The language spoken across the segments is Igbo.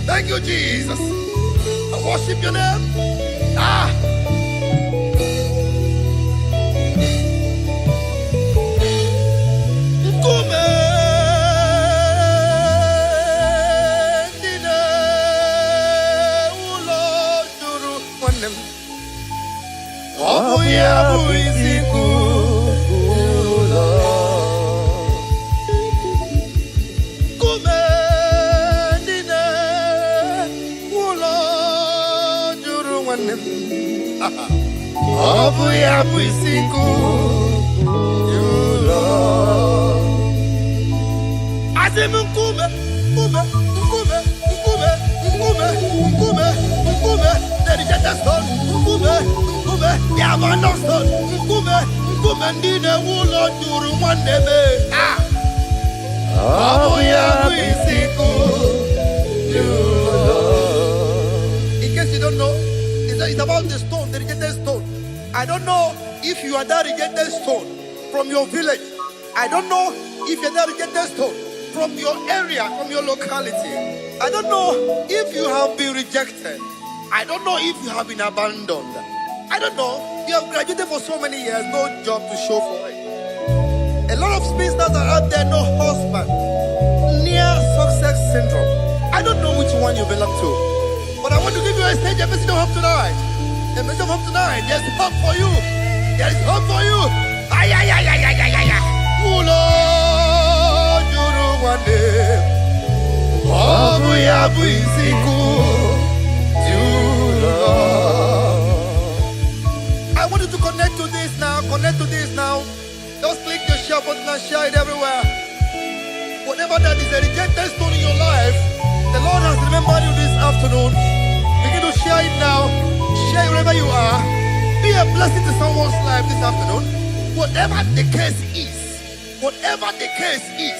Thank you, Jesus. I worship your name. Obuya Buisiku, you Lord. Azim Nkume, Nkume, Nkume, Nkume, Nkume, Nkume, Nkume, dedicated stone, Nkume, Nkume, Yavana stone, Nkume, Nkume, Ndine Wulo Juru Mwandebe. Obuya Buisiku, you Lord. In case you don't know, it's about the stone, the rejected stone. I don't know if you are that rejected stone from your village. I don't know if you're that rejected stone from your area, from your locality. I don't know if you have been rejected. I don't know if you have been abandoned. I don't know. You have graduated for so many years, no job to show for it. A lot of spinsters are out there, no husband, near success syndrome. I don't know which one you belong to. But I want to give you a stage, a message of hope tonight. A message of hope tonight. There's hope for you. There is hope for you. Ay, ay, ay, ay, ay, ay, ay, ay. Ulo, juru wande. Obu ya buisiku. Juro. I want you to connect to this now. Connect to this now. Just click the share button and share it everywhere. Whatever that is a rejected stone in your life, the Lord has remembered you this afternoon. Begin to share it now. Share it wherever you are. Be a blessing to someone's life this afternoon. Whatever the case is, whatever the case is,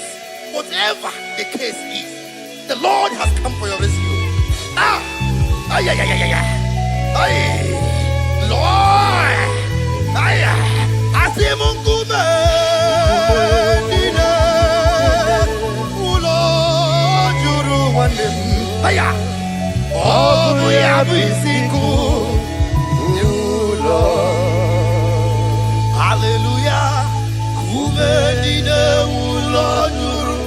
whatever the case is, the Lord has come for your rescue. Ah! Ay, ay, ay, ay, ay, ay. Ay! Lord! Ay, ay! Asimungume! Nine! Ulo! Juru wande! Ay, ay! Obu ya buisiku, you Lord. Hallelujah. Kumendine ulo juru,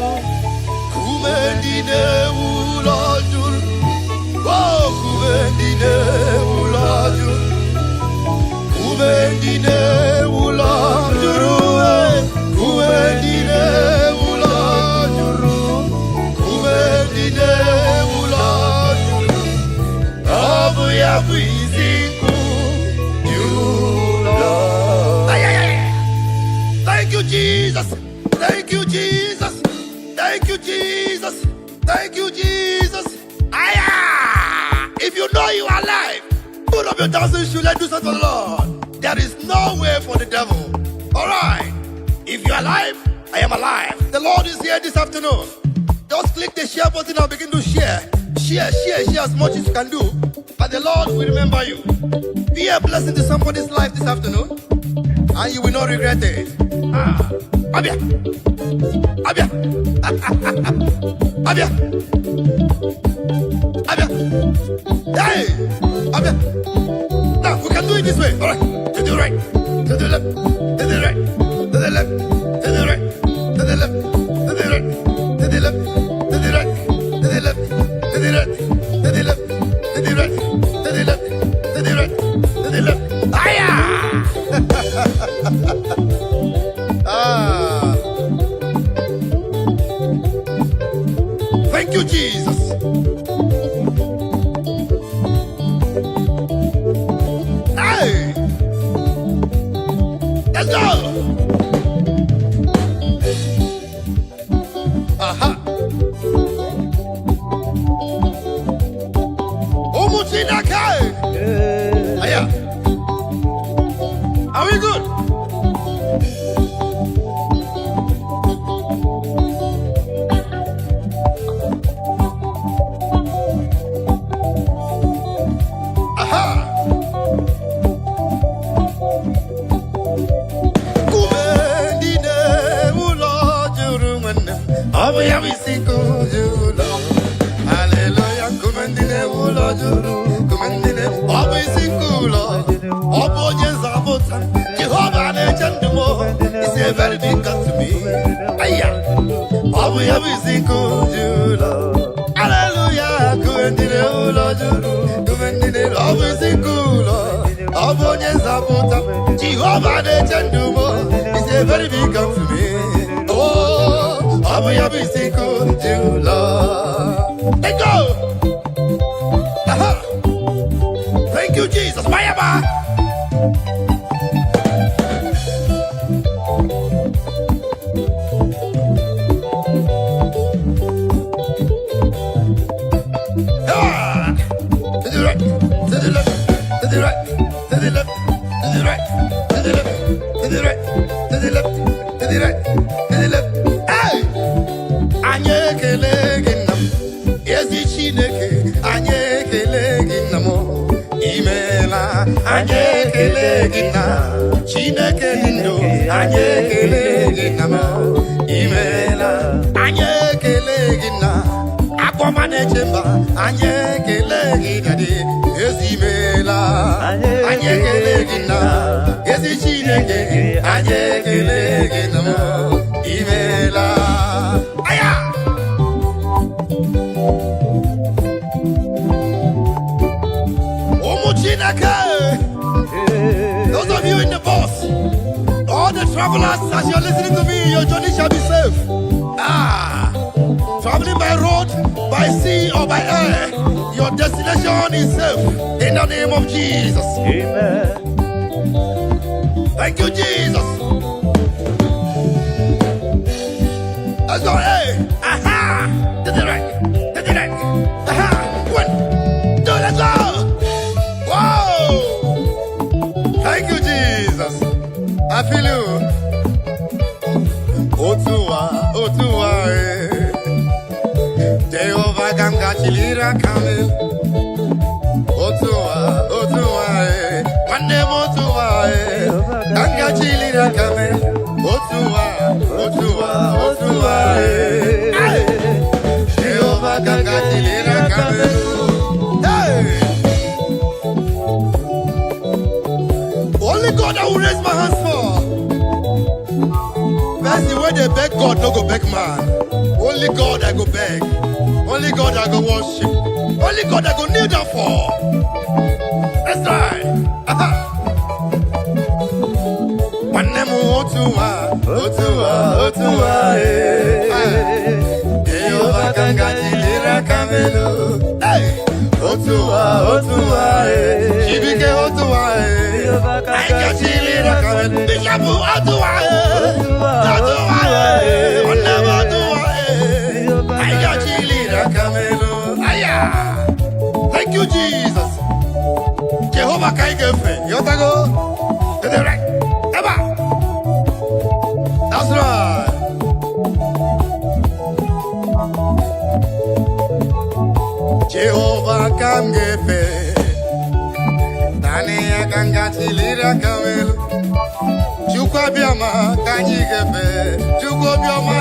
kumendine ulo juru, oh kumendine ulo juru, kumendine ulo juru, kumendine ulo juru, kumendine ulo juru. Obuya buisiku, you Lord. Ay, ay, ay. Thank you, Jesus. Thank you, Jesus. Thank you, Jesus. Thank you, Jesus. Aya! If you know you are alive, put up your dancing shoes and do something for the Lord. There is no way for the devil. All right. If you are alive, I am alive. The Lord is here this afternoon. Just click the share button and begin to share. Share as much as you can do. But the Lord will remember you. Be a blessing to somebody's life this afternoon, and you will not regret it. Abia. Abia. Abia. Abia. Hey! Abia. Now, we can do it this way. All right. To the right. To the left. To the right. To the left. To the right. To the left. To the right. To the left. To the right. To the left. To the right. To the left. To the right. To the left. To the right. To the left. Aya! Thank you, Jesus. Hey! Let's go! Aha! Umuchinakai! Aya! Are we good? Hallelujah, kumendine ulo juru, kumendine obu isikulo, obu onyezabota. Jehovah nechandumo is a very big God to me. Aya, obu yabu isikulo. Hallelujah, kumendine ulo juru, kumendine obu isikulo, obu onyezabota. Jehovah nechandumo is a very big God to me. Oh, obu yabu isikulo. Let go! Aha! Thank you, Jesus. Mayaba! ekele gị na Chineke dị ndụ anyị ekele gị na m imeela anyị ekele gị na akpọma na-eche mba anyị ekele gị na dị ezi imeela anyị ekele gị na ezi Chineke anyị ekele gị na m imeela aya those of you in the bus, all the travelers, as you're listening to me, your journey shall be safe. Traveling by road, by sea, or by air, your destination is safe. In the name of Jesus. Amen. Thank you, Jesus. Let's go. Hey. Aha. To the right. To the right. Aha. 1, 2, let's go. Thank you, Jesus. I feel you. Otuwa, Jehovah Ganga Chilira Kamel. Otuwa, Mane Otuwa, Ganga Chilira Kamel. Otuwa, Jehovah Ganga Chilira Kamel. Only God I will raise my hands for. That's the way they beg God, no go beg man. Only God I go beg. Only God I go worship. Only God I go kneel down for. That's right. Otuwa, Jehovah Kangatilira Kamelo. Otuwa, Shibike Otuwa, Kangatilira Kamelo. Bishabu Otuwa, Kangatilira Kamelo. Thank you, Jesus. Jehovah Kangefe, Yotago, to the right. Eba. That's right. Jehovah Kangefe, Nania Kangatilira Kamelo. Chukwa Biama Kangefe, Chukwa Biama,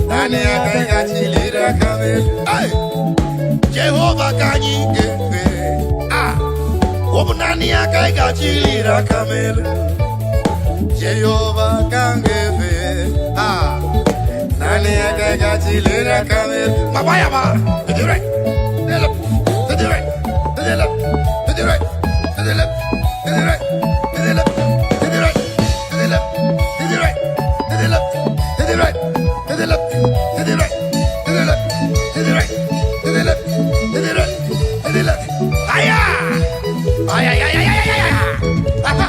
Nania Kangatilira Kamelo. Jehovah Kangefe, Nania Kangatilira Kamelo. Jehovah Kangefe, Nania Kangatilira Kamelo. Mabayama, to the right. To the right, to the left, to the right, to the left, to the right, to the left, to the right, to the left, to the right, to the left, to the right, to the left, to the right, to the left, to the right, to the left, to the right, to the left. Aya! Aya, aya, aya, aya, aya. Aha!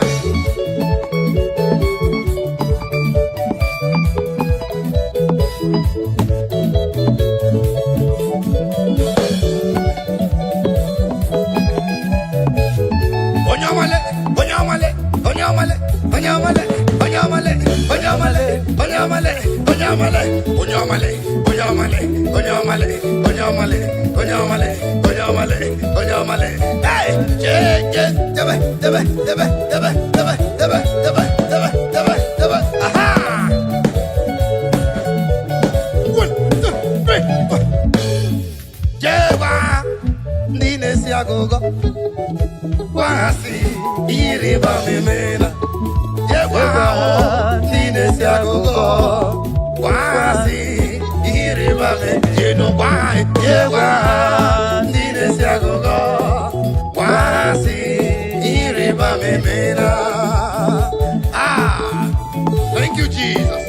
Thank you, Jesus.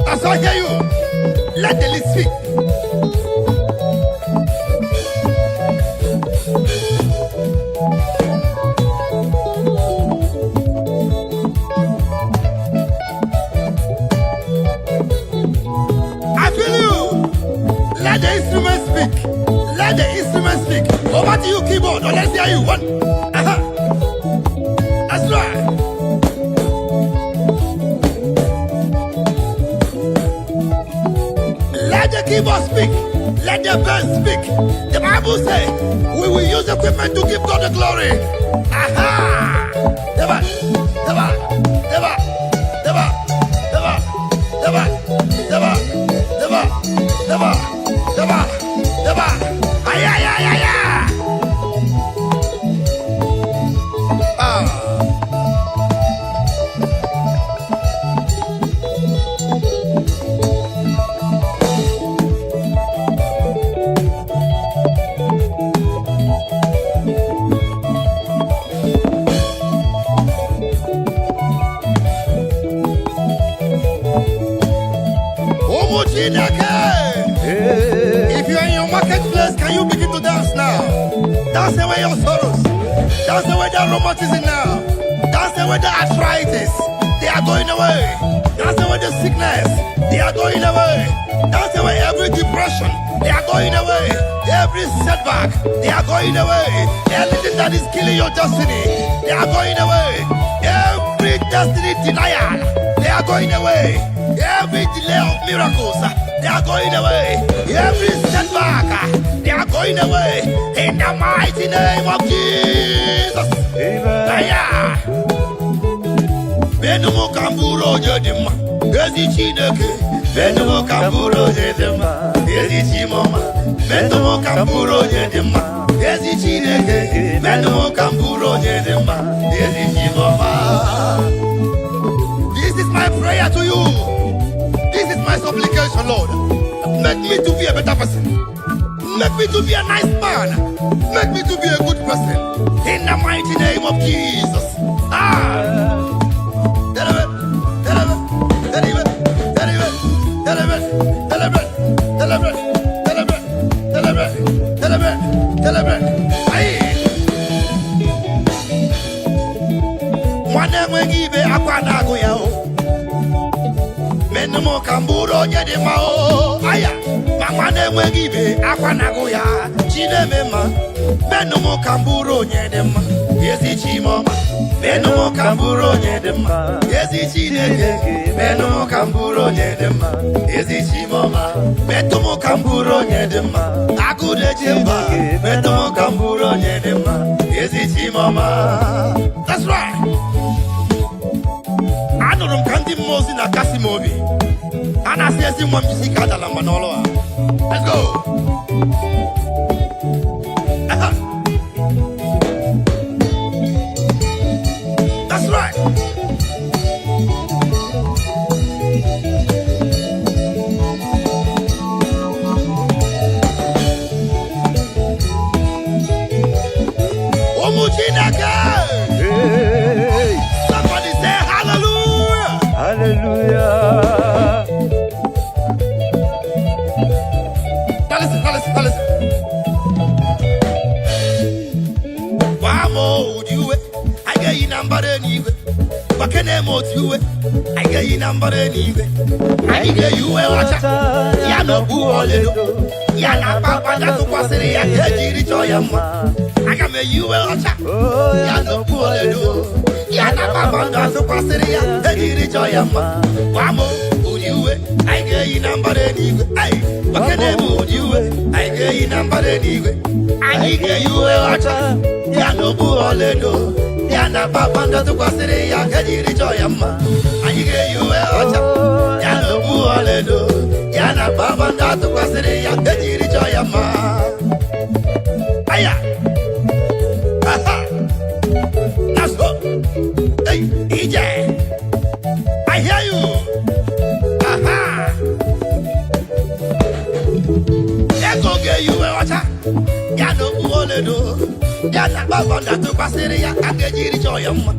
As I hear you, let the list speak. Let the instrument speak. Over to you, keyboard. Or let's hear you. 1. That's right. Let the keyboard speak. Let the birds speak. The Bible says we will use equipment to give God the glory. Aha! Deba, deba, deba, deba, deba, deba, deba, deba, deba, deba, deba. Ay, ay, ay, ay, ay. If you are in your marketplace, can you begin to dance now? Dance away your sorrows. Dance away that rheumatism now. Dance away the arthritis. They are going away. Dance away the sickness. They are going away. Dance away every depression. They are going away. Every setback. They are going away. Anything that is killing your destiny. They are going away. Every destiny denial. They are going away. Every delay of miracles, they are going away. Every setback, they are going away. In the mighty name of Jesus. Amen. Benumu kamburo jedima, ezi chineke. Benumu kamburo jedima, ezi chimoma. Benumu kamburo jedima, ezi chineke. Benumu kamburo jedima, ezi chimoma. This is my prayer to you. This is my supplication, Lord. Make me to be a better person. Make me to be a nice man. Make me to be a good person. In the mighty name of Jesus. Menumu kamburo nyede mao aya mama ne mwegibe akwanago ya chinemema menumu kamburo nyede ma yesi chimoma menumu kamburo nyede ma yesi chineke menumu kamburo nyede ma yesi chimoma metumu kamburo nyede ma akude chimba metumu kamburo nyede ma yesi chimoma. That's right. Anorum kandi mozi na kasi mobi. Ana siesi mwa mjisika dala manolo. Let's go. That's right. Omujinaka. Somebody say hallelujah. Hallelujah. Now listen. Wamo udiwe, I get you number anyway. Wakene motiwe, I get you number anyway. I get you a watcher. Yano buolelo. Yana papa datu kwasiri ya kejiri choyama. I can make you a watcher. Yano buolelo. Yana papa datu kwasiri ya kejiri choyama. Wamo udiwe, I get you number anyway. Ay, wakene motiwe, I get you number anyway. I get you a watcher. Yano buolelo. Yana papa datu kwasiri ya kejiri choyama. I get you a watcher. Yano buolelo. Yana papa datu kwasiri ya kejiri choyama. Aya. Aha. That's go. Hey, EJ. I hear you. Aha. Ego get you a watcher. Yano buolelo. Yana papa datu kwasiri ya kejiri choyama.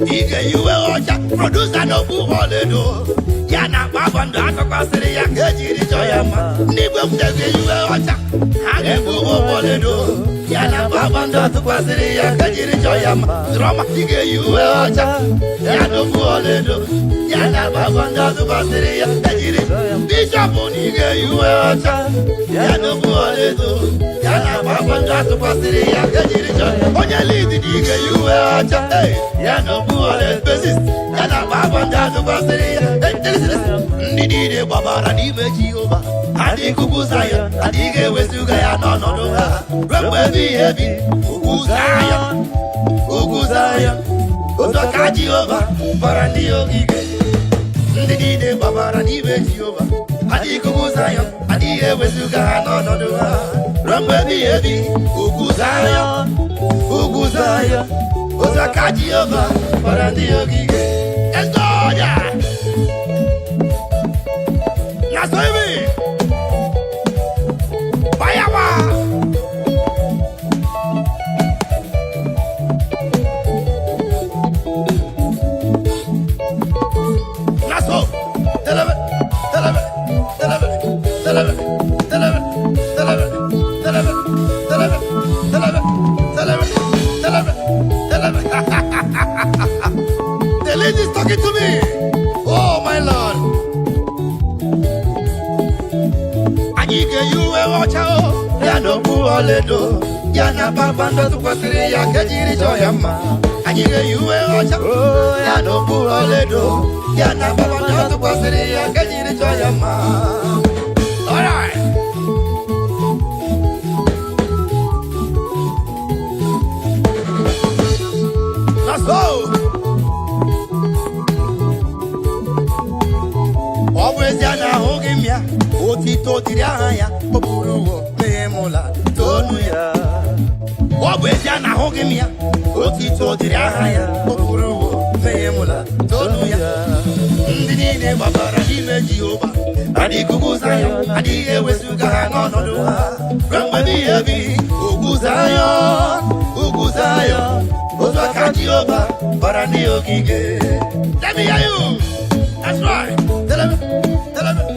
Ige you a watcher. Producer no buolelo. Yana papa datu kwasiri ya kejiri choyama. Nibu mtege you a watcher. Hage buolelo. Yana papa datu kwasiri ya kejiri choyama. Drama ige you a watcher. Yana buolelo. Yana papa datu kwasiri ya kejiri choyama. Bishop ige you a watcher. Yana buolelo. Yana papa datu kwasiri ya kejiri choyama. Onye lead ige you a watcher. Hey, yana buolelo. Bassist. Yana papa datu kwasiri ya. Hey, listen. niile gbabara n'ime Jehova adịghị ugwu Zayọn adịghị ewezuga ya n'ọnọdụ ha ruo mgbe ebighị ebi ugwu Zayọn ugwu Zayọn otu aka Jehova gbara ndị ogige ndị niile gbabara n'ime Jehova adịghị ugwu Zayọn adịghị ewezuga ha n'ọnọdụ ha ruo mgbe ebighị ebi ugwu Zayọn ugwu Zayọn otu aka Jehova gbara ndị ogige. Let's go, yeah! That's baby! Bayawa! That's all! Tell him! The lady is talking to me! Oh, my Lord! Anyike yuwe wachao ya no buoledo ya na babando tukwasiri ya kejiri joyama. Anyike yuwe wachao ya no buoledo ya na babando tukwasiri ya kejiri joyama. All right. Let's go. Always yana hogimya otito diraya popuruwo memola tonuya. Always yana hogimya otito diraya popuruwo memola tonuya. Ndinine babara ime Jehova adi kugu Zayọn adi ewezuga n'ọnọdụ ha ruo mgbe ebi ugwu Zayọn ugwu Zayọn otu aka Jehova gbara ndị ogige. Let me hear you. That's right. Tell him.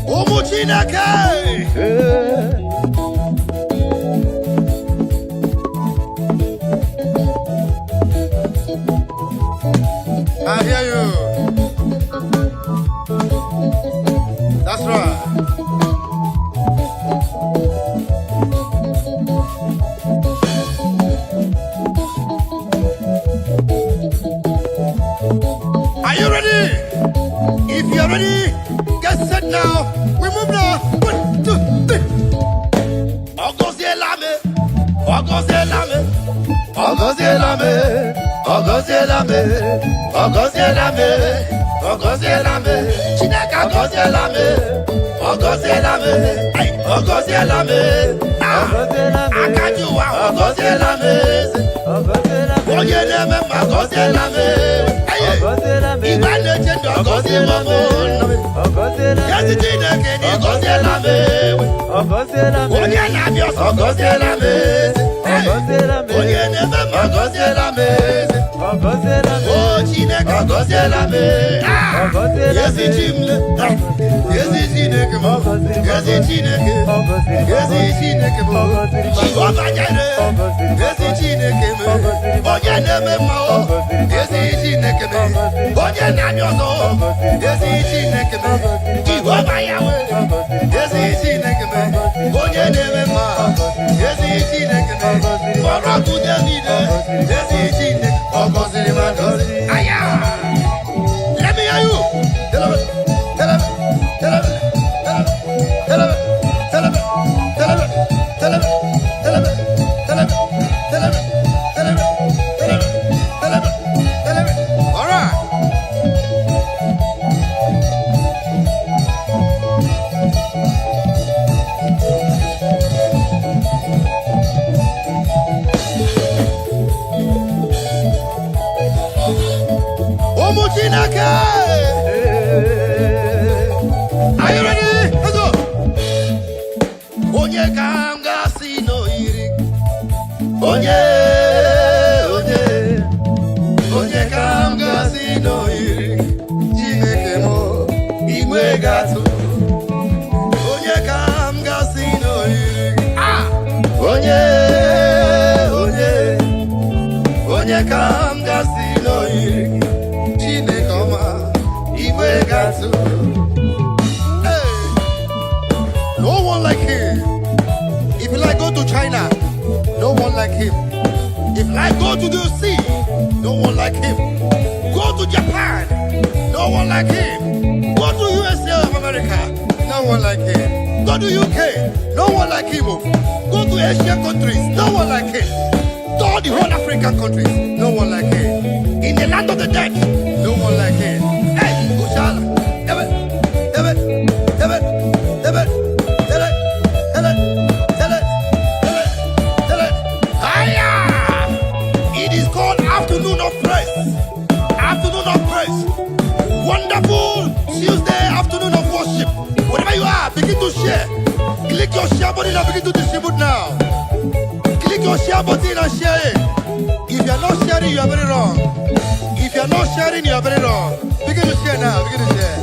Omu Chineke. I hear you. That's right. Are you ready? If you're ready, get set now. We move now. 1, 2, 3. Ogozielame, Ogozielame, Ogozielame, Ogozielame, Ogozielame, Ogozielame, Chineke Ogozielame, Ogozielame, ay, Ogozielame, Akajuwa Ogozielame, Oye neme Ogozielame, Iba legend Ogozielame, Yesi Chineke ni Ogozielame, Oye nabios Ogozielame, Oye neme Ogozielame, Oh Chineke Ogozielame, Yesi Chimle, Yesi Chineke mo, Yesi Chineke, Yesi Chineke mo, Jehovah Jireh, Yesi Chineke mo, Oye neme mo, Yesi Chineke mo, Oye nanyoso, Yesi Chineke mo, Jehovah Yahweh, Yesi Chineke mo, Oye neme mo, Yesi Chineke mo, Oraku David, Yesi Chineke, Ogozielame, Aya. Let me hear you. Tell him. All right. Omu Chineke. Are you ready? Let's go. Onye ka m ga-asị n'oyiri. Onye ka m ga-asị n'oyiri. Chineke m igwe ga-atụ. Onye ka m ga-asị n'oyiri. Onye ka m ga-asị n'oyiri. Chineke ọma igwe ga-atụ. No one like him. If you like go to China, no one like him. If you like go to the sea, no one like him. Go to Japan, no one like him. Go to USA of America, no one like him. Go to UK, no one like him. Go to Asian countries, no one like him. Go to the whole African countries, no one like him. In the land of the dead, no one like him. Hey, Ushala, it is called afternoon of praise. Afternoon of praise. Wonderful Tuesday afternoon of worship. Wherever you are, begin to share. Click your share button and begin to distribute now. Click your share button and share it. If you are not sharing, you are very wrong. If you are not sharing, you are very wrong. Begin to share now. Begin to share.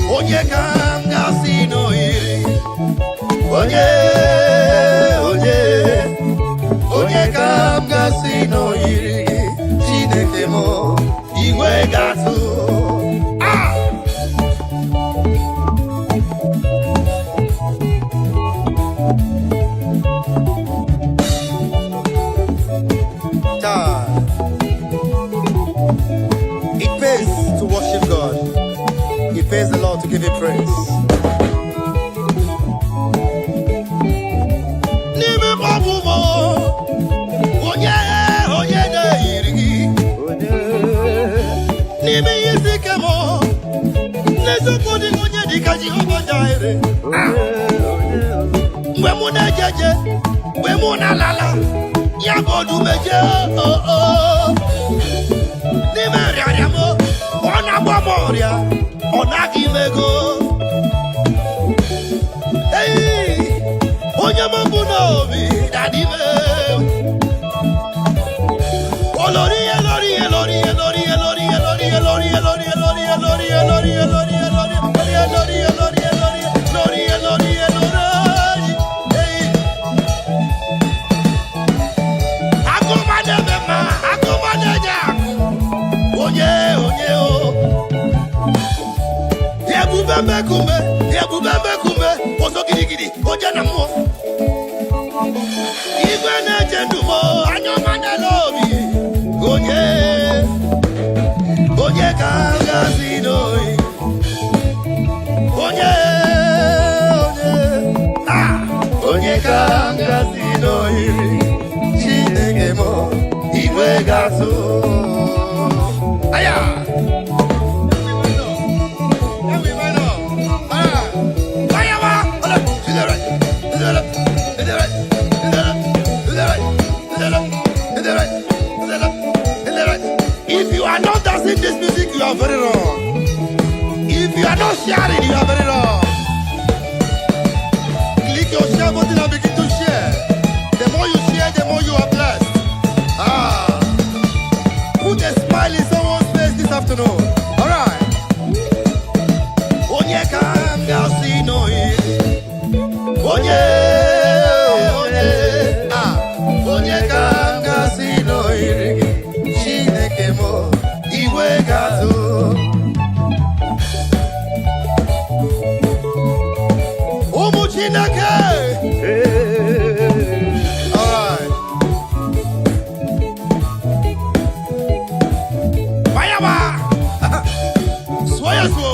Onye kanga sino iri. Onye kanga sino iri. Chineke mo iwe gatu. It pays to worship God. It pays the Lord to give Him praise. Wemuna jeje, wemuna lala, yagodu meje ni meriamo, ona bomoria, ona gimego. Hey, onya mabunobi, daddy me. Olori, elori, elori, elori, elori, elori, elori, elori, elori, elori, elori, elori, elori, elori, Yebubembe, oso gidi, oja na mo. Igwe na jendumo, anyo manelobi. Onye kanga sinoi. Onye kanga sinoi. Chineke mo, igwe gaso. Aya! If you are not dancing this music, you are very wrong. If you are not sharing, you are very wrong. Click your share button and begin to share. The more you share, the more you are blessed. Put a smile in someone's face this afternoon. Alright. Onye kanga sino iri. Onye kanga sino iri. Chineke mo iwe gazo. Umu Chineke. Alright. Bayaba. Swaya swo.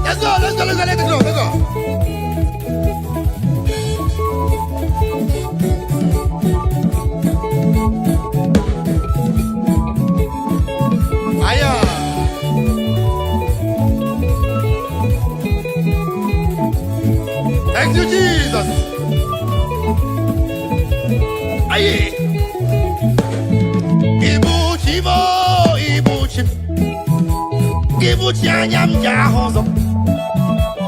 Let's go. Thank you, Jesus. Aye. Ibuchi anyam jahozo.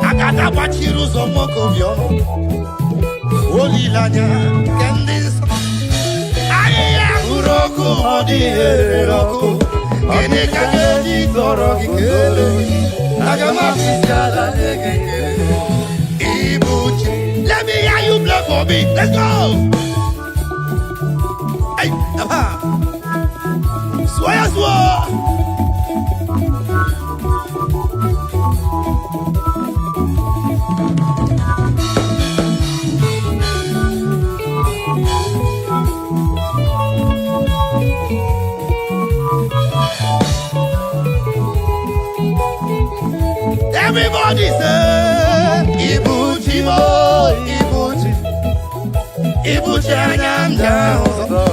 Agada bachiru zo moko biono. olilanya kendis aya uroku odi roku kene kageji toro kikele agama fiskala negekele ibuchi. Let me hear you play for me. Let's go. Hey, Abba. Soya swo. Everybody say, Ibuchi mo, Ibuchi, Ibuchi anyamja ozo.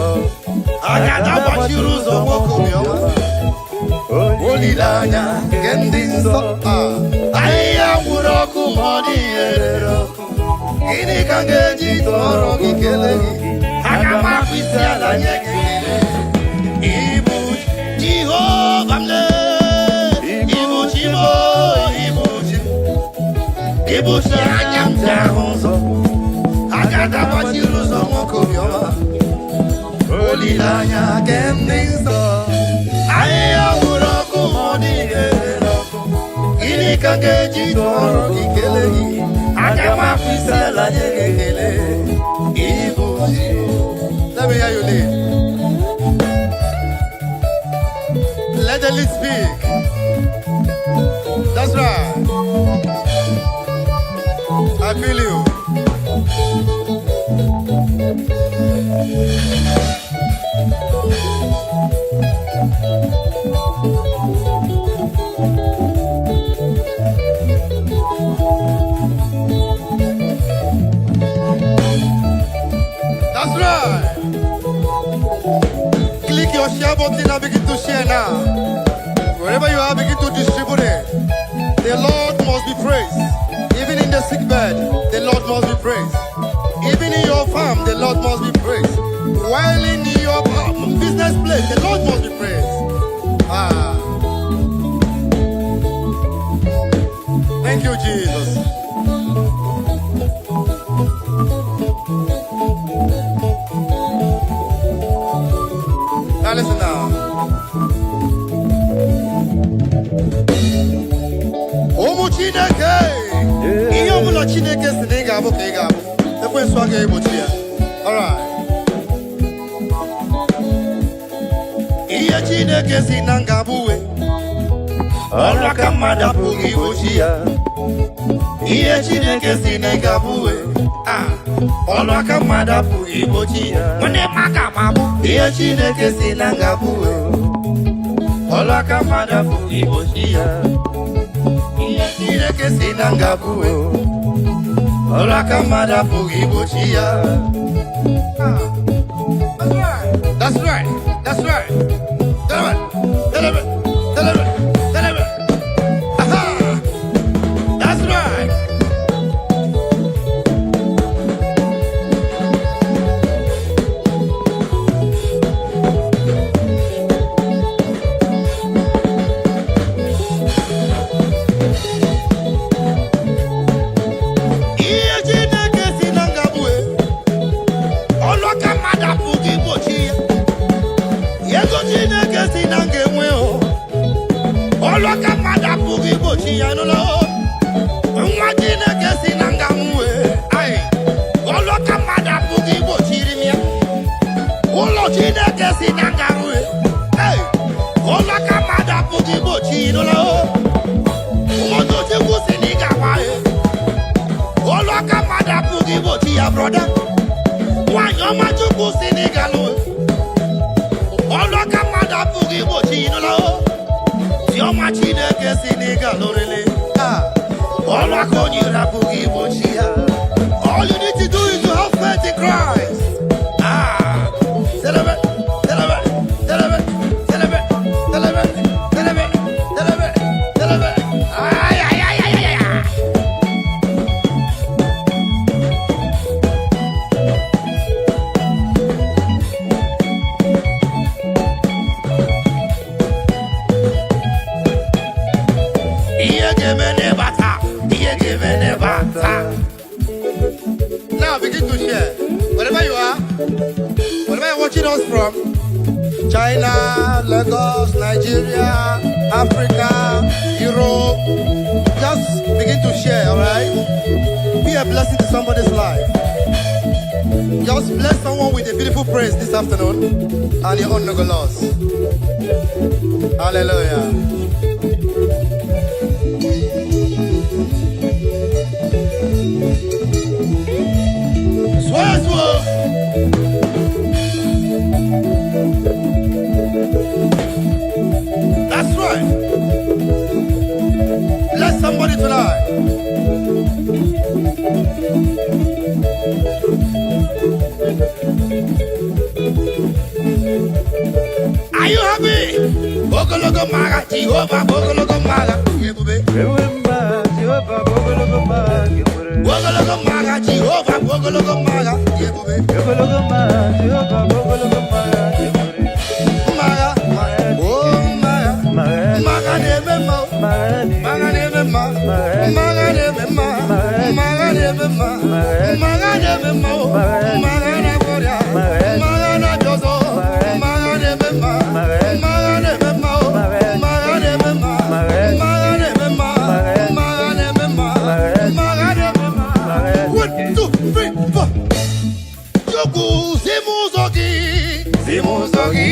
Agada bashiruzo mokumyo, olilanya kendinso. Aya muroku modi eroko, ini kangeji toro kikele. Agama kwisiala nyekele. Ibuchi, Jehovah mle, Ibuchi mo. Ibuchi anyamja ozo. Agada bashiruzo mokumyo, olilanya kendinso. Aya uroku modi eroko, ini kangeji toro kikele. Agama fisela nyekele. Ibuchi. Let me hear you lead. Let the lead speak. That's right. I feel you. That's right. Click your share button and begin to share now. Wherever you are, begin to distribute it. The Lord must be praised. Even in the sick bed, the Lord must be praised. Even in your farm, the Lord must be praised. While in your business place, the Lord must be praised. Thank you, Jesus. Now listen now. Omu Chineke, iyo mula Chineke siniga bo kega bo. Ekwe swage ibochia. All right. Iya Chineke sinanga buwe. Olwa kamada pugi bochia. Iya Chineke sinanga buwe. Olwa kamada pugi bochia. Mone makamabu. Iya Chineke sinanga buwe. Olwa kamada pugi bochia. Chineke sinanga buwe, ola kamada pugi bochia. That's right. That's right. Deliver. Aha. That's right. Brother, why you ma to go Senegal? Olo kamada pugi bochi no lo. Yo ma Chineke Senegal really. Olo konyira pugi bochi. All you need to do is to have faith in Christ. Celebrate. Now share. Wherever you are, wherever you're watching us from, China, Lagos, Nigeria, Africa, Europe, just begin to share, alright? Be a blessing to somebody's life. Just bless someone with a beautiful praise this afternoon, and your own no go lost. Hallelujah. Swear, swear. That's right. Bless somebody tonight. Are you happy? Bogologo maga, Jehovah, bogologo maga. Remember, Jehovah, Bogologo Maga. Bogologo maga, Jehovah, bogologo maga. Bogologo Maga, Jehovah, Bogologo Maga. Maga, oh maga, maga nebe ma, maga nebe ma, maga nebe ma, maga nebe ma, maga nebe ma, maga na korea, maga na jozo, maga nebe ma, maga nebe ma, maga nebe ma, maga nebe ma, maga nebe ma, maga nebe ma. 1, 2, 3, 4. Jogu zimuzogi, zimuzogi.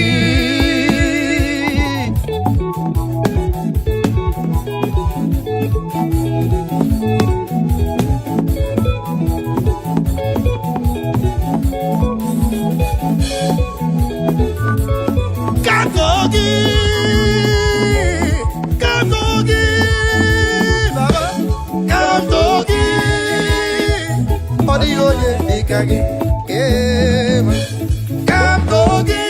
Katogi, Katogi, Baba, Katogi. Odi oye dikagi, Katogi,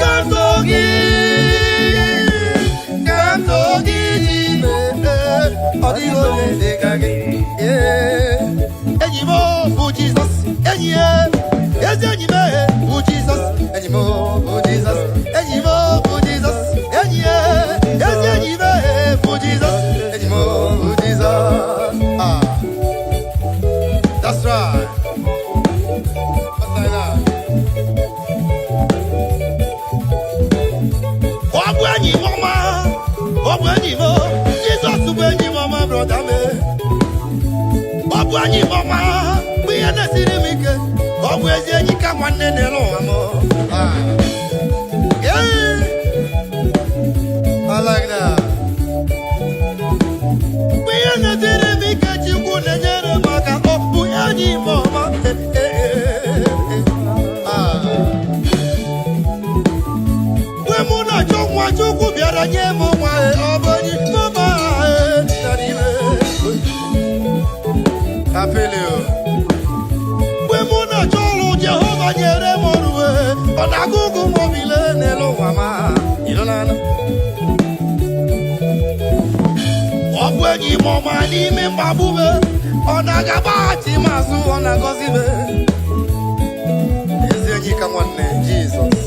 Katogi, Katogi, odi oye dikagi, Enyimo, oh Jesus, Enye, Enyime, oh Jesus, Enyimo, oh Jesus, Enyimo, oh Jesus, Enye, Enyime, oh Jesus, Enyimo, oh Jesus. Ah, that's right. What's like that? Obwenyi mama, Obwenyi mo, Jesus Obwenyi mama, brother me. Obwenyi mama, we are the cinemaker. Obwenyi come one and amo. Ah, yeah, I like that. We are the cinemaker. You couldn't get a maka. Obwenyi mama. Ah, we muna chokwa choku biara nyemo mwa. Obwenyi mama. I feel you. We muna cholo Jehovah nyere morwe. Onagugu mobile nelo mama. You don't know. Obwenyi mama ni me mabube. Onagabati masu onagozibe. Ezenyi kamwane Jesus.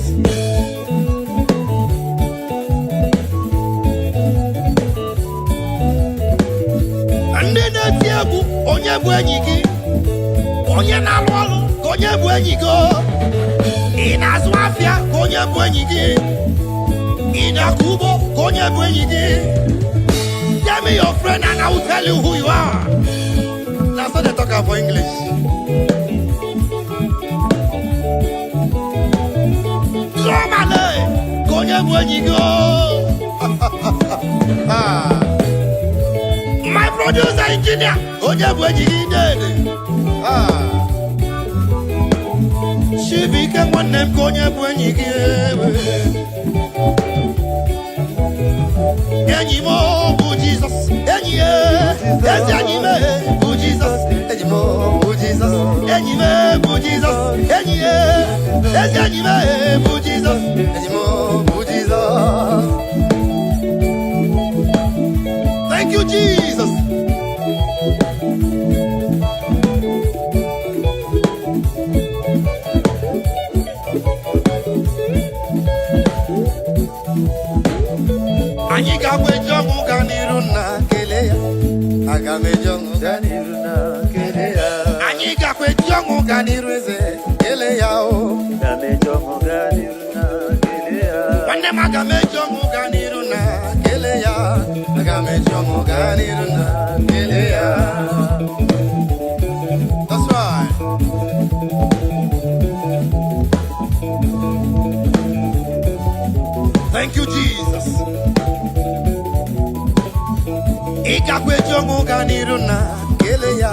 Ndene tiagu onye bu enyi gị, onye na-alụ ọrụ ka onye bụ enyi gị, ị na-azụ afịa ka onye bụ enyi gị, ị na-akọ ugbo ka onye bụ enyi gị. Tell me your friend and I will tell you who you are. That's what they talk about English. Lomale ka onye bụ enyi gị. Ah. My producer engineer, onye bụ enyi gị dede. Ah, Chibike nwanne m ka onye bụ enyi gị. Enyi m bụ Jesus, enyi ya, ezi enyi m bụ Jesus, enyi m bụ Jesus, enyi m bụ Jesus, enyi ya, ezi enyi m bụ Jesus, enyi m bụ Jesus. Thank you, Jesus. Anyị ga-agweje ọmụ ga n'iru na kele ya. Aga m eje ọmụ ga n'iru na kele ya. Anyị mejongo ganireze ele yao. Gamejongo ganiruna geleya. Wande maga mejongo ganiruna geleya. Maga mejongo ganiruna geleya. That's right. Thank you, Jesus. Ikakwe jongo ganiruna geleya.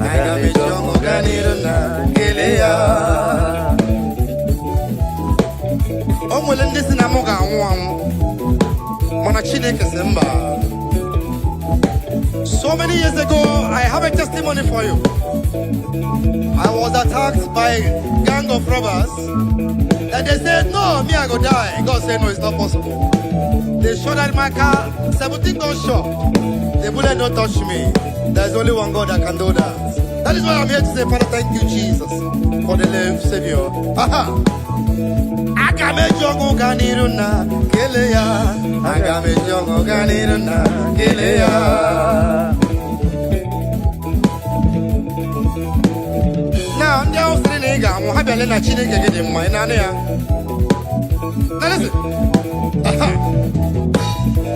Maga mejongo ganiruna geleya. Omwele ndisi na moga anwam. Mana Chineke semba. So many years ago, I have a testimony for you. I was attacked by a gang of robbers. And they said, no, me I go die. God said, no, it's not possible. They shot at my car, 17 gunshots. The bullet don't touch me. There's only one God that can do that. That is why I'm here to say, Father, thank you, Jesus, for the life Savior. Aha! Agame jongo ganiruna geleya. Agame jongo ganiruna geleya. Now, now, Sriniga, I'm happy to let you get in my nana. Now, listen. Aha.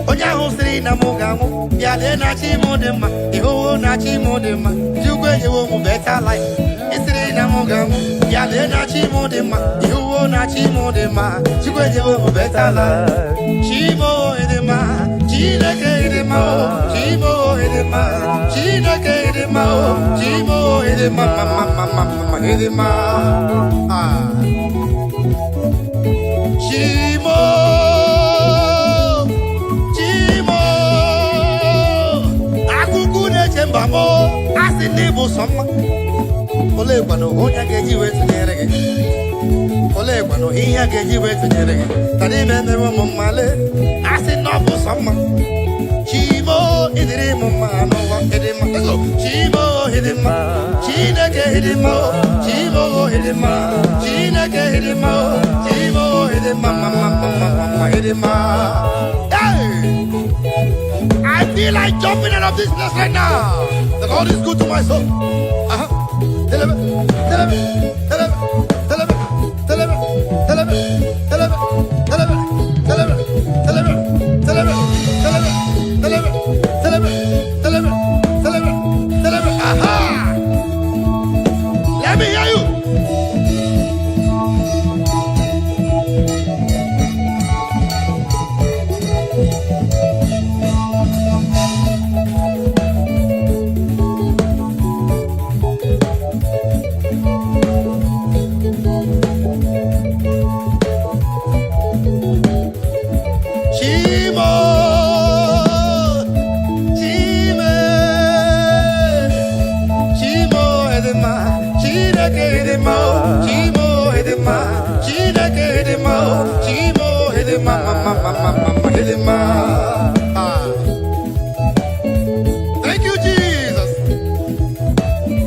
Onya hosri na mogamu ya de na chi modema iho na chi modema jugwe yewo mu better life isri na mogamu ya de na chi modema iho na chi modema jugwe yewo mu better life chimo edema chineke edema chimo edema chineke edema chimo edema mama edema chimo Mbamo asinibu soma ole kwano honya geji wetu nyerege ole kwano iya geji wetu nyerege tani meme mo male asinobu soma chimo idiri mo mano wa edema chimo hidima chineke hidima chimo hidima chineke hidima chimo hidima mama hidima. I feel like jumping out of this place right now. The Lord is good to my soul. Tell him. Aha! Let me hear you. Thank you, Jesus.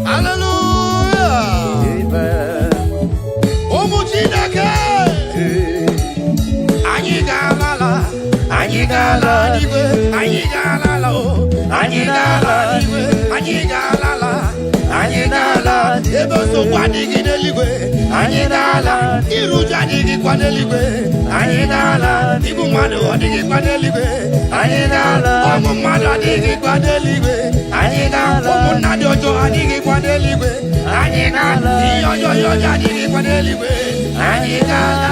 Hallelujah. Amen. Omuchineke. Anyigala. Anyigala. Anyigala, ebo so kwadigi neligwe. Anyigala, iruja digi kwaneligwe. Anyigala, ibu mano digi kwaneligwe. Anyigala, omu mano digi kwaneligwe. Anyigala, omu nadojo digi kwaneligwe. Anyigala, iyoyo digi kwaneligwe. Anyigala,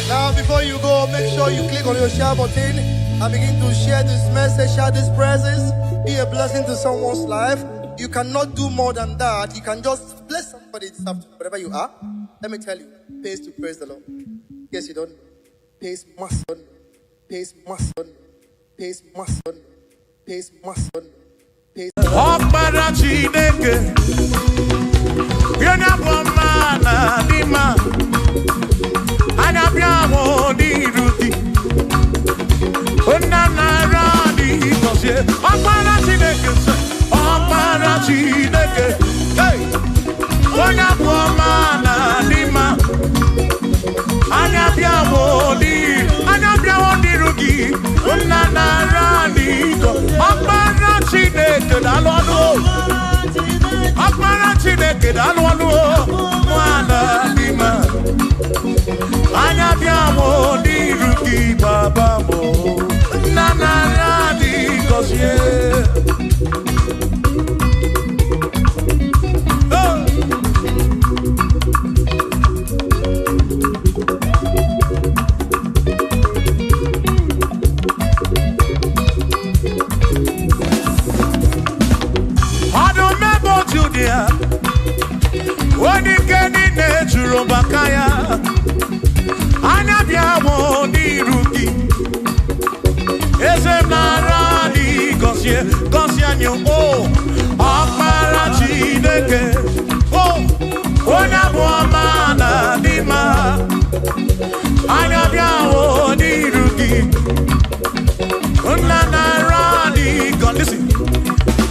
Now before you go, make sure you click on your share button and begin to share this message, share this presence, be a blessing to someone's life. You cannot do more than that. You can just bless somebody this afternoon, wherever you are. Let me tell you, pays to praise the Lord. Yes, you don't. Pays must. Pays must. Pays must. Pays must. Pays. Ọ̀pára Chineke, bịa bụ mana n'ime anya bịa bụ n'iru di. Nna nara adịghị gọzie. Ọ̀pára Chineke sị, ọ̀pára Chineke, onye bụ mana n'ime anya bịa bụ n'iru gị. Nna nara adịghị gọzie. Ọ̀pára Chineke. Chineke daalụ ọlụ nwana dị mma anya bịa m n'iru gị baba m nna nara dị gọzie Only Kenny Natural Bakaya Anabiamo di Ruki Esemnarani Gosianyo Oh Aparachi Neke Oh Onabuamana Dima Anabiamo di Ruki Unanarani God listen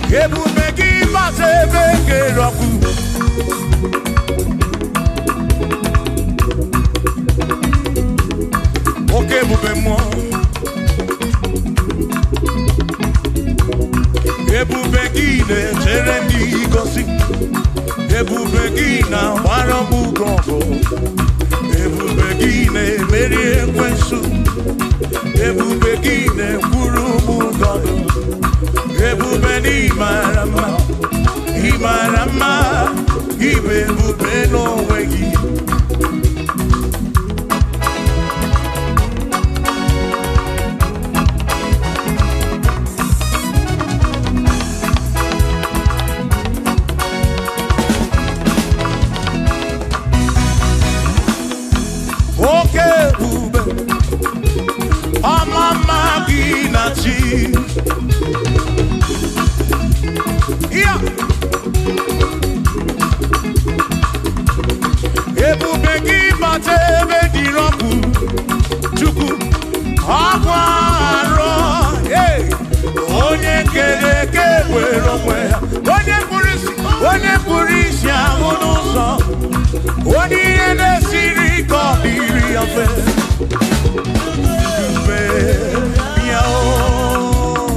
Ebu Megi Basebe Roku Okay, boubez-moi. Ebubegine, Cherendi Gosi. Ebubegina, Warabu Gongo. Ebubegine, Merie Kwensu. Ebubegine, Gurubu Gondo. Ebubeni Marama. Imarama. Ibebubeno Wegi. Yeah. Ebubegi batebe diroku chuku akwaro hey onye keleke wero mwe onye purisi ahụ n'ụzọ onye ihe na-esiri ka ọ dịrị ofe ya o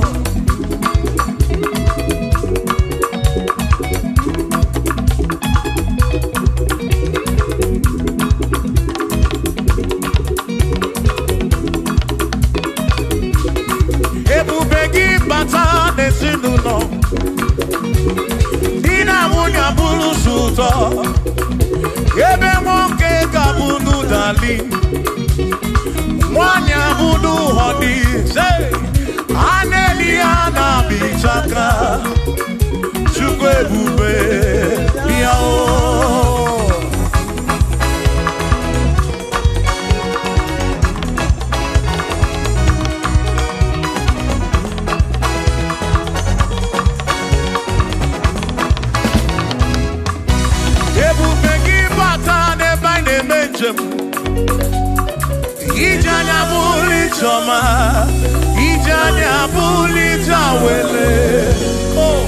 no Dina munya bulu suto Ebe monke kabunu dali Mwanya bulu hodi Say Aneliana bichaka Chukwe bube Yao Ijanya buli choma Ijanya buli jawele Oh,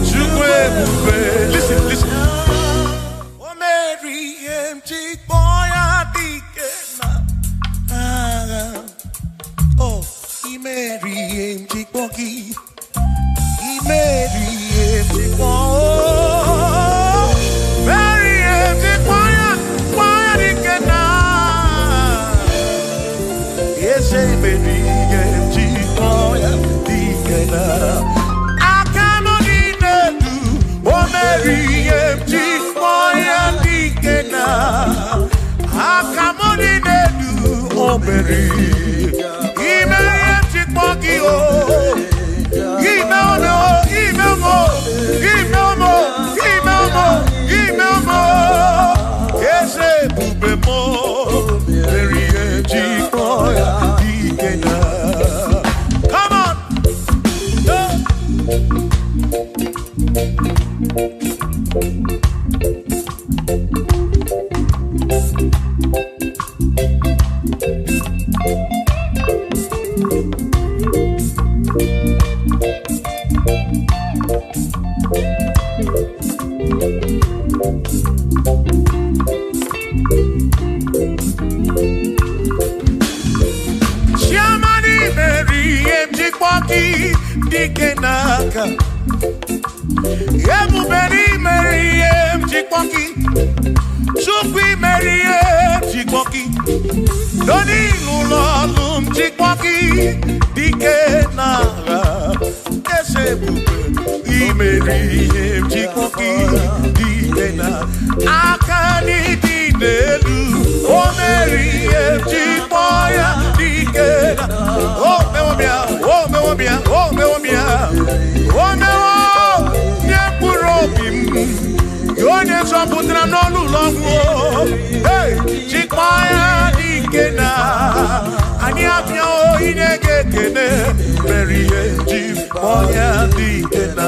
chukwe bube Listen, listen O Mary empty boy adike na Oh, I Mary empty boy I Mary empty boy Mary empty boy adike na Say baby, get G-boy, digena. I come on in the do, oh Mary, G-boy, digena. I come on in the do, oh Mary. Email G-boy, oh. Email more. Yes, say bube more, Mary, G-boy. Come on! Dikenaka Ebuberi Mary chikpoki Chukwi merie chikpoki Doni lulolum chikpoki Dike nara Ese bube Imerie chikpoki Dike na Akani dinelu Omerie chikpoya Dike na Oh mewomia Oh mewomia Oh mewomia Oh mewomia Yonye soputra nolu longo Hey, chikmaya dikena Ani apyo inege kene Meriye chikmaya dikena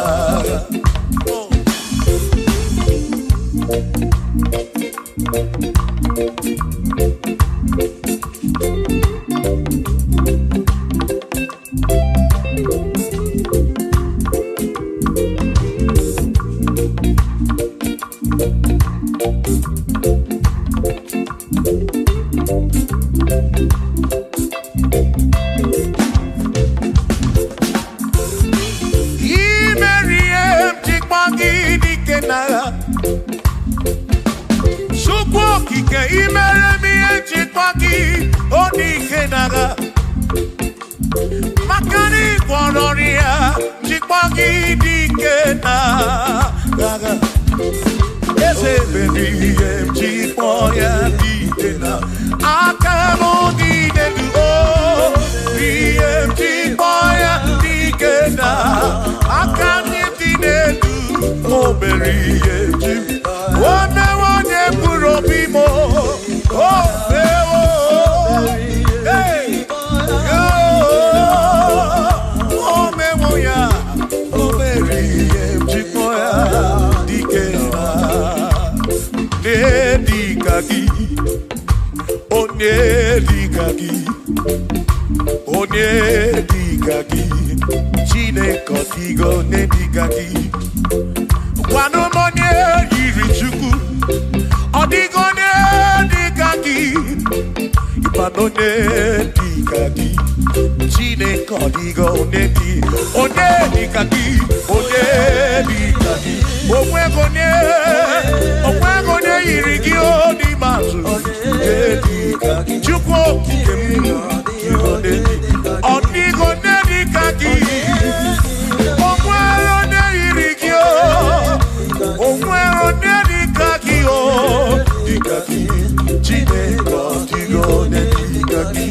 Makani Guanoria, Chipagi Dikena, Ese baby, Chipoya Dikena, Akamo Dikena, BM Chipoya Dikena, Akani Dinedu, Oberi, One Puro Bimo, Oh, Onye digagi Chine kotigo ne digagi Wano monye yiri chuku Odigo ne digagi Ipano ne digagi Chine kotigo ne di Onye digagi Onye digagi Omwego ne yiri gio di mazu Chukwu Odigo nedikaki Omwero neirikio Omwero nedikaki O Dikaki Chineke Odigo nedikaki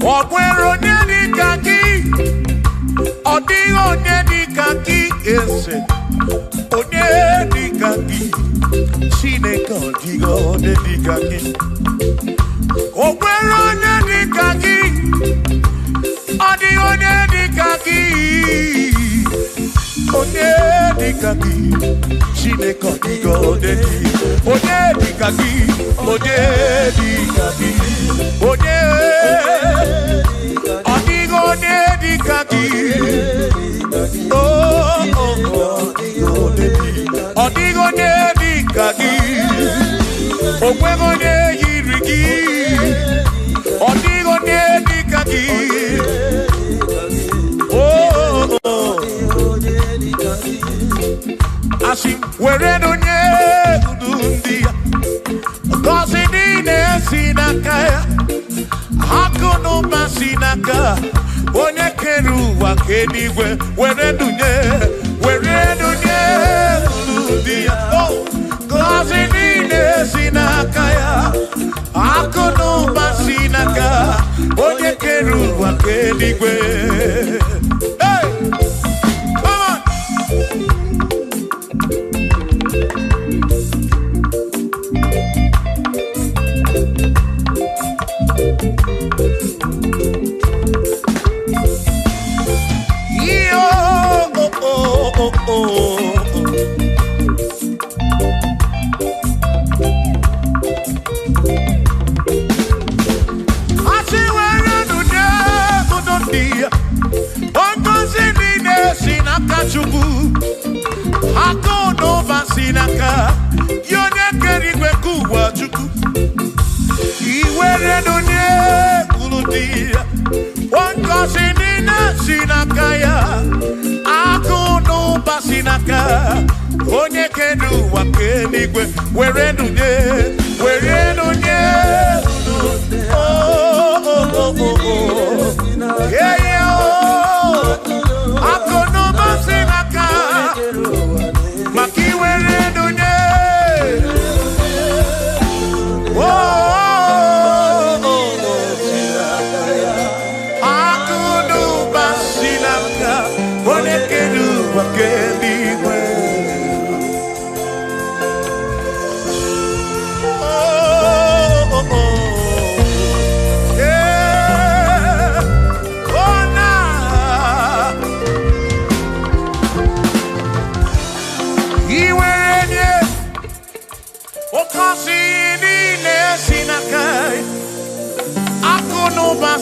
Okwero nedikaki Odigo nedikaki Ese Onedikaki Chineke Odigo nedikaki Okwero nedikaki Odigo nedikaki Onedikaki Chineke Odigo nedikaki Onedikaki Onedikaki Odigo nedikaki Odigo nedikaki Okwego neyirigi Odigo nedikaki Asi weredo nye udundia Kosi dine sinakaya Hakono masinaka Onye keru wakenigwe Weredo nye udundia Kosi dine sinakaya Hakono masinaka Onye keru wakenigwe Hey! Come on! Yo, oh, oh. dia one cosinina sinakaya akuno basinaka onye kedu wakenigwe werenu nye yeah yeah akuno basinaka maki werenu nye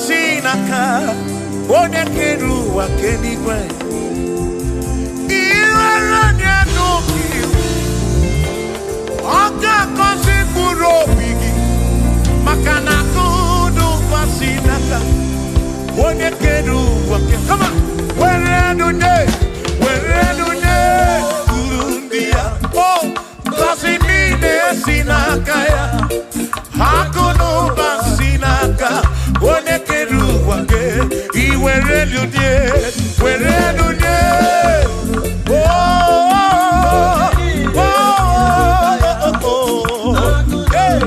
Sinaka, one keru wakenigwe. Iweranya noki, aka kosi burobigi. Makana kudu pasinaka, one keru waken. Come on, werenune, urundia. Oh, kosi mine sinakaya, hakuno pasinaka. One keru wake, iwerelu die. Oh, oh, oh, oh, hey.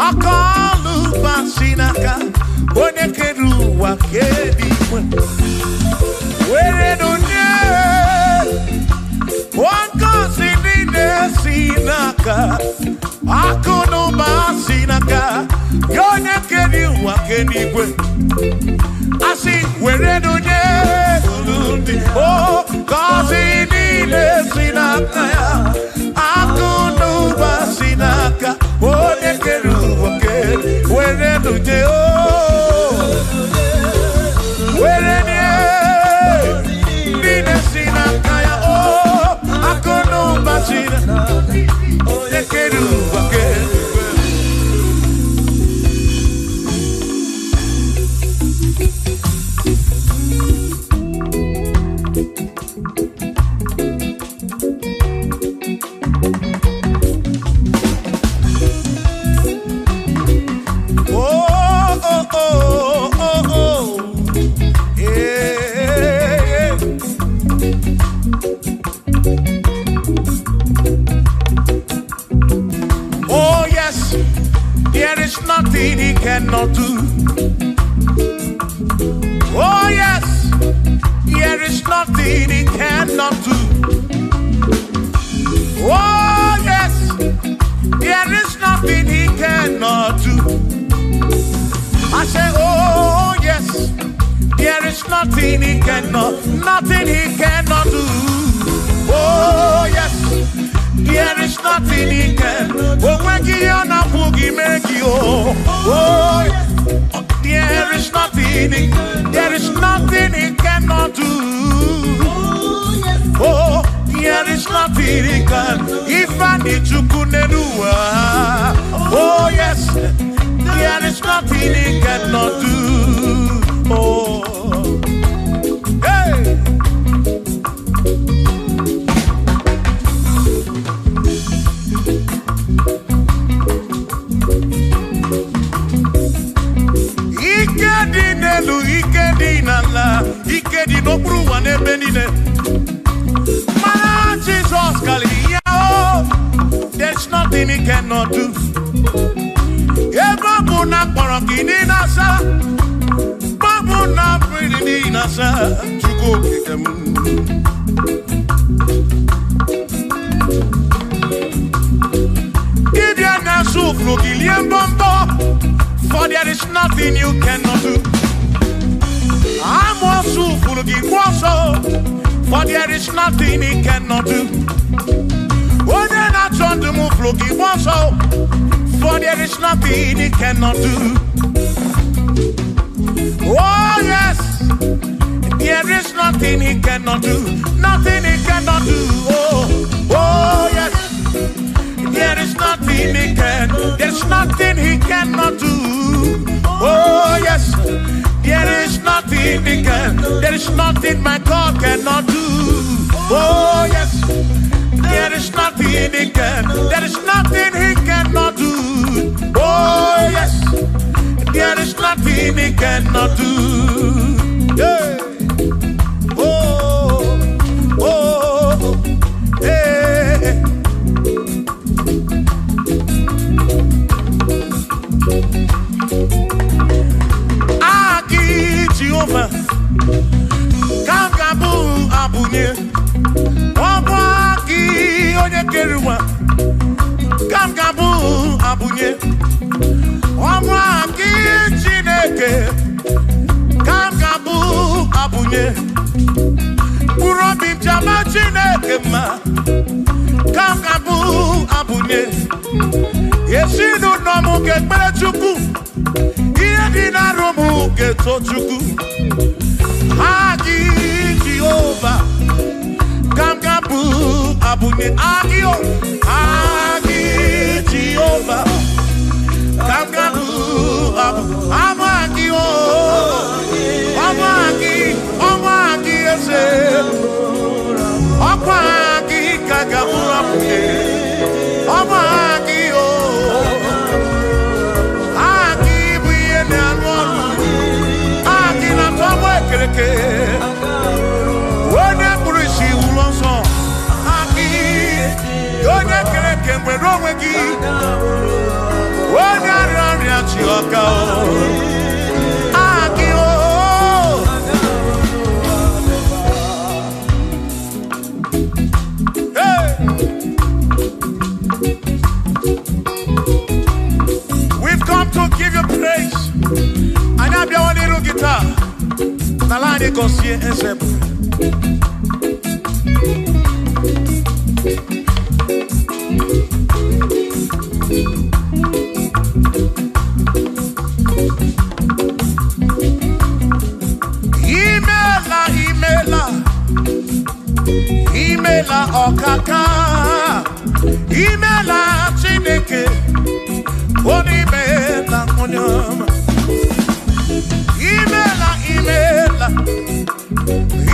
Akalu basinaka, one keru wakedi. Werenunye, wankasinine sinaka, akuno basinaka, yone keru wakedi. Asi werenunye, oh, kasinine sinaka, akuno basinaka. One keru wakedi, werenunye, oh, werenye, nine sinaka ya, oh, akuno basina, one keru wakedi. Nothing he cannot do. Oh yes, there is nothing he cannot do. Oh yes, there is nothing he cannot do. I say, oh yes, there is nothing he cannot do. Oh yes, there is nothing he can. Oh, when you are not boogie, make you. Oh, there is nothing he cannot do. Oh, there is nothing he can. If I need to kunenua. Oh yes, there is nothing he cannot do. Oh, hey. Ikedi no pruwa ne benine. Man, Jesus Kalia, there's nothing he cannot do. Babu na parokini nasa, babu na pretty nasa, to go kick them. For there is nothing you cannot do. I'm also full of for there is nothing he cannot do. Oh, then I turn to move looking for there is nothing he cannot do. Oh, yes, there is nothing he cannot do. Nothing he cannot do. Oh, yes. There is nothing he can. There's nothing he cannot do. Oh yes. There is nothing he can. There is nothing my God cannot do. Oh yes. There is nothing he can. There is nothing he cannot do. Oh yes. There is nothing he cannot do. Yeah. Oh. Oh. Hey. Agi Jehovah, Kangabu Abunye, Wabagi Onyekeruwa, Kangabu Abunye, Wabagi Chineke, Kangabu Abunye, Urobim Jama Chineke ma, Kangabu Abunye. Yesinu no muke kpelechuku, iye di na romu ke tochuku. Agi Jehovah, Kangabu Abunye, Agio, Agi Jehovah, Kangabu Abunye, Amagio, Amagi ese, Amagi Kangabu Abunye, Amagi. One Brushi Ulonso, Aki, Yone Kereke, Wedowegi, One Araria Chioka, Aki. Hey, we've come to give you praise. And I have your little guitar. Nalani Gosie Esep. Imela Okaka, Imela Chineke, Onimela Onyama.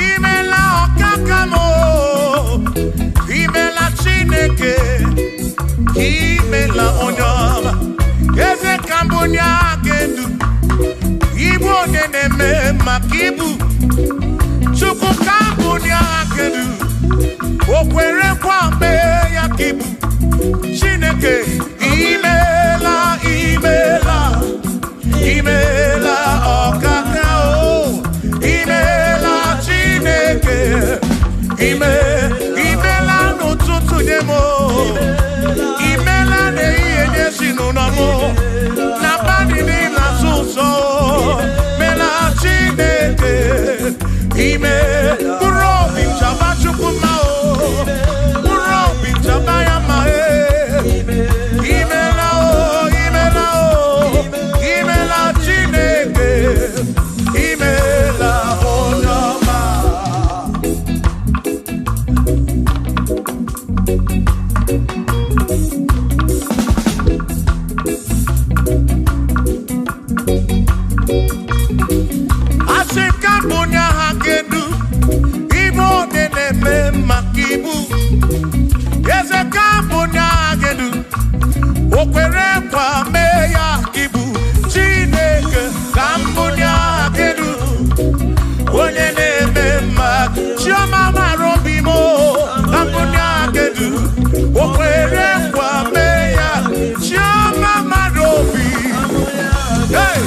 Imela Okakamo, Imela Chineke, Imela Onyama. Eze Kambonya Gendu, Igbo Neneme Makibu, Chuku Kambonya Gendu, Okwere Kwame Yakibu, Chineke, Imela Okaka. Imela no tutu nemo, Imela ne iye sinu namo, na bani ni na suso, Mela Chineke, Kurobi Chabachu kumao, Kurobi Chabaya mae, Imela Chineke, Imela Onyama. Asekambonya hakedu, Igbo neneme makibu. Ezekambonya hakedu, Okwere kwa meya kibu. Chineke kambonya hakedu, Onyeneme mak. Chioma marobimo, kambonya hakedu, Okwere kwa meya. Chioma marobi. Hey,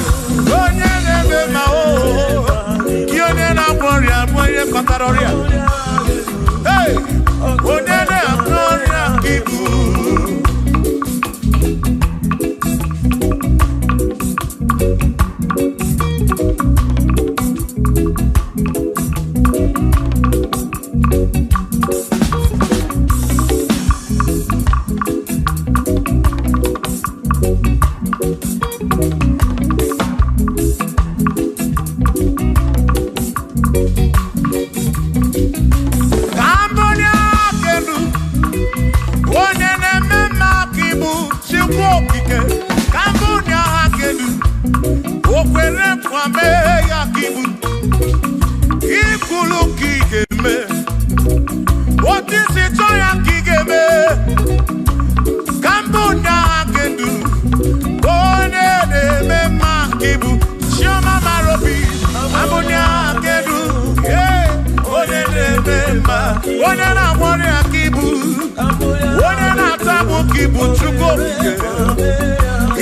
Onyeneme mao. Hey, Onene Gloria Kibu. Igbo Chukwu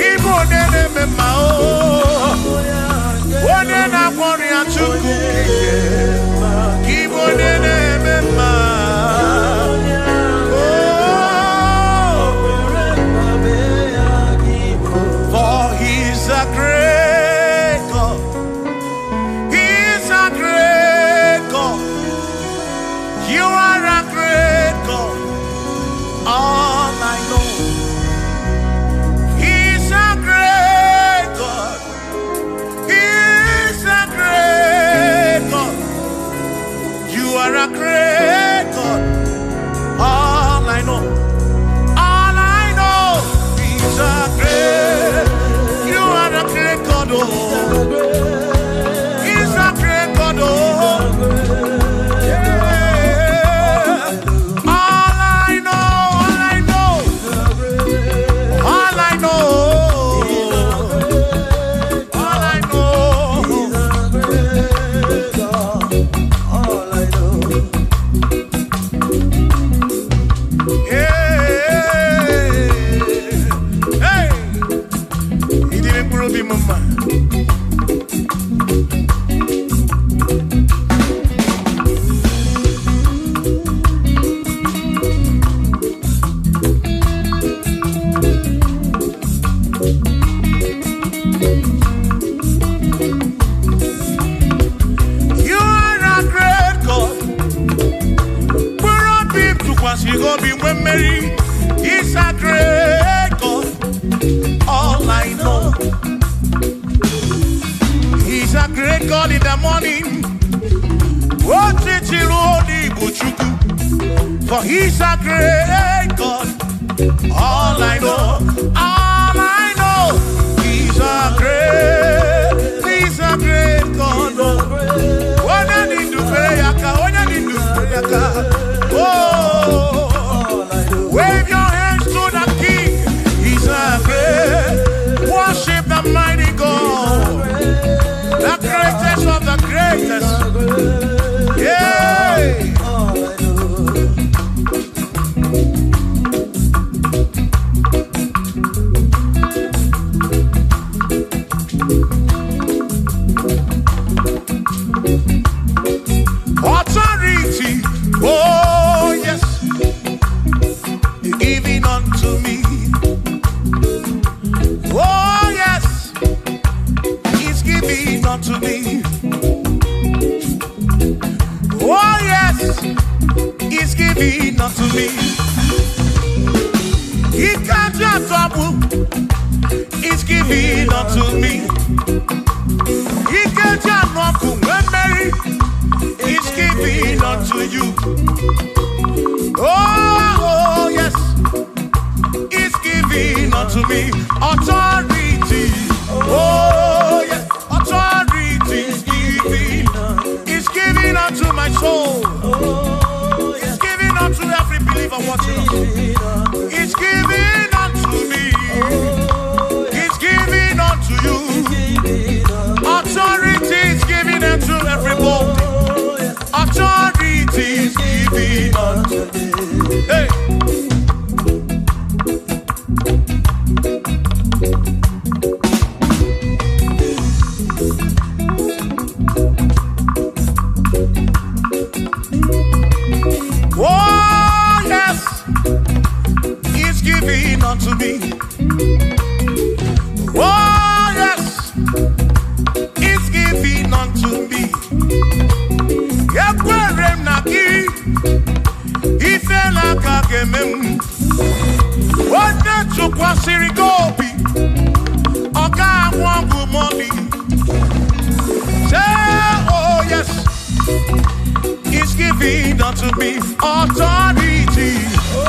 Igbo nene mema o One na kwori ya Chukwu Igbo nene mema For he's a great God. He's a great God. You are a great God. All I know. He's a great God. He's a great God. You are a great God. All I know. All I know. He's a great. You are a great God. Oh. He's a great God. Oh. You go be with Mary. He's a great God. All I know. He's a great God in the morning. For he's a great God. All I know. All I know. He's a great God. When I need to pray, oh, wave your hands to the King. He's a great. Worship the mighty God, the greatest of the greatest. Yeah. Authority. Oh yes. Giving unto me. Oh yes, he's giving unto me. Oh yes, he's giving unto me. He can't just trouble. He's giving unto me. He can't just walk when Mary. He's giving unto you. Oh yes. Is giving unto me authority. Oh yes, authority is giving unto my soul. It's giving unto every believer watching us. It's giving unto me. It's giving unto you. Authority is giving unto everybody. Authority is giving unto me. Hey. Oh yes, he's giving unto me. Oh yes, he's giving unto me. Yakwere naki, ifela kakemem. Wanda chukwa sirigobi, oka wangu money. Say oh yes. He's giving unto me authority.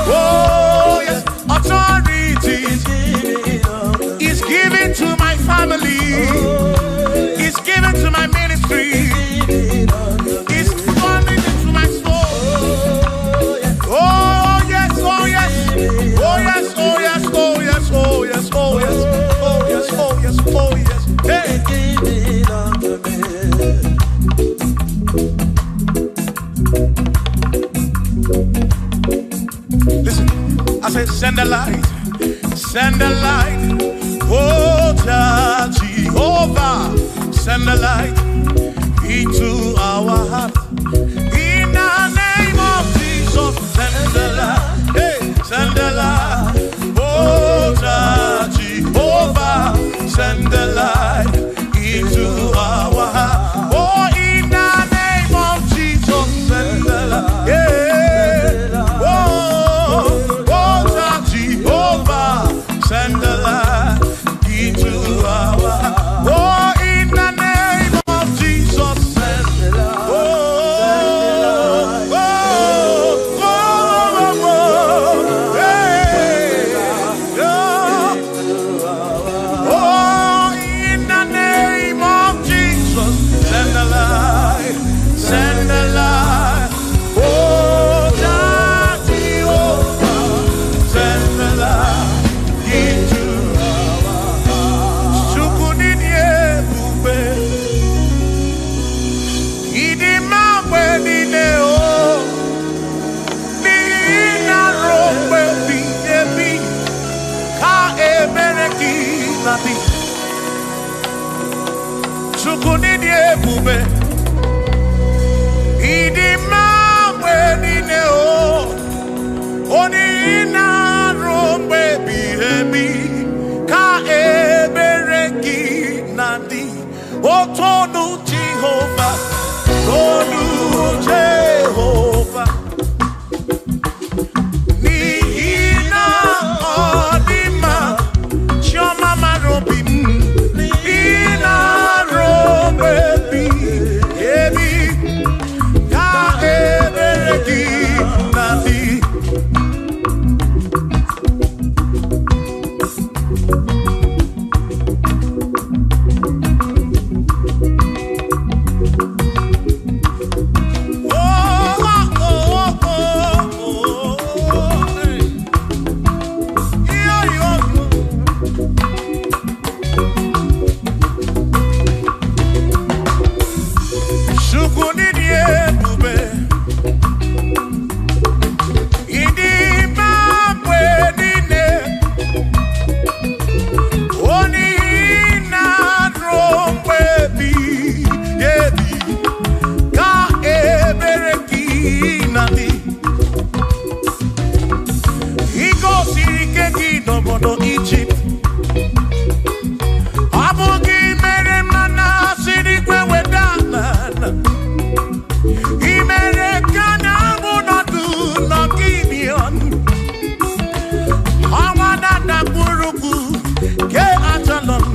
Oh yes, authority. He's giving to my family. He's giving to my ministry. He's coming into my soul. Oh yes, oh yes, oh yes, oh yes, oh yes, oh yes, oh yes, oh yes, oh yes, oh yes. Hey. Listen, I said send the light. send the light. Oh, Jehovah, send the light into our heart. In the name of Jesus, send the light. Hey, send the light. Oh, Jehovah, send the light into our heart. Oh, in the name of Jesus, send the light. Yeah. Oh, Jehovah, send the light into our heart. Oh, in the name of Jesus, send the light. Oh, hey, oh, in the name of Jesus, send the light, send the light. Oh, Jehovah, send the light into our heart. Sukunidie bube, idima wedine o, ni na rombe bi ka ebereki nabi. Sukunidie bube, idima wedine o, oni na rombe bi ka ebereki nadi. O tonu Jehovah, tonu Jehovah, ni ina odima chioma marobi ni ina robebi ebi ka ebereki nadi. Egypt, Abugi mere mana sirikwe wedana. Imere kana bunodu no Gideon. Awana na buruku ke atalon.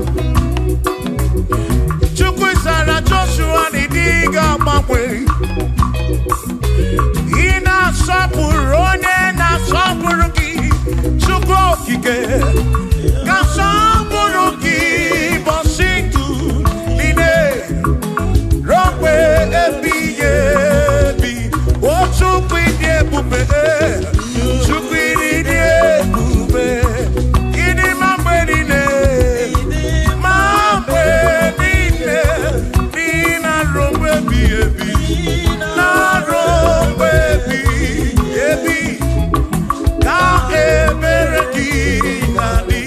Chukwu Sara Joshua ni diga mabwe. Ina sapuru onye na sapuru ki. Chukwu okike. Kasaburuki bositu line rompe ebi o chukwi bube chukwi bube ini mambedine nina rompe ebi na rompe ebi ka ebereki nadi.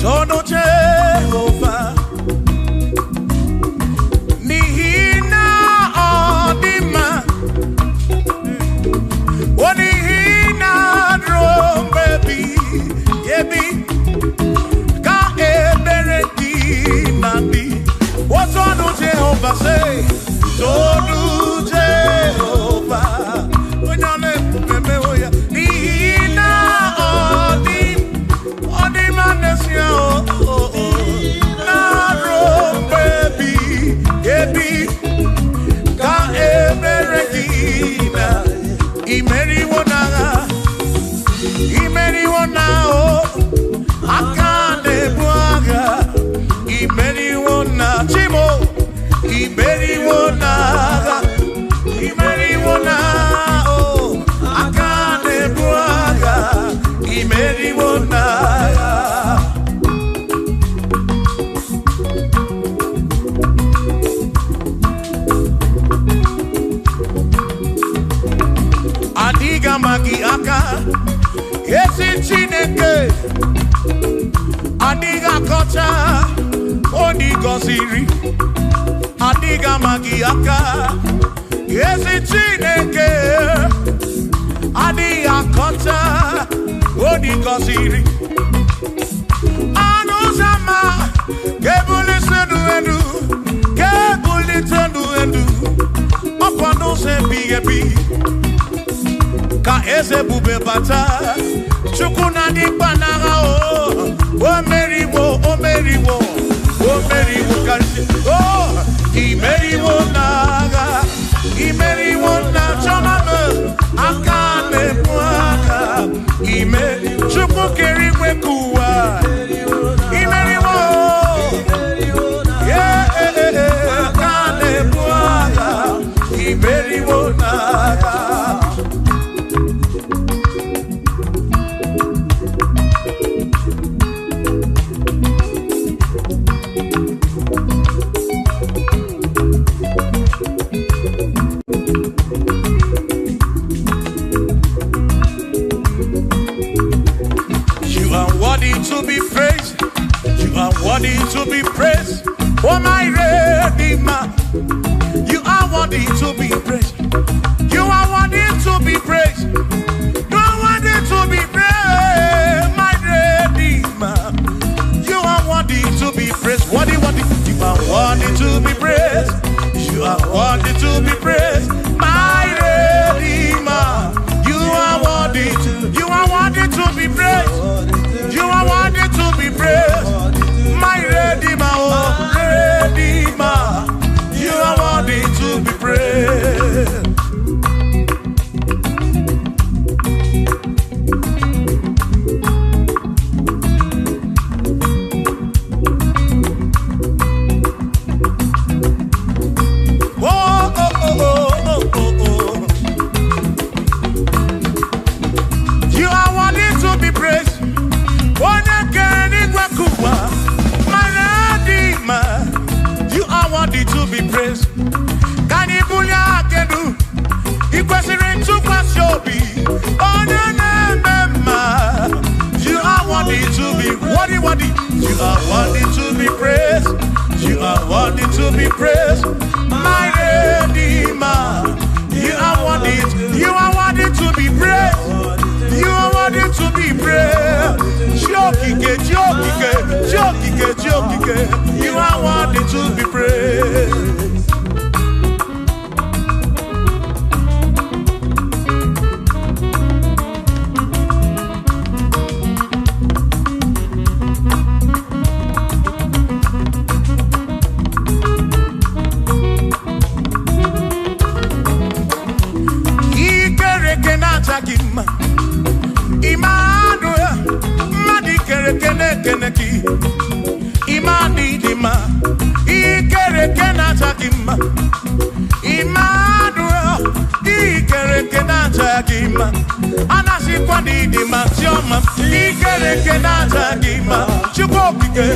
Tono Jehovah, nihina odima, onihina rombebi, yebi, ka ebereki nabi. What tono Jehovah say? Tono Jehovah, onyane pumeme oya, nihina odima nesia na rombebi, yebi, ka ebereki na. Imeri wona o akane buaga. Imeri wona chimo. Imeri wona imeriwo n'agha. Adiga magi aka esi Chineke adiga kocha oni goziri. Adiga magi aka esi Chineke adiga kocha oni goziri. Anuzama kebuli senu enu kebuli tenu enu opano se bigebi. Ka eze bube bata chukuna di banaga o meriwo kansi imeriwo naga imeriwo na chomame akane mwaka chuku keri kwekuwa imeriwo akane mwaka imeriwo naga. To be praised, you are worthy to be praised. Oh my Redeemer, you are worthy to be praised. You are worthy to be praised. You are worthy to be praised, my Redeemer. You are worthy to be praised. Worthy. You are worthy to be praised. You are worthy to be praised, my Redeemer. You are worthy to be praised. You are worthy to be praised, my Redeemer, oh Redeemer. You are worthy to be praised. You are worthy to be praised. You are worthy to be praised. Can you pull your kedu? Equation to Wazobia. Oh no. You are worthy to be worthy. You are worthy to be praised. You are worthy to be praised, my Redeemer. You are worthy to be praised. You are worthy to be praised. Jokike. You are worthy to be praised. Imani dima, ikere kenata kima. Immanuel, ikere kenata kima. Anasi kwa dima choma, ikere kenata kima. Chukokike,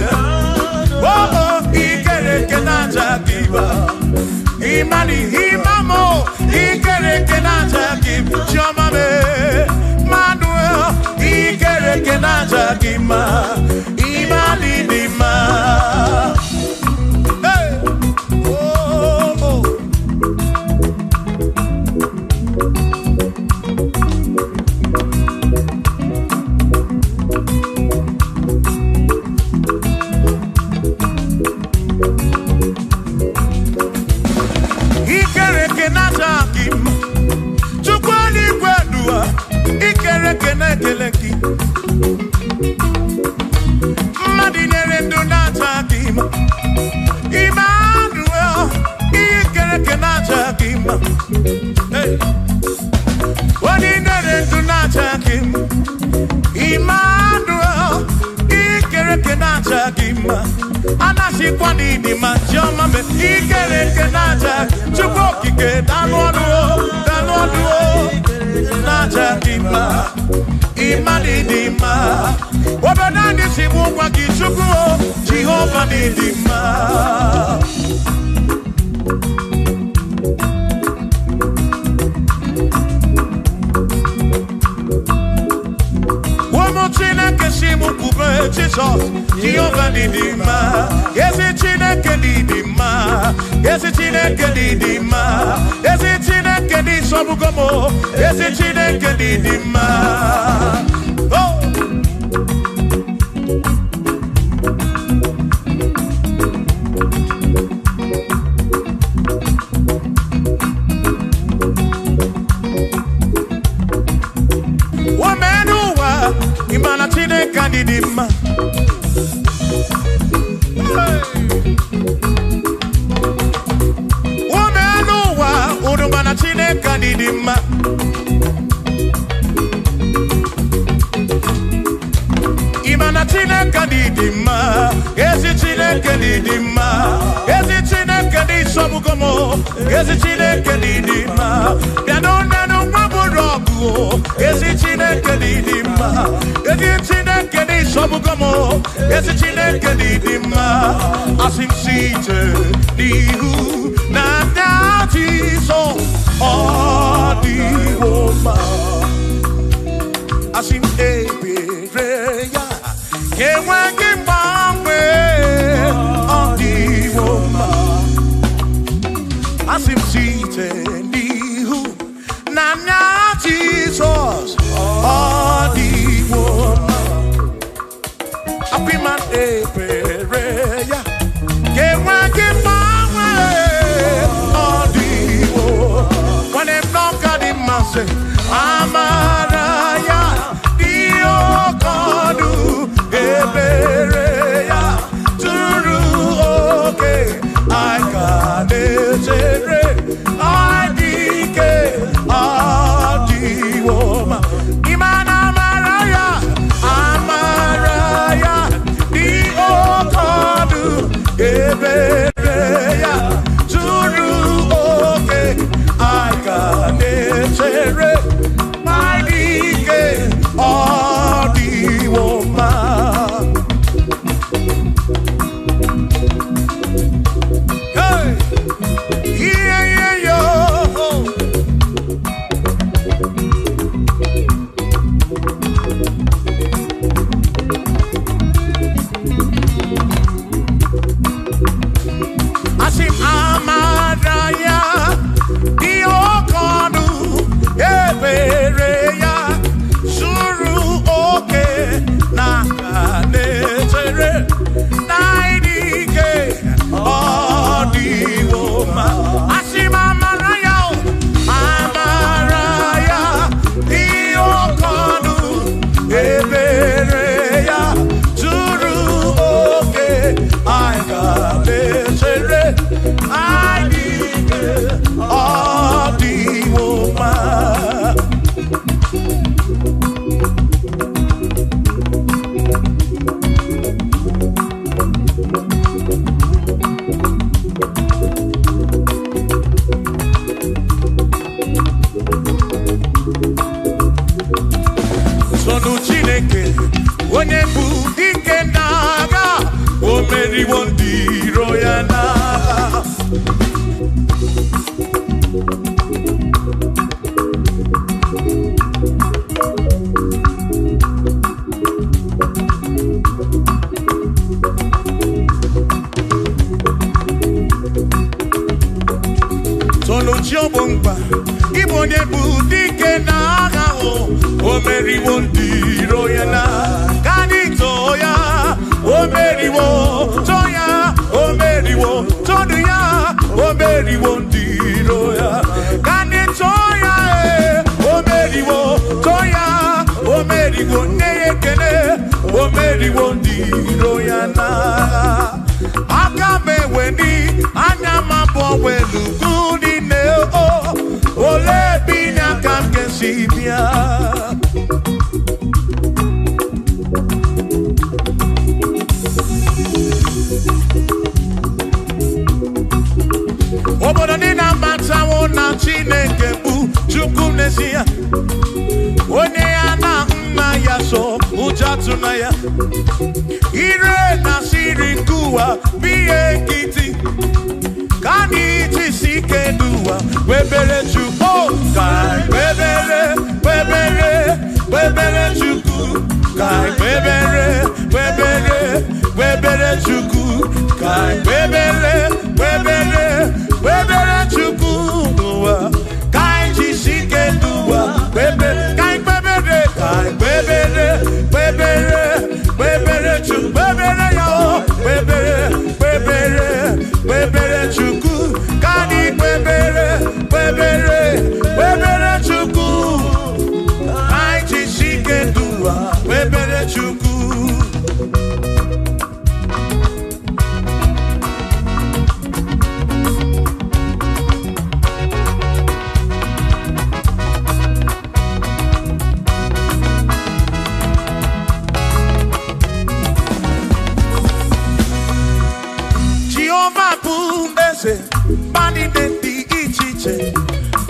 oh, ikere kenata kima. Imani imamo, ikere kenata kima. Choma me, Manuel, ikere kenata kima. Imani dima. Hey, oh. Ikere kenata kima. Chukwani kwedua, ikere kenekeleki. Madinere ndunata kima. Emmanuel, ikere kenata kima. Hey, Madinere ndunata kima. Emmanuel, ikere kenata kima. Anasi kwa nini machoma me ikere kenata. Chukokike danuanuo. Nata kima. Imanidima. Obanani Simuwa Kisugo, Jehovah Nidima. Chineke simu kube Jesus, Jehovah Nidima. Yes, Chineke Nidima. Yes, Chineke Nidima. Yes, Chineke Nidima. Sobugomo. Yes, Chineke Nidima. Oh. Imana Chineke Nidima. Womenuwa Urumana Chineke Nidima. Imana Chineke Nidima. Ezi Chineke Nidima. Ezi Chineke Nisobugomo. Ezi Chineke Nidima. Yanonano Maburogu. Ezi Chineke Nidima. Ezi Chineke Nisobugomo. Ezi Chineke Nidima. Asim Site Nihu Nandati So Odiwoma. Asim Ebereya Kewagi Mame Odiwoma. Asim Site Nihu Nandati Jesus Odiwoma. Apiman Ebereya Kewagi Mame Odiwoma. When I'm not got in my say, Amaraya Dio Kodu Ebereya Turu okay I got it I dike Adiwoma Imana Amaraya Amaraya Dio Kodu Ebereya Turu okay I got it my dike Adiwoma. Hey, yeah, yo. Asim Amaraya, Diokodu, Ebereya, Suru oke, Nakanetere, Naidike, Adiwoma. Asim Amaraya, Amaraya, Diokodu, Ebereya, Suru oke, Aikanetere, Aidike, Adiwoma. Sonu Chineke, onye bụ dike n'agha, o meriwo ndị iro ya n'agha. Sonu Chiobomba, Igbo onye bụ dike n'agha, o meriwo ndị iro ya n'agha. Kanito ya, o meriwo, toya, o meriwo, todu ya, o meriwo ndị iro ya. Kanito ya, o meriwo, toya, o meriwo, neyekene, o meriwo ndị iro ya n'agha. Aka meweni, anya mabọ welu gudi ne o, ole binya kam kesibia. sunaya. Ire na siri kuwa biye kiti. Kani tisike duwa webere chuko kai webere chuku kai webere chuku kai webere chuku duwa kai tisike duwa webere kai webere chuku webere yo webere chuku kani webere chuku ai chishike dua webere chuku Jehovah Pumbese Bani Dendi Ichiche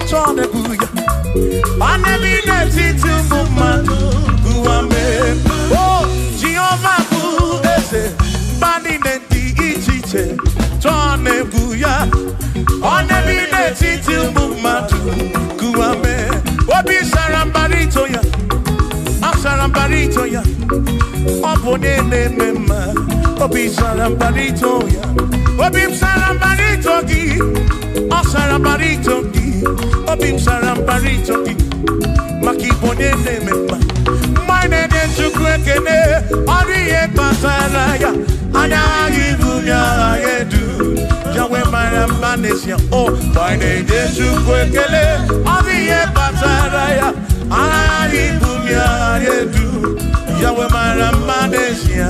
Tone Buya Bane Bineti Tumumanu Guame Oh Jehovah Pumbese Bani Dendi Ichiche Tone Buya Bane Bineti Tumumanu Guame Obi Sarambarito ya Sarambarito ya Obone Mema Obi Sarambarito ya Obim Sarambarito ki, O Sarambarito ki, Obim Sarambarito ki, Maki bone nemema, Mine de chukwekene, Oriye pataraya, Anya ibunya yedu, Jawe marambanesia, O Mine de chukwekene, Oriye pataraya, Anya ibunya yedu, Jawe marambanesia.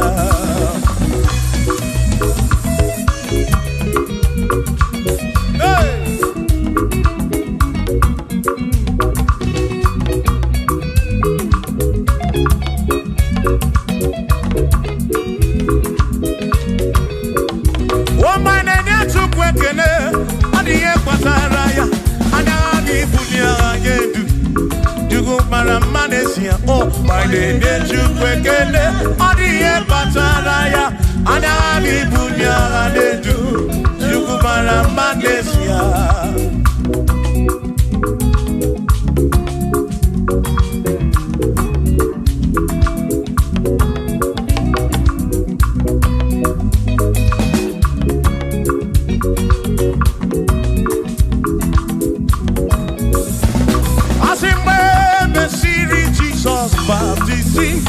Oh, my name is Chukwekele, Odiye Pataraya, Anami Bunya Ledu, Chukwara Manesia. Baptisi,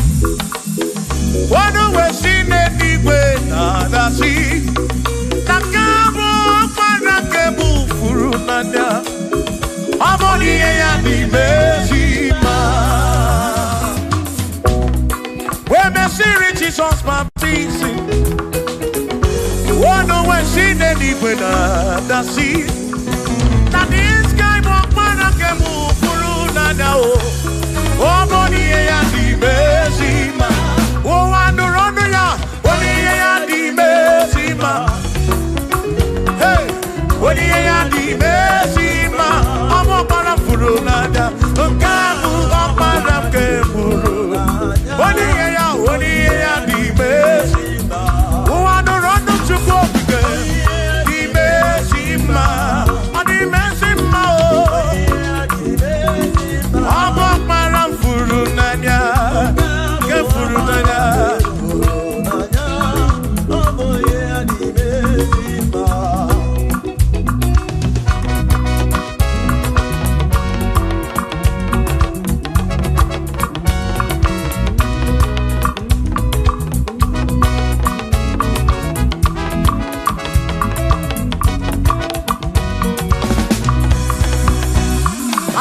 wanu wesine niwe nada si, nakabo para kebu furu nada, amoni ya ni mesima. We mesiri Jesus baptisi, wanu wesine niwe nada si, na this guy para kebu furu nada o. Oh, money ya di mesima. Oh, andorono ya. Money ya di mesima. Hey, money ya di mesima. Amo para furunada. Kamu para keburu. Money ya di mesima. Oh, andorono chuko di mesima. Di mesima. Amo para furunanya, ke furunanya.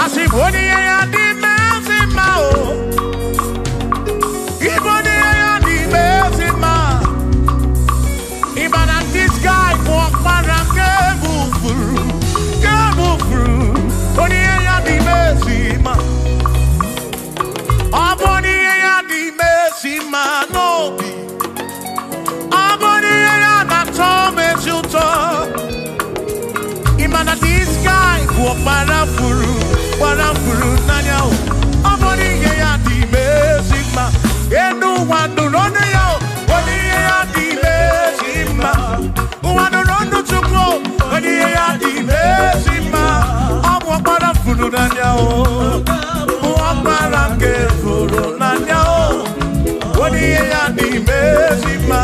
Asiboni ya di mesima o. Iboni ya di mesima. Ibana this guy walk para kebufuru. Boni ya di mesima. Aboni ya di mesima no bi. Aboni ya na tome chuto. Ibana this guy walk para furu. Para furu nanya o. Aboni ya di mesima. Enu wa o Mwapara ke furu nanya o Wodi ya di mezima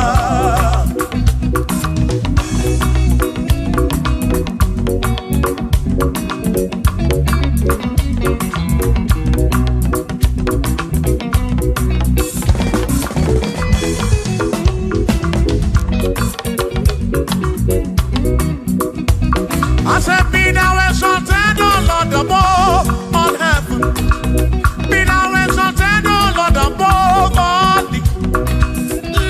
I said, be thou exalted, O Lord, above all heaven. Be thou exalted, O Lord, above all the.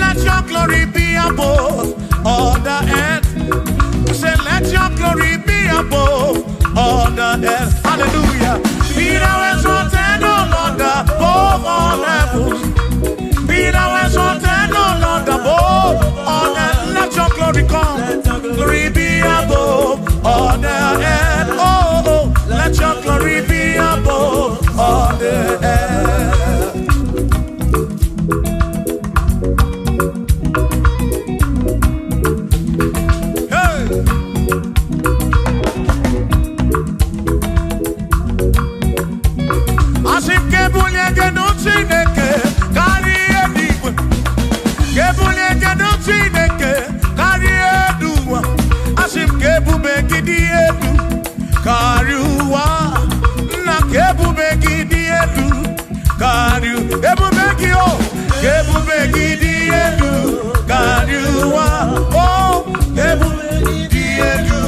Let your glory be above all the earth. I said, let your glory be above all the earth. Hallelujah. Be thou exalted, O Lord, above all heaven. Be thou exalted, O Lord, above all earth. Let your glory come. Glory be above all the earth. Oh, oh, let your glory be above all the earth. Hey. As if Kebulia cannot see the carry a deep. Kebulia cannot see the carry a do. As if Kebu Beki Diedu, Kariwa, Na Kebu Beki Diedu, Kariu, Kebu Beki O, Kebu Beki Diedu, Kariwa, Oh, Kebu Beki Diedu,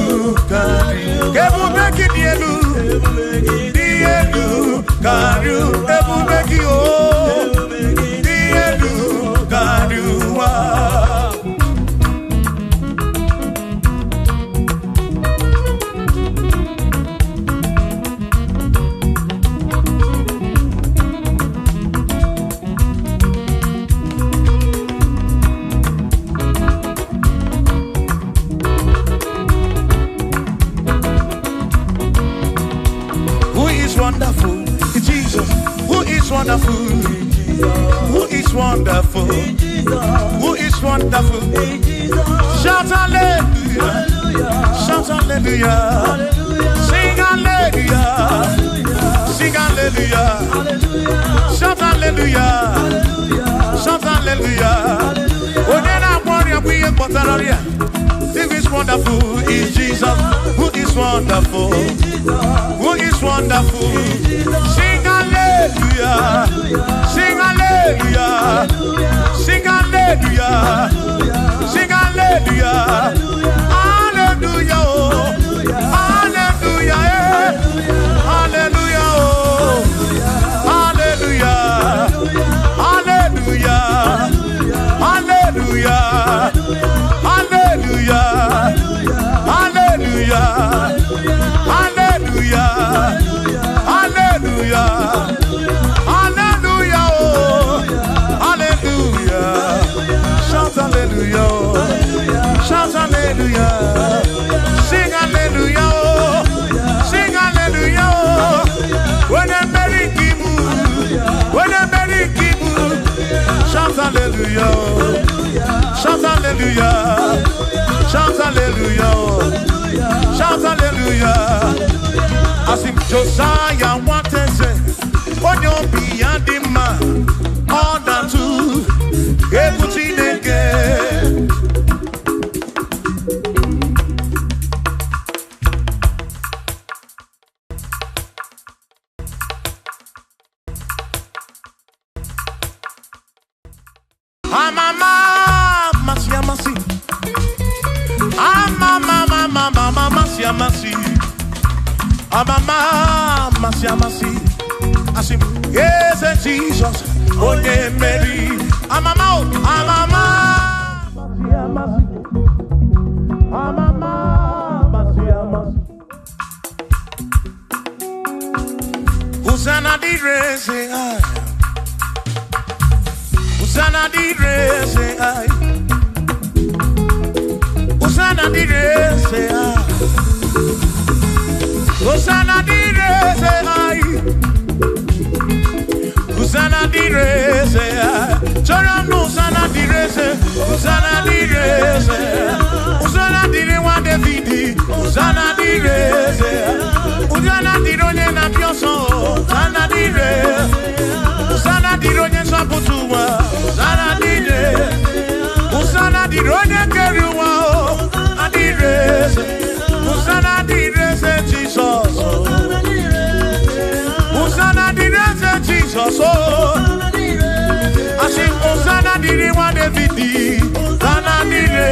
Kariu, Kebu Beki Diedu, Diedu, Kariu, Kebu Beki O, Diedu, Kariwa. Wonderful, Jesus. Who is wonderful? Who is wonderful? Who is wonderful? Shout hallelujah! Shout hallelujah! Sing hallelujah! Sing hallelujah! Shout hallelujah! Shout hallelujah! Who is wonderful is Jesus. Who is wonderful? Who is wonderful? Sing hallelujah! Sing hallelujah! Sing hallelujah! Sing hallelujah! Hallelujah! Hallelujah! Hallelujah! Hallelujah! Hallelujah! Hallelujah! Hallelujah! Hallelujah! Hallelujah! Hallelujah! Hallelujah! Oh! Hallelujah! Shout hallelujah! Shout hallelujah! Sing hallelujah! Oh! Sing hallelujah! Oh! When a merry kibu, when a merry kibu, shout hallelujah! Shout hallelujah! Shout hallelujah! Shout hallelujah! As if Josiah wanted to say, on your beyond the man, all that too, everything again. I say, yes, Jesus, oh, yeah, Mary. I'm a Hosanna di re say I. Hosanna di re say I. Hosanna di re say I. Hosanna di re say I. Hosanna di re say I. Hosanna di re say. Hosanna di re say. Uzana diri wa Davidi, Uzana dire, Uzana dironye na pioso, Uzana dire, Uzana dironye saputua, Uzana dire, Uzana dironye keruwa, Adire, Uzana dire Jesus, Uzana dire Jesus, I sing Uzana diri wa Davidi, Uzana dire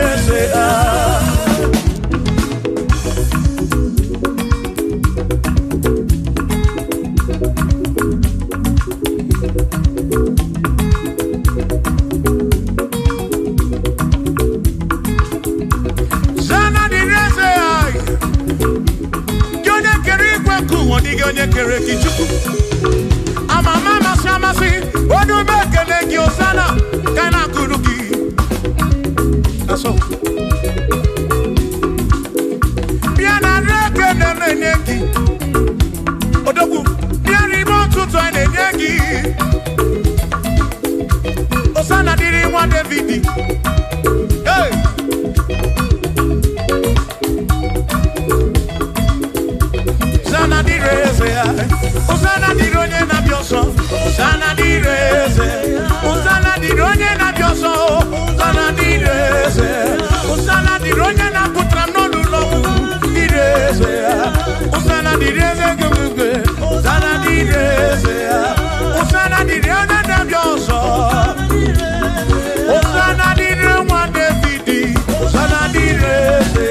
Onye kere kichuku amama masamasi odu mekele ki osana kana kuruki aso biana reke neneki odogu biani montuto neneki osana diri wa Davidi hey Osana direze, Osana dironye na bioso, Osana direze, Osana dironye na bioso, Osana direze, Osana dironye na putrano lulo, direze, Osana direze gumugwe, Osana direze, Osana dironye na bioso, Osana dironye wa Davidi, Osana direze.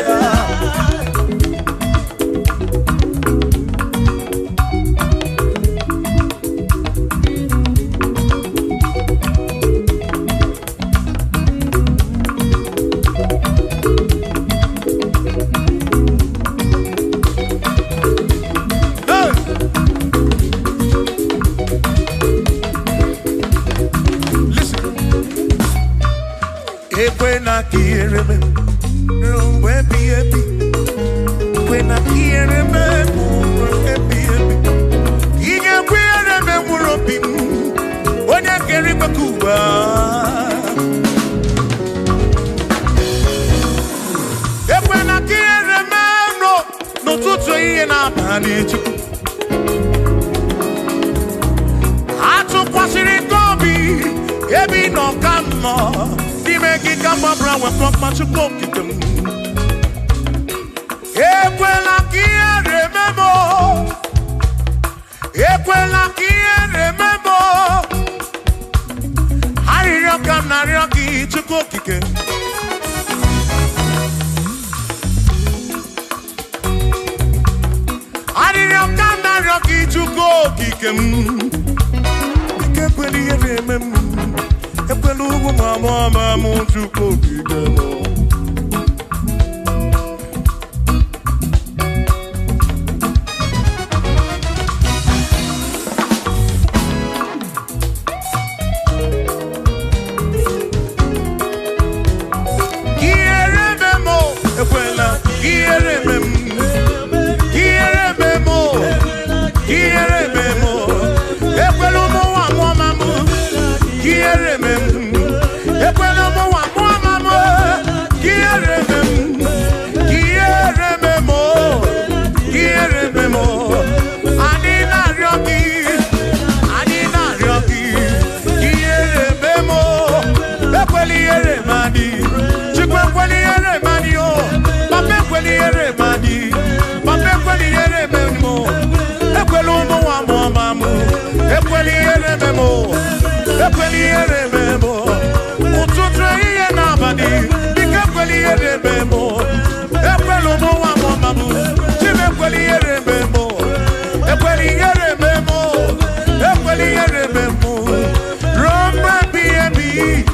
When quiere me rompe piepi when quiere me rompe piepi y que quiere me rompe oye quiere me cuba e when quiere me no tutto y na panichu atu kwasiri gobi ebi no kamo Make kama brawe papa chuko kitem Ekwela kiere memo Ekwela kiere memo Hariyo kamnariyo ki chuko kike Hariyo kamnariyo ki chuko kike Ekweli yere memo Epelugu mama chuko kigemo Kiere memo Ekwela kiere memo Kiere memo Kiere memo Epelugu mama Kiere memo Ekwela mo wa mo mama Kiere memo Anina ryoki Kiere memo Ekweli ere mani Chikwe kweli ere mani o Pape kweli ere mani Pape kweli ere memo Ekwelu mo wa mo mama Ekweli ere memo Ekweli ere memo Ututre na badi Ekweli ere memo Ekwelu mo wa mo mama Chive kweli ere memo Ekweli ere memo Ekweli ere memo Rompe biebi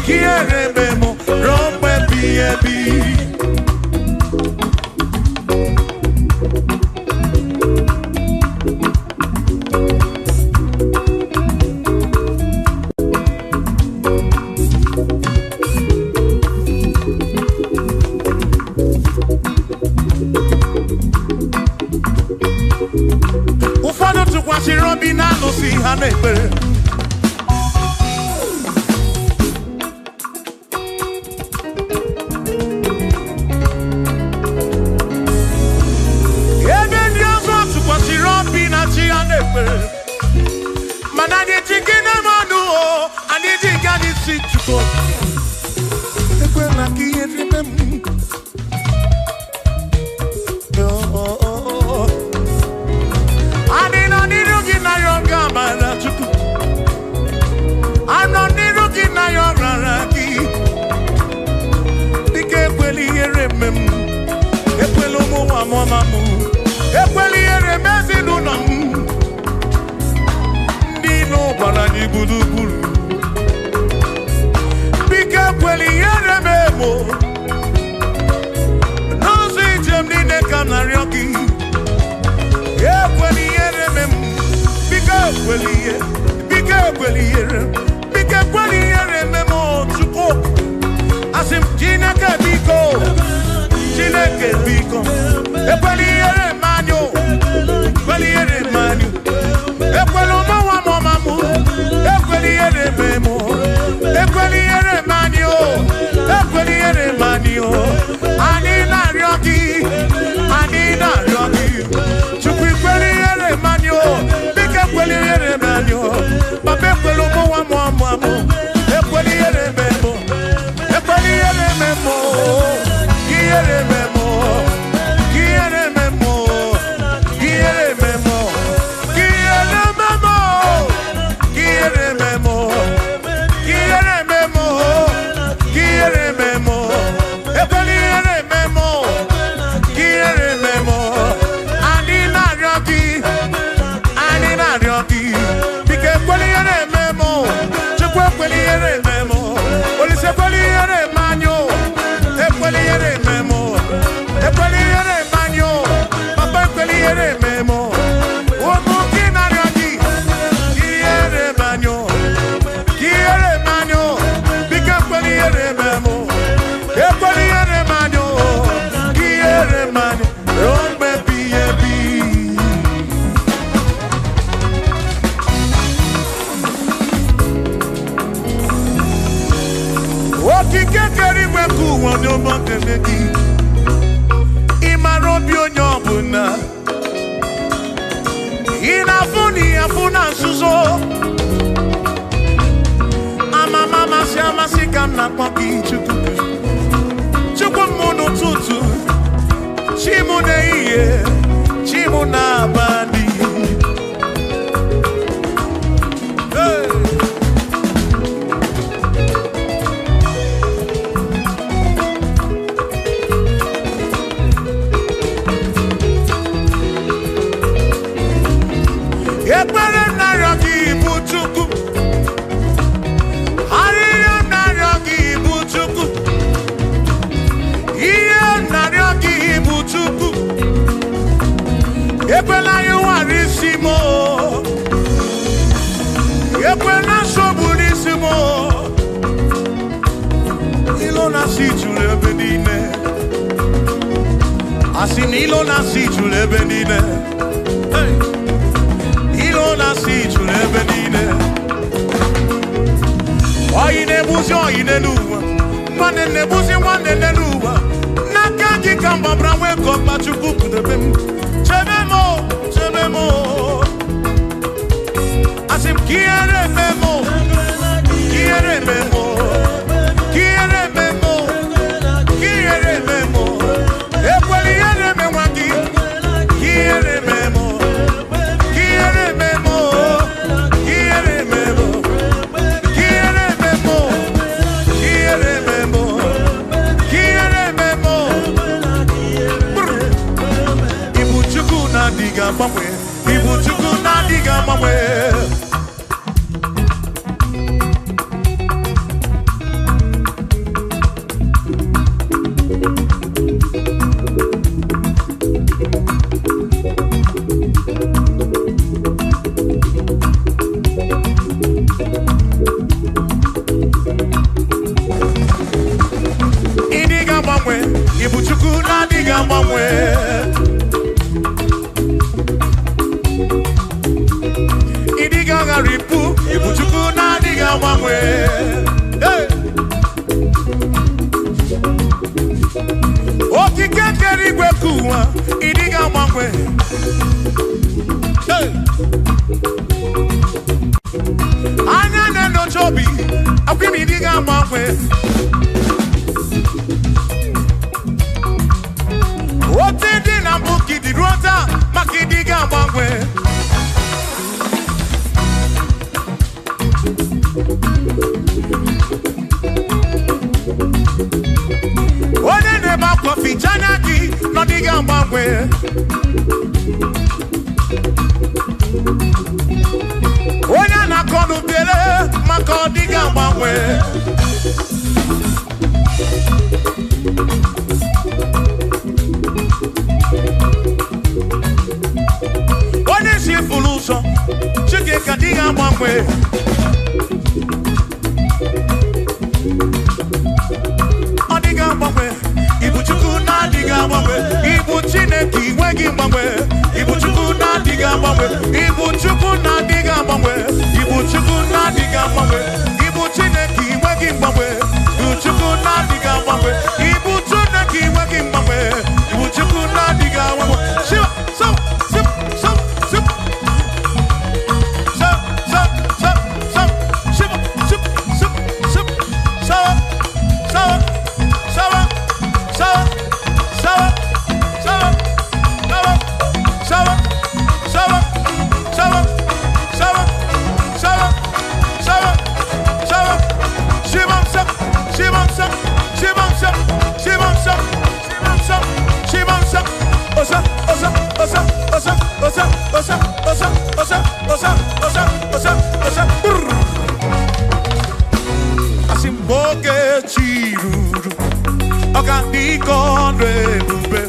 Kiere memo Rompe biebi Robina no si hanebe si chuko ekwela ka ihe rime m adị nọ n'iru gị na ya ọ ga-amara chukwu anọ n'iru gị na ya ọ rara gị dịka ekwela ihere mme m ekwela ụmụ nwa mụọma m ekwela ihere mme ezinụlọ m ndị ilo gbara anyị gburugburu biko ekwela ihere mme mo n'ụzọ ijem niile ka m na-arịọ gị ekwela ihere mme m biko ekwela ihe biko ekwela ihere biko ekwela ihere mme m Chukwu asị m Chineke biko Chineke biko ekwela ihere mmanụ ekwela ihere mmanụ ekwela ụmụnwa mụọma m ekwela ihere mme m ekwela ihere mmanụ ekwela ihere mmanụ anyị na-arịọ gị Chukwu ekwela ihere mmanụ biko ekwela ihere mmanụ papa ekwela ụmụnwa mụọma m ekwela ihere mme m ekwela ihere mme m ihere mme m ihere mme m ihere mme m ihere mme m ihere mme m ihere mme m ihere mme m ekwela ihere mme m ihere mme m anyị na-arịọ gị biko ekwela ihere mme m Chukwu ekwela ihere mme m Olise ekwela ihere mme anyị ekwela ihere mme m ekwela ihere mme anyị papa ekwela ihere mme m ụmụ gị na-arịọ gị ihere mme anyị ihere mme anyị biko ekwela ihere mme m ekwela ihere mme anyị ihere mme anyị ruo mgbe ebighị ebi okike kere igwe ka ụwa onye ọma kele gị ịmara obi onye ọbụla ị na-afụ na ihe afụ na nzuzo amama amasị amasị ka m na-akpọ gị Chukwu m n'ụtụtụ chi m n'ehihie chi m n'abalị ekpere narịọ gị bụ Chukwu arịrịọ narịọ gị bụ Chukwu ihe narịọ gị bụ Chukwu ekwela ya ụwara isi m ekwela nsogbu n'isi m ilo na-asị juru ebe niile asị na ilo na-asị juru ebe niile ilo na-asị juru ebe niile oyi na-egbuzi oyi n'elu ụwa nwanne na-egbuzi nwanne n'elu ụwa n'aka gị ka mgbabara nwee ka ọkpa Chukwu kudebe m chebe m asị m ka ihere eme m ihere eme m ihere eme m ihere eme m ekwela ihere eme nwa gị ihere eme m ihere eme m ihere eme m ihere eme m ihere eme m ihere eme m Ibu Chukwu na-adịghị agbanwe Ibu Chukwu na-adịghị agbanwe Ibu Chukwu na-adịghị agbanwe ịdịghị agharịpụ Ibu Chukwu na-adịghị agbanwe okike kere igwe ka ụwa ịdịghị agbanwe anya na-enyocha obi akwimi diga mangwe Ote di na buki di rota makidiga mangwe Ode ne ba kofi chanaki no diga mangwe Onya na konu bele makodiga mangwe One si fuluso chike kadiga mangwe Odiga mangwe Ibu chuku na diga mangwe Ibu chineki wegi mangwe Ibu chuku na diga mangwe Ibu chuku na diga mangwe Ibu chuku na diga mangwe Ibu chineki wegi mangwe Ibu chuku na diga mangwe Ibu chineki wegi mangwe Ibu chuku na diga mangwe Shiva so sip so sip so so so so Shiva sip sip sip so so so so so so Asimboke chiruru Okandikondre bube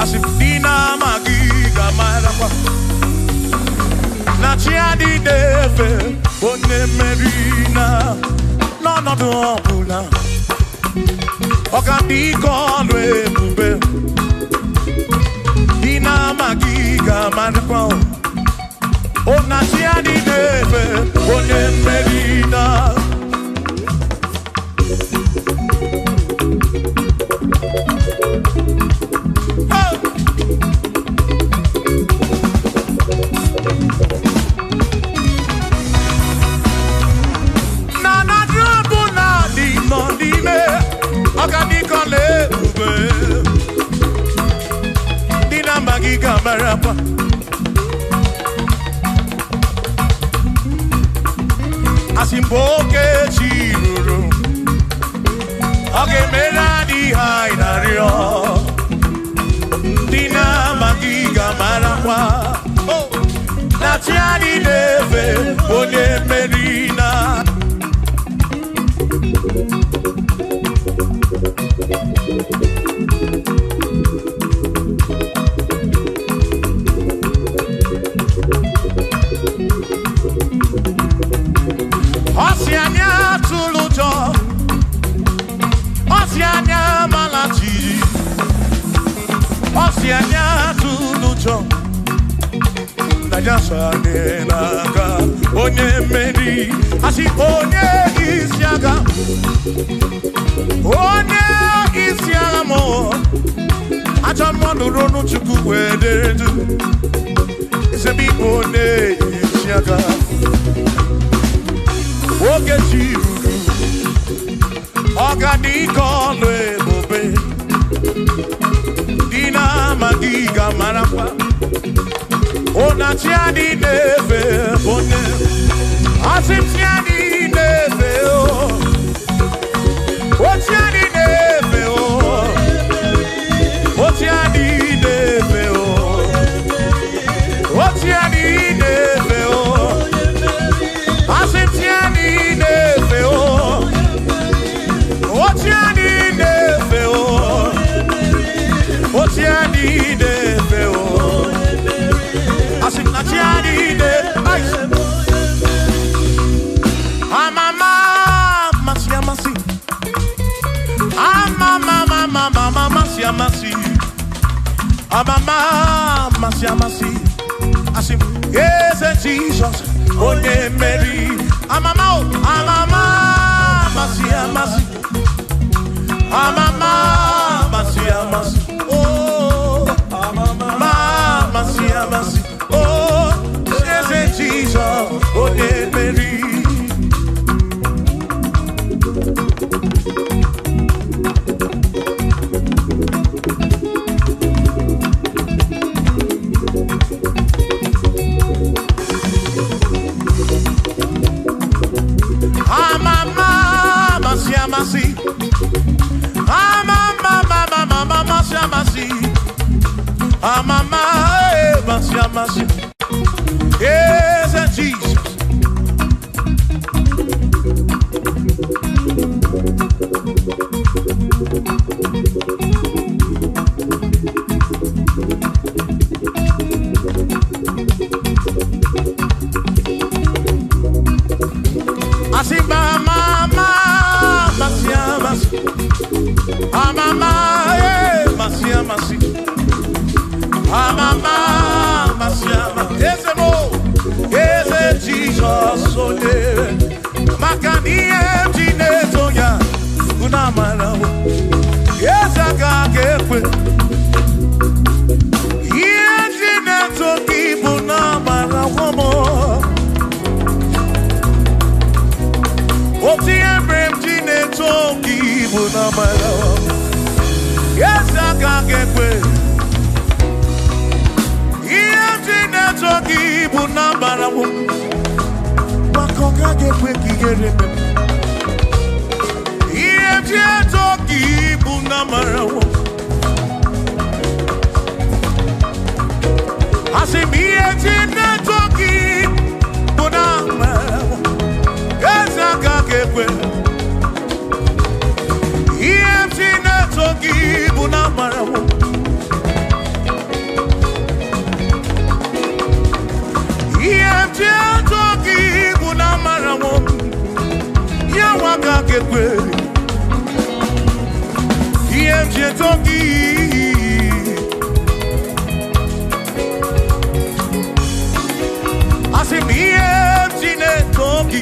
Asimdina magiga marapa Na chiadi deve Bone merina No no no bula Okandikondre bube Dina magiga marapa Oh na chiadi deve Bone merina Marapa Asimboke chiruru Oge mera di hainario Dina magiga marapa Na tiani deve One merina Osianya tulujo Osianya malachi Osianya tulujo Najasa nenaka Onye meri Asi onye isiaga Onye isiaga mo Acha mwanu ronu chuku wederedu Isebi onye isiaga Oge chiruru Ogadiko lebobe Dina magiga marapa Ona tiani neve bone Asim tiani neve o O tiani neve o O tiani neve o O tiani neve o Asim tiani neve o O tiani neve o O tiani neve o Asim na tiani neve Amama masi Amama masi Amama masi Asim yes Jesus Onye Mary Amama masi Amama masi Oh Amama masi Oh yes Jesus Onye Mary Yes, Jesus. Assim, mama, macia, macia, ah, mama, macia, macia, ah, mama, macia, macia, esse mo, esse Jesus, olhe, macania, dinezoya, una mala, essa caque, e dinezo que una mala, amor. Oti embrem jine toki buna malo. Yes, I can't get away. Yes, jine toki buna malo. Makonga get away kigere me. Yes, jine toki buna malo. I say me jine toki buna malo. Yes, I can't get away. Yes, jine toki buna malo. Yes, jine toki buna malo. Yeah, I can't get away. Yes, jine toki. I say me jine toki.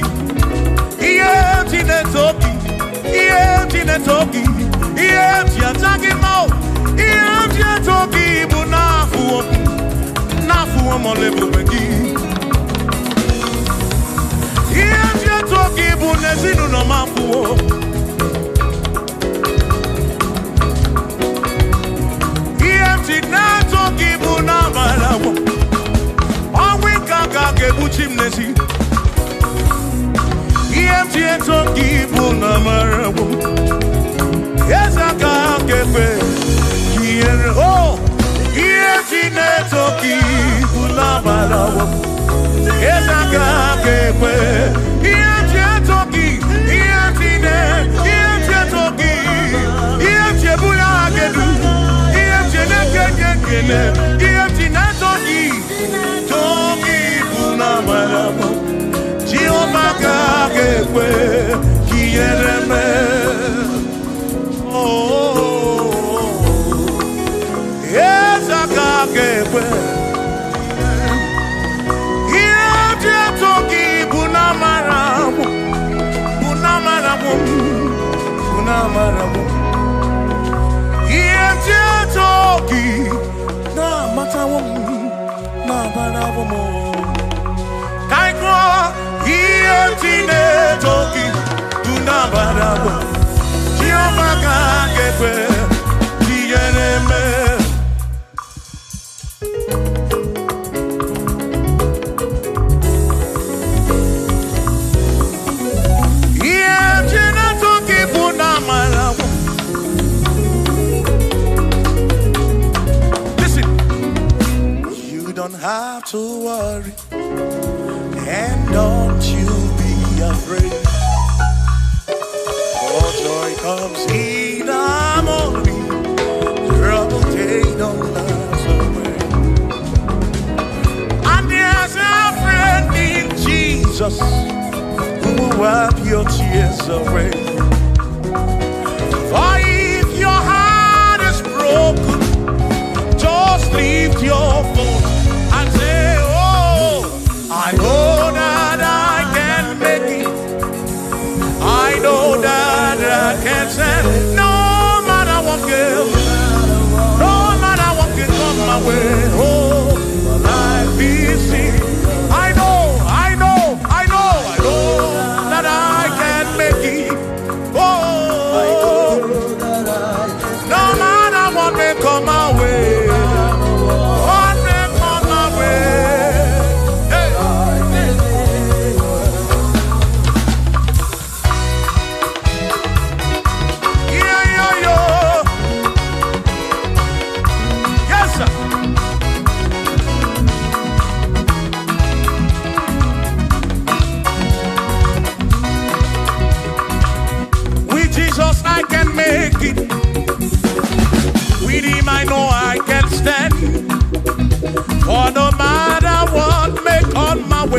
Toki, talking about, talking, but nafu, I'm on level begin. Talking, but nezinu no mafu. Talking, but na malawo. On we kaka ke buchim nesi. Talking, but na malawo. Yes, I can't get away. Oh, yes, it's okay. Yes, I can't get away. Yes, it's okay. Yes, it's okay. Yes, it's bula gedu. Yes, it's okay. Toki bula malabo. Jehovah can't get away. Yes, I can't get away. Yes, you're talking, Bunamarabu, Bunamarabu, Bunamarabu. Yes, you're talking, Namatawu, Namarabu. Kaiko, yes, you're talking, Bunamarabu. Jehovah can't get away. Listen, you don't have to worry, and don't you be afraid. For joy comes in the morning, trouble they don't last away. And there's a friend in Jesus who will wipe your tears away. For if your heart is broken, just lift your voice and say, oh, I know that I can make it. I know that I can stand. No matter what comes, no matter what can come my way. Oh, life is seen. I know that I can make it. Oh, no matter what may come my way. What may come my way. Hey.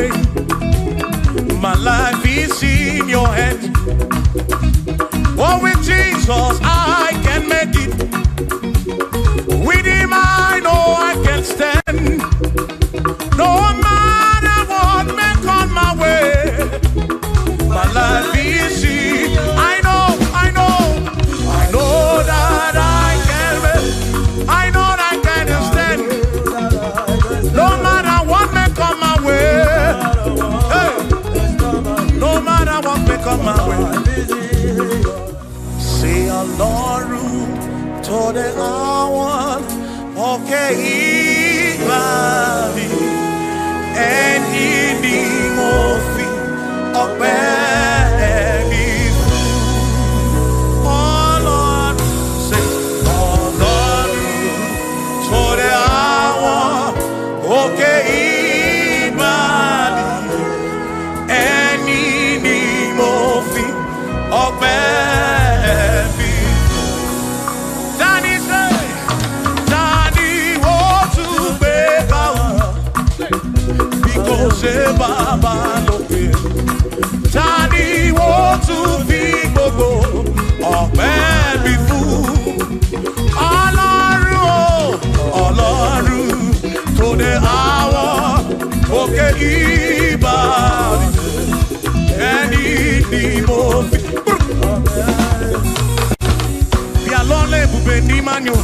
way. My life is in your hands. Oh, with Jesus I can make it. With him I know I can stand. No matter what may come my way. My life is in. I know that I can make. I know that I can stand. No matter what may come my way. Hey. No matter what may come my way. Say Ọlọ́run tó dé àwọn òkè ìgbà mi, ẹni ni mo fi ọpẹ́ mi fún. Ọlọ́run, say Ọlọ́run tó dé àwọn òkè ìgbà mi, ẹni ni mo fi ọpẹ́. Ṣé bàbá lókè tani wo tún fi gbogbo ọpẹ́ mi fún? Ọlọ́run o, Ọlọ́run tó dé àwọn òkè ìbàdí, ẹni ni mo fi. Bí alọ́lẹ̀ ibùgbé ní mánú.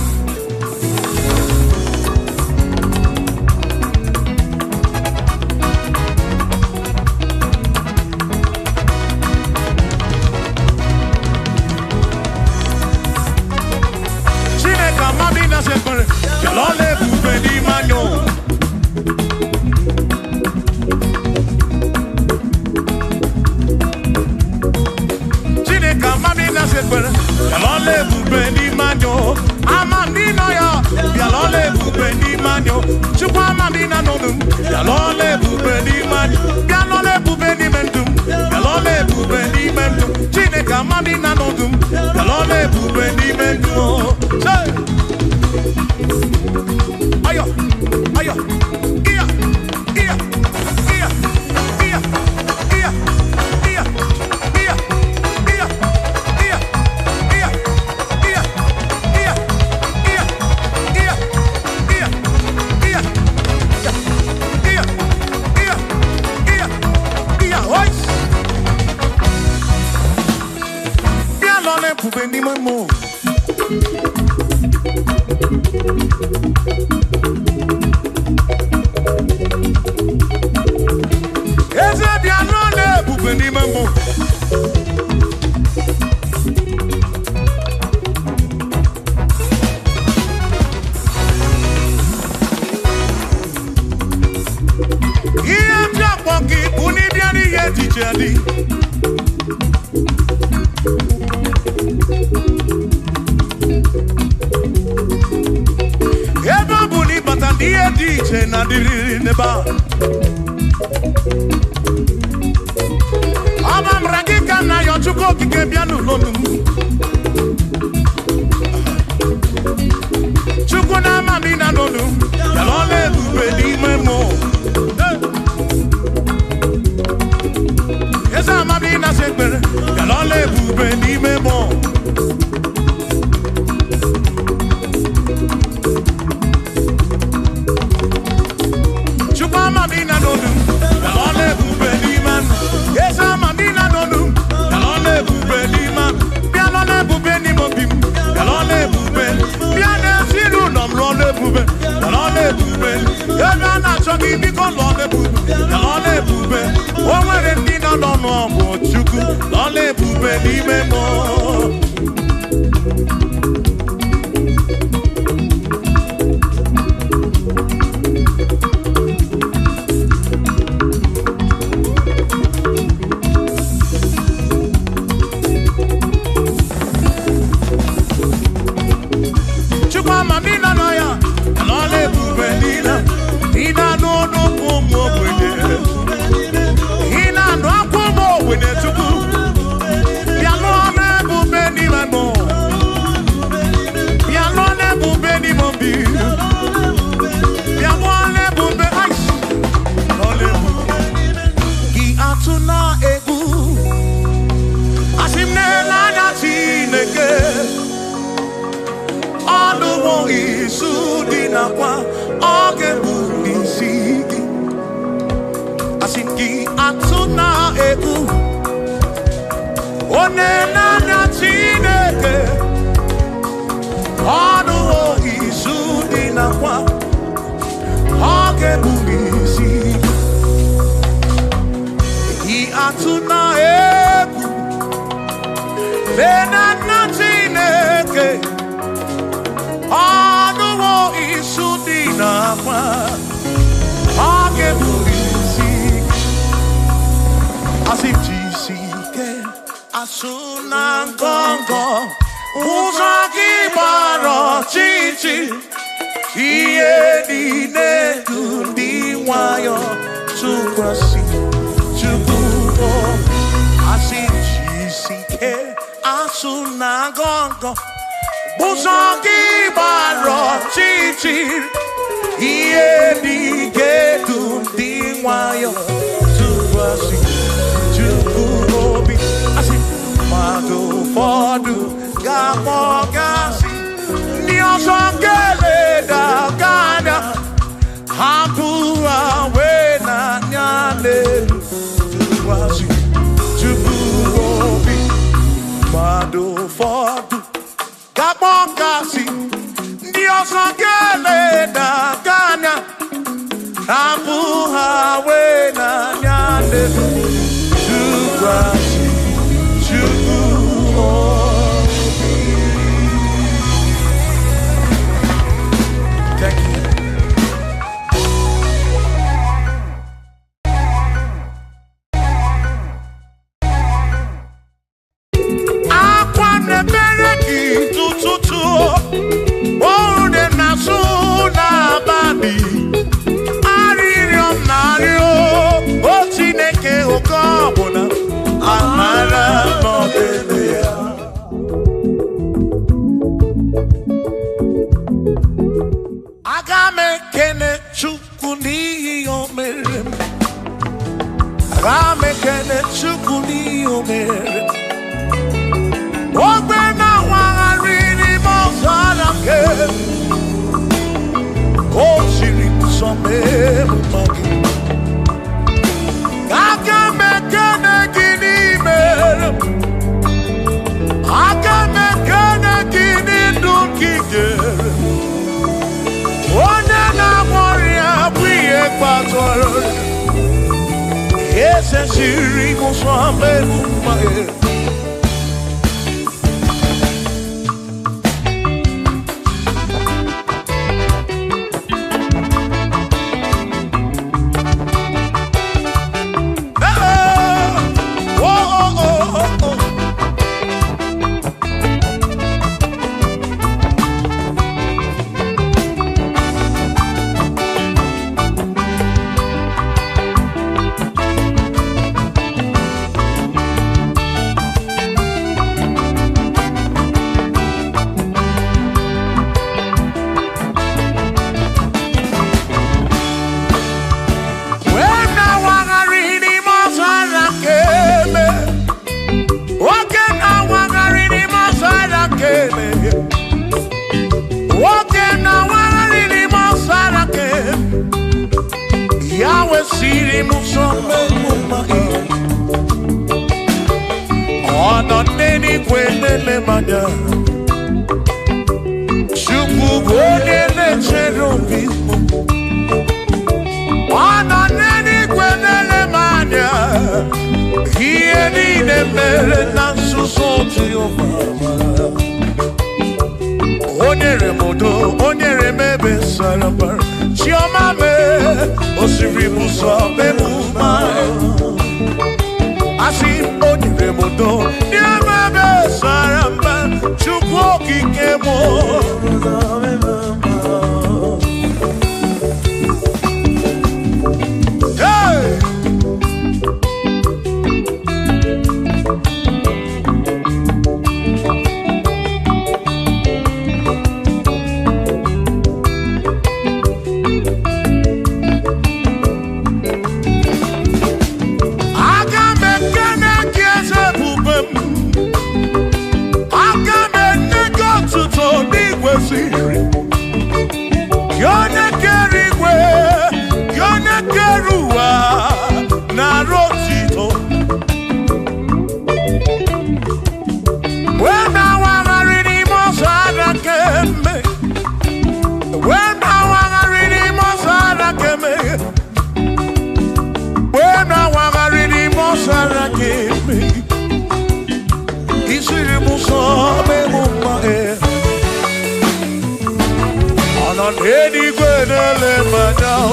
Ina no akumo wene tuku. Piano ame isu di na kwa oge bu isi gị asị gị atụ na egwu one na Chineke ọnụ isu di na kwa oge bu isi gị atụ na egwu na Chineke ọnụ isu di na kwa oge bu isi asị jisike asụ na ngọngọ ụzọ gị gbara ọchịchị ihe niile dị ndị nwayọ tụkwasị Chukwu asị jisike asụ na ngọngọ ụzọ gị gbara ọchịchị ihe niile dị ndị nwayọ tụkwasị Chukwu obi asị mmadụ ụfọdụ ga-akpọ gasị ndị ọzọ ga-eleda anya hapụ ha wee n'anya n'elu tụkwasị Chukwu obi mmadụ ụfọdụ ga-akpọ gasị ndị ọzọ ga-eleda anya hapụ ha wee n'anya n'elu tụkwasị Chukwu obi. Thank you. Akwa na-emere gị tụtụtụ ọrụ dị na-asụ n'abalị arịrịọ m na-arịọ o Chineke oke ọbụla amara n'ọdịdị ya aga m ekene Chukwu n'ihi o mere m aga m ekene Chukwu n'ihi o mere m ogbe na-awagharị n'ime ọzara nke o siri nsọ mee mma gị aga m ekene gị n'ime aga m ekene gị n'ndụ nke ijere onye na-agwọ ọrịa bụ ihe kpatara eze siri nsọ mee mma gị on any good now.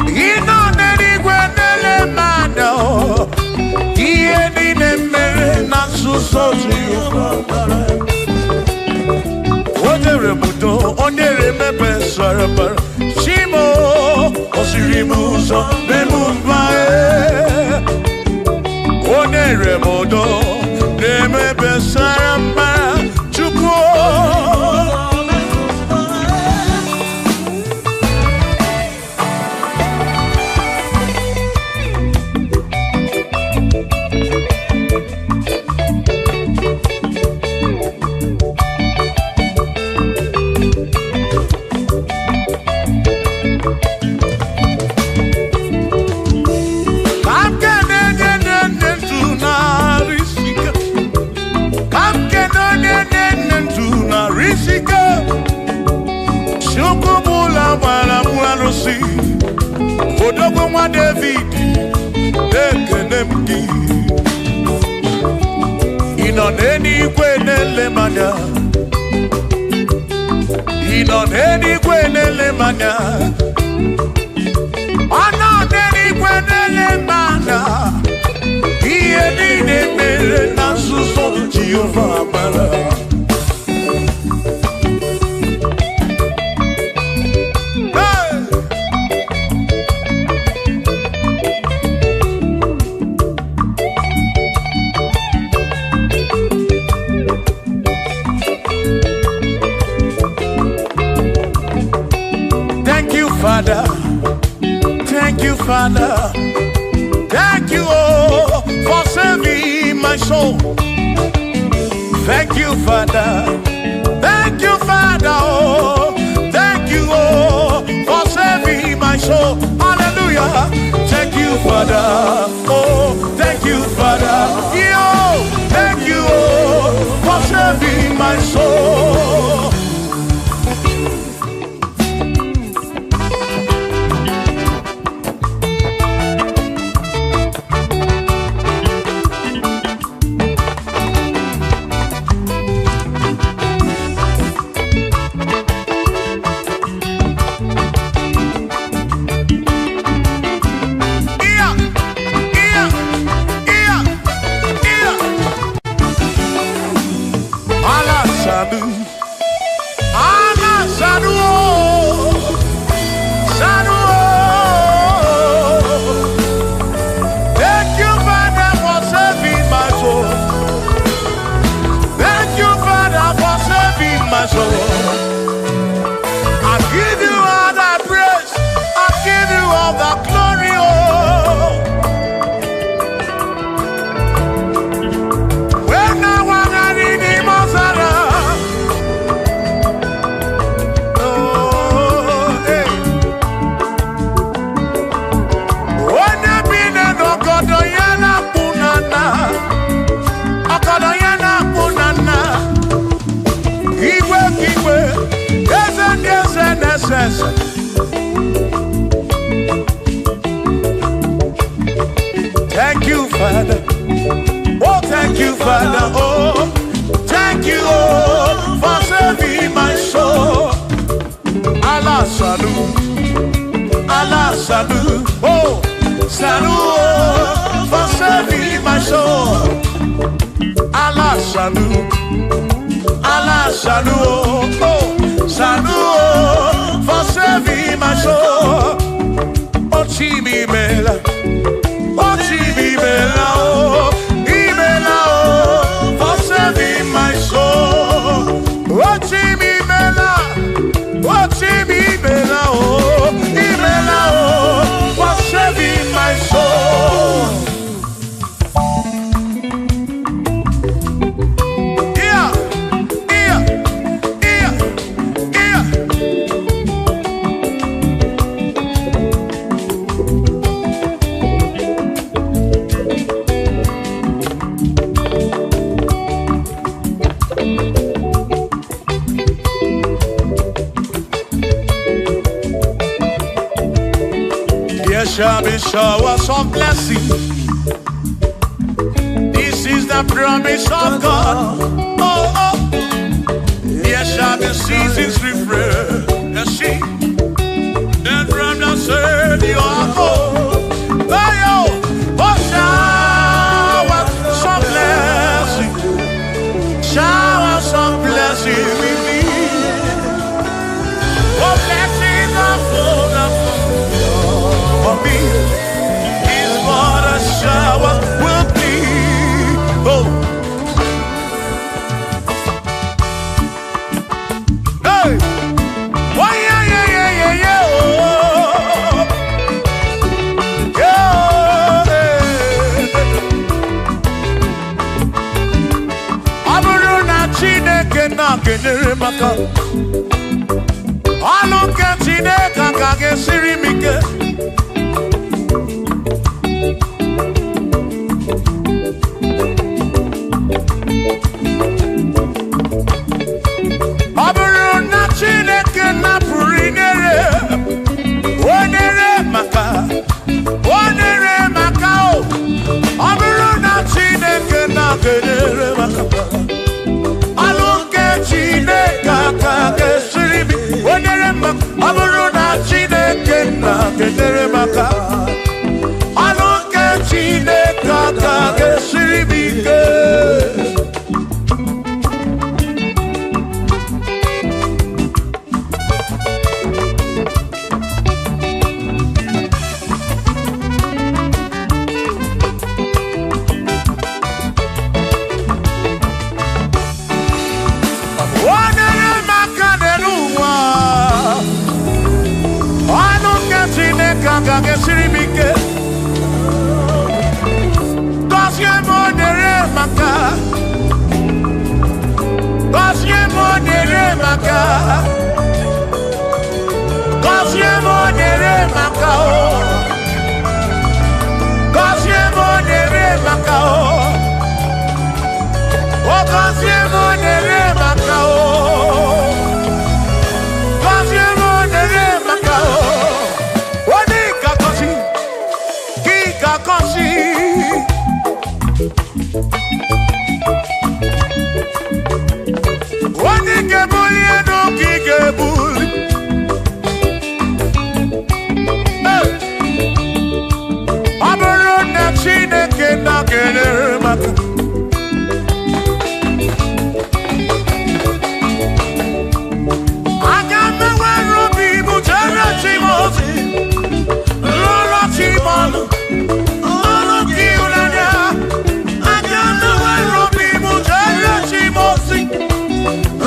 In on any good now. He ain't in not so you. What a rebuto on the remember, Sarah. Shimo, Osirimuso, Memumbae. Oneremodo, Nemebe Saramba, Chupo. Odogwa David, Ekenemdi. Inon eni kwenele manya. Inon eni kwenele manya. Anon eni kwenele manya. Iye ni nemere na suso Jehovah Mara. Father, thank you, Father, thank you, oh, for saving my soul. Thank you, Father, oh, thank you, oh, for saving my soul. Hallelujah. Thank you, Father, oh, thank you, Father, yo, thank you, oh, for saving my soul. Thank you, Father. Oh, thank you, Father. Oh, thank you, oh, for saving my soul. Allah salut, oh, salut, oh, for saving my soul. Allah salut, oh, salut, oh, for saving my soul. Oh, Chimi Mela. Oh, Imela, oh, for saving my soul. Oh, Imela, oh, Imela, oh, for saving my soul. Yeah. There shall be showers of blessing. This is the a promise of God. Oh, oh. There shall be seasons refresh. Let's see. Then from the said you are home. Oh, shower some blessing. Shower some blessing with me. Oh, blessings are full for me. Is what a shower will be. Oh. Hey. Oh, yeah, yeah, yeah, yeah, yeah. Oh. Yeah. Aburuna Chineke na kenere maka. Aluke Chineke kage sirimike. Aburuna Chineke na purinere. Onere maka. Onere maka o. Aburuna Chineke na kenere maka. Aluke Chineke kage sirimike. Onere maka. Aburuna Chineke na kenere maka. Aluke Chineke kage sirimike. Onere maka denuwa. Aluke Chineke kage sirimike. Onere maka. Onere maka. Onere maka o. Onere maka o. Onere maka o. Onere maka o. Oni kakosi. Kika kosi. Oni kebuli eno kikebuli. Aburuna Chineke na kenere maka. Agame wero bibu jere chimozi. Lolo chimonu. Lolo kiulanya. Agame wero bibu jere chimozi.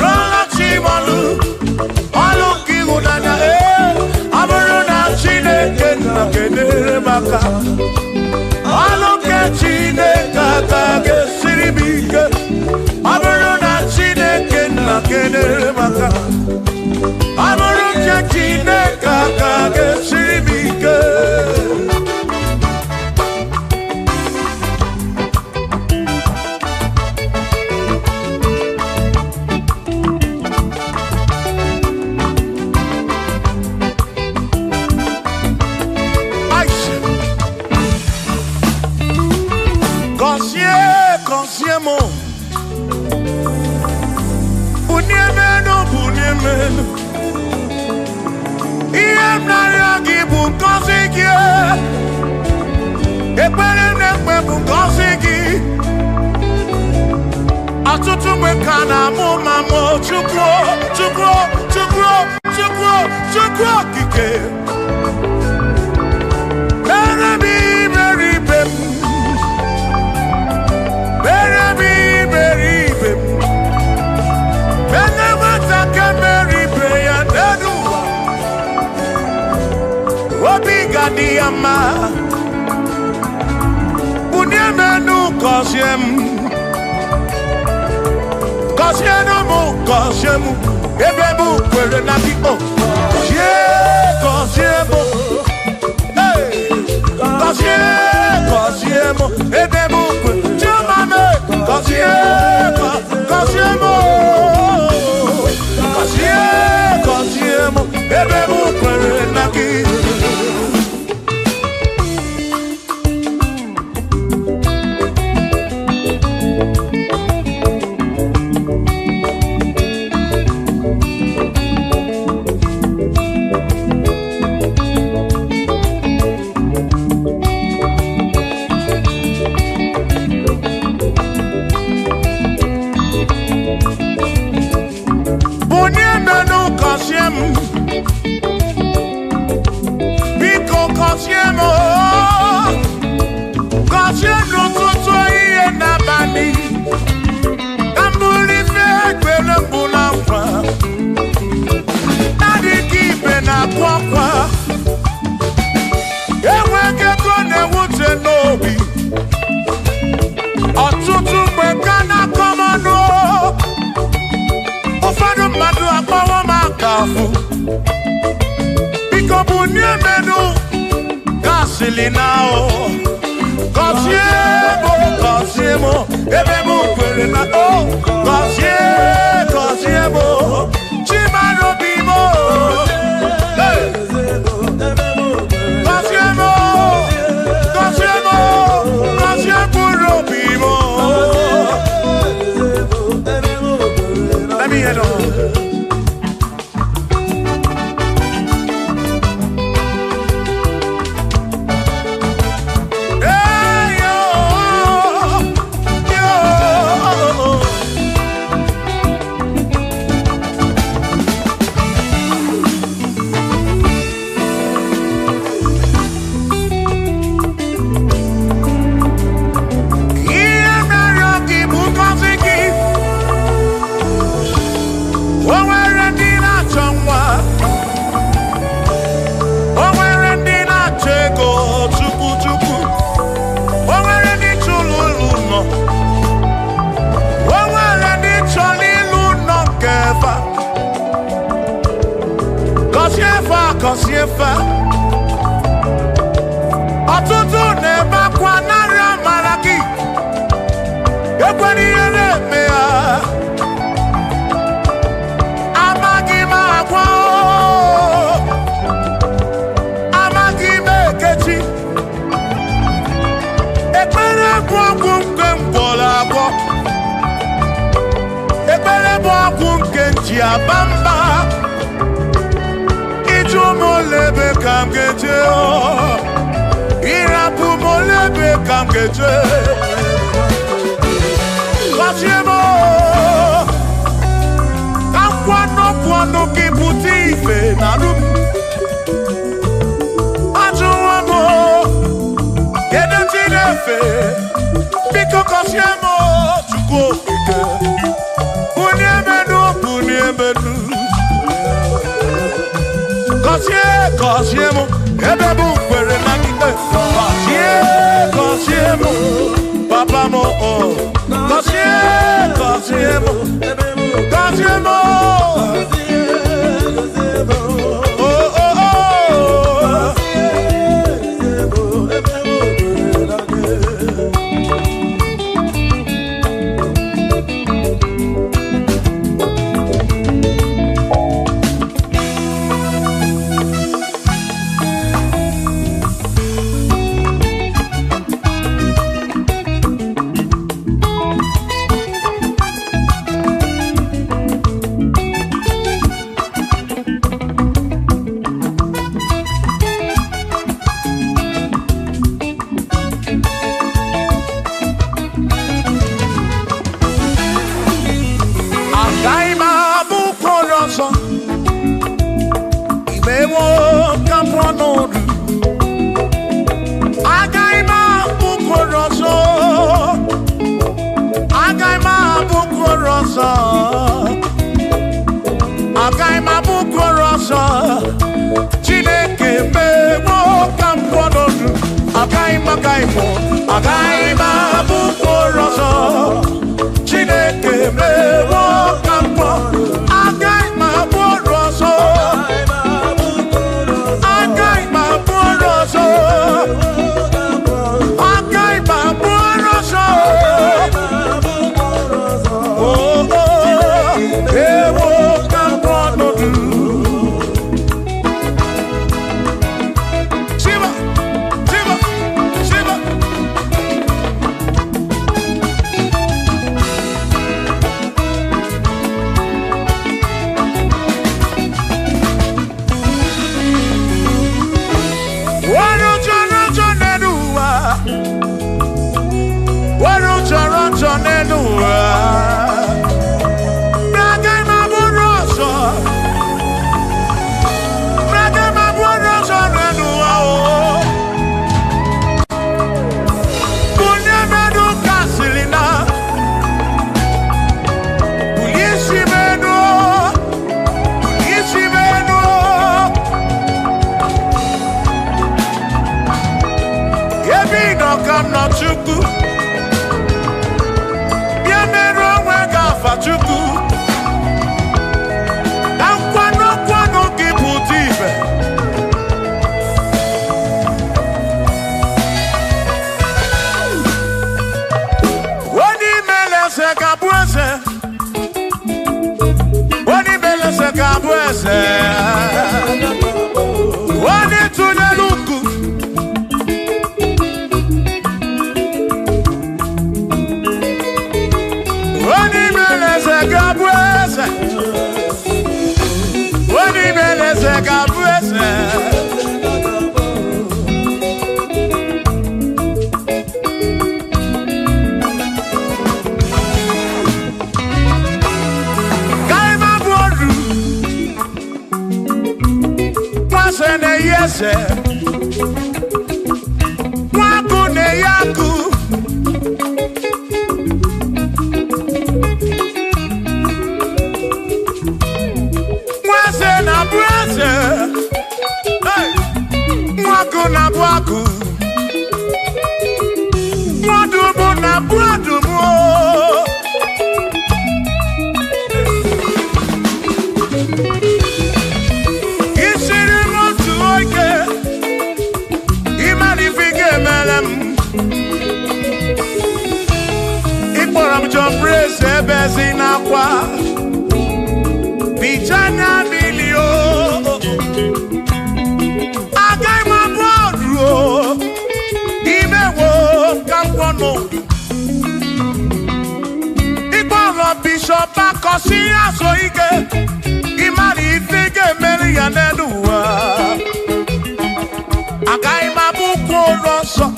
Lolo chimonu. Lolo kiulanya. Aburuna Chineke na kenere maka. Aluke Chineke kage sirimike. Aburuna Chineke na kenere maka. Aluke Chineke kage sirimike. Consiemo Uniemeno Uniemeno Iemnariagi Bunkosiki Eperenekwe Bunkosiki Atutu Mekana Mumamo Chukwo Chukwo Chukwo Chukwo Chukwo Kike Berebi Beribem Diama Uniemenu Kosiemu Ebebu Kwere Naki O Kosiemu Kosiemu Ebebu Kwere Chumame Kosiemu Ebebu Kwere Naki Casilina, Cosiemo, Ebemo, Perena, Cosiemo, Chimano Bimo, Cosiemo, Bimo. Let me head on. Cosiefa ọtụtụ na-ebe akwa narị amara gị ekwere ihe na-eme ya amaghị m agwa amaghị m ekechi ekpere bụ ọgwụ nke mgbọrọ agwọ ekpere bụ ọgwụ nke nji aba mba molebe kam geje irapu molebe kam geje Cosiemo kam kwano ki puti na rum ajuamo yede tinefe biko Cosiemo chuko ike uniemenu Cosiemo, ebebu kwere na kite. Cosiemo, papa mo. Cosiemo, Cosiemo. Oh oh oh. eze onye tụnyere ukwu onye mere eze ga-abụ eze onye mere eze ga-abụ eze Yese Waku ne yaku Wase na brase Hey Waku na bwaku Wadubu na bwadubu John Brace Bezina kwa Pichana Bilio Agai Mabodro Ime wo Kampono Iboro Bishop Akosia Soike Imari Fige Melianedua Agai Mabuko Rosso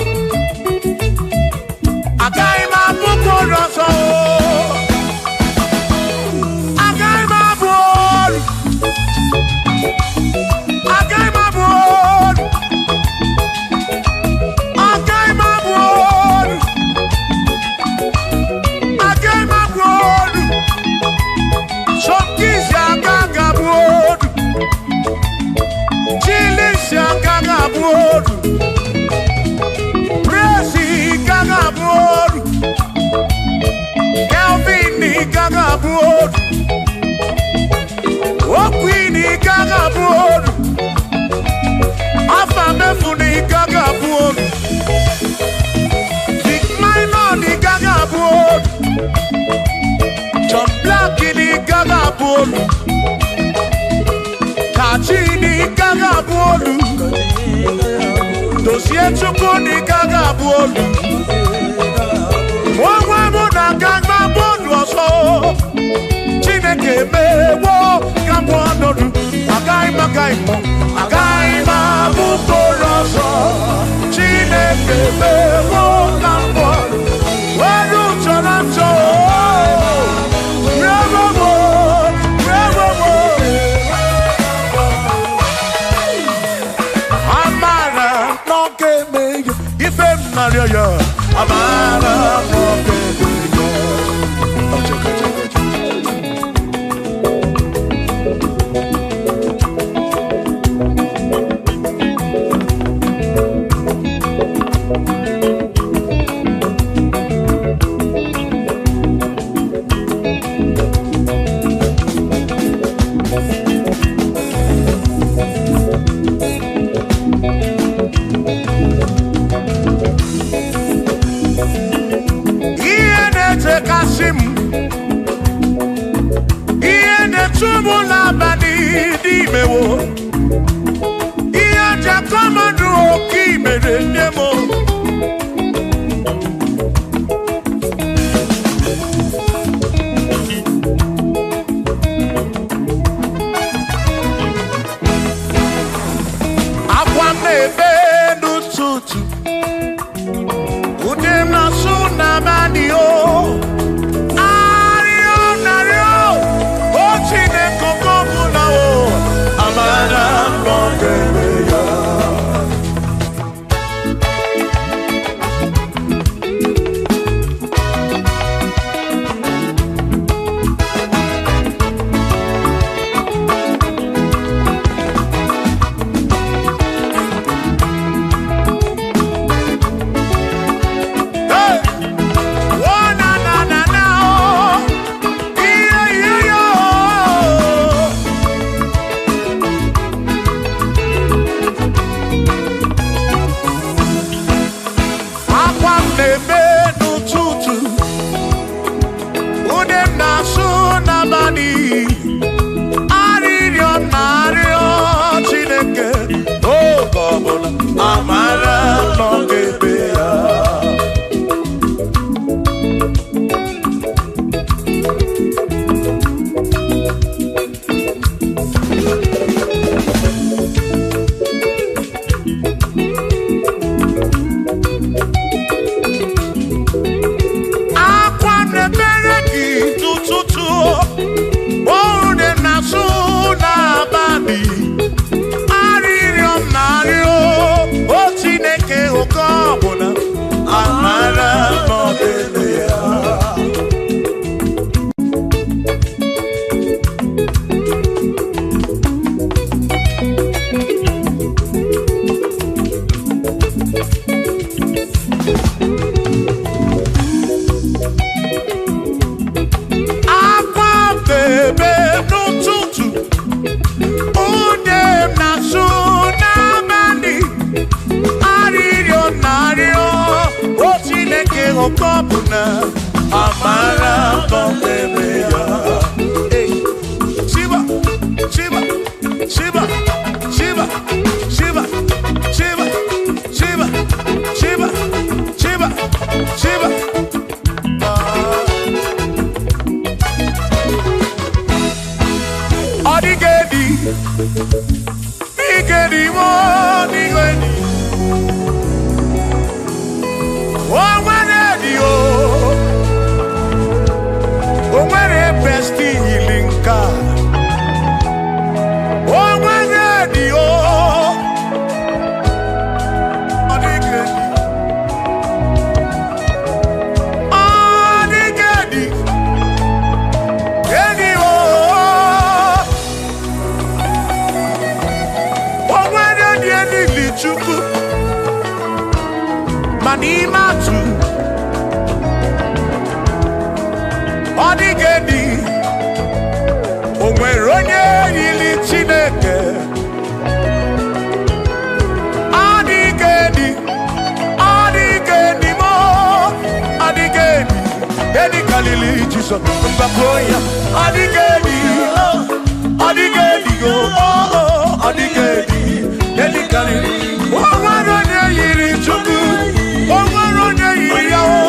Agai Mabuko Rosso Agai Mabod Agai Mabod Agai Mabod Agai Mabod Shokisha Gagabod Chilisha Gagabod Gagabod Kelvin Gagabod Okwini Gagabod Afamefuni Gagabod Big Minor Gagabod John Blackini Gagabod Kachini Gagabod Dossier Chukuni Gagabod Wamuna Gagma Bodoso Chineke Mewo Gambonodu Agaima Gaimo Agaima Bukoroso Chineke Mewo Gambonodu Waru Toronto Revomo Revomo Amara Noke Meyo Ifem Mario Amara Noke Yeah. hokopuna amara tomebeya. Shiba, Shiba, Shiba, Shiba, Shiba, Shiba, Shiba, Shiba, Shiba, Shiba. Odigedi, Igedi, Odigedi. Oh, Manedi, oh, where best healing God. Oh, Manedi, oh, Odigedi, Odigedi, Edi, oh, oh, Manedi, Edi, Lichuku, Manimatu. Odigedi, onweronye yili Chineke. Odigedi, Odigedi mo, Odigedi, Edi kalili Jesus mbakoya. Odigedi, Odigedi go, Odigedi, Edi kalili. Onweronye yili Chukwu, onweronye yili yawo.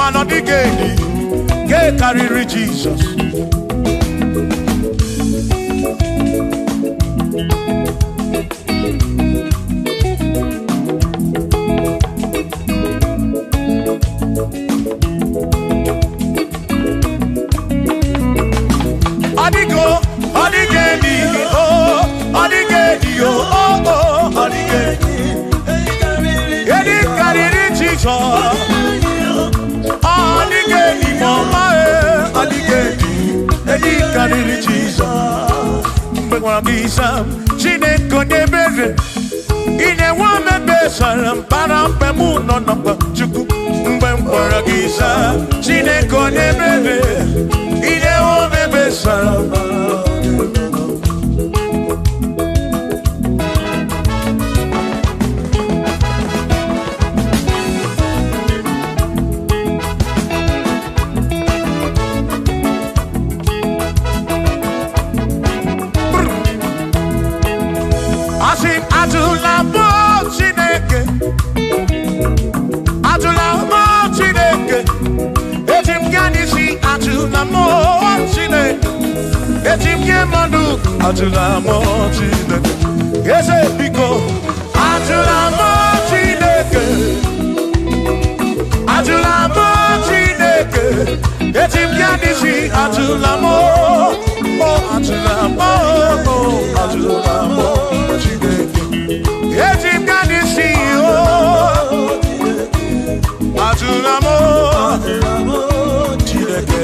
Odigedi, get carry Jesus. Odigo, Odigedi, oh, Odigedi, oh, Odigedi, get carry Jesus. Odigedi, mama, Odigedi, Edi kariri Jesus. Mbengwa gisa, Chineke nebere. Ine wame besara, mpara mpemu no napa chuku. Mbengwa gisa, Chineke nebere. Ine wame besara. Atula mo Chineke, ese biko. Atula mo Chineke, atula mo Chineke. Etim kanisi atula mo, oh atula mo, oh atula mo Chineke. Etim kanisi oh, atula mo Chineke.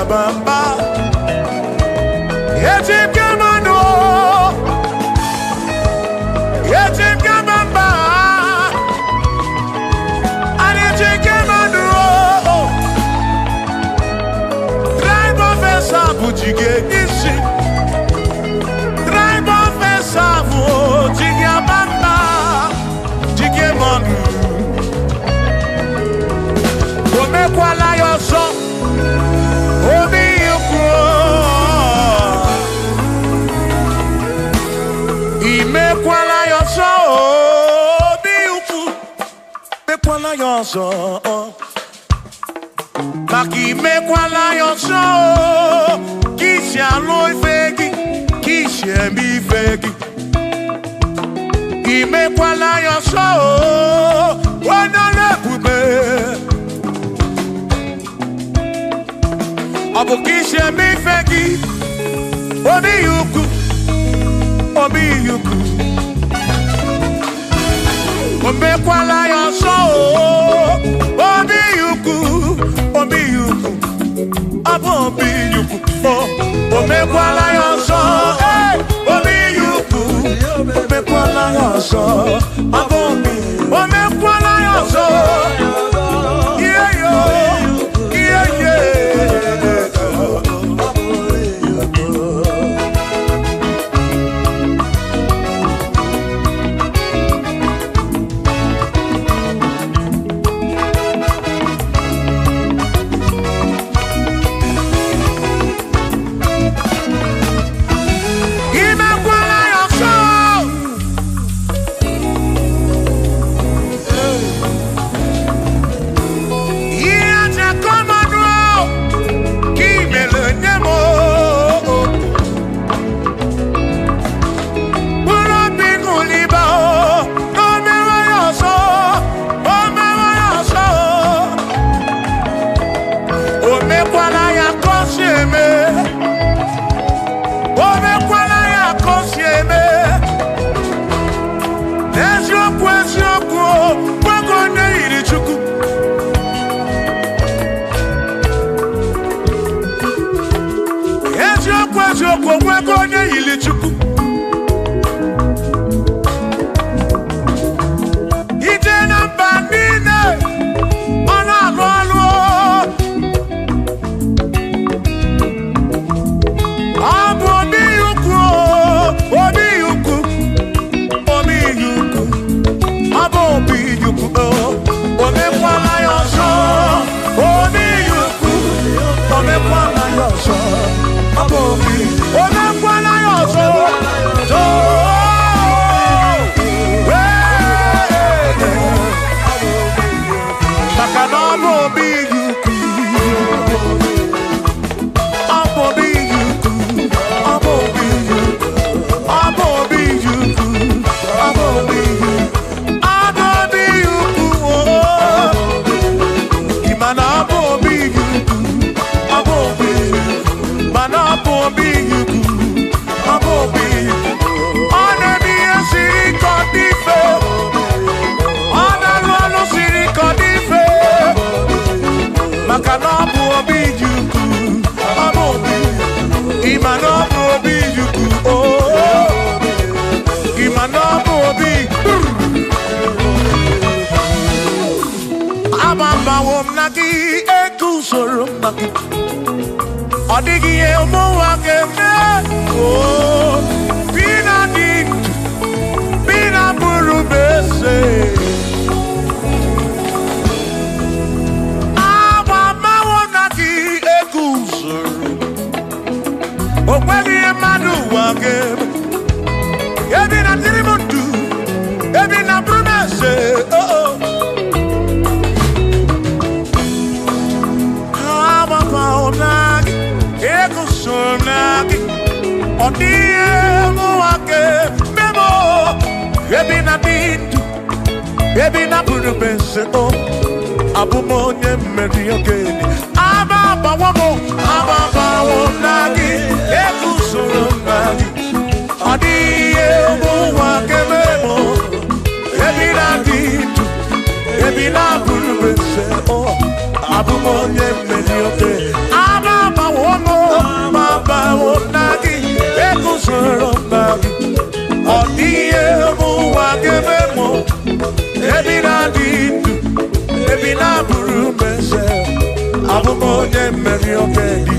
Bamba, Yajib Gamano, Yajib Gamamba, and Yajib Gamano. Drive of a sabu, Jiggy, drive of a sabu, Jigabamba, Jigamanu. Omekwala your song. Imekwala yoso, biuku. Mekwala yoso, maki mekwala yoso. Kishi aloi fegi, kishi mi fegi. Imekwala yoso, wana lepube. Abu kishi mi fegi, obi yuku. Obi yuku, omekwala yoso. Obi yuku, abo obi yuku. Omekwala yoso, obi yuku. Omekwala yoso, abo obi. Omekwala yoso, yeah yo, yeah yeah. Odigi emo wakeme, oh, bina dit, bina buru bese. Mama wonaki ekuzuru, okwegi emadu wakeme, ebina tirimutu, ebina buru bese. odie muake memo ebi na bintu ebi na buru bense o abumonye mmeri ogeni ababa wo nagi ekusoro nagi odie muake memo ebi na bintu ebi na buru bense o abumonye mmeri ogeni ababa wo nagi ekusoro nagi odie muake memo ebi na bintu ebi na buru bense abumonye mmeri ogeni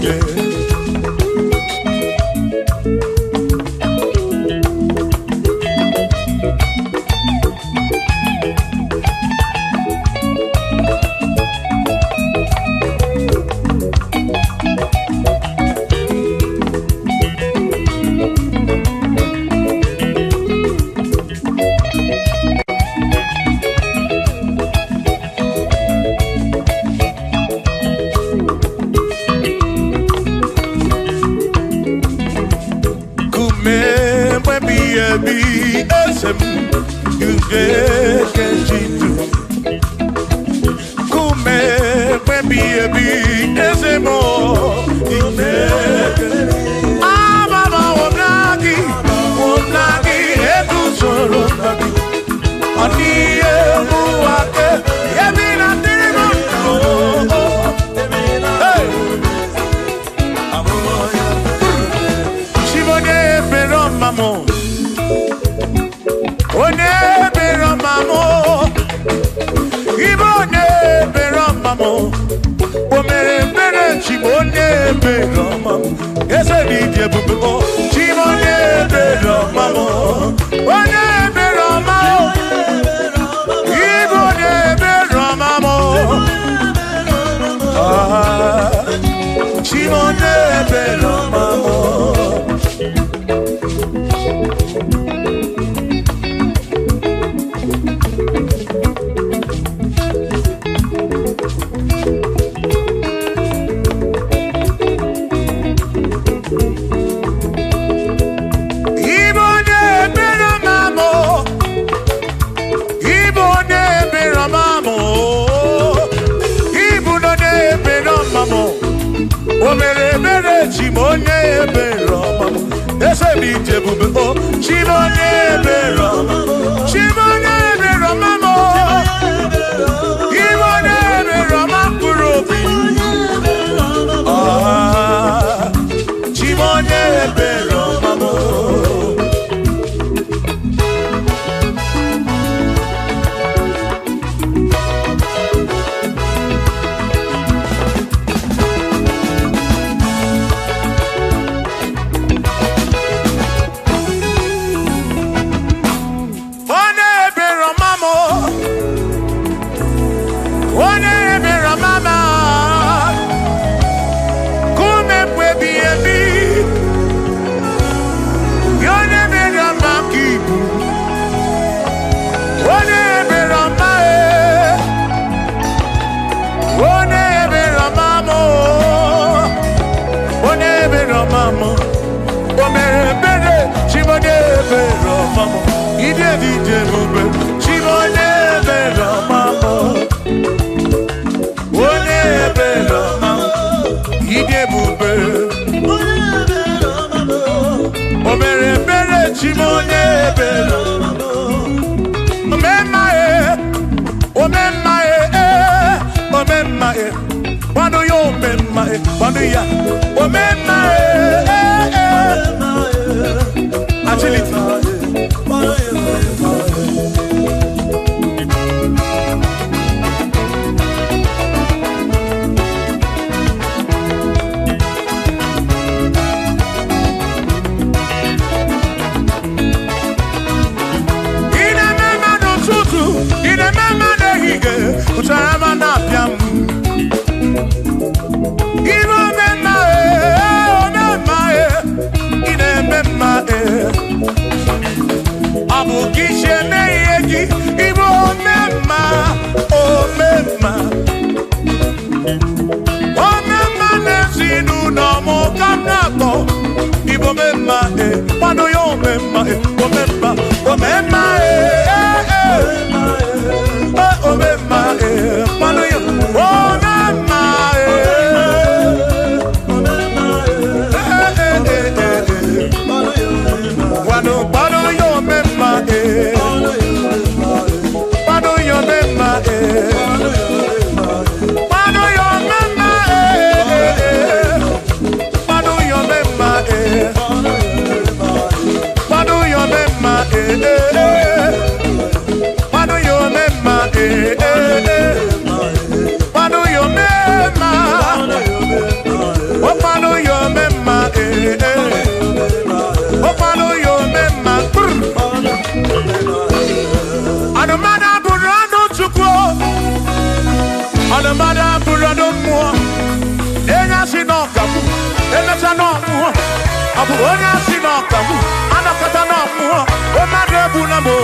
onye si n'ọkamu anakọta n'ọmụọ o mmadụ ebu na mụ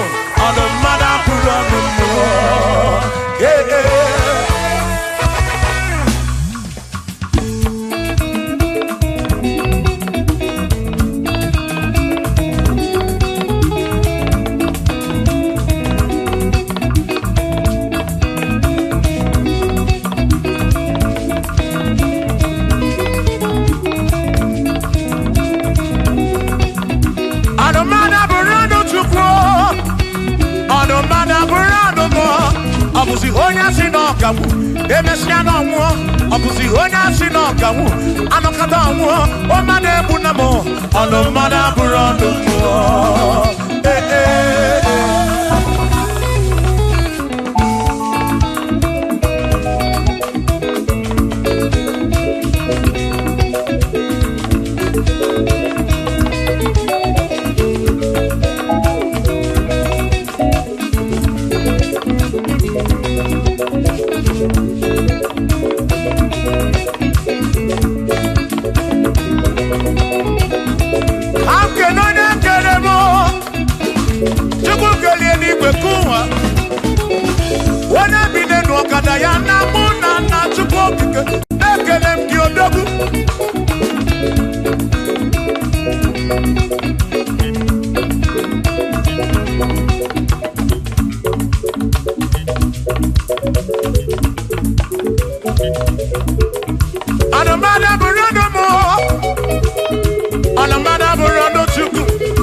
ọnụ mmadụ apụrụ ọnụ mmụọ Obuzi onye si n'ọkamu emesia n'ọnwụọ ọbụzi onye si n'ọkamu anọkọta ọnwụọ o mmadụ ebu na mụ ọnụ mmadụ abụrụ ọnụ mmụọ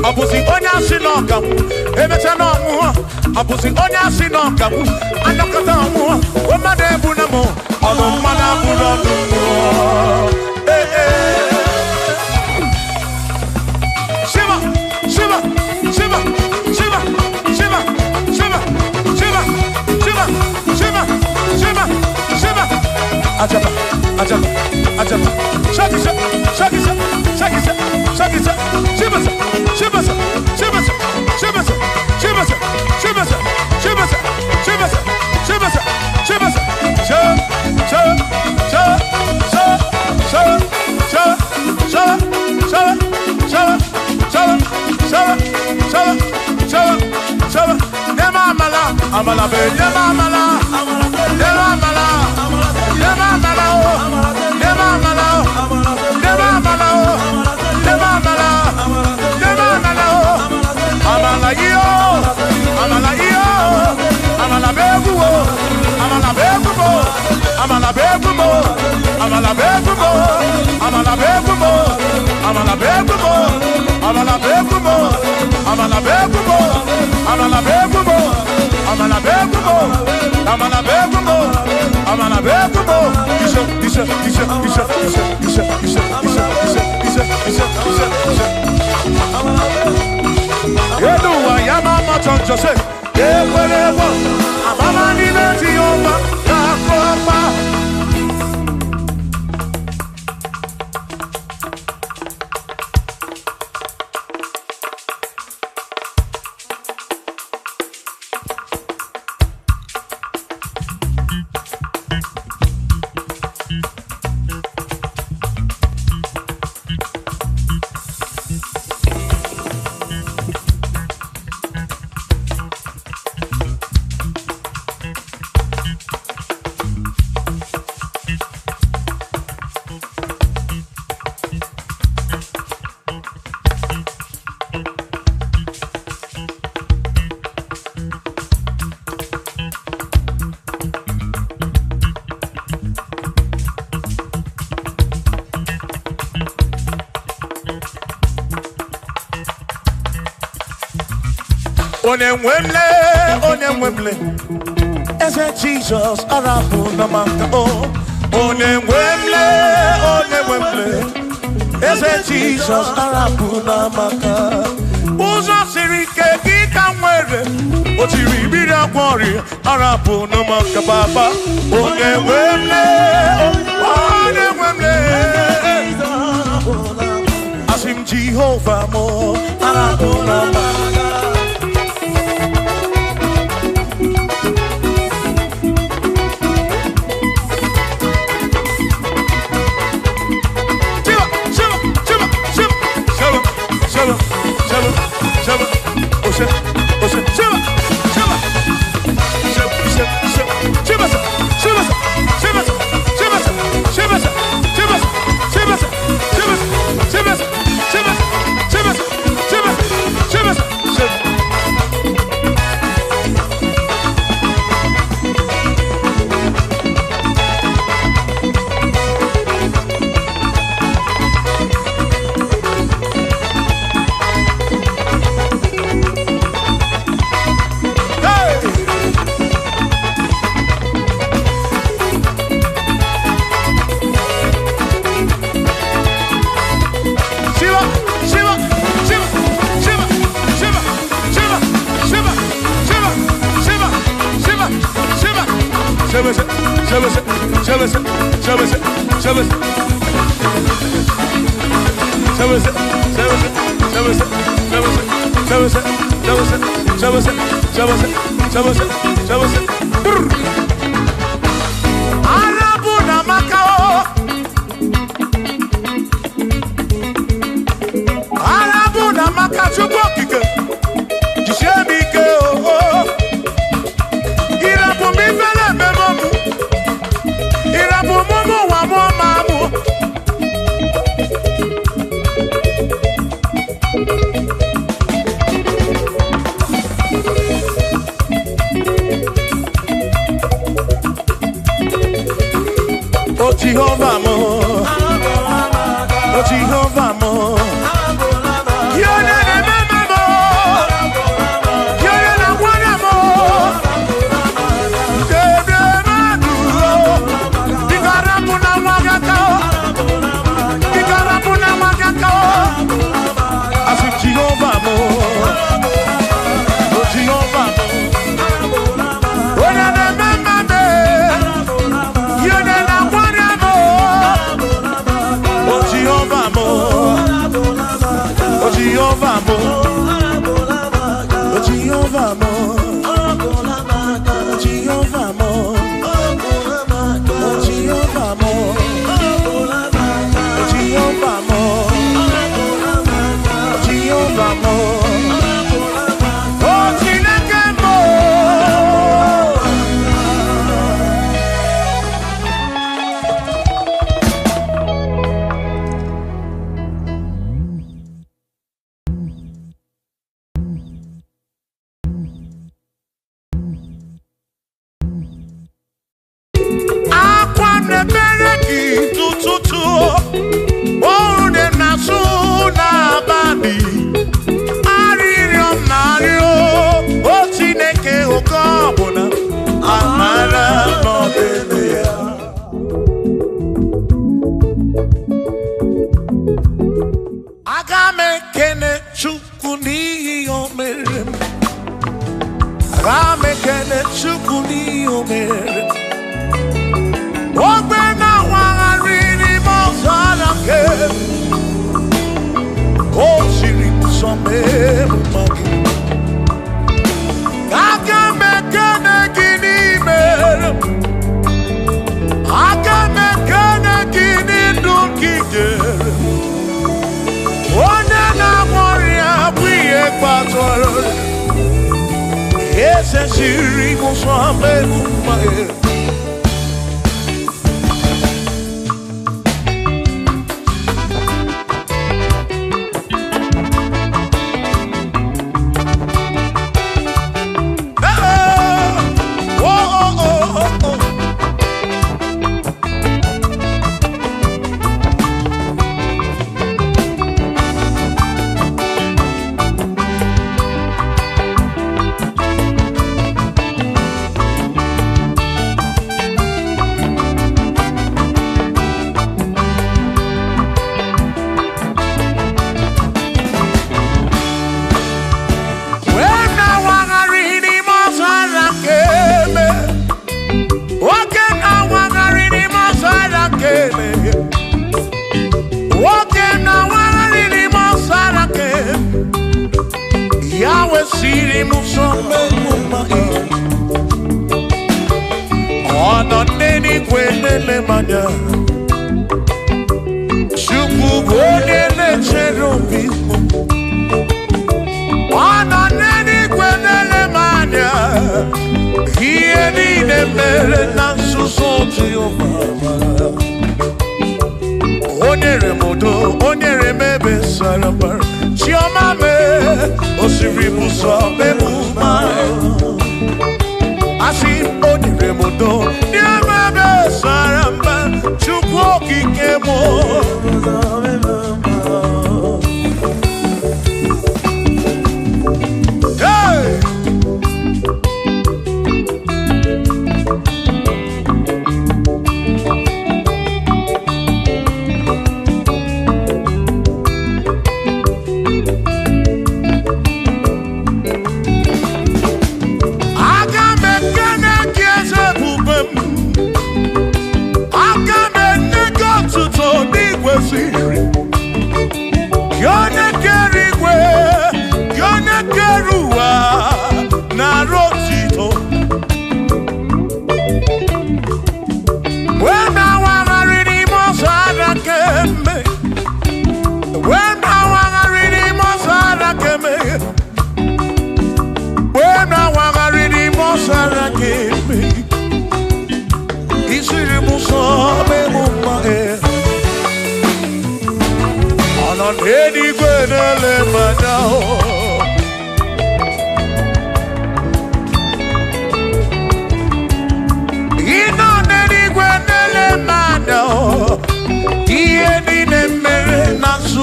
Obuzi onye si n'ọkamu emecha n'ọnwụọ ọbụzi onye si n'ọkamu anọkọta ọnwụọ o mmadụ ebu na mụ ọnụ mmadụ abụrụ ọnụ mmụọ Shiva Shiva Shiva Shiva Shiva Shiva Shiva Shiva Shiva Shiva Shiva Ajaba Ajaba Ajaba Shakisa Shakisa Shakisa Shakisa Shiva Shiva Shiva Shiva Shiva Shiva Shiva Shiva Shiva Shiva Amala be nema amala nema amala nema amala nema amala nema amala nema amala nema amala amala yo amala yo amala begumo amala begumo amala begumo amala begumo amala begumo amala begumo amala begumo amala begumo amala begumo amala begumo amala begumo amala begumo isha Yeduwa yama chonjo se ekwelewo amama ni leti oba na kopa Onemwemle, ese Jesus arabu na maka o. Onemwemle, ese Jesus arabu na maka. Uzo sirike kika mwere, otiri bira kwori arabu na maka baba. Onemwemle, asim Jehovah mo arabu na maka. Shiva, Jehovah mo, oh Jehovah mo, you're the remember mo, you're the one mo, Digarapuna magaka, I said Jehovah mo, oh Jehovah mo, oh the remember me, you're the Jehovah mo, oh Jehovah mo, oh Jehovah mo, oh Jehovah mo, oh Jehovah mo, oh Jehovah mo, oh Jehovah mo, oh Chineke mo.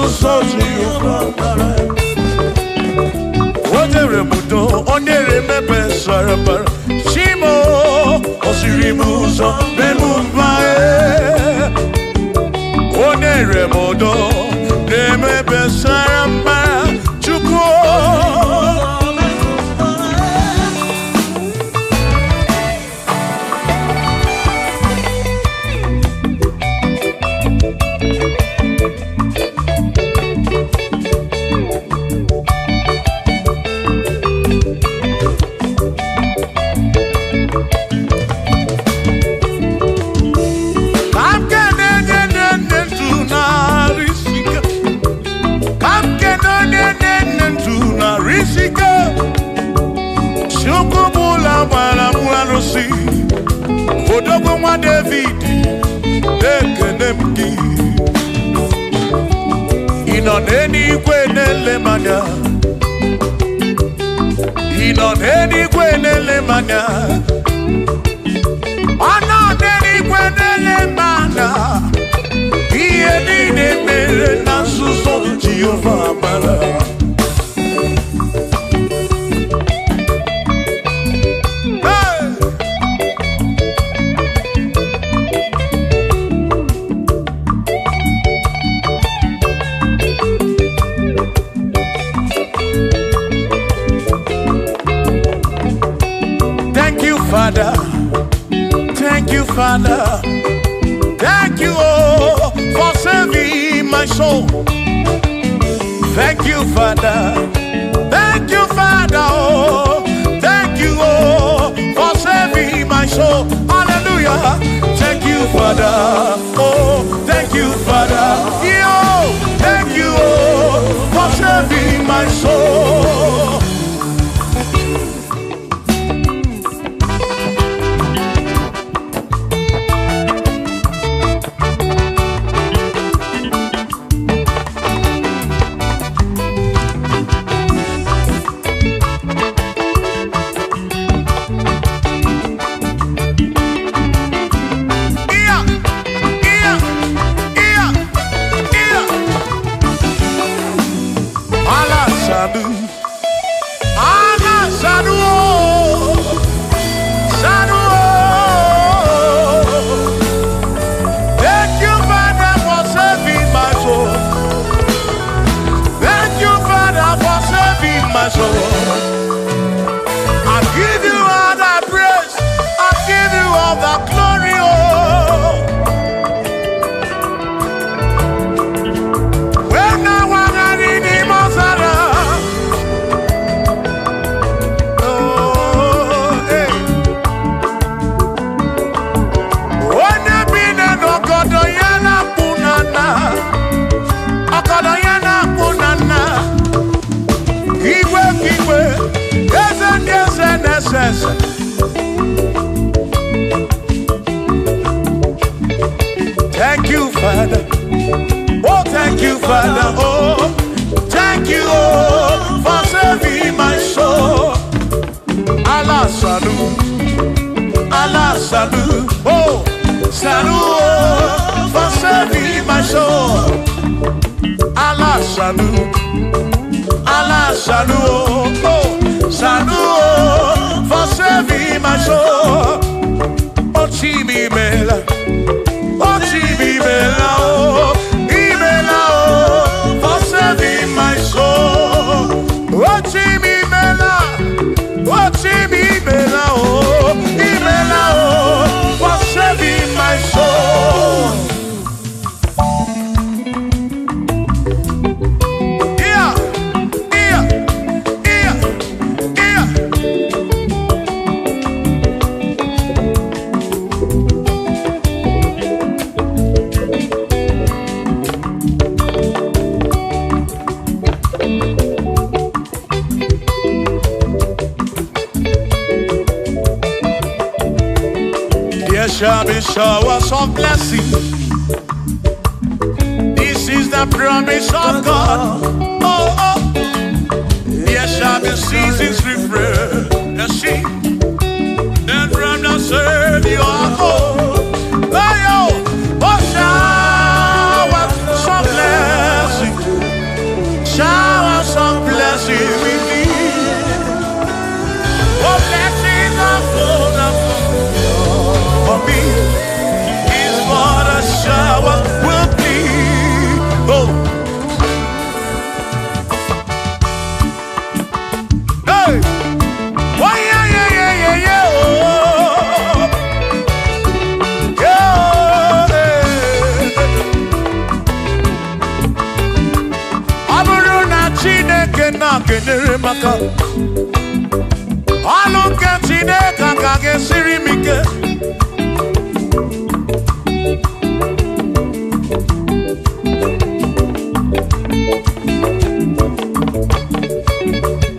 so Odere mudo, onere mebe sarabara. Shimo, osirimuzo, bemubae. Onere mudo, nemebe sarabara. Chuko. Odogwa David, ekenemki. Inoneni kwenele manya. Inoneni kwenele manya. Anoneni kwenele manya. Iye nine mere na suso Jehovah mala. Father, thank you, Father, thank you, oh, for saving my soul. Thank you, Father, oh, thank you, oh, for saving my soul. Hallelujah. Thank you, Father, oh, thank you, Father, yo, thank you, oh, for saving my soul. Thank you, Father. Oh, thank you, Father. Oh, thank you, oh, for saving my soul. Allah salut, oh, salut, oh, for saving my soul. Allah salut, oh, salut, oh, for saving my soul. Oh, Chimimela. Oh, Chimimela, oh, Imela, oh, for saving my soul. Oh, Chimimela, oh, Imela, oh, for saving my soul. There shall be showers of blessing. This is the promise of God. Oh, oh. There shall be seasons refreshing. Then from the Savior, oh, oh, showers of blessing. ga-enyere maka ọlụ nke Chineke ka ga-esiri m ike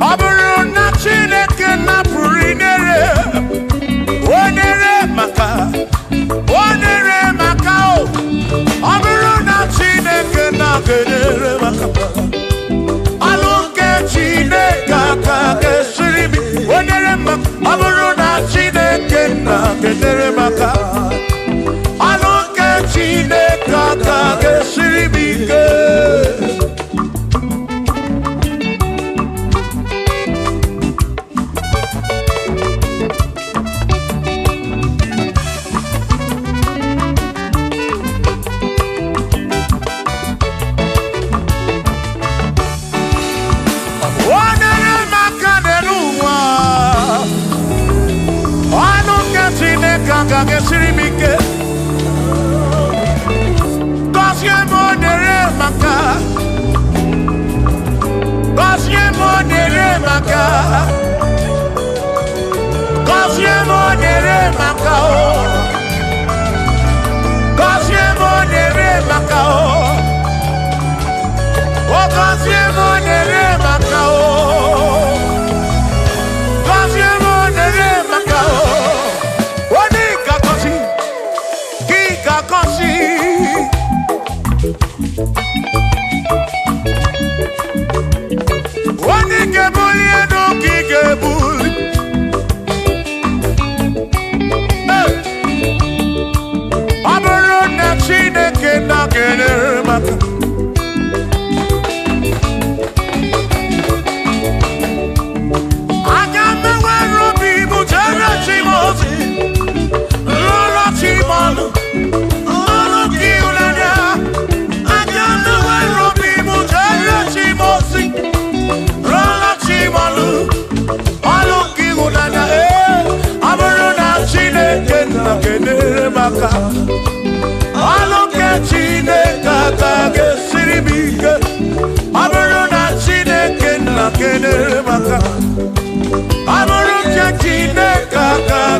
ọ bụrụ na Chineke napụrụ inyere onyere maka ọ bụrụ na Chineke na-ga-enyere maka ọlụ nke Chineke ka ga-esiri m onyere maka ọ bụrụ na Chineke na-ga-enyere maka ọlụ nke Chineke ka ga-esiri m ike Siri mike Gozie monere maka Gozie monere maka Gozie monere maka Gozie monere maka Gozie monere maka Gozie monere maka Only Gebuli and Oki Gebuli. Abarona Chineke na Genermaka. Agame Warobi Mujara Chimosi. Lola Chimano. Ọlụ nke Chineke ka ga-esiri m ike ọ bụrụ na Chineke na-ga-enyere maka ọ bụrụ nke Chineke ka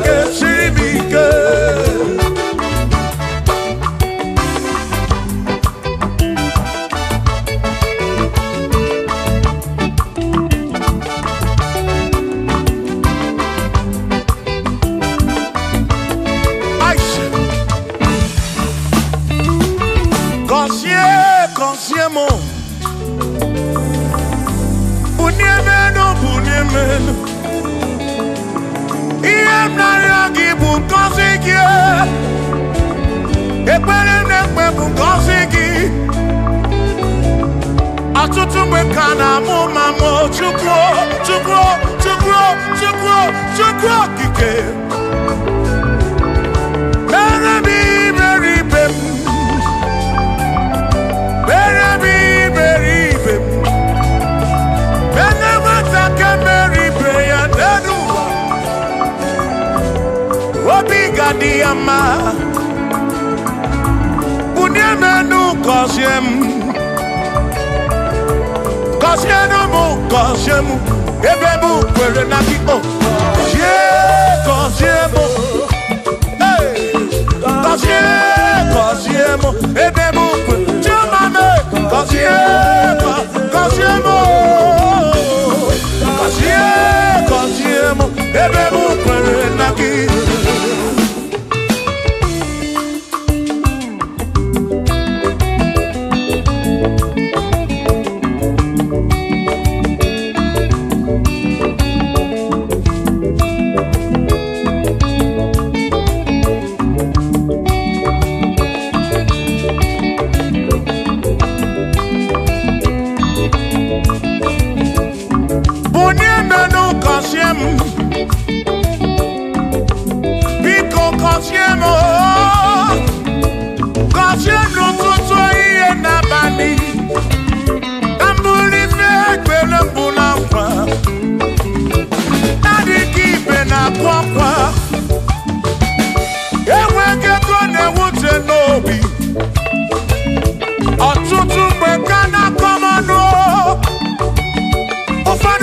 ga-esiri m ike Consiemo Uniemeno Iem naragi bu konsigi Ekpere nekpe bu konsigi Atutu meka na mamo Chukwu kike Diama Uniemenu Kosiemu Ebebu kwere na kiko Kosiemu Kosiemu Ebebu kwere Chumame Kosiemu Ebebu kwere na kiko Ọtụtụ mgbe ka na-akọmọnụ ụfọdụ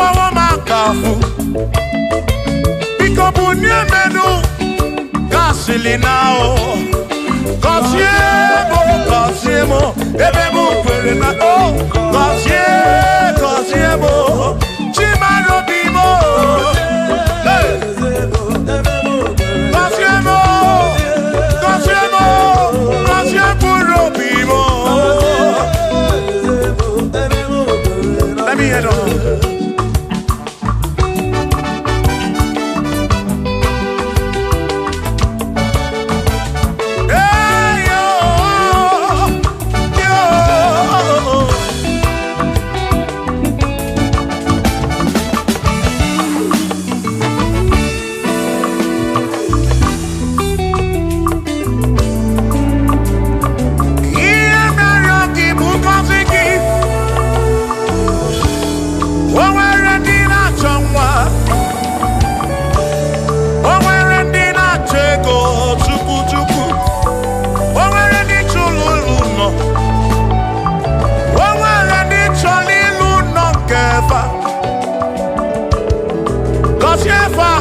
ọwọ́ máa kà fún. Bíkọ́ bu ní ẹ̀mẹ́nu káàsìlì náà o. Kọ̀síẹ́mọ̀, ebe mú pèrè náà o. Kọ̀síẹ́mọ̀, tí máa lọ bí mọ́. Let me head on.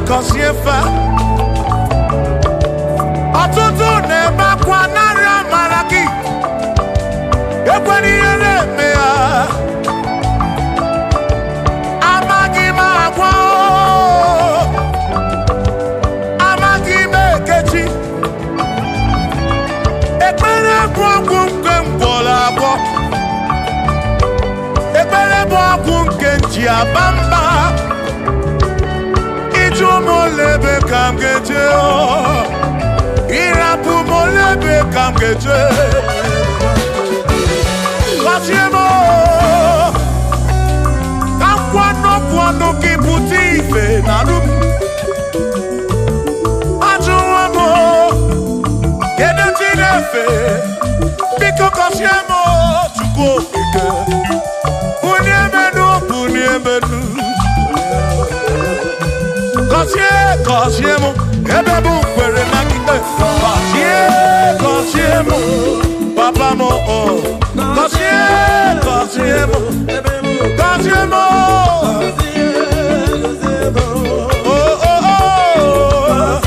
Kọsiefa ọtụtụ na-ebe akwa narị amara gị ekwere ihe na-eme ya amaghị m agwa amaghị m ekechi ekpere bụ ọgwụ nke mgbọrọ abụọ ekpere bụ ọgwụ nke nji aba mba molebe kam geje o irapu molebe kam geje Wasiemo kam kwano ki puti ife na rum ajuwamo kedo tinefe biko kosiemo chuko ike uniemenu Kọsiemo, ebe bụ kwere na kite. Kọsiemo, papa mo o. Kọsiemo, kọsiemo. Oh oh oh.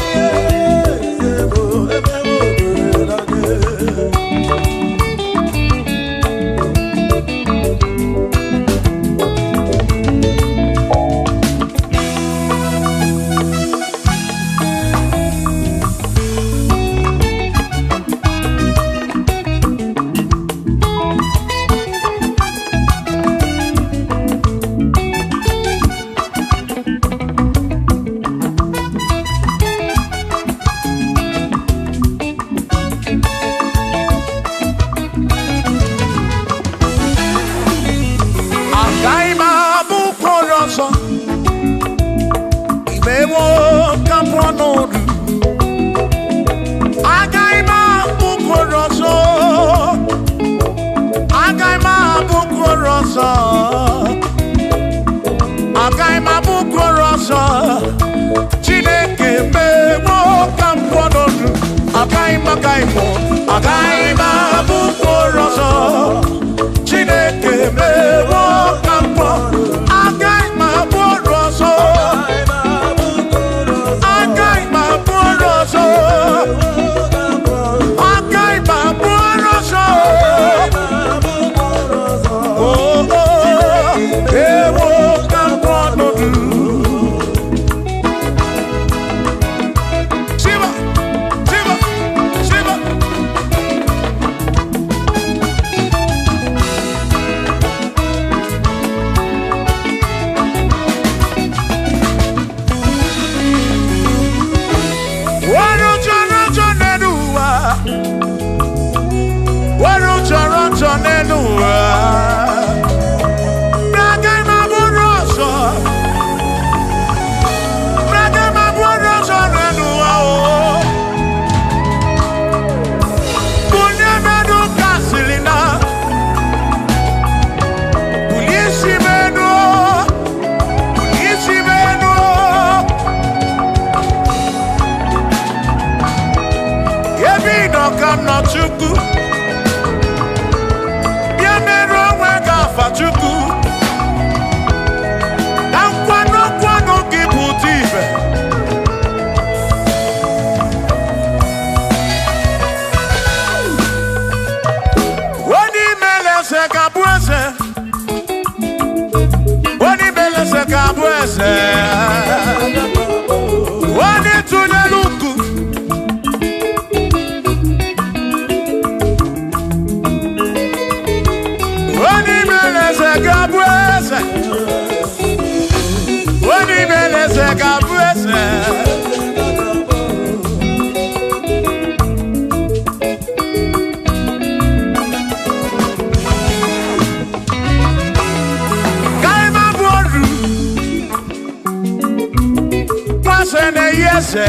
brese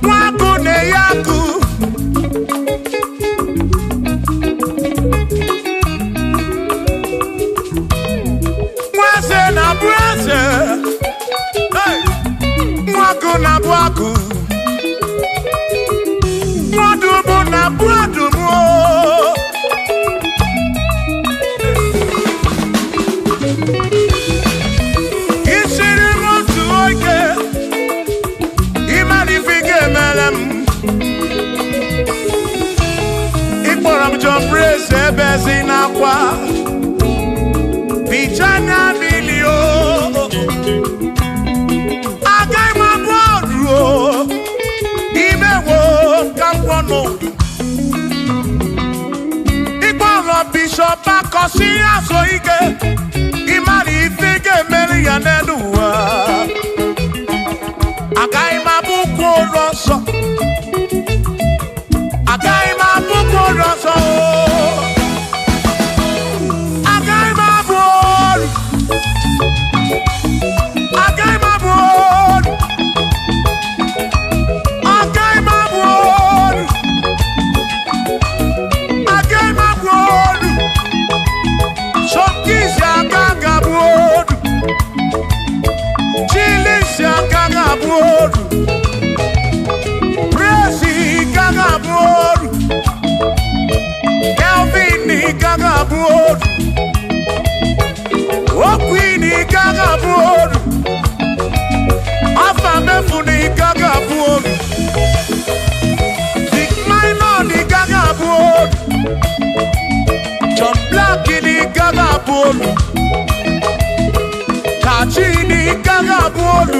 Mwaku ne yaku Mwase na brese Mwaku na bwaku Mwadumu na bwadumu John Brace Bezina kwa Vijana milio Agai maboro Imewo kampono Ikwalo Bishop Akosi Asoike Imani Ifige Meli Yaneduwa Agai mabuko roso Agai mabuko roso Agai mabuko Agai mabuko Agai mabuko Agai mabuko Shokisha gaga buko Chilisha gaga buko Presi gaga buko Gaga board, Okwini Gaga board, Afamefuni Gaga board, Big Minor Gaga board, John Black in Gaga board, Tachini Gaga board,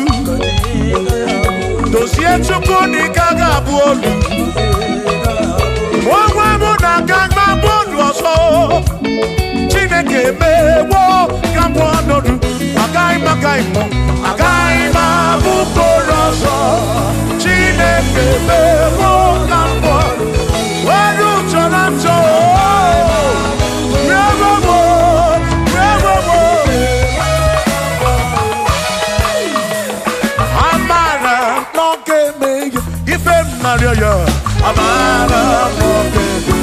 Dossier Chukuni Gaga board, Wawamuna Gaga board was all. Chineke mewo kampono agai ma bukoroso Chineke mewo kampono waru chorancho mewo amara no ke me ife mario yo amara no ke me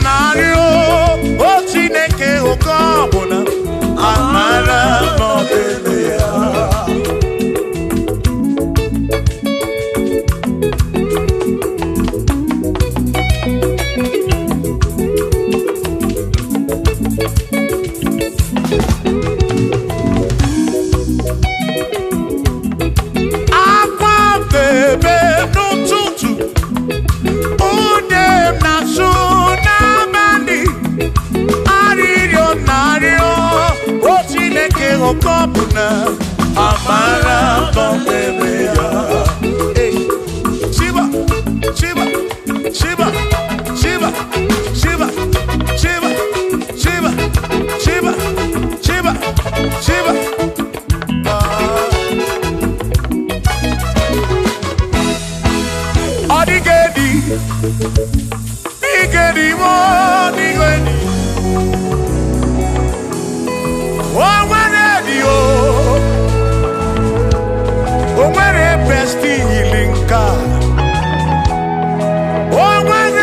Nario okopuna amara tobebe ya. Shiba, Shiba, Shiba, Shiba, Shiba, Shiba, Shiba, Shiba, Shiba, Shiba. Odigedi, Igedi mo, Igedi. Oh, when oh, oh, when besti linka. Oh, when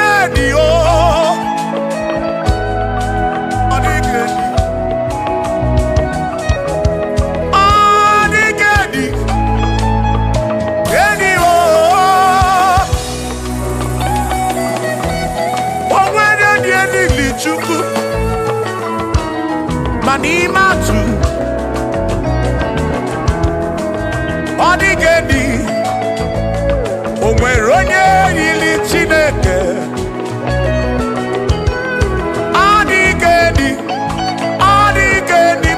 oh, Odigedi, Odigedi, Edi oh. Chukwu manime atụ ọ dịgedi o nwere onye yiri Chineke ọ dịgedi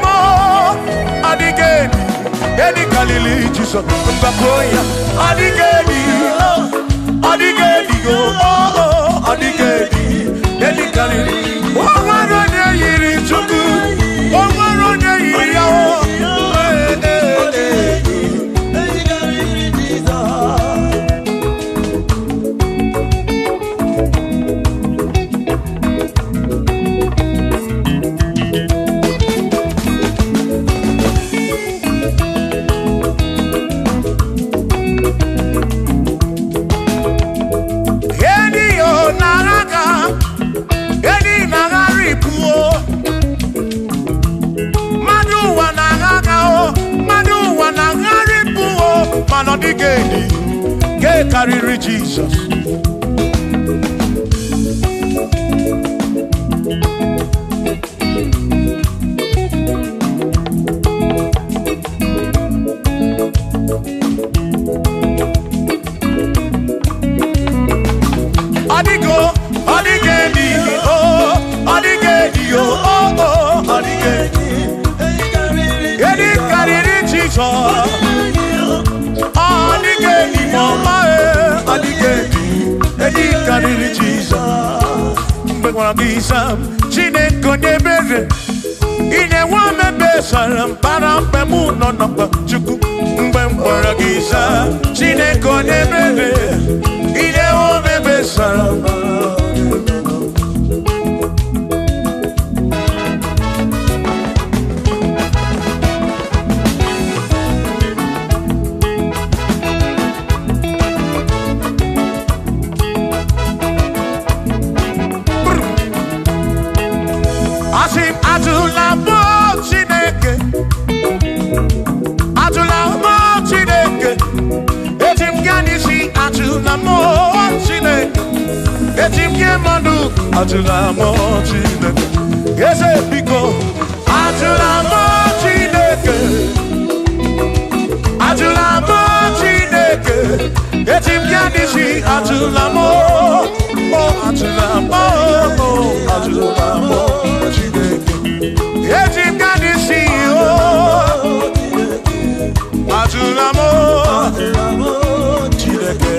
mo ọ dịgedi edi kalili Jizọs mgbapụ ya ọ dịgedi ọ dịgedi ọ dịgedi edi kalili Omarone yiri Chukwu, Omarone yiri yawo. Odigedi, get carry Jesus. Odigo, Odigedi, oh, Odigedi, oh, Odigedi, get carry Jesus. Odigedi mama Odigedi edi kariri Jesus mgbe gwara gị Sam Chineke onye ebere ine nwa mebe sara mpara mgbe mụ nọ n'ọkpa Chukwu mgbe m gwara gị Sam Chineke onye ebere ine nwa mebe sara Atula mo Chineke, ese biko. Atula mo Chineke, atula mo Chineke. Etim yanisi atula mo, oh atula mo, oh atula mo Chineke. Etim yanisi oh, atula mo Chineke.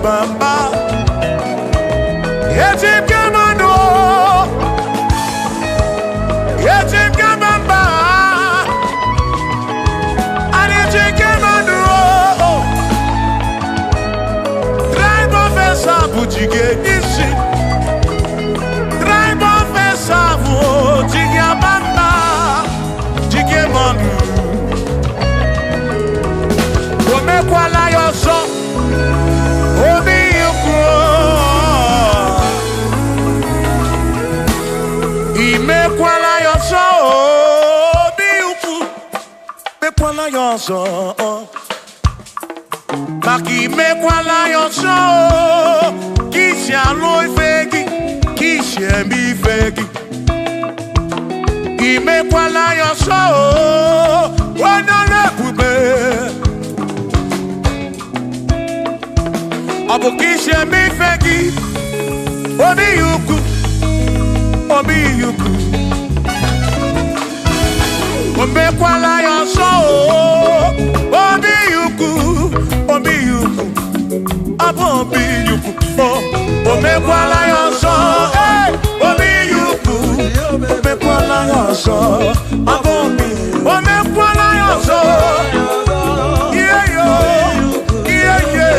Bamba, yetim kamano, yetim kamamba, yetim kamano. Tribe officer bujige nisi, tribe officer bujige bamba, jige manu. Ome kwala yoso. Maki me kwala yoso, kishi aloi fegi, kishi mi fegi. Ime kwala yoso, wana lekube. Abu kishi mi fegi, obi yuku, obi yuku. Ome kwala yoso, obi yuku, obi yuku, abo obi yuku, ome kwala yoso, obi yuku, ome kwala yoso, abo obi, ome kwala yoso, yeah yo, yeah yeah.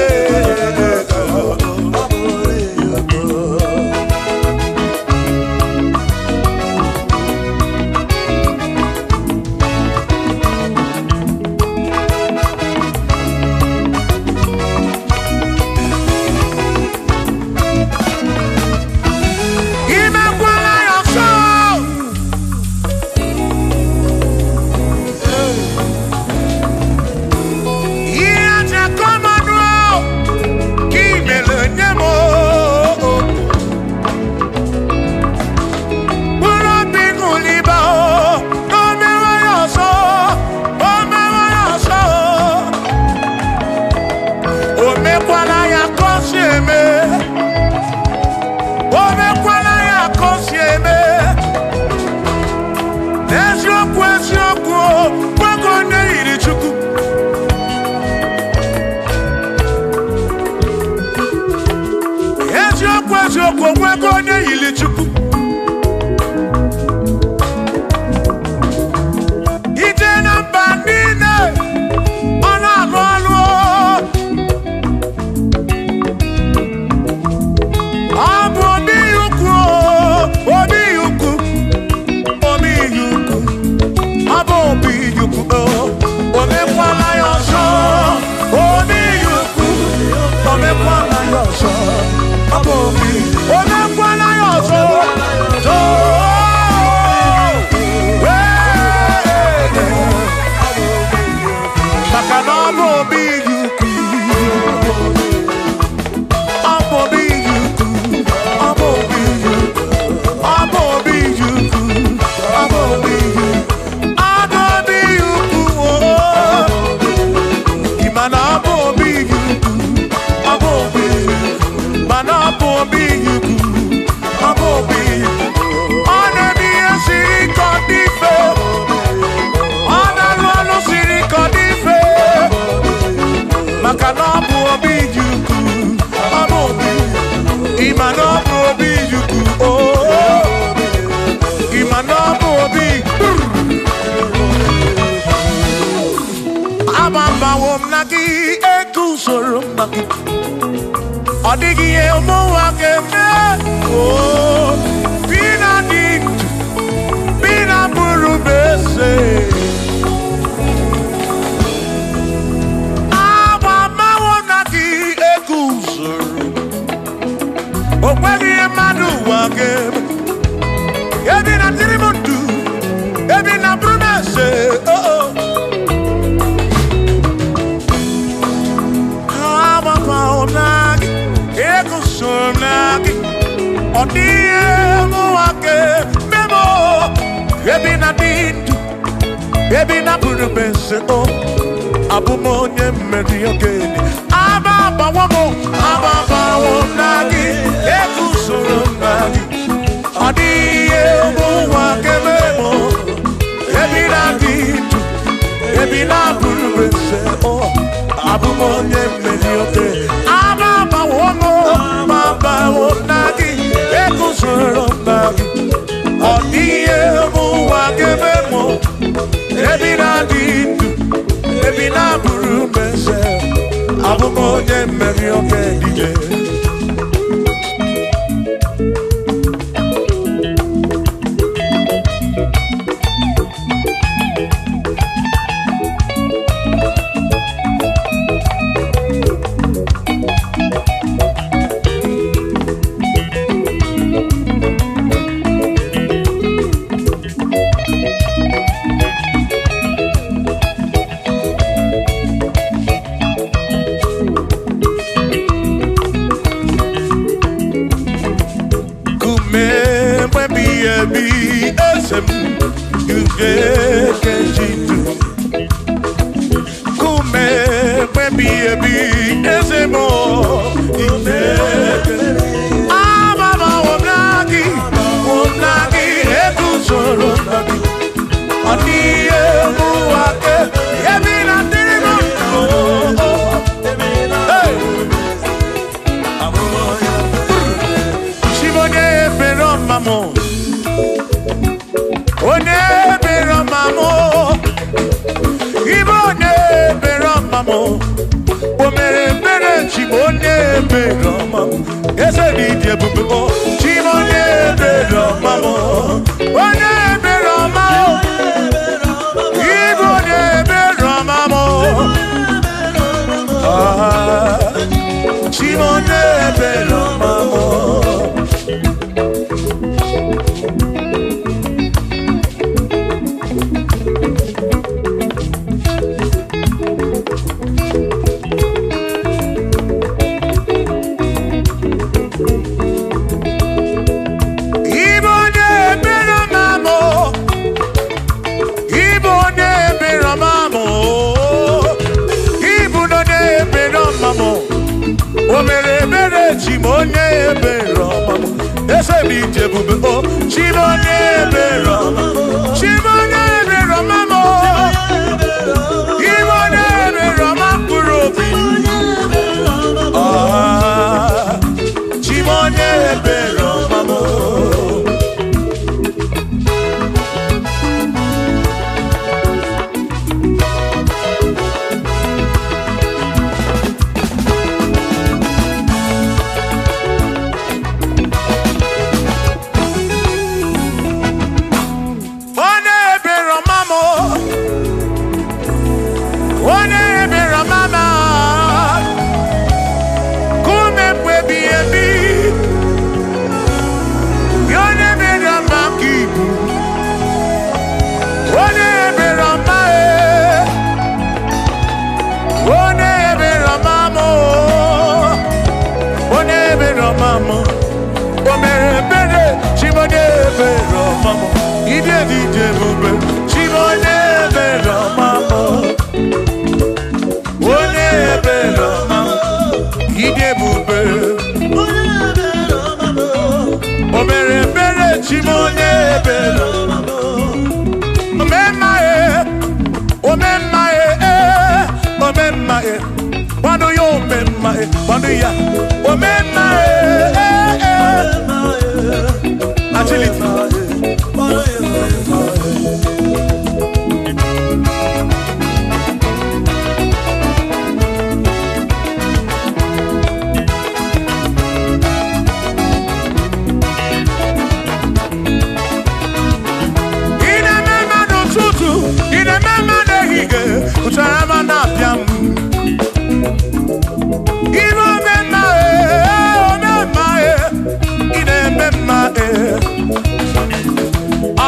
ebi na tirimutu, ebi na brunese, oh. Ababa onagi, eko sonagi, odie muake memo, ebi na dindu, ebi na brunese, oh. Abumonye meri ogeni, ababa onagi, eko sonagi. Adiye muwa kememo, ebi na ditu, ebi na bulubese oh, abumonye meliote, ababa wonagi, ekusoro nagi. Adiye muwa kememo, ebi na ditu, ebi na bulubese, abumonye meliote diye.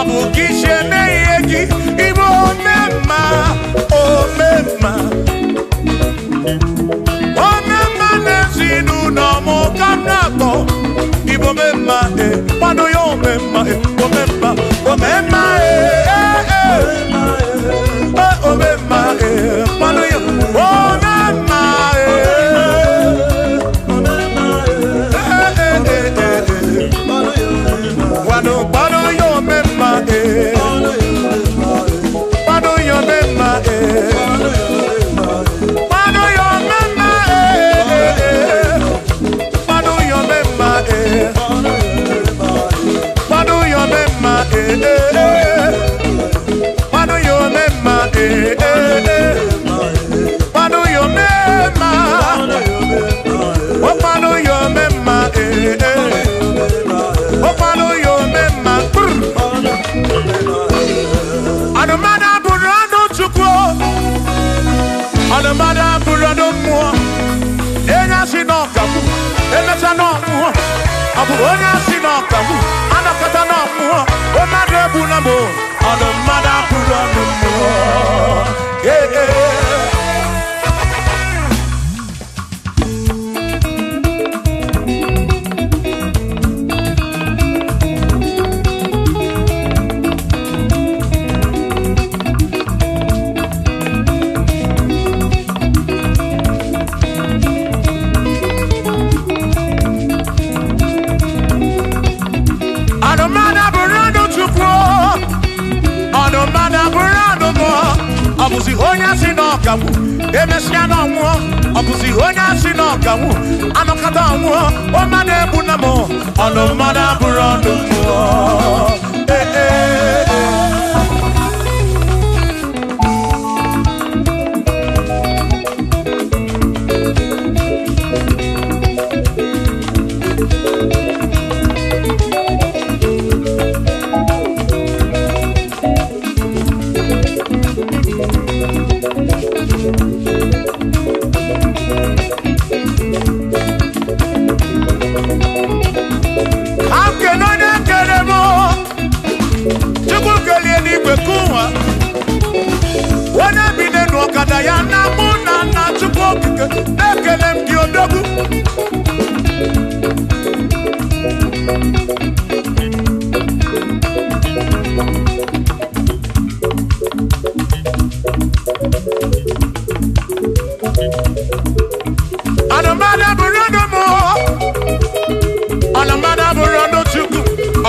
Abukishe meyeki Ibo mema Oh mema Oh mema nezinu no mo kanato Ibo mema Pano yo mema Oh mema Oh mema Oh mema Pano yo Oh mema Pano yo mema Pano yo mema Pano yo mema Pano yo mema Pano yo mema Pano yo mema Pano yo mema Oh pano yo mema Oh pano yo mema Adamada burano chukwo Adamada burano mo Enya sinokamu Enya no mo Abu onya sinokamu Anakata no mo Omade bunamo Adamada burano mo Yeah Abusi honya sinokamu Emesiano mo Abusi honya sinokamu Anokata mo Omade bunamo Anomada burano mo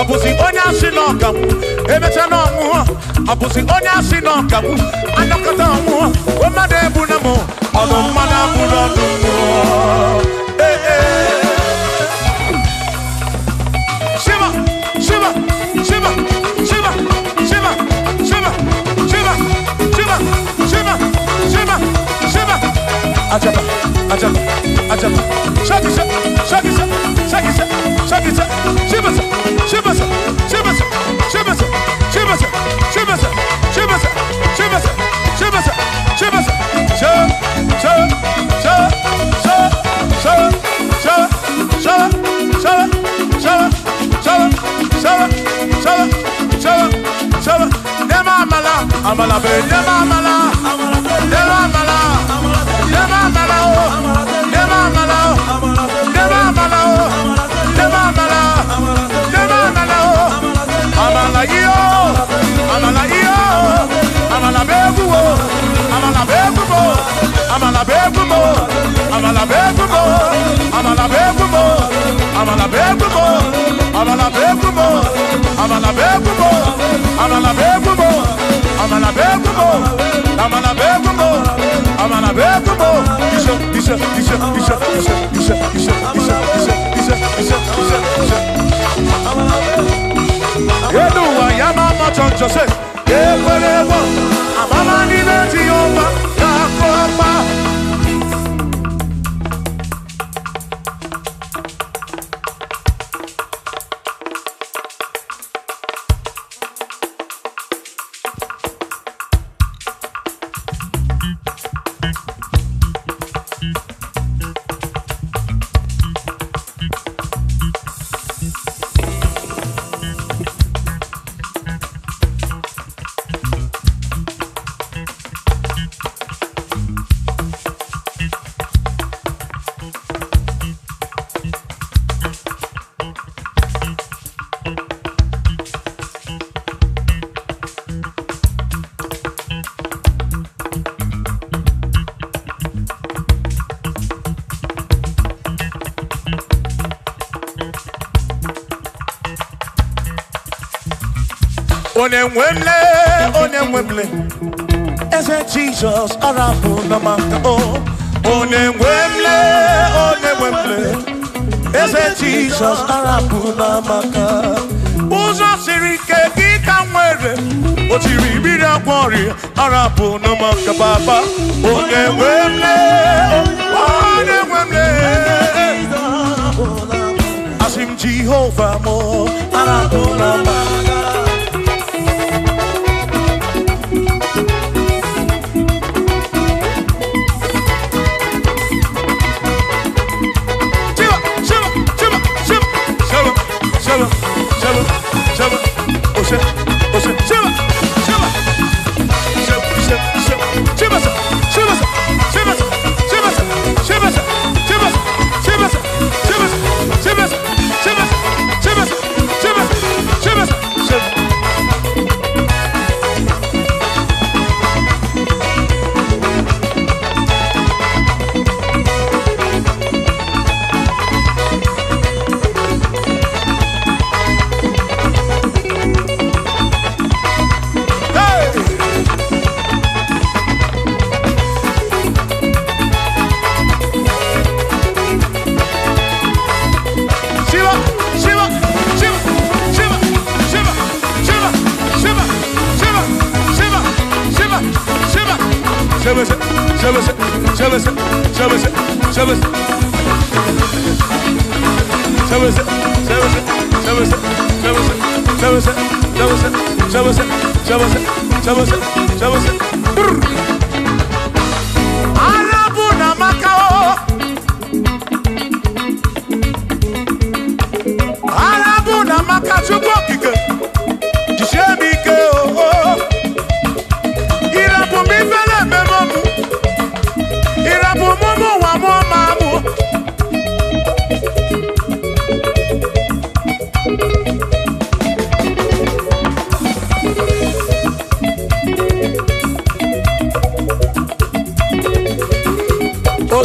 Abusi onya sinokamu Emechano mo Abusi onya sinokamu Anokata mo Omade bunamo Anomada burano mo Shiva Shiva Shiva Shiva Shiva Shiva Shiva Shiva Shiva Shiva Shiva Ajaba Ajaba Ajaba Shakisa Shakisa Shakisa Shakisa Shiva Shivasa, Shivasa, Shivasa, Shivasa, Shivasa, Shivasa, Shivasa, Shivasa, Shivasa, Amala be, never amala, never amala, never amala, never amala, never amala, never amala. Amala yo, amala yo, amala begumo, amala begumo, amala begumo, amala begumo, amala begumo, amala begumo, amala begumo, amala begumo, amala begumo, amala begumo, amala begumo, amala begumo. Isha. Yeduwa yamama chonjose Ekwelewa Amama nibeti yomba Yakopa Onemwemle, onemwemle. Eze Jesus arabu namaka oh. Onemwemle, onemwemle. Eze Jesus arabu namaka. Uzo sirike kika mwere. Otiri bira kwori arabu namaka baba. Onemwemle, onemwemle. Asim Jehovah mo arabu namaka.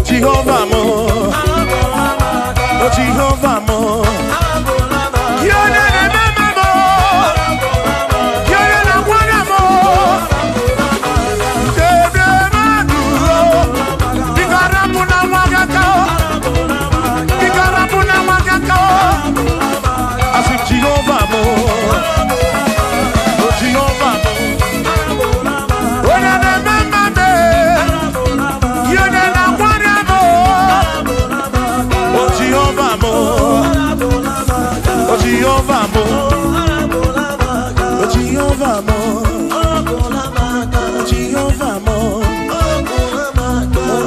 Jehovah mo, oh Jehovah mo, you're the remember mo, you're the one mo, the maduro, ikarapuna magakao, ikarapuna magakao, asim Jehovah mo, oh Jehovah mo, oh the remember me, you're the Jehovah mo, oh Jehovah mo, oh Jehovah mo, oh Jehovah mo, oh Jehovah mo, oh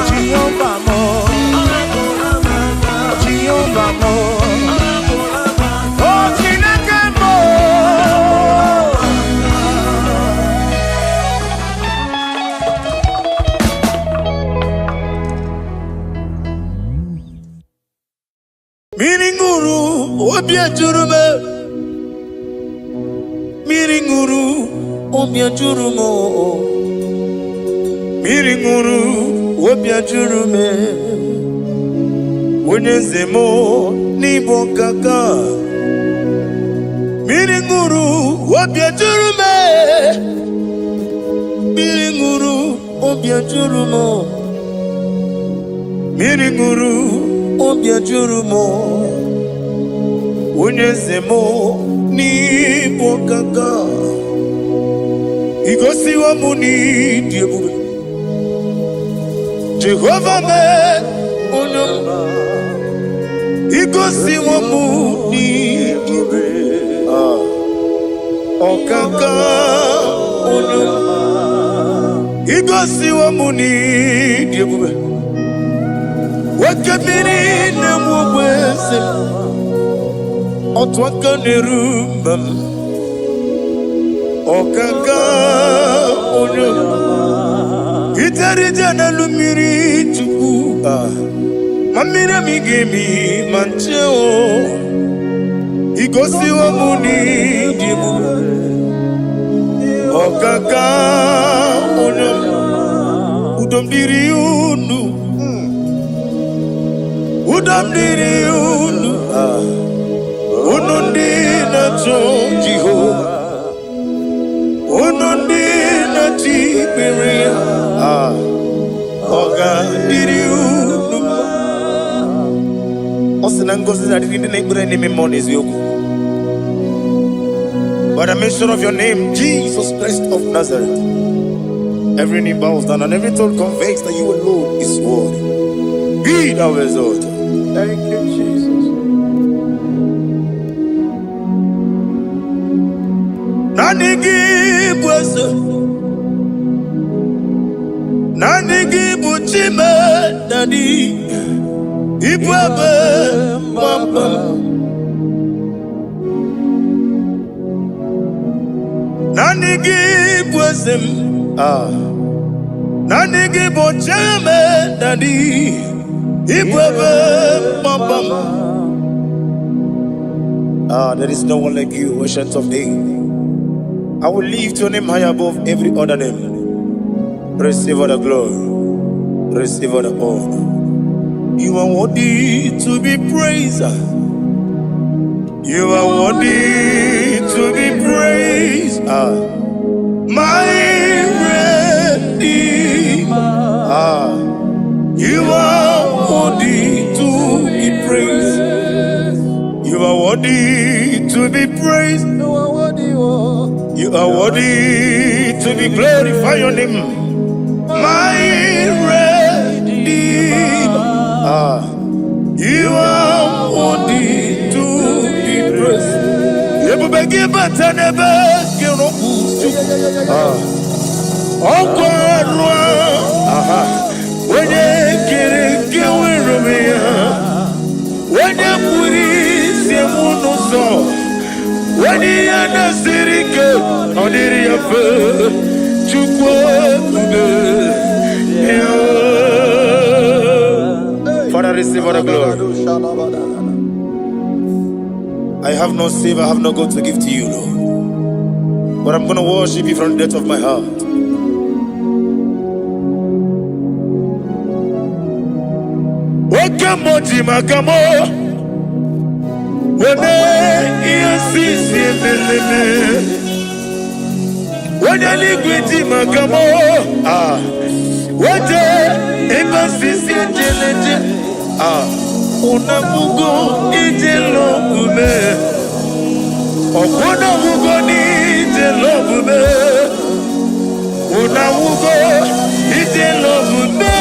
Jehovah mo, oh Jehovah mo, oh Chineke mo. Miringuru obia jurume, miringuru obia jurumo, miringuru obia jurume, wonyezemo nibo kaka, miringuru obia jurume, miringuru obia jurumo, miringuru obia jurumo, unyezemo ni pokaka, igosi wa muni diebube, Jehovah me unyoma, igosi wa muni diebube, okaka unyoma, igosi wa muni diebube. Wakabiri na mwese otwaka nerumba okaka onyo itari jana lumiri tuku mamira migemi mancheo igosi wa muni dimu okaka onyo udomdiri unu udamdiri unu unundi did you? By the mention of your name, Jesus Christ of Nazareth, every knee bows down and every tongue confesses that you alone is worthy. Be thou exalted. Thank you, Jesus. Nanigi buchime dadi ibwebe mwamba. Nanigi bwezem Nanigi buchime dadi ibwebe mwamba. There is no one like you, ancient of days. I will lift your name high above every other name. Receive all the glory, receive all the honor. You are worthy to be praised. You are worthy to be praised. My Redeemer. You are worthy to be praised. You are worthy to be praised. You are worthy to be glorified your name. My Redeemer, you are worthy to be praised. You begin to never get up. Oh God, when you get away from me, when you put it, when you are the city girl, on the Father, receive all the glory. I have no save, I have no God to give to you, Lord. But I'm going to worship you from the depth of my heart. When I liquid Magamo, what day, Emasisi Unamugo, Ijelobume, Ogunamugo, Ijelobume, Unamugo, Ijelobume,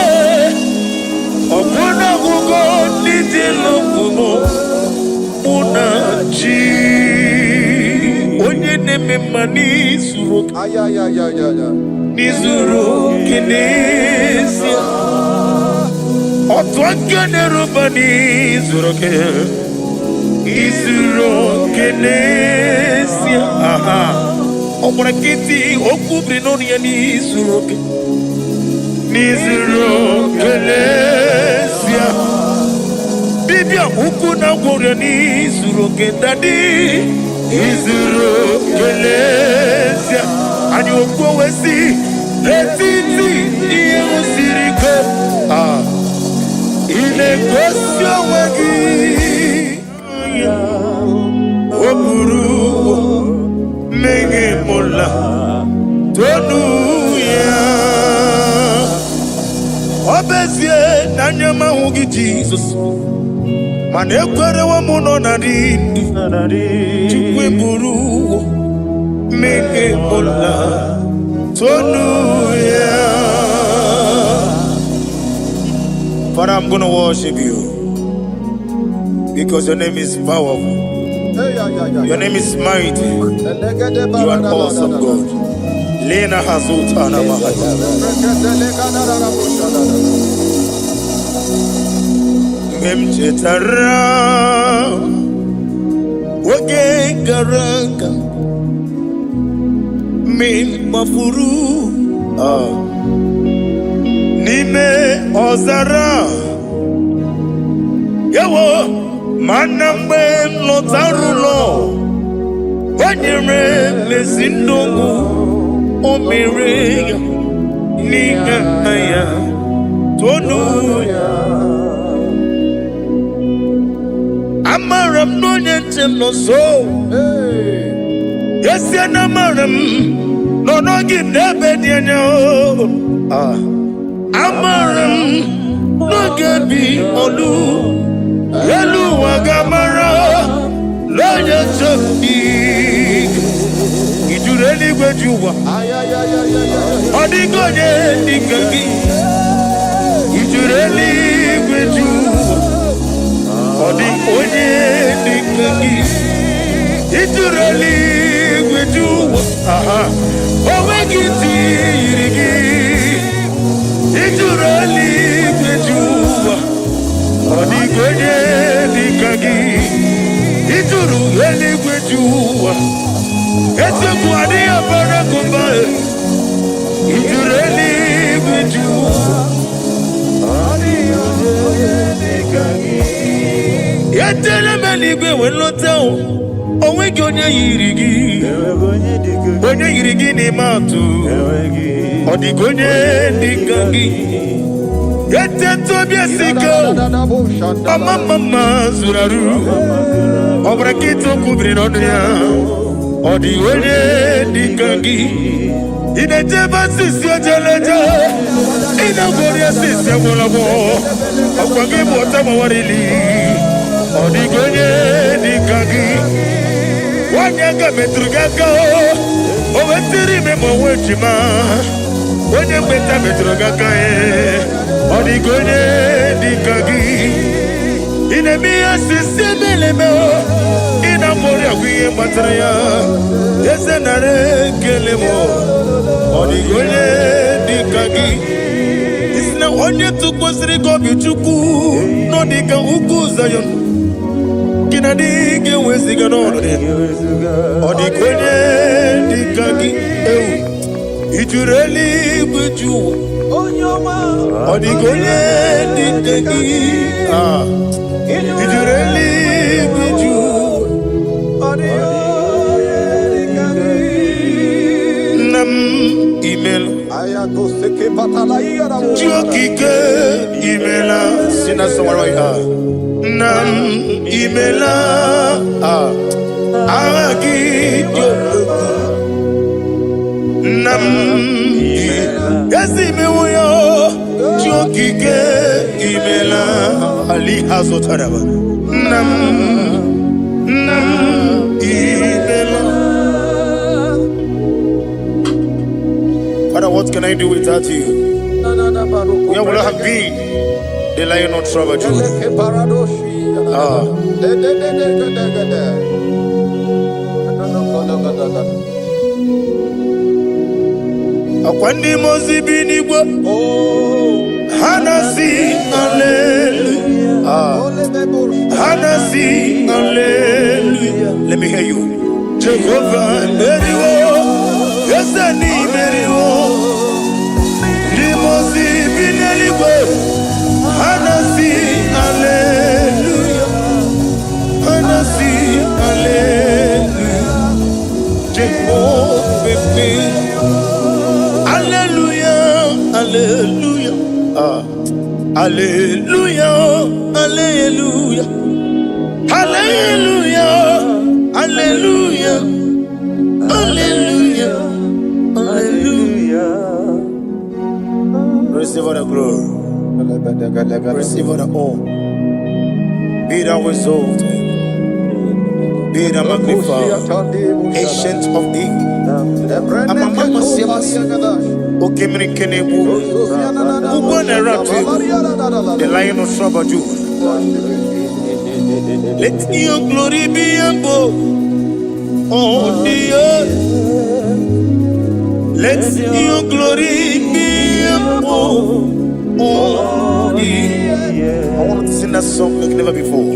Ogunamugo, Ijelobume, Unachi. Onye neme mani suru nizuru kinesia otwakane rubani zuru ke izuru kinesia omrakiti okubri noni yani zuru ke nizuru kinesia bibia ukuna gore ni zuru ke dadi Izuru Kelesia and you go see let it siriko ile kosyo wagi oburu menge mola tonu ya obezie nanyama hugi Jesus Manekwere wa muno narindi chukwe buru meke mola tonu ya. Father, I'm gonna worship you because your name is powerful. Your name is mighty. You are awesome God. Lena hazutana mahaya. Memchetara Wage garanga Min mafuru Nime ozara Yawo Manambe lotarulo Wanyere mesindongu Omire Ningaya Tonu Amaram no nyentem no so. Yes, and Amaram no give never dear. Amaram Nogebi Olu Elu Wagamara Loya Sobi Ijureli Gwejuwa Odigoye Dikagi Ijureli Gwejuwa Odigoye Dikagi Ijureli Gwejuwa Owegiti Irigi Ijureli Gwejuwa Odigoye Dikagi Ijureli Gwejuwa Ese Buadi Abara Kumbae Ijureli Gwejuwa Yetele Meligwe Wenlotao Owegi onye yirigi ni matu Odigonye dikagi Yete tobia siko Mama zuraru Obrakito kubri nodia Odigonye dikagi Ineteba sisi ojeleja Inagoria sisi amolabo Okwagi mwota mawarili Odigonye dikagi Wanyaga metrugaka Owetiri memo wechima Wenye mbeta metrugaka Odigonye dikagi Inemia siseme meo Inamoria kuye matraya Yese nare kelemo Odigonye dikagi Isna onye tukwasiri kobi chuku No dika uku zayon Kinadige weziga nono Odigonye dikagi Ijureli Gwejuwa Odigonye dikagi Ijureli Gwejuwa Nam email Jokike imela Sina samarwaya Nam imela Agi Nam Yasi mewoyo Jokike imela Ali Hazotaraba Nam imela Father, what can I do without you? Where would I have been? The Lion of Trouble, Akwandi mozibi nigwa Hanasi hallelujah Hanasi hallelujah Let me hear you Jehovah Meriwo Yesani Meriwo Limozibi neligwe Hanasi hallelujah Hanasi hallelujah Jehovah Hallelujah Hallelujah Hallelujah Hallelujah Hallelujah Hallelujah Hallelujah Hallelujah Receive all the glory Receive all the honor Be thou exalted Be thou magnified Ancient of days Amamama Siamasi Okemri Kenebu Ubone Ratu The Lion of Shabaju Let your glory be above on the earth Let your glory be above on the earth I want to sing that song like never before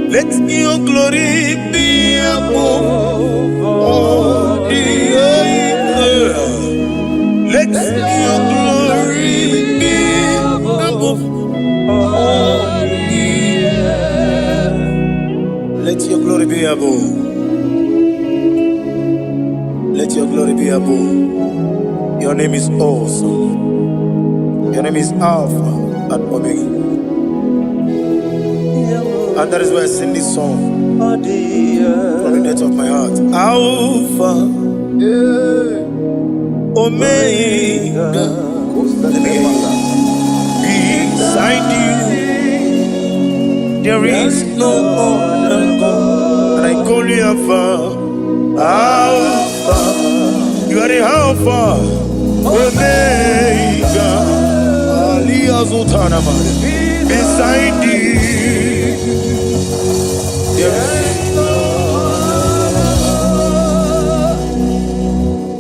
Let your glory be above on the earth Let your glory be above all the earth. Let your glory be above. Let your glory be above. Your name is awesome. Your name is Alpha and Omega. And that is why I sing this song from the depth of my heart. Alpha, Omega. Let me hear you. beside you. There is no other God. And I call you Alpha. Alpha. You are the Alpha. Omega. Aliyah. Beside you. There is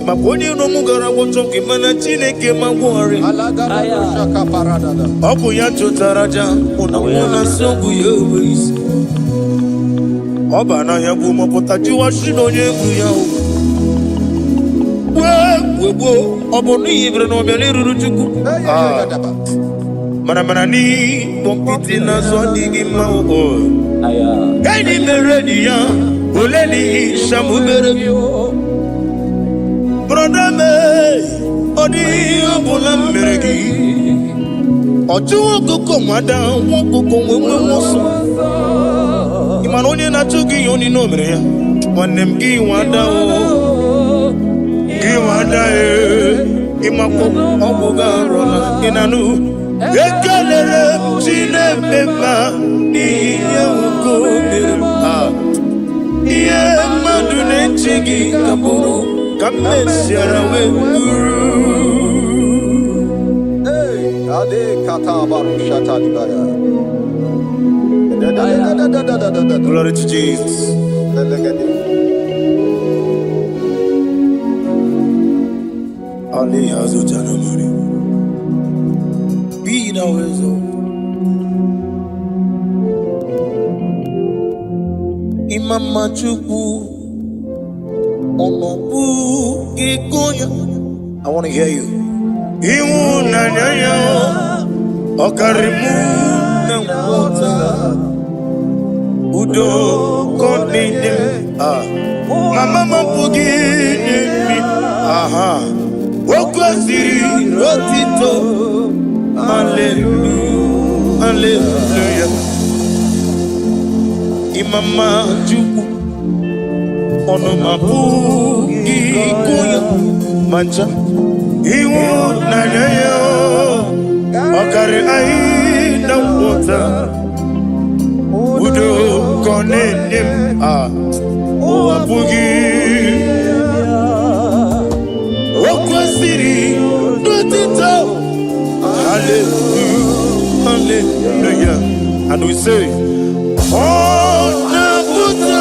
Maponi no mugara wotoke mana chineke magwori Obu ya chotaraja una sogu yewis Oba na ya bu mopota jiwa shino yegu ya Webo obo ni ibre no mele ruru chuku Mana ni bompiti na so digi ma o Kaini meredi ya Oleni shamu berebio Brother me, odi abula meregi. Oju koko mada, koko mwemoso. Imanoni na chuki yoni no mreya. Wanem gi wada o, gi wada imako obuga rola inanu. Ekalele chine beba ni yauko beba. Iye madune chigi kaburu. Come share Hey, Ade Katabaru Shatalibaya. Glory to Jesus. Ali Hazu Janamari. Be thou Imam Machuku. I want to hear you. Udo Mama aha. Rotito. Hallelujah. Hallelujah. Imama Juku. Ono mabugi kuya mancha iwo nanyayo okare aina wota udo konenim o abugi okwasiri dotito hallelujah hallelujah and we say oh nabuta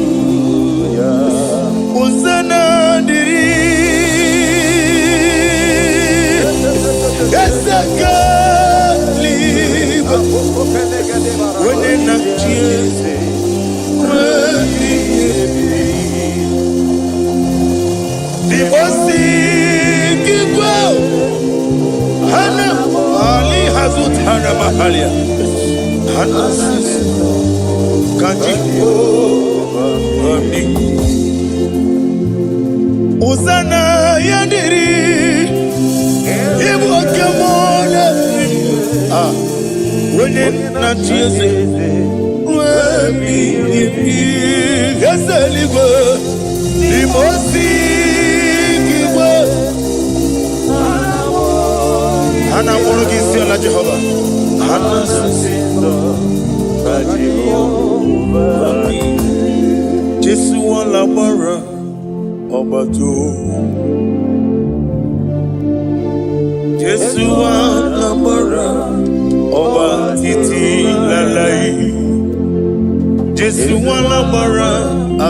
Hallelujah. Hosanna diri. Hosanna yandiri. Ibo kemona. When na chiese. Hana wolo kisi ala Jehovah. Hana sindo Jehovah. Jesu wala bara obato. Jesu wala bara obatiti lalai. Jesu wala bara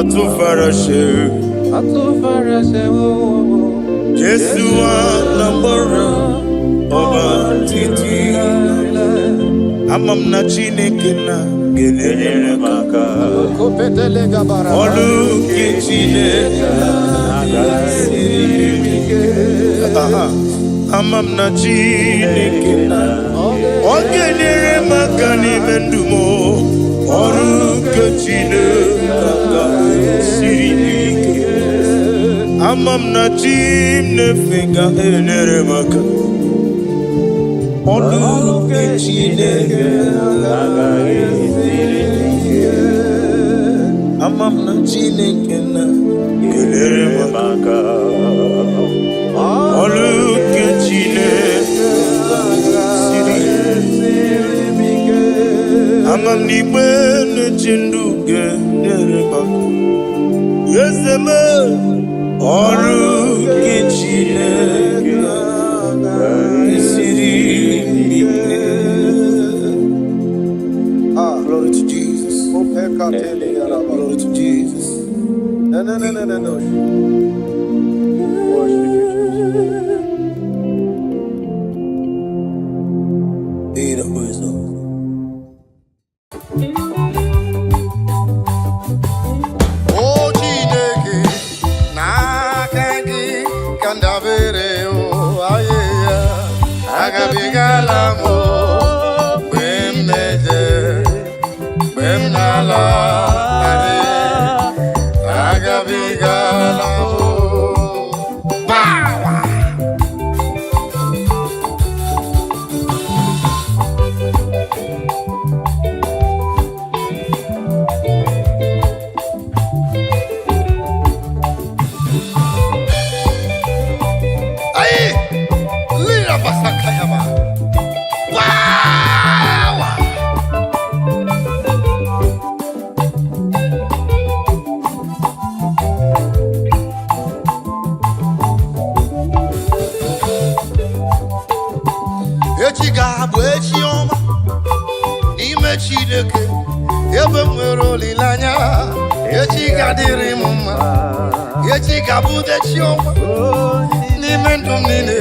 atufarashe. Jesu wala bara obatiti amam na Chineke na gelele maka olu ke Chineke amam na Chineke na ogelele maka ni mendumo olu ke Chineke Amam na chim ne finga enere maka. Olu ke chineke amam na chineke na enere maka. Olu ke chineke amam ni bene chinduge enere maka. Yeseme olu ke chineke glory to Jesus. Glory to Jesus. No. Worship you, Jesus. Be the wisdom. Oh, Chineke, na kangi kandavere o ayeya agabigala mo bemneje bemnala are agabigala mo power. Chineke ebe nwere olilanya echi ga-adịrị m mma echi ga-abụde chiọma n'ime ndụ m niile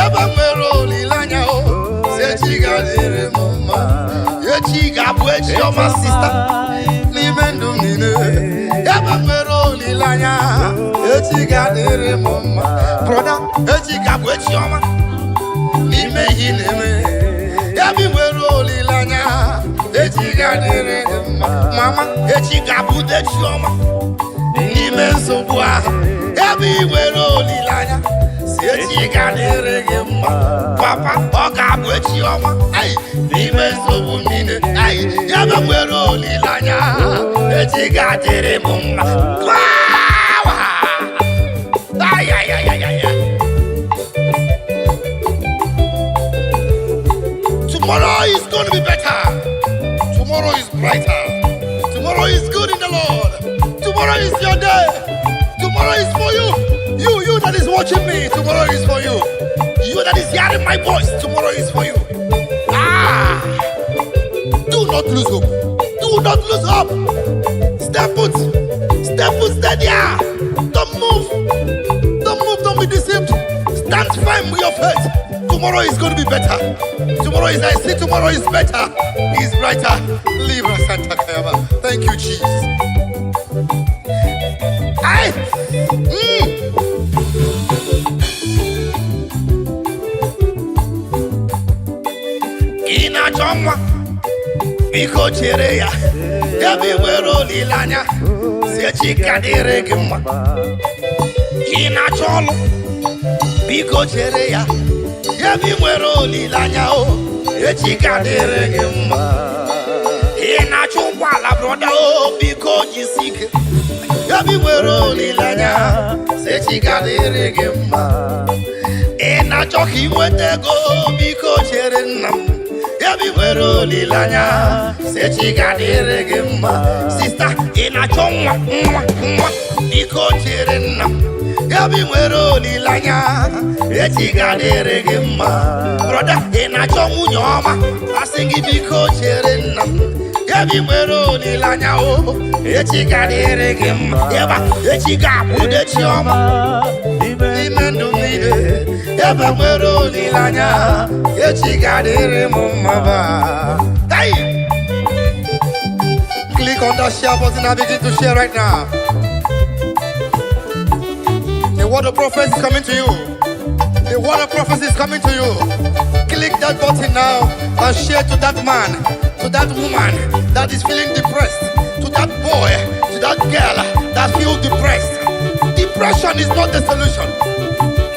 ebe nwere olilanya o echi ga-adịrị m mma echi ga-abụ echiọma sista n'ime ndụ m niile ebe nwere olilanya echi ga-adịrị m mma broda echi ga-abụ echiọma n'ime ihe na-eme ebe nwere olilanya echi ga-adịrị gị mma mama echi ga-abụde chiọma n'ime nsogbu ahụ ebe ị nwere olileanya si echi ga-adịrị gị mma papa ọ ga-abụ echiọma n'ime nsogbu niile ebe nwere olileanya echi ga-adịrị m mma. Tomorrow is going to be better. Tomorrow is brighter. Tomorrow is good in the Lord. Tomorrow is your day. Tomorrow is for you. You that is watching me. Tomorrow is for you. You that is hearing my voice. Tomorrow is for you. Do not lose hope. Do not lose hope. Step put. Step put. Stay there. Don't move. Don't move. Don't be deceived. Stand firm with your faith. Tomorrow is going to be better. Tomorrow is, I see tomorrow is better. Is brighter. Libra Santa Kayama. Thank you, Jesus. Ina chomwa biko chere ya yabi nwere olilanya si echi kadịrị gị mma. Ina cholu biko chere ya yabi nwere olilanya o echi kadịrị gị mma. Ina chụkwala broda o biko jisike yabi nwere olilanya si echi kadịrị gị mma. Ina chọka inweta ego biko chere nna m yabi nwere olilanya si echi kadịrị gị mma. Sista ina chọ nwa biko chere nna m yabi nwere olilanya echi ga-adịrị gị mma. Broda ị na-achọ nwunye ọma asị gị biko chere nna m yabi nwere olilanya o echi ga-adịrị gị mma. Eba echi ga-abụde chiọma n'ime ndụ niile ebe nwere olilanya echi ga-adịrị m mma ba. Click on that share button and begin to share right now. The word of prophecy is coming to you. The word of prophecy is coming to you. Click that button now and share to that man, to that woman that is feeling depressed, to that boy, to that girl that feel depressed. Depression is not the solution.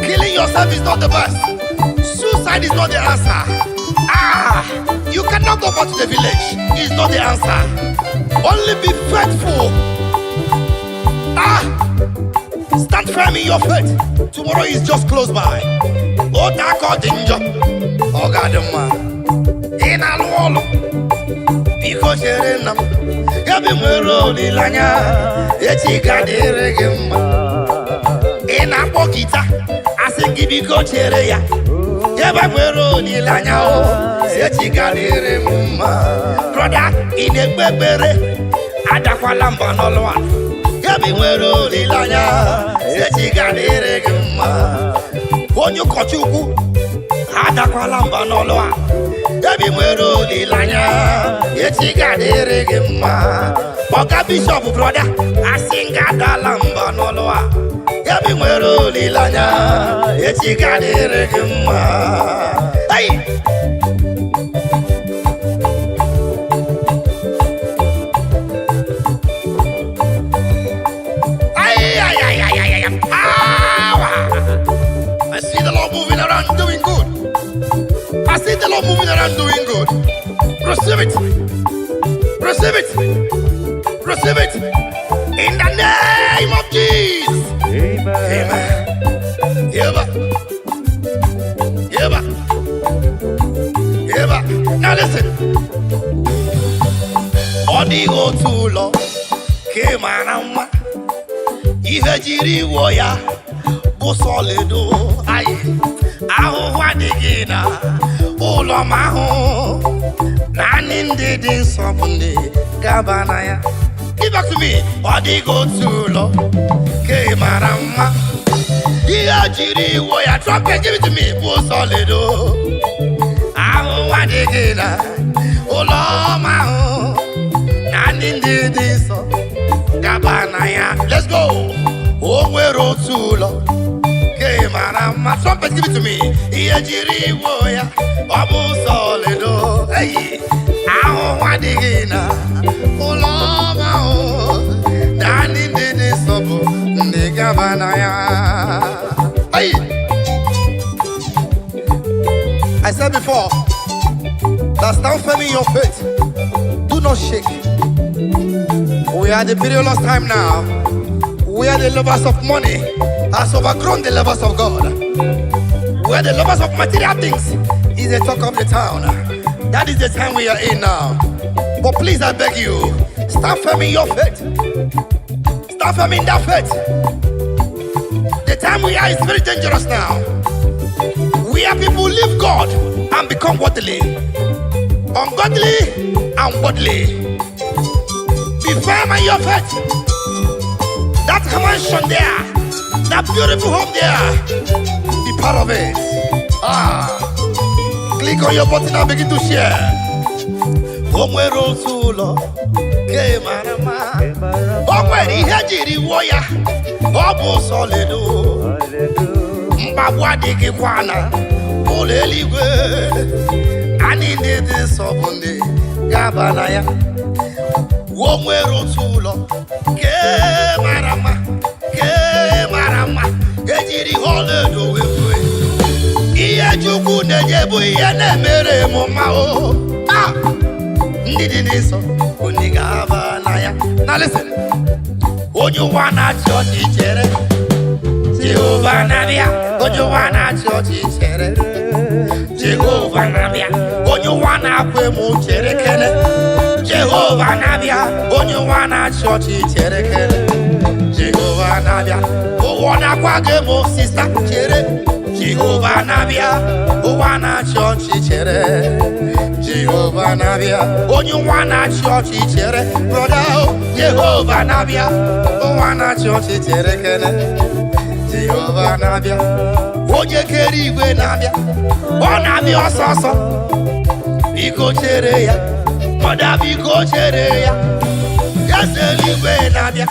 Killing yourself is not the best. Suicide is not the answer. You cannot go back to the village. It's not the answer. Only be faithful. Stand firm in your faith. Tomorrow is just close by. Oh, that got danger. Oh, God, man. In a wall. Because you're in them. You be Melodies, Lanya. Eti kadere gemma. In a pocketa. I think you be coach area. You be Melodies, Lanya. Eti kadere gemma. Brother, in a bebere. Adakwalamba no one. Yabi Melodies, Lanya. Eti kadere gemma. Onyo kochuku. Adakwalamba no one. Yabi Melodies, Lanya. Eti kadere gemma. Oga Bishop brother, asinga dalamba no loa. Yabi Melodies, Lanya. Eti kadere gemma. Hey. I see the Lord moving around doing good. I see the Lord moving around doing good. Receive it. Receive it. Receive it. In the name of Jesus. Amen. Amen. Amen. Amen. Now listen. Odigo tulo kemanama. Ihe jiri woya busolido aye. Aho wadigina ulo maho. Nani ndidi nsopunde gabanaya. Give back to me. Odigo tulo kemanama. Ihe jiri woya trumpet. Give it to me. Busolido. Aho wadigina ulo maho. Nani ndidi nsopunde. Let's go. Oh, we're tulo. My trumpet, give it to me. Iajiri woya. Abu solido. Hey. Aho wadigina. Uloma o. Dani didi sobo. Ndigabanaya. Hey. I said before, that stand firm in your faith. Do not shake. We are the perilous time now. We are the lovers of money has overgrown the lovers of God. We are the lovers of material things. Is the talk of the town. That is the time we are in now. But please, I beg you, stand firm in your faith. Stand firm in that faith. The time we are is very dangerous now. We are people who leave God and become worldly, ungodly and worldly. Be firm in your faith. That mansion there, that beautiful home there, be part of it. Click on your button and begin to share. Omwero tulo, kemarama. Omweri hejiri woya, obu solido. Mbabwa digi kwana, oleligwe. Ani nede sobunde, gabanaya. Omwero tulo, kemarama, ejiri holedo wewe. Iye jugu nejebu iye nemere moma o. Ndidi niso, unigaba naya. Now listen. Onyu wana choti chere. Jehovah nabia, onyu wana choti chere. Jehovah nabia, onyu wana kwe mu chere kene. Jehovah nabia, onyu wana choti chere kene. Jehovah nabia, o wana kwa gemo sister chere. Jehovah nabia, o wana choti chere. Jehovah nabia, onyu wana choti chere. Brother, Jehovah nabia, o wana choti chere kene. Jehovah nabia, oje keri we nabia, o nabia soso. Biko chere ya, brother biko chere ya. Yaseli we nabia,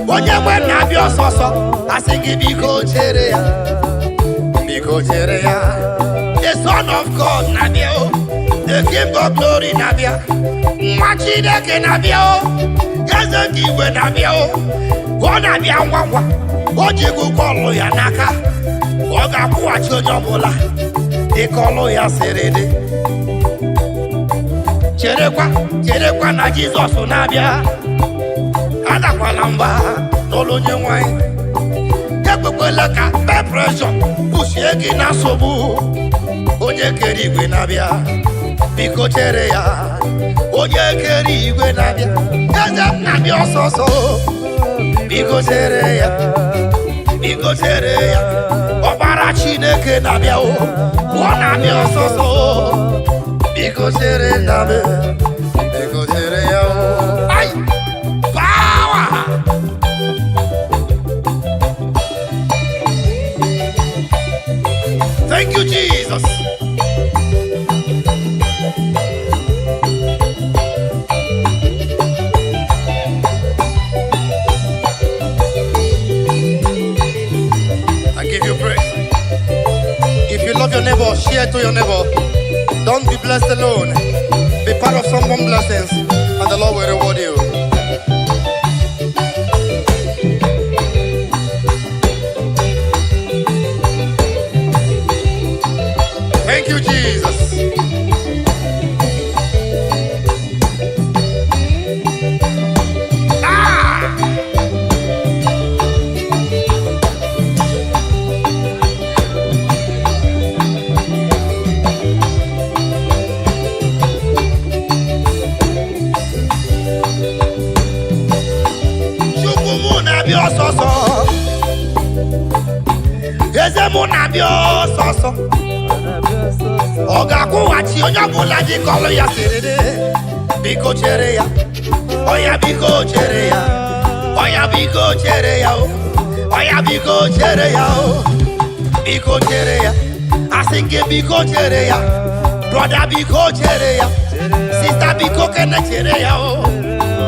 oje we nabia soso. Asingi biko chere ya, biko chere ya. The Son of God nabia o, the King of Glory nabia. Machine ke nabia o, yasengi we nabia o. ọ na-abịa ngwa ngwa o ji ego ọlụ ya n'aka ọ ga-akwụghachi onye ọbụla dịka ọlụ ya siri dị. Cherekwa na Jizọs na-abịa, adakwala mba n'ụlọ onye nwanyị. Ekwekwela ka pepreshọ busie gị na nsogbu, onye kere igwe na-abịa, biko chere ya. Onye kere igwe na-abịa, eze na-abịa ọsọsọ, biko chere ya, biko chere ya. Ọbara Chineke na-abịa o, ọ na-abịa ọsọsọ, biko chere na-abịa, biko chere ya o. Ai! Power! Thank you, Jesus. I give you praise. If you love your neighbor, share to your neighbor. Don't be blessed alone. Be part of someone's blessings, and the Lord will reward you. Thank you, Jesus. Eze mụ na-abịa ọsọsọ, ọ ga-akwụghachi onye ọbụla dị ka ọlụ ya siri dị. Biko chere ya, ọya biko chere ya, ọya biko chere ya o, ọya biko chere ya o, biko chere ya. Asị gị biko chere ya, brọda biko chere ya, sista biko kene chere ya o,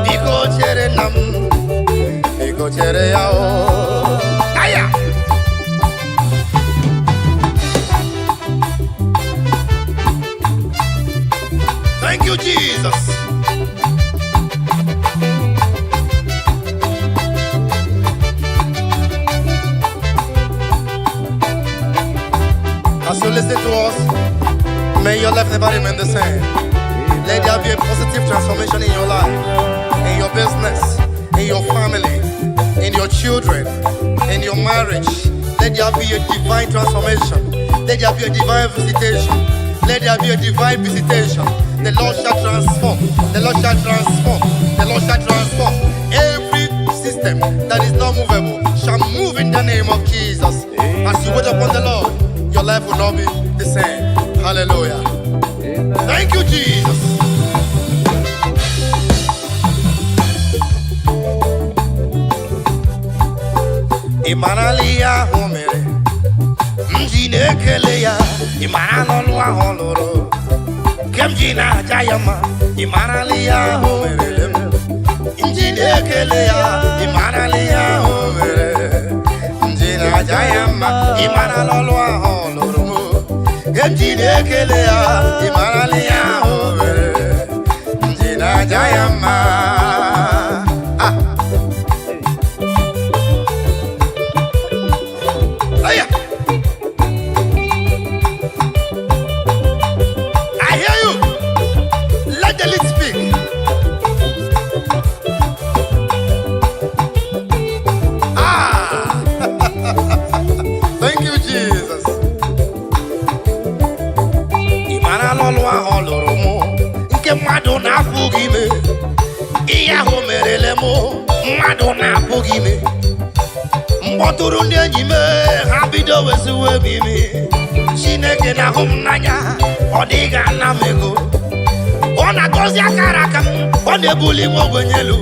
biko chere na m, biko chere ya o. Aya! Thank you, Jesus. As you listen to us, may your life never remain the same. Let there be a positive transformation in your life, in your business, in your family, in your children, in your marriage. Let there be a divine transformation. Let there be a divine visitation. Let there be a divine visitation. The Lord shall transform. The Lord shall transform. The Lord shall transform. Every system that is not movable shall move in the name of Jesus. As you wait upon the Lord, your life will not be the same. Hallelujah. Thank you, Jesus. Imanalia homere, mjine keleya, imanalolwa holoro. Kemjina jayama, imanalia homere, mjine keleya, imanalia homere. Mjina jayama, imanalolwa holoro. Kemjine keleya, imanalia homere. Mjina jayama. Mmadụ na-apụghị ime ihe ahụ merele mụ, mmadụ na-apụghị ime. Mkpọtụrụ ndị enyi m ha bido weziwe m ime. Chineke na-ahụ m n'anya, ọ dịghị ana m ego. Ọ na-agọzi akara aka m, ọ na-ebuli m ogbenye elu.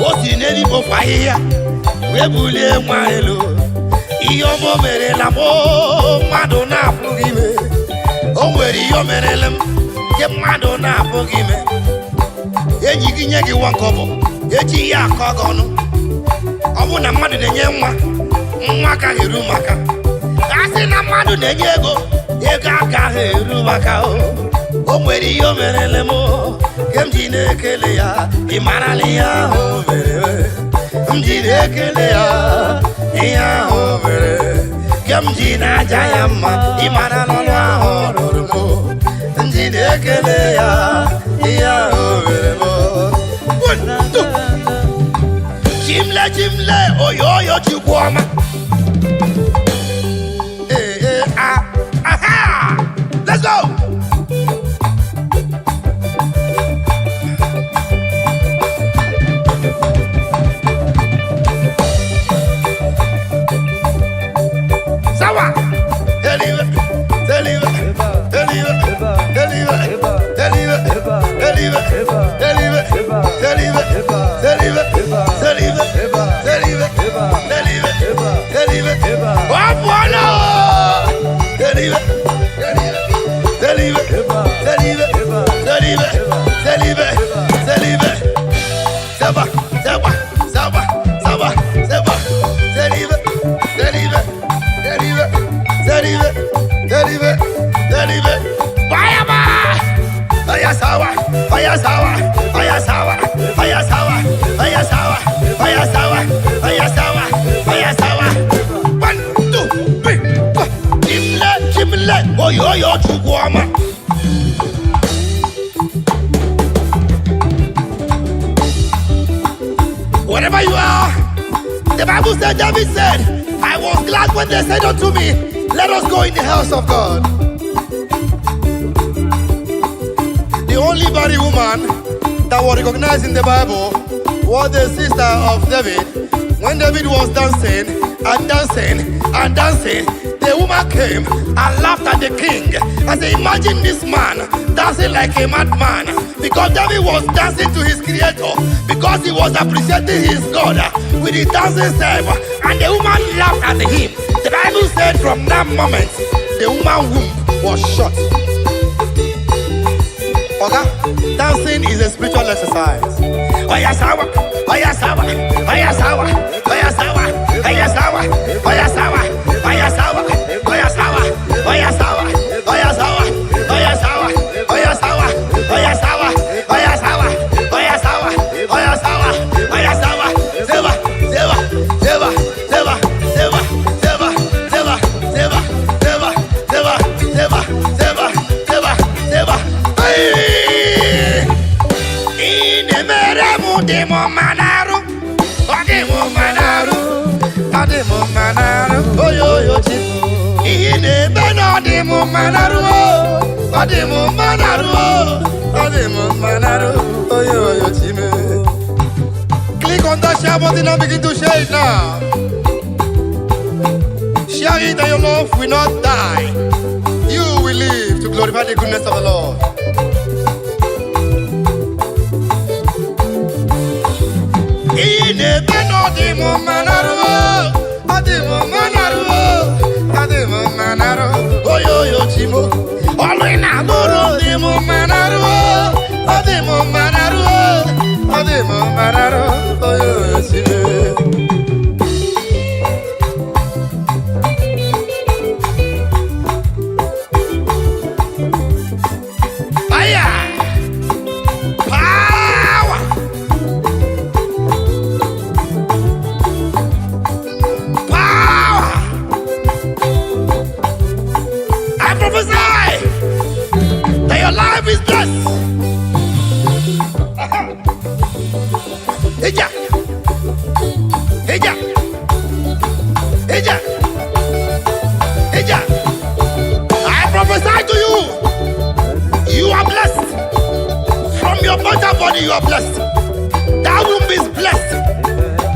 O si n'eluigwe ofe ahịhịa wee bulie nwa elu. Ihe ọma o merela m, mmadụ na-apụghị ime. O nwere ihe o merele m nke mmadụ na-apụghị ime. Enyi gị nye gị nwa nkọbọ, eji ya akọ gị ọnụ. Ọ bụ na mmadụ na-enye nwa agaghị eru maka. A sị na mmadụ na-enye ego agaghị eru maka. O nwere ihe o merele m, nke m ji na-ekele ya. Ị marala ihe ahụ o mere, mjide kelea iya overe kamjina jayama imana lolwa horomo mjide kelea iya overe mo Jimle oyoyo chukwoma aha let's go Sawa deliver Oyoyo chukwama wherever you are, the Bible said, David said, I was glad when they said unto me, let us go in the house of God. The only barren woman that was recognized in the Bible was the sister of David. When David was dancing and dancing and dancing, the woman came and laughed at the king. I said, imagine this man dancing like a madman, because David was dancing to his creator, because he was appreciating his God with his dancing step, and the woman laughed at him. The Bible said from that moment, the woman's womb was shut. Okay? Dancing is a spiritual exercise. Oya sawa, oya sawa, oya sawa, oya sawa, oya sawa, oya sawa, oya sawa, oya sawa, oya sawa, oya sawa, oya sawa, oya sawa, oya sawa, oya sawa, oya sawa, oya sawa, oya sawa, seba, seba, seba, seba, seba, seba, seba, seba, seba, seba, seba, seba, seba, seba. Demo manaru, demo manaru, demo manaru, oyo yo chifu. Ine beno demo manaru, demo manaru, demo manaru, oyo yo chifu. Click on that share button and begin to share it now. Share it and your love will not die. You will live to glorify the goodness of the Lord. Ine beno demo manaru, demo manaru, demo manaru, oyo yo chimo. Olu ina moro demo manaru, demo manaru, oyo yo chimo. Your life is blessed. Eja, eja, eja, eja. I prophesy to you. You are blessed. From your mother body, you are blessed. That womb is blessed.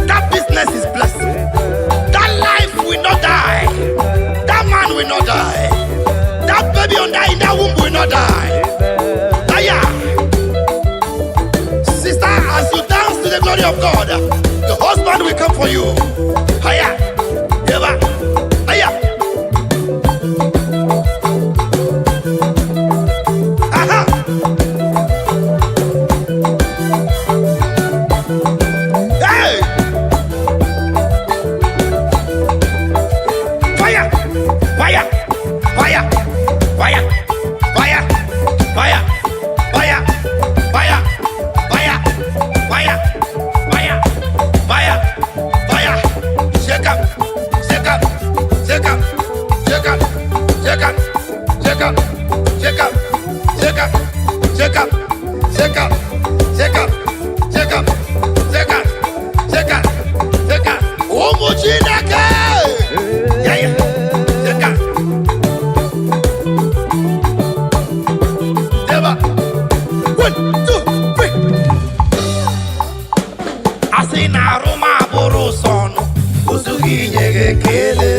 That business is blessed. That life will not die. That man will not die. That baby in that womb will not die. Aya. Sister, as you dance to the glory of God, the husband will come for you. Aya. Eva. Aya. Aha. Hey. Fire. Fire. Fire. Fire, fire, fire, fire, fire, fire, fire, fire, fire. shake up, shake up, shake up, shake up, shake up, shake up, shake up. Umuchineke. Yeah, yeah. Shake up. Never. 1, 2, 3. I say na Roma buru sono. Uzugi nyege kele.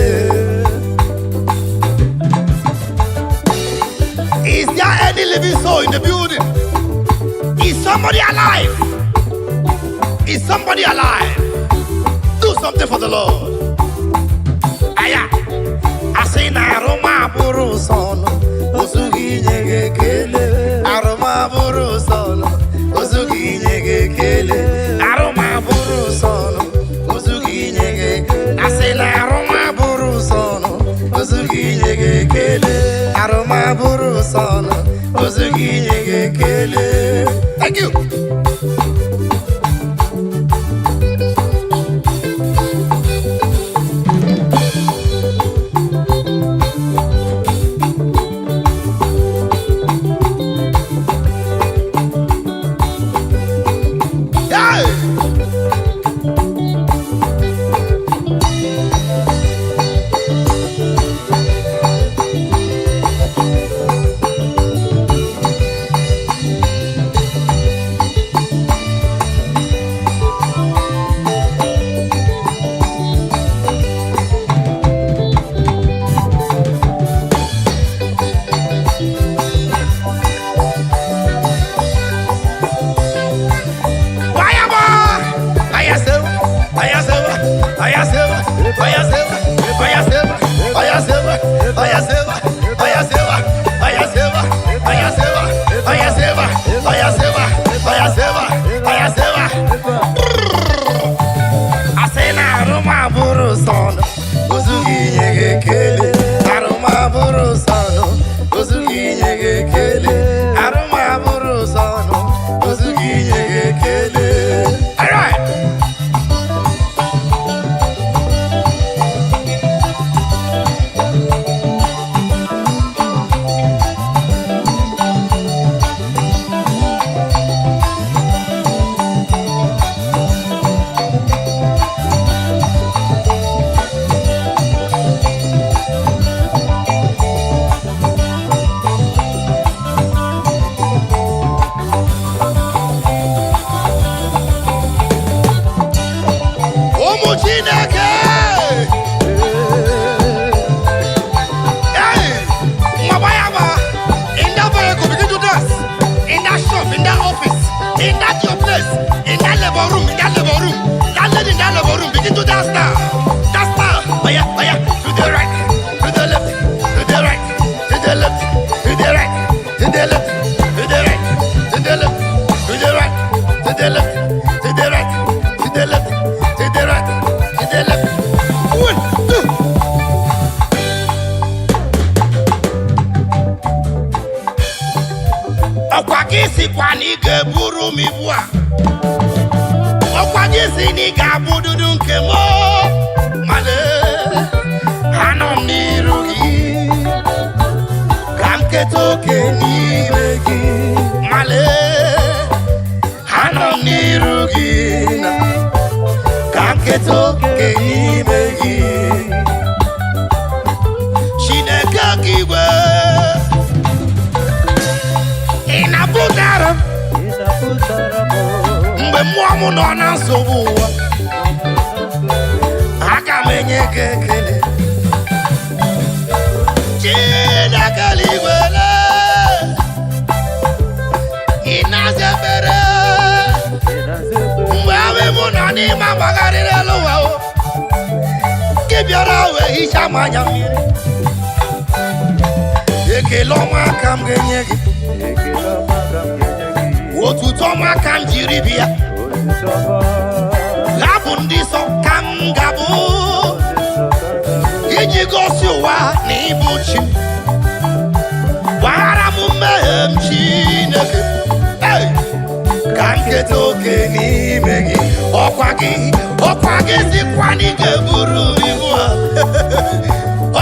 Is there any living soul in the building? Is somebody alive? Is somebody alive? Do something for the Lord. Aya, I say na Roma buru sono, uzugi nyege kele. Aroma buru sono, uzugi nyege kele. Aroma buru sono, uzugi nyege. I say na Roma buru sono, uzugi nyege kele. Aroma buru sono, uzugi nyege kele. Thank you.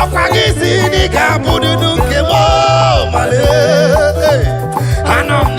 Ọkwa gị si n'ike bụ nke m male anọ m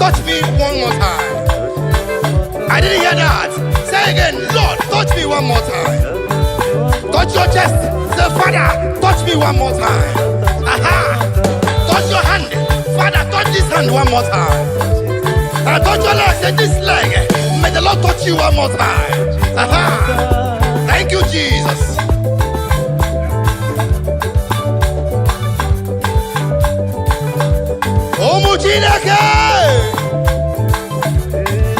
touch me one more time. I didn't hear that. Say again, Lord, touch me one more time. Touch your chest. Say, Father, touch me one more time. Aha. Touch your hand. Father, touch this hand one more time. And touch your leg. Say, this leg. May the Lord touch you one more time. Aha. Thank you, Jesus.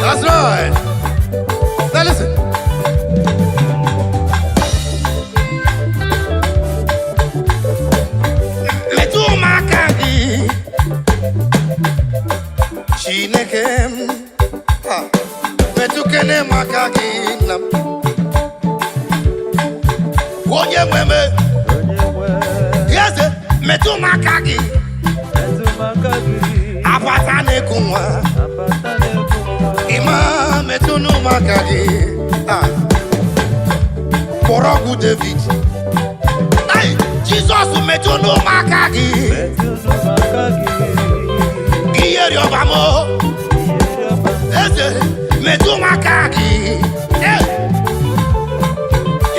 That's right. Now listen. Metu makagi Chinekem Metu kene makagi nam Wonye mweme Yes, metu makagi Apatane kumwa Ima metunu makagi Porogu David Ay, Jesus metunu makagi Iyeri obamo Eze metu makagi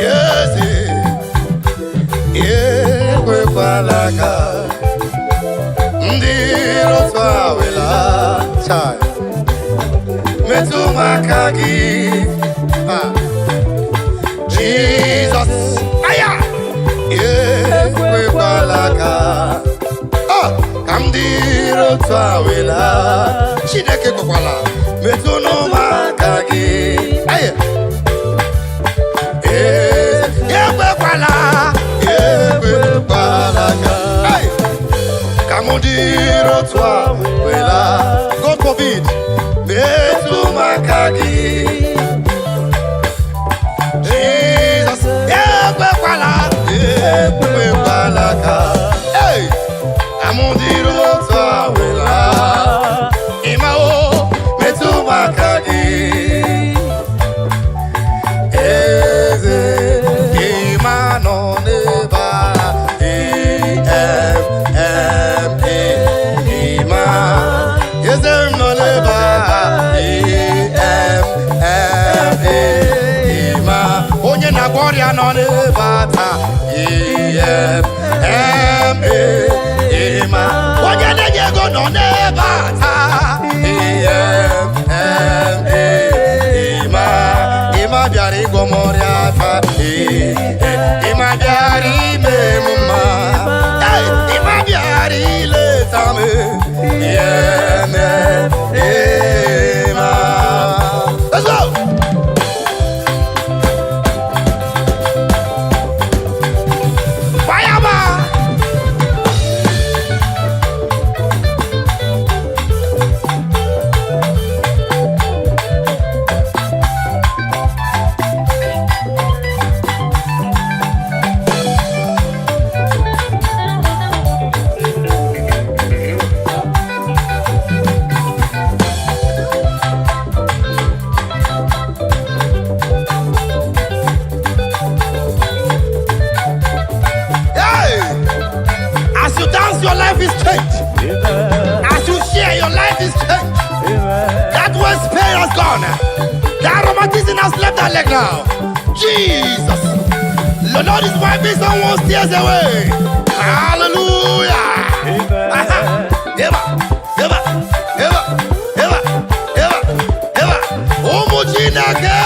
Yes, Yekwe palaka Ndiro swawela Chai Metu makagi Jesus Aya Yekwe palaka Kamdiro swawela Chineke kukwala Metu no makagi Aya Yekwe pala Yekwe palaka Kamudiro swawela God forbid Metu makagi Jesus Yekwe palaka Hey Amundiro swawela Imao Metu makagi Eze Imano neba Ima Yezem no neba Ima Onye na gloria no neba ta Ima Onye na Diego no neba ta Ima biari gomoria ta Ima biari memuma Ima biari le tame Ima Let's go! Your life is changed. As you share, your life is changed. That was pain has gone. That romanticism has left that leg now. Jesus. The Lord is wiping someone's tears away. Hallelujah. Eva, Eva, Eva, Eva, Eva, Eva. Omujinake.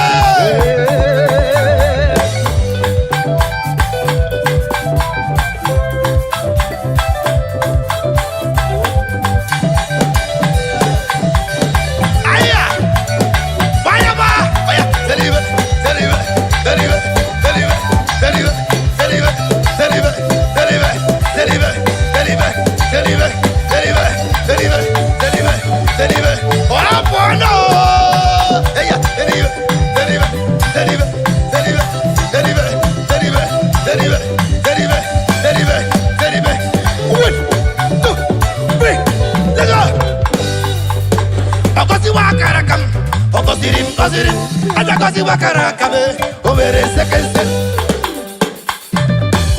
Ajakosi wakarakabe, overe sekese.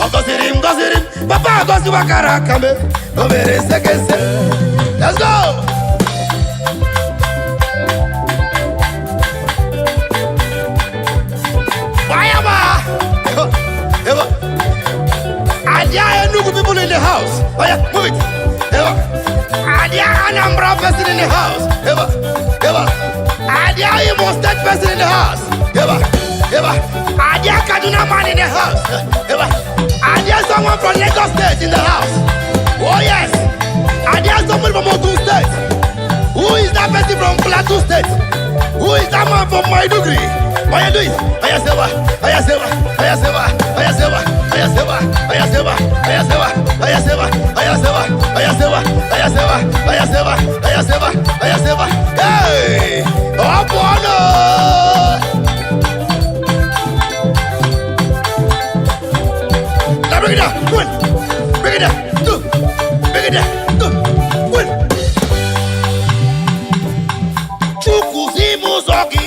Ogosirim, gosirim, papa gosi wakarakabe, overe sekese. Let's go. And there are Enugu people in the house. Oh yeah, move it. And there are Anambra person in the house. And there are Imo State person in the house. And there are Kaduna man in the house. And there is someone from Lagos State in the house. Oh yes. And there is someone from Ogun State. Who is that person from Plateau State? Who is that man from Maiduguri? Why you do it? Ayasewa. Hey! Oh, bono! Now bring it down. One. Bring it down. Two. Bring it down. Two. One. Chuku Zimuzogi.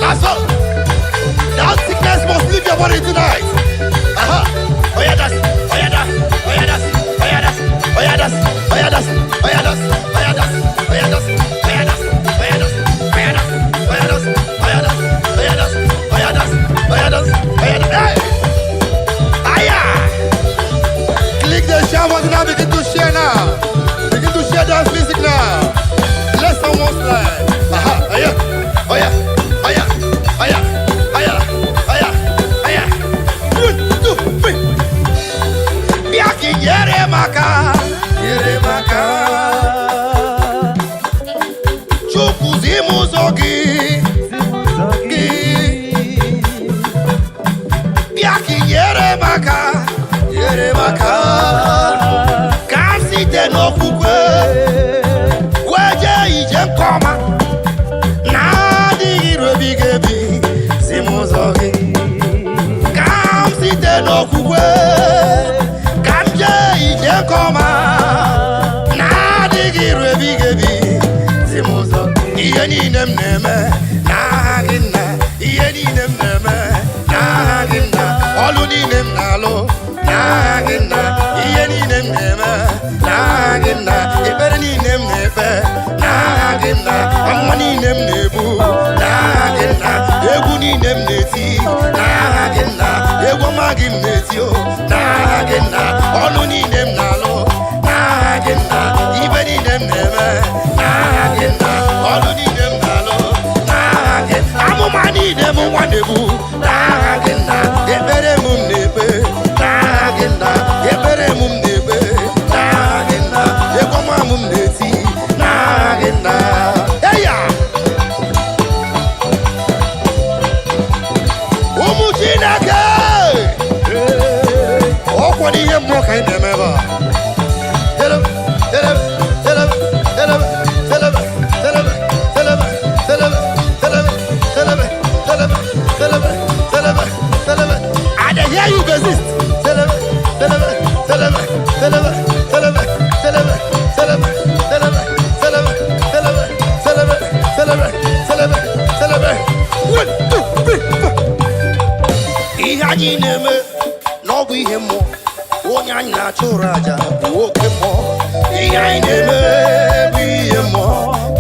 That's all. That sickness must leave your body tonight. Oh yeah, that's. Click the share button now. Begin to share now. Begin to share dance music now. Let someone slide. Oh yeah. 1, 2, 3. Biaki yere maka. Chukuzimu zogi. Biaki yere maka. Kasi teno kukwe. Weje ije koma. No kukwe kamje ije koma na digi rebigebi zimuzo iye ni nemneme na ginna iye ni nemneme na ginna olu ni nemnalo na ginna iye ni nemneme na ginna ibere ni nemnefe na ginna amma ni nemnebu na ginna egu ni nemneti na ginna ego magim netio na agenda onu ni dem nalo na agenda ibe ni dem neme na agenda onu ni dem nalo na agenda amuma ni dem wanebu na agenda ebere mum nebe na agenda ebere mum nebe na agenda ego mamum neti na agenda eya umuchinake what do you more kind of ever? Tell him. I hear you resist. Tell him. 1, 2, 3, 4. Ihani neme, no we him more. Onya na churaja buoke mo iya ineme biye mo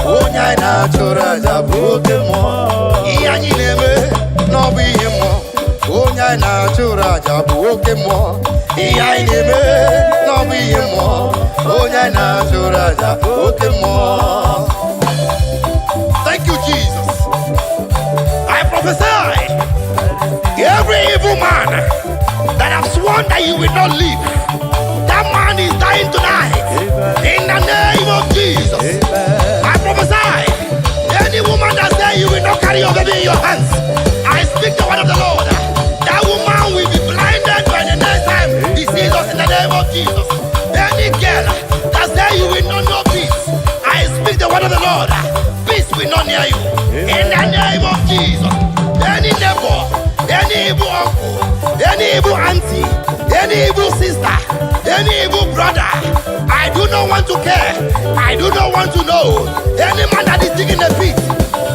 onya na churaja buoke mo iya ineme no biye mo onya na churaja buoke mo iya ineme no biye mo onya na churaja buoke mo. Thank you, Jesus. I prophesy every evil man that have sworn that you will not live, that man is dying tonight. In the name of Jesus. I prophesy any woman that says you will not carry your baby in your hands, I speak the word of the Lord. That woman will be blinded by the next time he sees us in the name of Jesus. Any girl that says you will not know peace, I speak the word of the Lord. Peace will not near you. In the name of Jesus. Any neighbor, any evil uncle, any evil auntie, any evil sister, any evil brother, I I do not want to care. I do not want to know. Any man that is digging a pit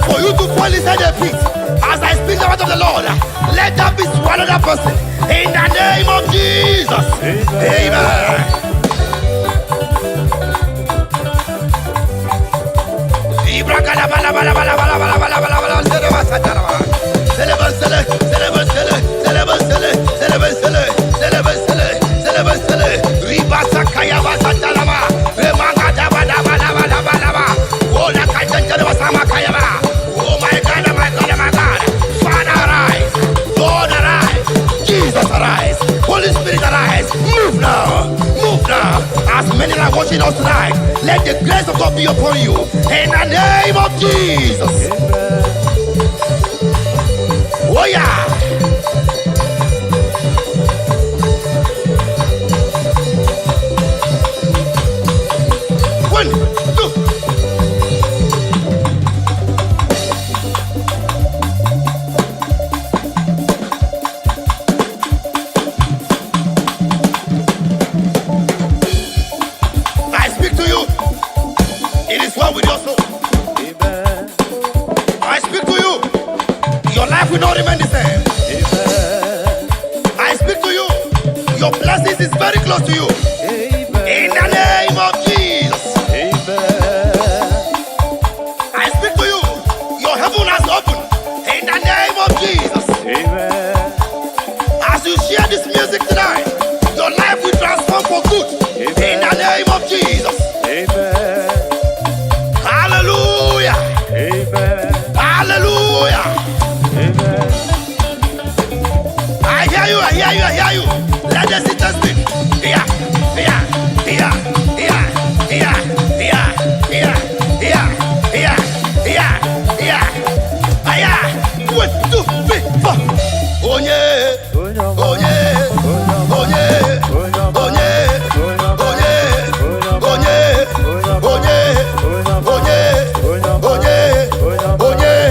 for you to fall inside the pit, as I speak the word of the Lord, let that be swallowed that person. In the name of Jesus. Amen. Oh my God, my God, my God. Father, arise. God, arise. Jesus, arise. Holy Spirit, arise. Move now. Move now. As many are watching us tonight, let the grace of God be upon you. In the name of Jesus. Oh yeah. One, two. I speak to you. It is well with your soul. Amen. I speak to you. Your life will not remain the same. Amen. I speak to you. Your blessings is very close to you. Amen. In the name of Jesus. Amen. I speak to you. Your heaven has opened. In the name of Jesus. Amen. As you share this music tonight, your life will transform for good. In the name of Jesus. Amen. Hallelujah. Amen. Hallelujah. Amen. I hear you, I hear you, I hear you. Let the sister speak. Here, here, here, here, here, here, here, here, here, here, here. Aya. 1, 2, 3, 4. Oh yeah. Oh yeah. Oh yeah. Oh yeah. Oh yeah. Oh yeah. Oh yeah. Oh yeah. Oh yeah. Oh yeah. Oh yeah. Oh yeah. Oh yeah.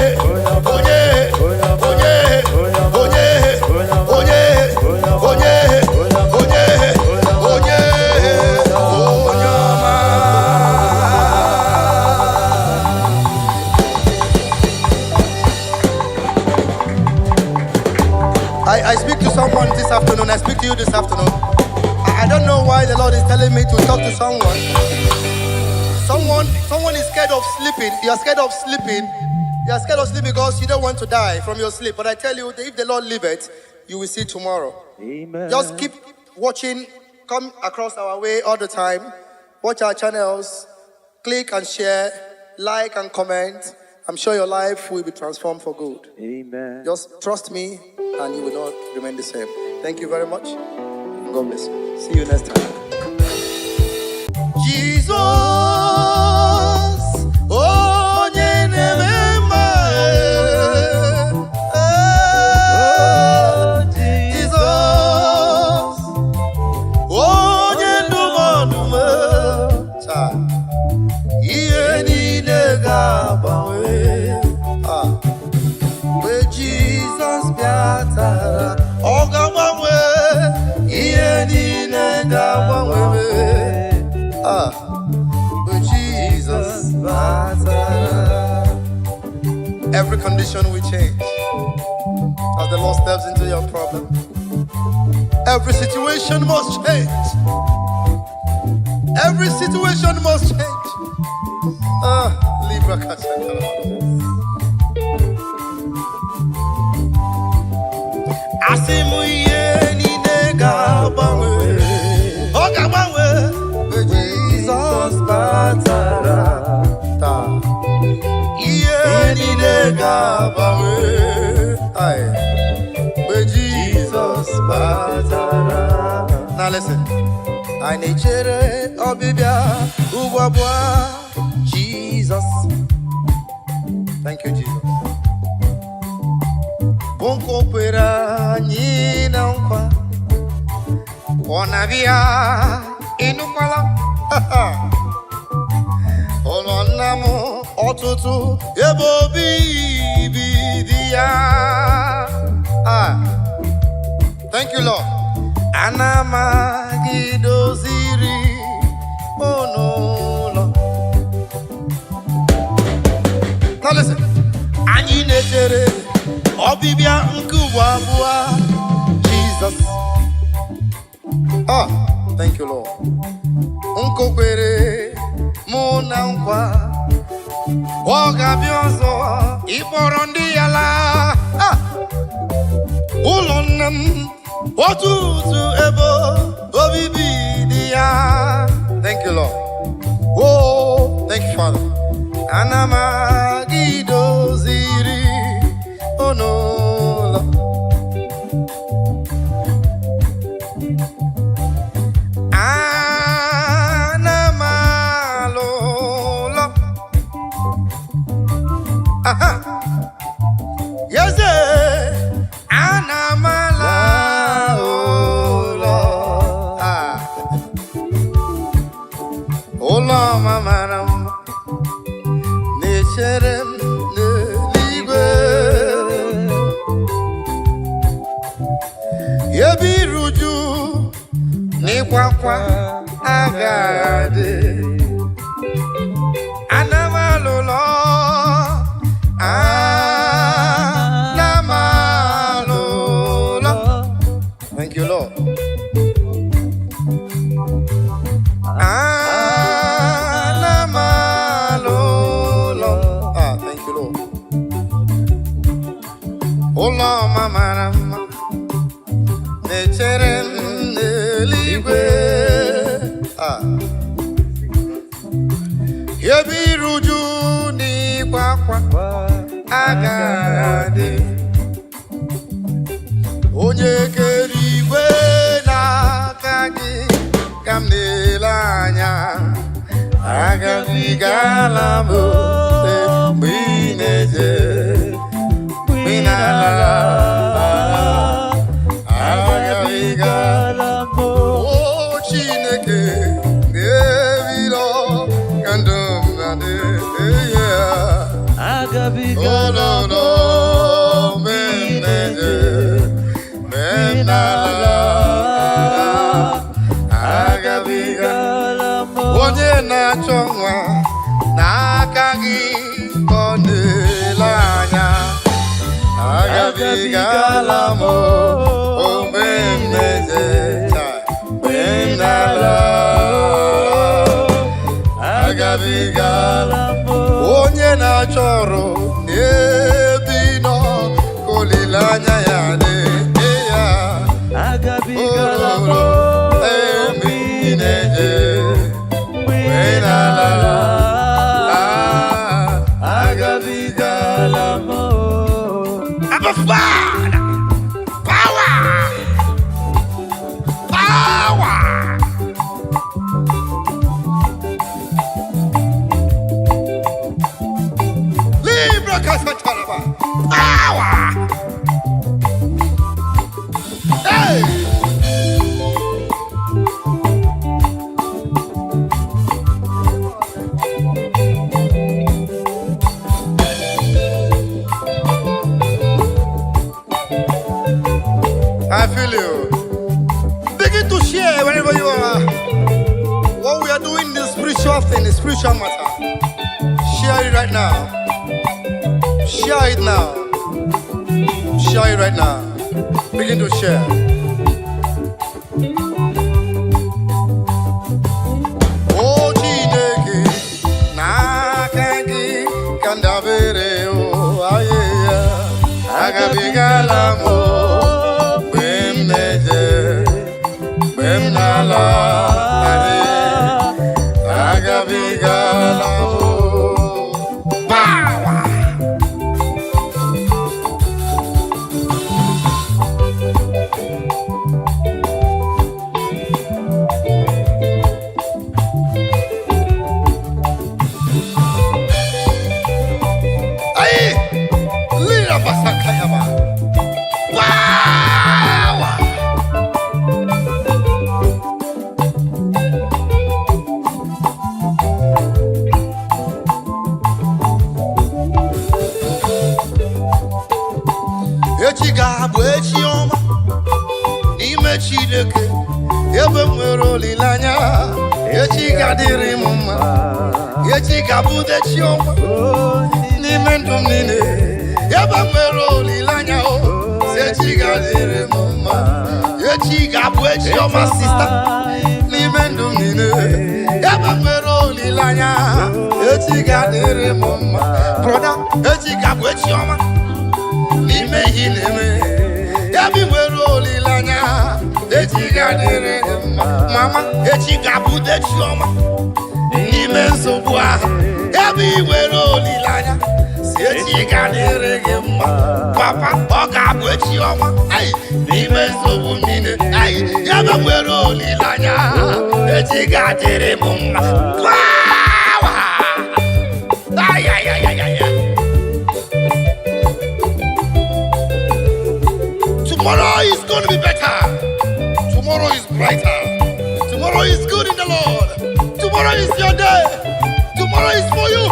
Oh yeah. Oh yeah. Oh yeah. Oh yeah. Oh I speak to someone this afternoon. I speak to you this afternoon. I don't know why the Lord is telling me to talk to someone. Someone is scared of sleeping. You are scared of sleeping. You are scared of sleeping because you don't want to die from your sleep. But I tell you, if the Lord leave it, you will see tomorrow. Amen. Just keep watching. Come across our way all the time. Watch our channels. Click and share. Like and comment. I'm sure your life will be transformed for good. Amen. Just trust me and you will not remain the same. Thank you very much. God bless you. See you next time. Jesus, oh, Jesus, oh, where Jesus biatara, ogawawe, where Jesus biatara. Every condition will change as the Lord steps into your problem. Every situation must change. Every situation must change. Libra Asimu ye ni nega bangwe, oga bangwe, Jesus batara ta. Ye ni nega bangwe, ay, Jesus batara. Now listen. I need chere obibia ubwabwa Jesus. Thank you, Jesus. Bonko pera nyina nkwa onavia inukwala ononamo otutu ebobi bidia. Thank you, Lord. Anama gidoziri nechere ọbịbịa nke ụwa abụọ Jesus. Ah, thank you Lord. Nkokwere mụ na nkwa ọ ga-abịa ọzọ ịkpọrọ ndị ya laa. Ụlọ nna m otutu ebe obibi dị ya. Thank you Lord. Oh, thank you Father. Ana m aga idoziri n'ụlọ. Ana m alụ ụlọ. Aha. Yes, ana m ala ụlọ. Ụlọ ọma mara mma na-echere m n'eluigwe. Ebe iru uju n'ịkwa akwa agaghị adị. Ana m alụ ụlọ. Ana m alụ ụlọ. Thank you, Lord. Ana m alụ ụlọ. Thank you, Lord. Ụlọ ọma mara mma na-echere m n'eluigwe. Ebe iru uju n'ịkwa akwa agaghị adị. Onye kere igwe n'aka gị ka m na-ele anya. Agabigala m mgbe ị na-eje mgbe ị na-ala. Agabigala m o Chineke na-ebilo ka ndụ m na-adị. Agabigala m mgbe m na-eje mgbe m na-ala. Agabigala m onye na-achọ nwa n'aka gị ka ọ na-ele anya. Agabigala m mgbe m na-eje mgbe m na-ala. Agabigala m onye na-achọ ọrụ n'ebe ị nọ ka olileanya ya na-ede ya. Agabigala m mgbe ị na-eje mgbe ị na-ala. Agabigala m. Abba Father, power, power. Libra Casatalaba, power. Hey. I feel you. Begin to share wherever you are. What we are doing is spiritual thing, is spiritual matter. Share it right now. Share it now. Share it right now. Begin to share. Oh, Chineke, n'aka gị ka m dabere. Oh, ayeya. Agabigala m mgbe m na-eje mgbe m na-ala. Agabigala m. Echi ga-abụ echi ọma n'ime Chineke. Ebe m nwere olileanya. Echi ga-adịrị m mma. Echi ga-abụ echi ọma n'ime ndụ m niile. Ebe Eba nwere olilanya o. Sechi gadere mama. Echi gabu echi oma sister. N'ime ndụ niile. Eba nwere olilanya. Echi gadere mama. Brother, echi gabu echi oma. N'ime ihe na-eme. Ebi nwere olilanya. Echi gadere mama. Echi gabu echi oma. N'ime nsogbu ahụ. Ebi nwere olilanya. Echi gadere gị mma. Papa, ọ ga-abụ echi ọma. N'ime nsogbu niile. Ebe nwere olilanya. Echi gadere m mma. Tomorrow is going to be better. Tomorrow is brighter. Tomorrow is good in the Lord. Tomorrow is your day. Tomorrow is for you.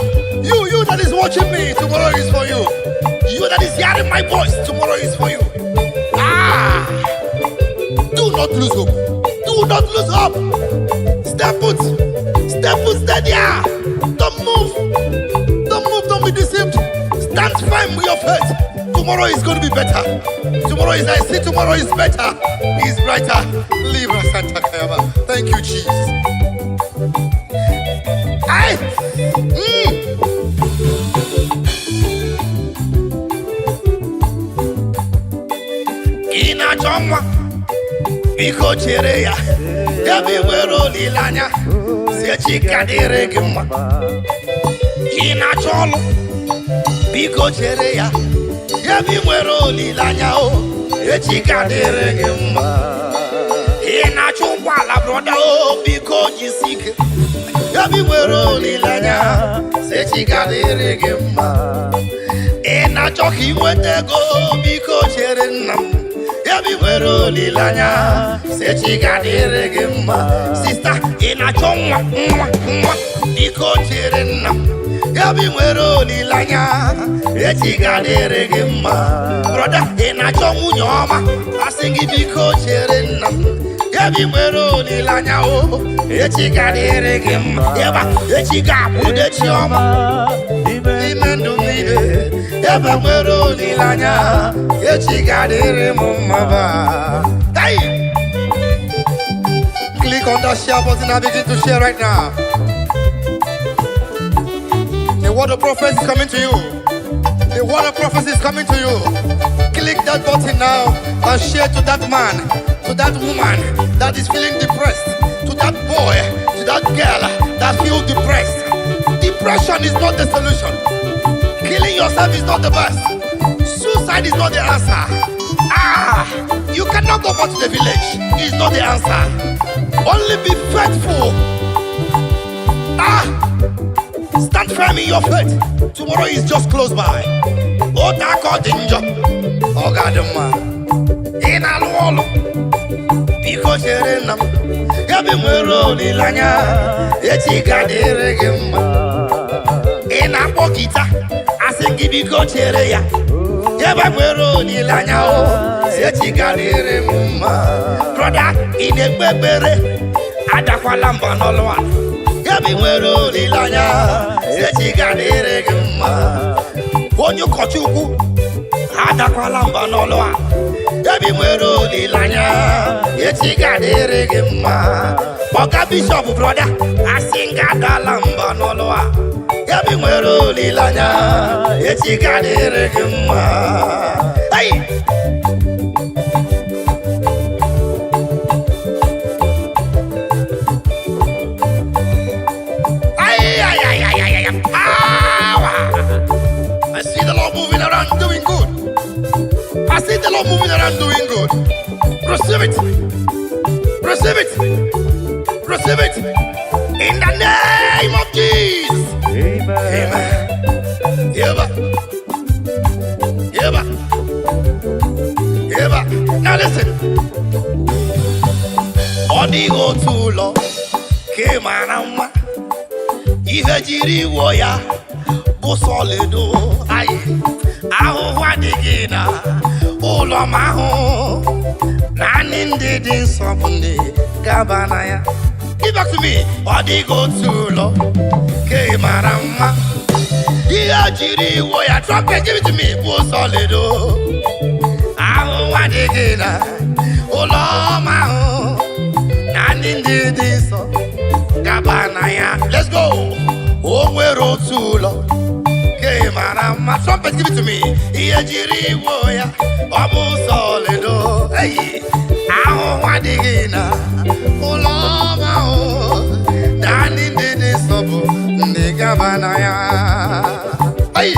You that is watching me, tomorrow is for you. You that is hearing my voice, tomorrow is for you. Do not lose hope. Do not lose hope. Step foot. Step foot, steady. Don't move. Don't move, don't be deceived. Stand firm with your faith. Tomorrow is going to be better. Tomorrow is, I say, tomorrow is better. Is brighter. Libra Santa Kayaba. Thank you, Jesus. Ina chomwa biko chere ya ebe nwere olilanya si echi gadere gị mma. Ina cholu biko chere ya ebe nwere olilanya o echi gadere gị mma. Ina chụkwala broda o biko jisike ebe nwere olilanya si echi gadere gị mma. Ina chọka inweta ego biko chere nna m. Ebi nwere olilanya, sechi gadere gị mma. Sister, ị na-achọ nwa, biko chere nna m. Ebi nwere olilanya, echi gadere gị mma. Brother, ị na-achọ nwunye ọma, asị gị biko chere nna m. Ebi nwere olilanya o, echi gadere gị mma. Eba, echi ga-abụ dechi ọma. N'ime ndụ niile. Ebe nwere olilanya, echi gadere m mma ba. Click on that share button and begin to share right now. The word of prophecy is coming to you. The word of prophecy is coming to you. Click that button now and share to that man, to that woman that is feeling depressed, to that boy, to that girl that feels depressed. Depression is not the solution. Killing yourself is not the best. Suicide is not the answer. You cannot go back to the village. It's not the answer. Only be faithful. Stand firm in your faith. Tomorrow is just close by. Oh, that God danger. Oh, God, man. In a wall. Because you're in them. Yabi mwero lilanya. Echi gadere gima. In a pokita. Biko chere ya ebe nwere olilanya o sechi gadere mma. Brother, ị na-ekpe ekpere adakwala mba n'ọlụ a. Ebe nwere olilanya sechi gadere gị mma. Onye ụkọchukwu adakwala mba n'ọlụ a. Ebe nwere olilanya echi gadere gị mma. Ọga bishọp brother asị nga adala mba n'ọlụ a. Ebi nwere olilanya, echi gadere gị mma. I see the Lord moving around doing good. I see the Lord moving around doing good. Receive it. Receive it. Receive it. In the name of Jesus. Amen. Yeba. Yeba. Yeba. Now listen. Odigo tulo kemanama. Ihe jiri wo ya bụ solido. Ayi. Ahụhụ adịghị na ụlọ mahụ. Naanị ndị dị nsọ bụ ndị gaba na ya. Give back to me. Odigo tulo kemanama. Yeah, Jiri, why a trumpet, give it to me, poor solid. I want it again. Oh, Lama, and indeed this. Gabanaya, let's go. Oh, we're all too long. Okay, man, my trumpet, give it to me. Yeah, Jiri, why a solid. Hey, I want it again. Oh, Lama, and indeed this. Gabanaya. Hey.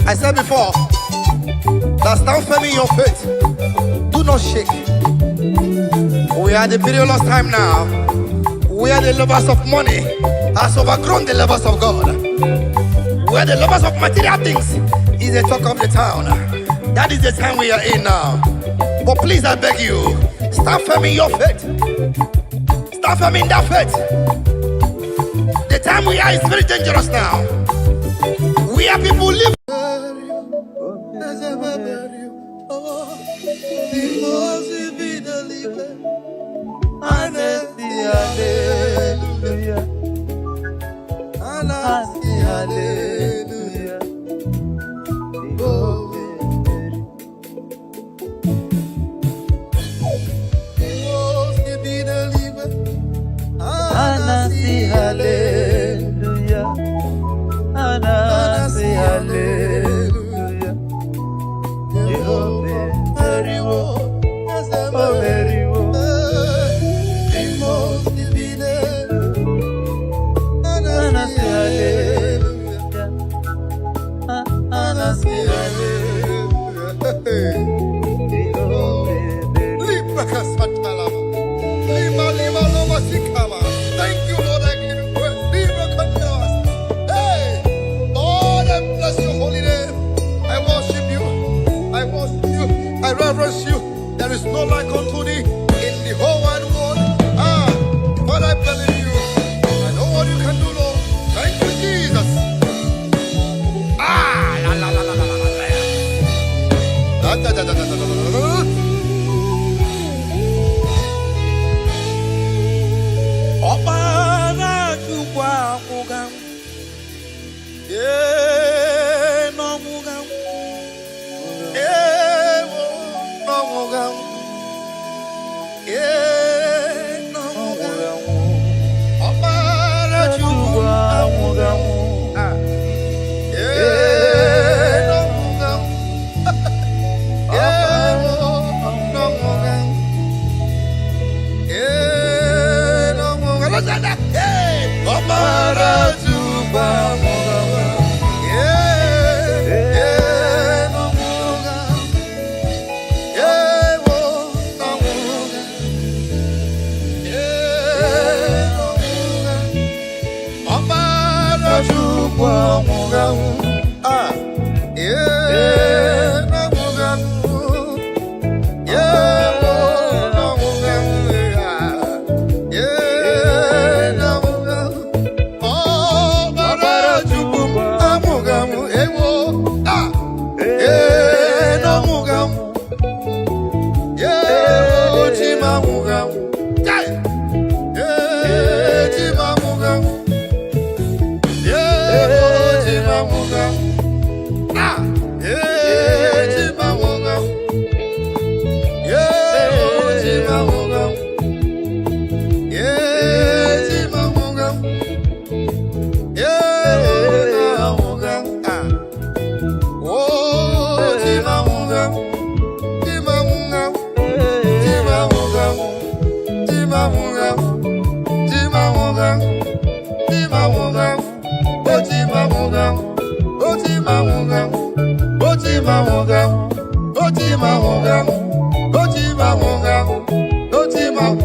I said before that stand firm in your faith. Do not shake. We are the perilous time now. We are the lovers of money has overgrown the lovers of God. We are the lovers of material things. Is the talk of the town. That is the time we are in now. But please, I beg you, stand firm in your faith. Stand firm in that faith. The time we are is very dangerous now. We are people who live. Thank you, Lord. I give you praise. Hey, Lord, I bless your holy name. I worship you. I worship you. I reverence you. There is no like unto thee in the whole wide world. But I believe you. I know what you can do, Lord. Thank you, Jesus. La la la la la la la.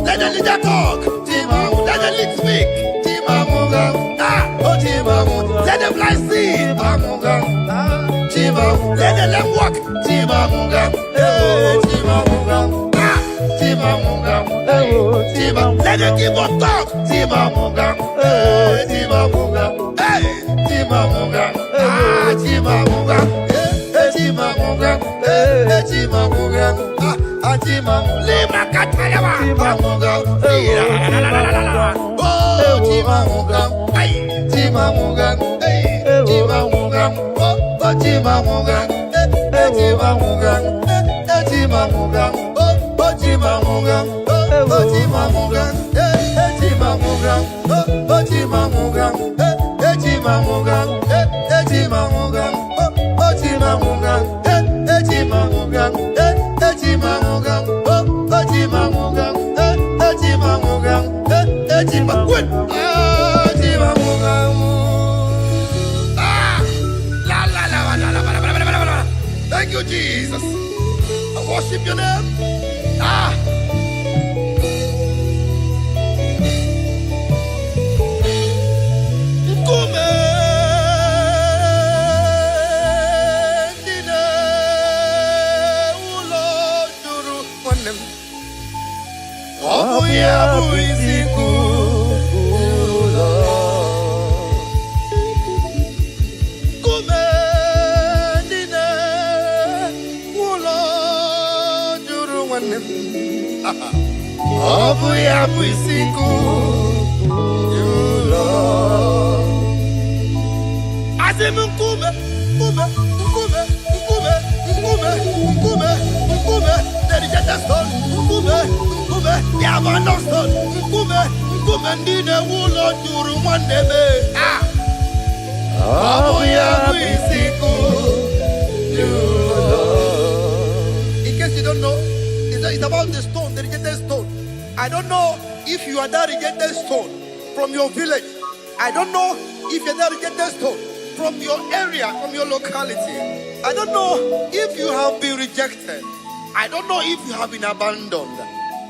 Let the leader talk. Let the lead speak. Let the blind see. Let the lame walk. Let the keyboard talk. Chimamugang, Chimamugang, Chimamugang, Chimamugang, Chimamugang, Chimamugang, Chimamugang, Chimamugang, Chimamugang, Chimamugang, Chimamugang, Chimamugang, Chimamugang, Chimamugang, Thank you, Jesus. I worship your name. In case you don't know, it's about the stone, the rejected stone. I don't know if you are that rejected stone from your village. I don't know if you're that rejected stone from your area, from your locality. I don't know if you have been rejected. I don't know if you have been abandoned.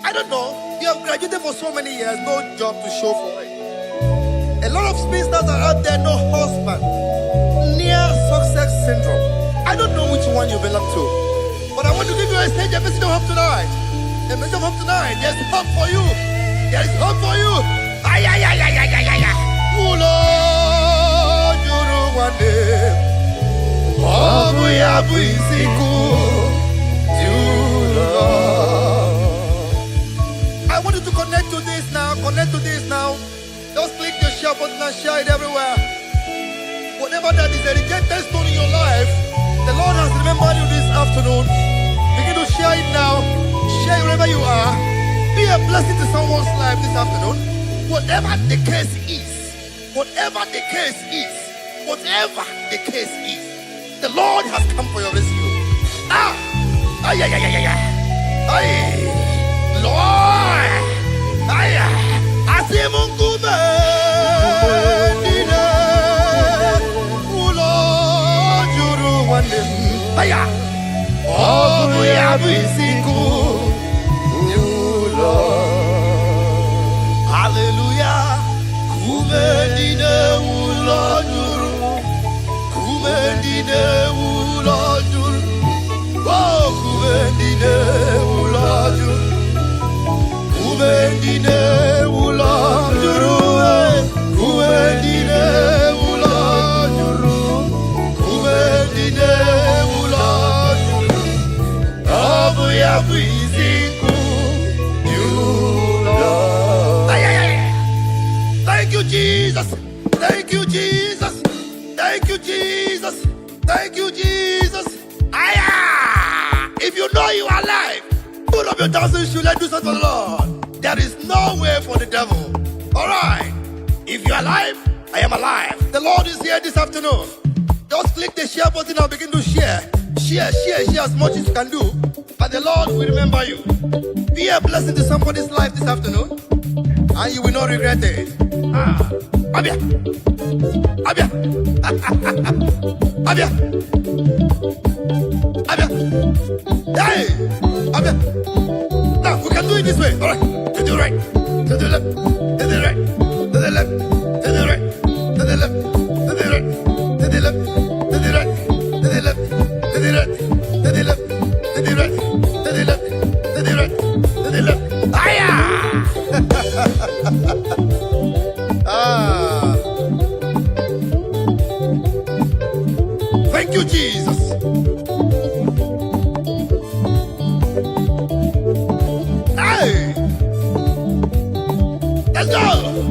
I don't know. You have graduated for so many years, no job to show for it. A lot of spinsters are out there, no husband. Near success syndrome. I don't know which one you belong to. But I want to give you a stage, a message of hope tonight. A message of hope tonight. There's hope for you. There is hope for you. Ay, ay, ay, ay, ay, ay, ay, ay. Ulo, juru wande. Obu ya buisiku. I want you to connect to this now. Connect to this now. Just click the share button and share it everywhere. Whatever that is a rejected stone in your life, the Lord has remembered you this afternoon. Begin to share it now. Share wherever you are. Be a blessing to someone's life this afternoon. Whatever the case is, whatever the case is, whatever the case is, the Lord has come for your rescue. Ay, ay, ay, ay, ay, ay, Lord, ay, asimungume, dine, ulo, juru wande, ay, obu ya bisiku, ulo, hallelujah, kume dine ulo juru, kume dine ulo juru. Kumendine ulaju, kumendine ulajuru, kumendine ulajuru, kumendine ulajuru. Abu ya buisiku, yula. Thank you, Jesus. Thank you, Jesus. Thank you, Jesus. Thank you, Jesus. If you know you are alive, pull up your dancing shoes, let's do something for the Lord. There is no way for the devil. Alright. If you are alive, I am alive. The Lord is here this afternoon. Just click the share button and begin to share. Share as much as you can do. And the Lord will remember you. Be a blessing to somebody's life this afternoon, and you will not regret it. Abia. Abia. Abia. Abia. Hey! Abia. Now, we can do it this way. All right. To the right. To the left. To the right. To the left. To the right. To the left. To the right. To the left. To the right. To the left. To the right. To the left. To the right. To the left. To the right. To the left. Aya! Thank you, Jesus. Hey! Let's go!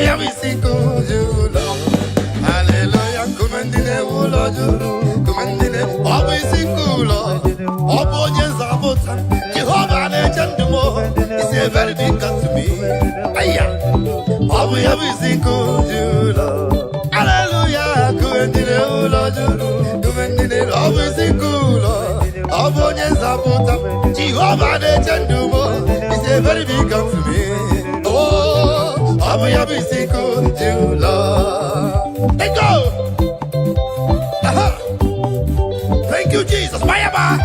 ya bisiku julo. Hallelujah, kumendine ulo juru. Kumendine obisiku lo. Oboje zabota. Jehovah legend mo. It's a very big God to me. Aya. Obo ya bisiku julo. Hallelujah, kumendine ulo juru. Kumendine obisiku lo. Oboje zabota. Jehovah legend mo. It's a very big God to me. Oh, Abu Yabi Siko Jula. Let's go. Aha. Thank you, Jesus. Bye bye.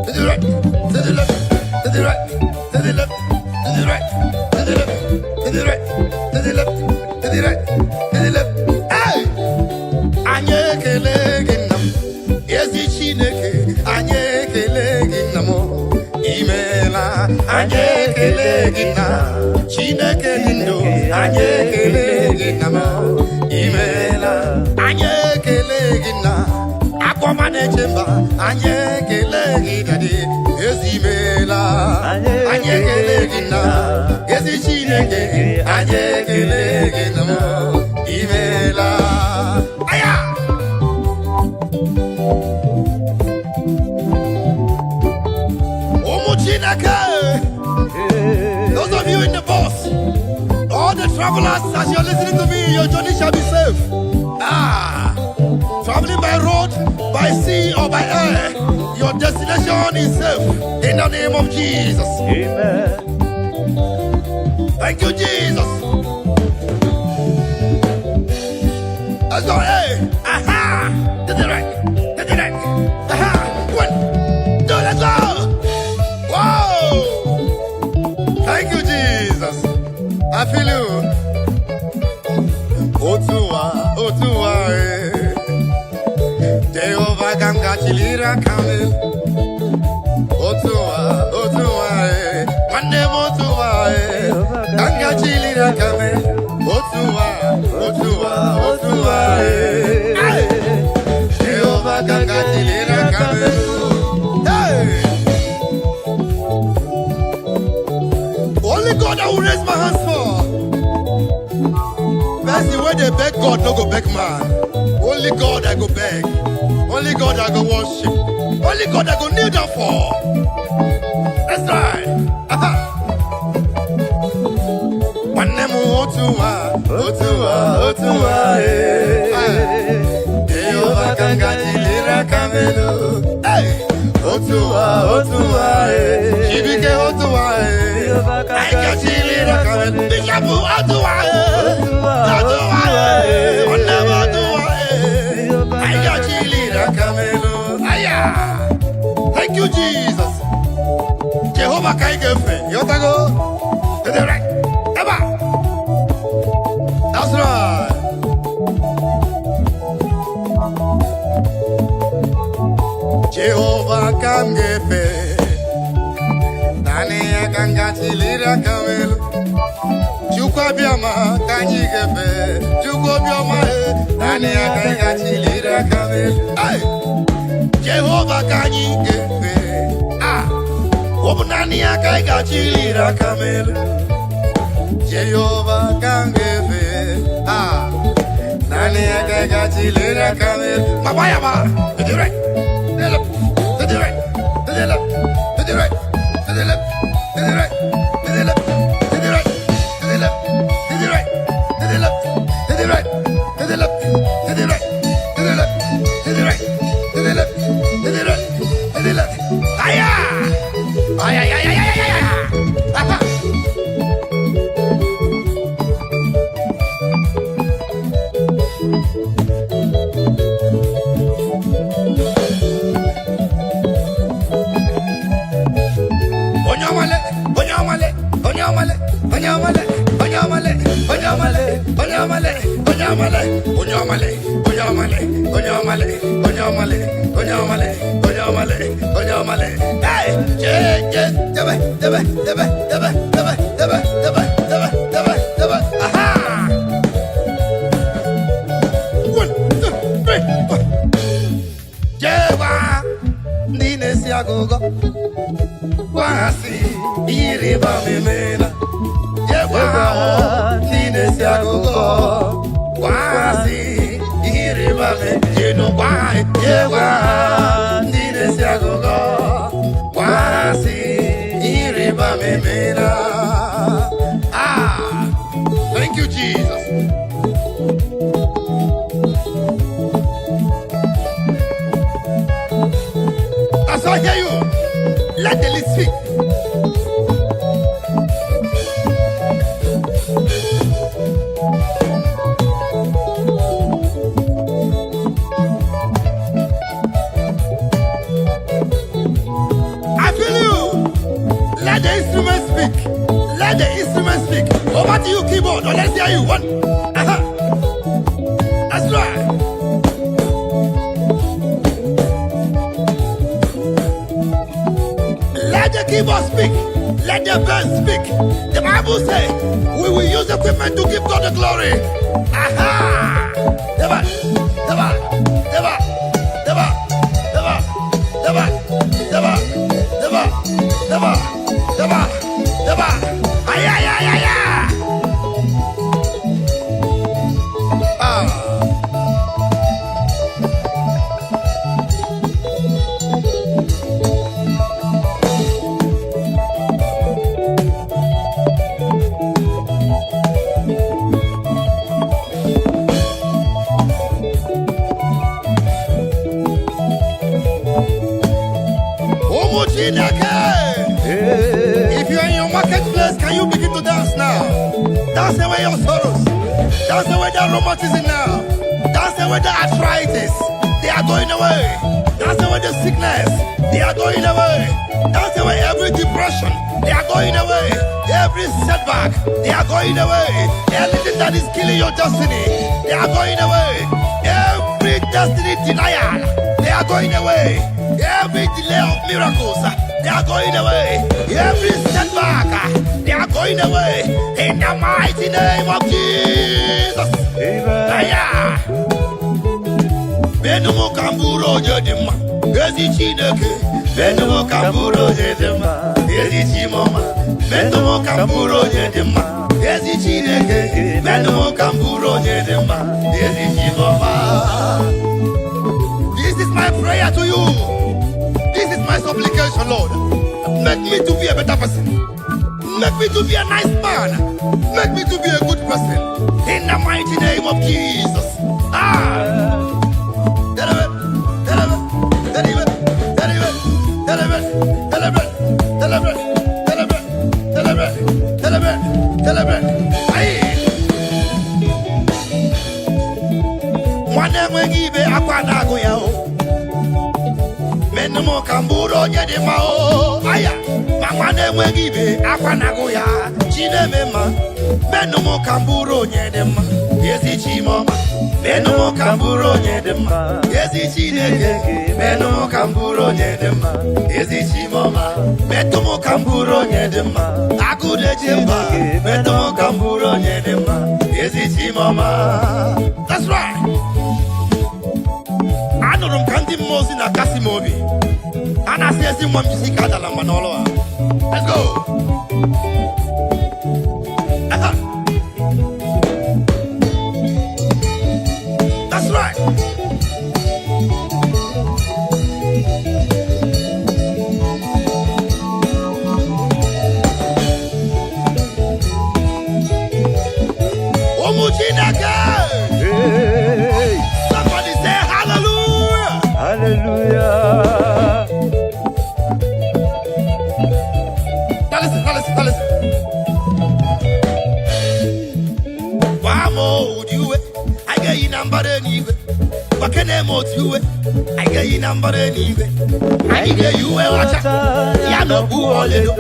To the right, to the left, to the right, to the left, to the right, to the left, to the right, to the left, to the right, to the left. Hey! Anye keleginam, yezi chineke. Anye keleginamo, imela. Anye keleginam, chineke lindo. Anye keleginamo, imela. Anye keleginam. Akwamane chemba, anye kelegidadi, ezimela, anye kelegina, ezichineke, anye kelegina, imela. Aya! Omuchineke! Those of you in the bus, all the travelers, as you're listening to me, your journey shall be safe. Traveling by road, by sea, or by air, your destination is safe in the name of Jesus. Amen. Thank you, Jesus. Let's go, hey, aha, to the right, to the right, aha, 1, 2, let's go. Wow, thank you, Jesus. I feel you. Otua, Otua, Jehovah ganga chilira kamel. Otua, Otua, Mande Otua, ganga chilira kamel. Otua, Otua, Otua, Jehovah ganga chilira kamel. Hey! Only God I will raise my hands for. That's the way they beg God, no go beg man. Only God I go beg. Only God I go worship. Only God I go kneel down for. That's right. One name Otua, Otua, Otua. Jehovah ganga chilira kamelo. Hey, Otua, Otua. Shibike Otua. Ganga chilira kamelo. Bishabu Otua. Otua. One name Otua. Thank you, Jesus. Jehovah Kaigefe. Yotago. To the right. Eba. That's right. Jehovah Kangefe. Nani Ganga Chilira Kamel. Chukwa Biama Kanyigefe. Chukwa Biama. Nani Ganga Chilira Kamel. Hey! Jehovah Kanyigefe. Wobunani Akaiga Chilira Kamel. Jehovah Kangefe. Nani Akaiga Chilira Kamel. Mabayama. To the right. To the left. To the right. To the left. To the right. To the left. To the right. To the left. To the right. To the left. To the right. To the left. To the right. To the left. To the right. To the left. To the right. To the left. To the right. To the left. Aya! Aya! Aya! Aya! Aya! Aya! Onyamale, onyamale, onyamale, onyamale, onyamale, onyamale, onyamale, onyamale, onyamale, onyamale, onyamale, onyamale, onyamale, onyamale, onyamale. Hey, debe, debe, debe, debe, debe, debe, debe, debe, debe, debe. Aha. 1, 2, no why, yeah, need a siago, wasi, iriba memena. Ah, thank you, Jesus. That's why I hear you. Let the list speak. Let the instrument speak. Let the instrument speak. Over to you, keyboard. Or let's hear you. One. That's right. Let the keyboard speak. Let the band speak. The Bible says we will use equipment to give God the glory. Aha! Deba, deba, deba, deba, deba, deba, deba, deba, deba. Deba, deba, ay, ay, ay, ay, ay. Ah. If you're in your marketplace, can you begin to dance now? Dance away your sorrows. Dance away that rheumatism now. Dance away the arthritis. They are going away. Dance away the sickness. They are going away. Dance away every depression. They are going away. Every setback. They are going away. Everything that is killing your destiny. They are going away. Every destiny denial. They are going away. Every delay of miracles. They are going away. Every setback, they are going away. In the mighty name of Jesus. Amen. Benumo kamburo jedima. Ezi chineke. Benumo kamburo jedima. Ezi chimoma. Benumo kamburo jedima. Ezi chineke. Benumo kamburo jedima. Ezi chimoma. This is my prayer to you. This is my supplication, Lord. Make me to be a better person. Make me to be a nice man. Make me to be a good person. In the mighty name of Jesus. Ah. Menumo kamburo nyede mao aya mama nemwe gibe akwanago ya chinemema menumo kamburo nyede ma yezi chimoma menumo kamburo nyede ma yezi chineke menumo kamburo nyede ma yezi chimoma menumo kamburo nyede ma akude chemba menumo kamburo nyede ma yezi chimoma. That's right. Anorum kandi mozi na kasi mobi. Ana sesi mwa music adala manolo. Let's go. That's right. Omuchinaka. Somebody say hallelujah. Hallelujah. Now listen. Wamo udiwe, I get you number anyway. Wakene motiwe, I get you number anyway. I get you a watcher. Yano buoledo.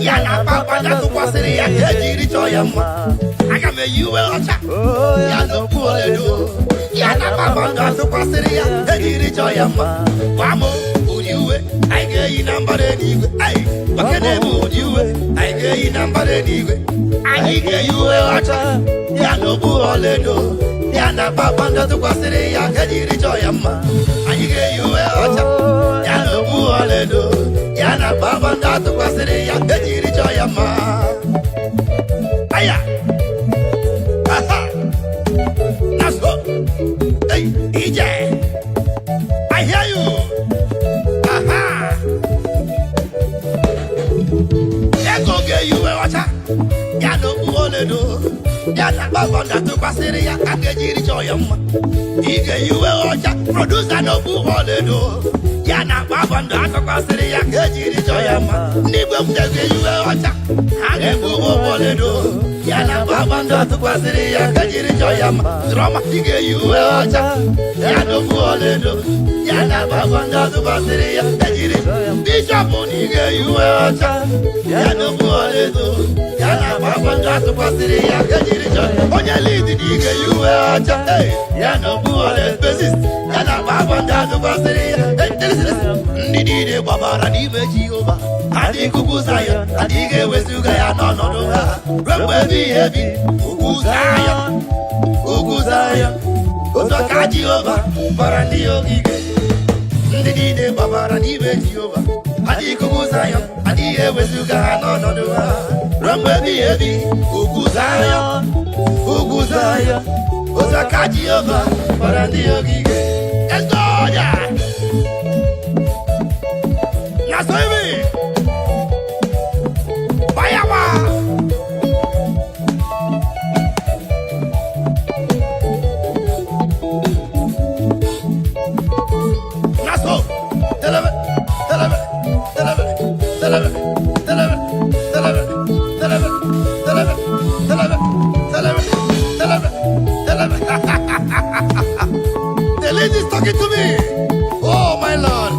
Yana papa na tukwasiri ya kejiri choyama. I got me you a watcher. Yano buoledo. Yana papa na tukwasiri ya kejiri choyama. Wamo udiwe, I get you number anyway. Ay, wakene motiwe, I get you number anyway. I get you a watcher. Yano buoledo. Yana papa na tukwasiri ya kejiri choyama. I get you a watcher. Yano buoledo. Yana baba ndatu kwa siri ya kejiri choyama. Aya. Aha. Let's go. Hey, EJ. ọcha ya na okpu oledo ya na kpakpando tụkwasịrị ya ka ga-ejiri chọọ ya mma ị ga-eyi uwe ọcha produsa na okpu oledo ya na kpakpando atụkwasịrị ya ka ejiri chọọ ya mma ndị Igbo m ga-eyi uwe ọcha ha ga-ebu okpu oledo ya na kpakpando atụkwasịrị ya ka ejiri chọọ ya mma drọma ị ga-eyi uwe ọcha ya na okpu oledo ya na kpakpando atụkwasịrị ya ka ejiri bishọp na ị ga-eyi uwe ọcha ya na okpu oledo ya na kpakpando atụkwasịrị ya ka ejiri chọọ onye lidi na ị ga-eyi uwe ọcha ya na okpu oledo bassist ya na kpakpando atụkwasịrị ya ndị niile gbabara n'ime Jehova adị ikuku Zayọn adị ga-ewezuga ya n'ọnọdụ ha ruo mgbe ebighị ebi ugwu Zayọn otu aka Jehova gbara ndị ogige ndị niile gbabara n'ime Jehova adị ikuku Zayọn adịghị ewezuga ha n'ọnọdụ ha ruo mgbe ebighị ebi ugwu Zayọn otu aka Jehova gbara ndị ogige ezoja na soibi bayawa naso telebe the lady is talking to me. Oh my Lord.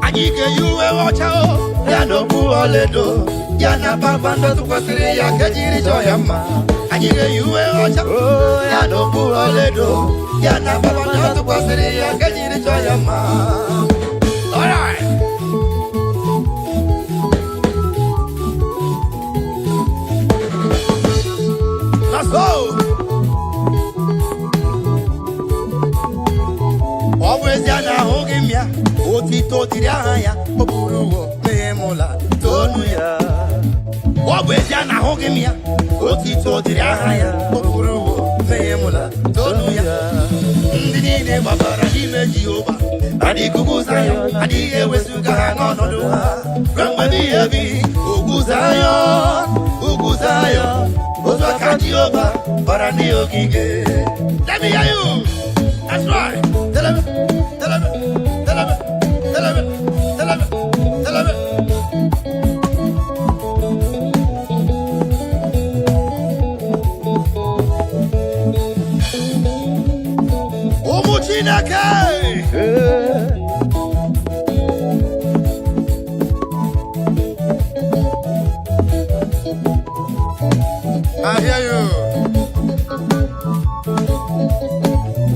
Anyike yuwe wacha o ya no bu oledo ya na kpakpando tụkwasịrị ya ka ejiri chọọ ya mma anyike yuwe wacha o ya no bu oledo ya na kpakpando tụkwasịrị ya ka ejiri chọọ ya mma. All right. Let's go. Always ya na ahụghị m ya otito dịrị aha ya ọ bụrụ ụwa mee mụla tonu ya ọ bụ ezi a na ahụghị m ya otito dịrị aha ya ọ bụrụ ụwa mee mụla tonu ya ndị niile gbabara n'ime Jehova adị ikuku Zayọn adịghị ewezuga ha n'ọnọdụ ha ruo mgbe ebighị ebi ugwu Zayọn otu aka Jehova gbara ndị ogige. Let me hear you. That's right. Tell me. Ụmụ Chineke. I hear you.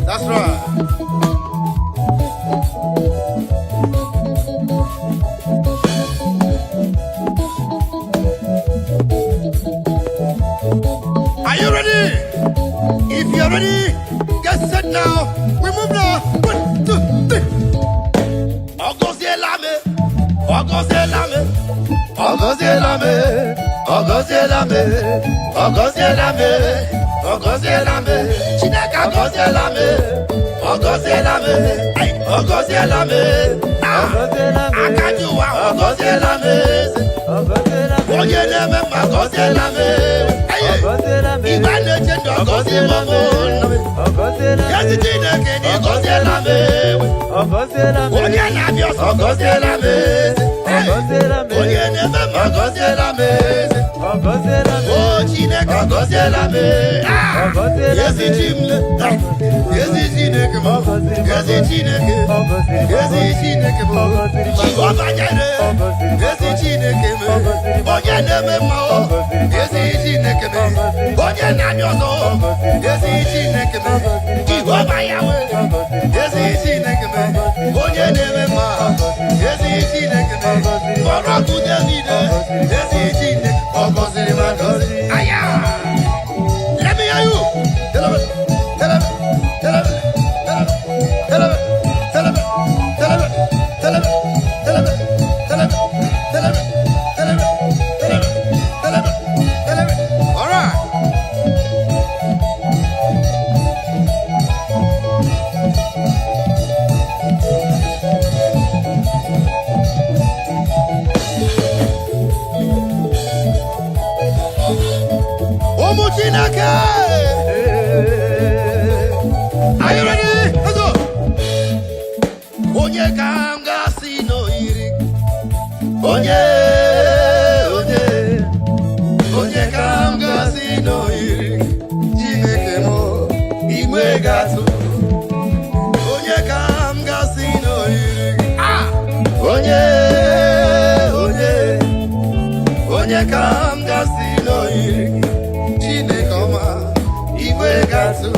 That's right. Are you ready? If you're ready, get set now. We move now. 1, 2, 3. Chineke ọgọziela m. Akajuwa ọgọziela m. Onye na-eme mma ọgọziela m. Igwe na-eche ndụ ọgọziela m. Ezi Chineke na ọgọziela m. Onye na-abịa ọsọ ọgọziela m. Onye na-eme mma ọgọziela m. O Chineke ọgọziela m. Ezi Chimle. Ezi Chineke m. Ezi Chineke. Ezi Chineke m. Jehova nyere. Ezi Chineke m. Onye na-eme mma o. Ezi Chineke m. Onye na-abịa ọzọ. Ezi Chineke m. Jehova yawe. Ezi Chineke m. Onye na-eme mma. Ezi Chineke m. Ọrọkụ David. Ezi Chineke. Ọgọziri m agọzi. Aya. Let me hear you. Tell me. All right. Chineke. Are you ready? Let's go. Onye kanga sino iri. Onye kanga sino iri. Chineke mo igwe gatu. Onye kanga sino iri. Onye kanga sino iri. Chineke ma igwe gatu.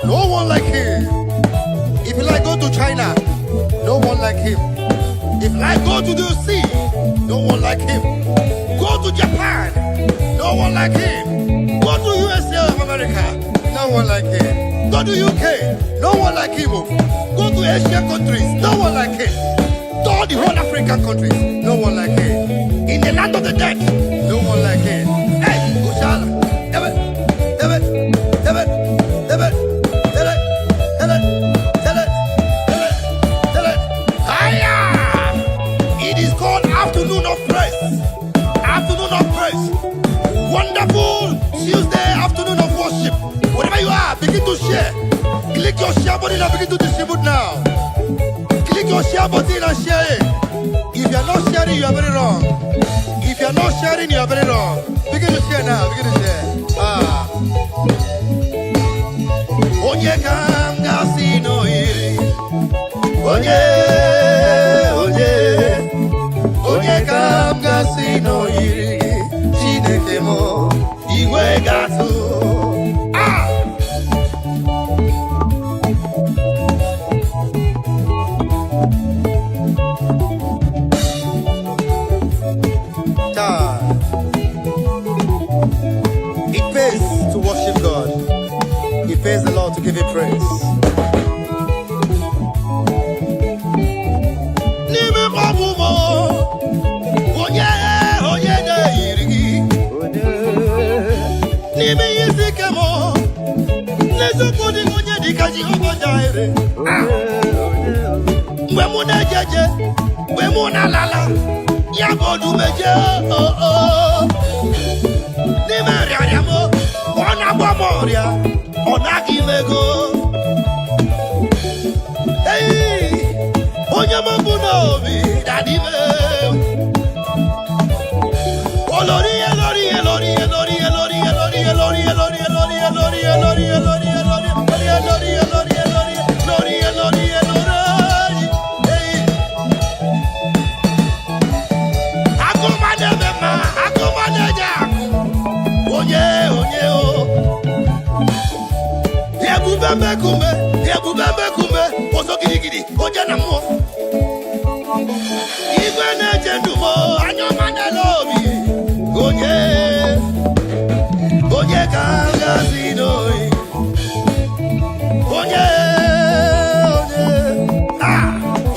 No one like him. If you like go to China, no one like him. If you like go to the sea, no one like him. Go to Japan, no one like him. Go to USA of America, no one like him. Go to UK, no one like him. Go to Asian countries, no one like him. To all the whole African countries, no one like him. In the land of the dead, no one like him. Hey, Ushala, It is called afternoon of praise. Afternoon of praise. Wonderful Tuesday afternoon of worship. Wherever you are, begin to share. Click your share button and begin to distribute now. Click your share button and share it. If you are not sharing, you are very wrong. If you are not sharing, you are very wrong. Begin to share now. Begin to share. Onye kanga sino iri. Onye kanga sino iri. Chineke mo igwe gatu. It pays to worship God. It pays the Lord to give Him praise.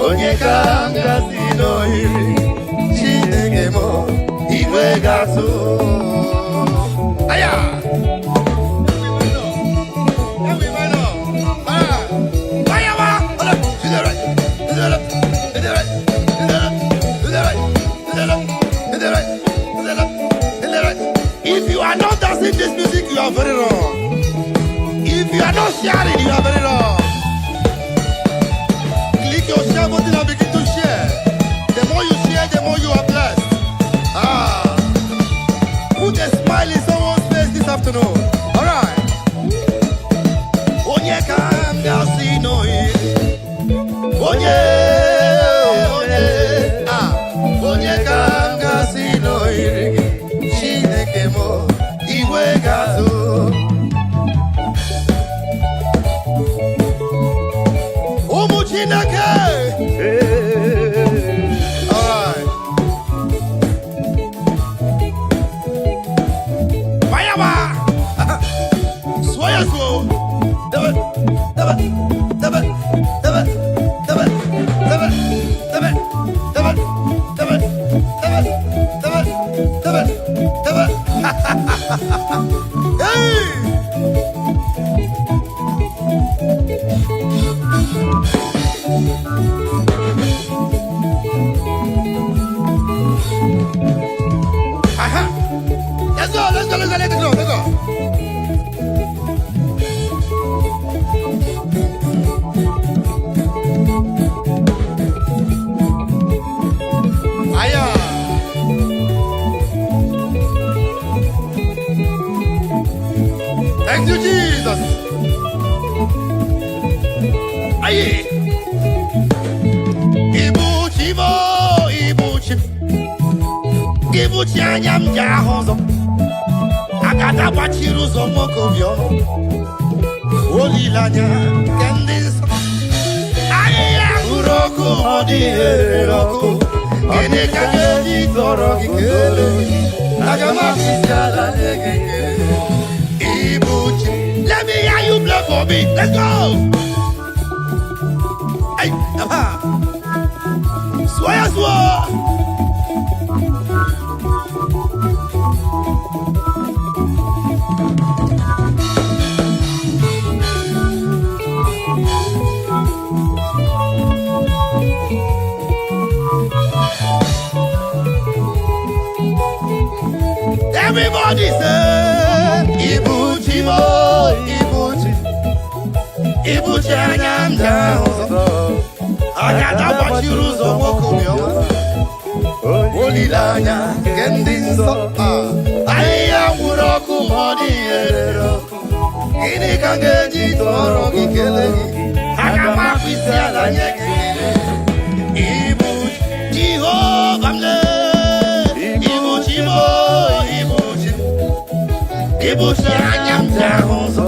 Onye kanga sino iri. Chineke mo igwe gatu. Aya. If you are not dancing this music, you are very wrong. If you are not sharing, you are very wrong. Click your share button and begin to share. The more you share, the more you are blessed. Put a smile in someone's face this afternoon. All right. Onye kanga sino iri. Onye kanga sino iri. Chineke mo igwe gatu. Umu Chineke. All right. Fire. Swear so. let it go, let it go. Aya. Thank you, Jesus. Aye. Ibuchi mo, ibuchi. Ibuchi anyam jahozo. Agada bachiru zo moko vyo. Olilanya kendis. Aye, uroku modi roku. Kene kagedi toro kikele. Agama fisala negekele. Ibuchi. Let me hear you play for me. Let's go. Hey, aha. Soya soya. Everybody say, Ibuchi mo, Ibuchi. Ibuchi anyam jahozo. Agada bachiru zo moko vyo. Olilanya kendinso. Aya uroku modi roku. Ini kangeji toro kikele. Agama kwisiala nyekele. Ibuchi Jehovah mle. Ibuchi mo, Ibuchi. Ibuchi anyam jahozo.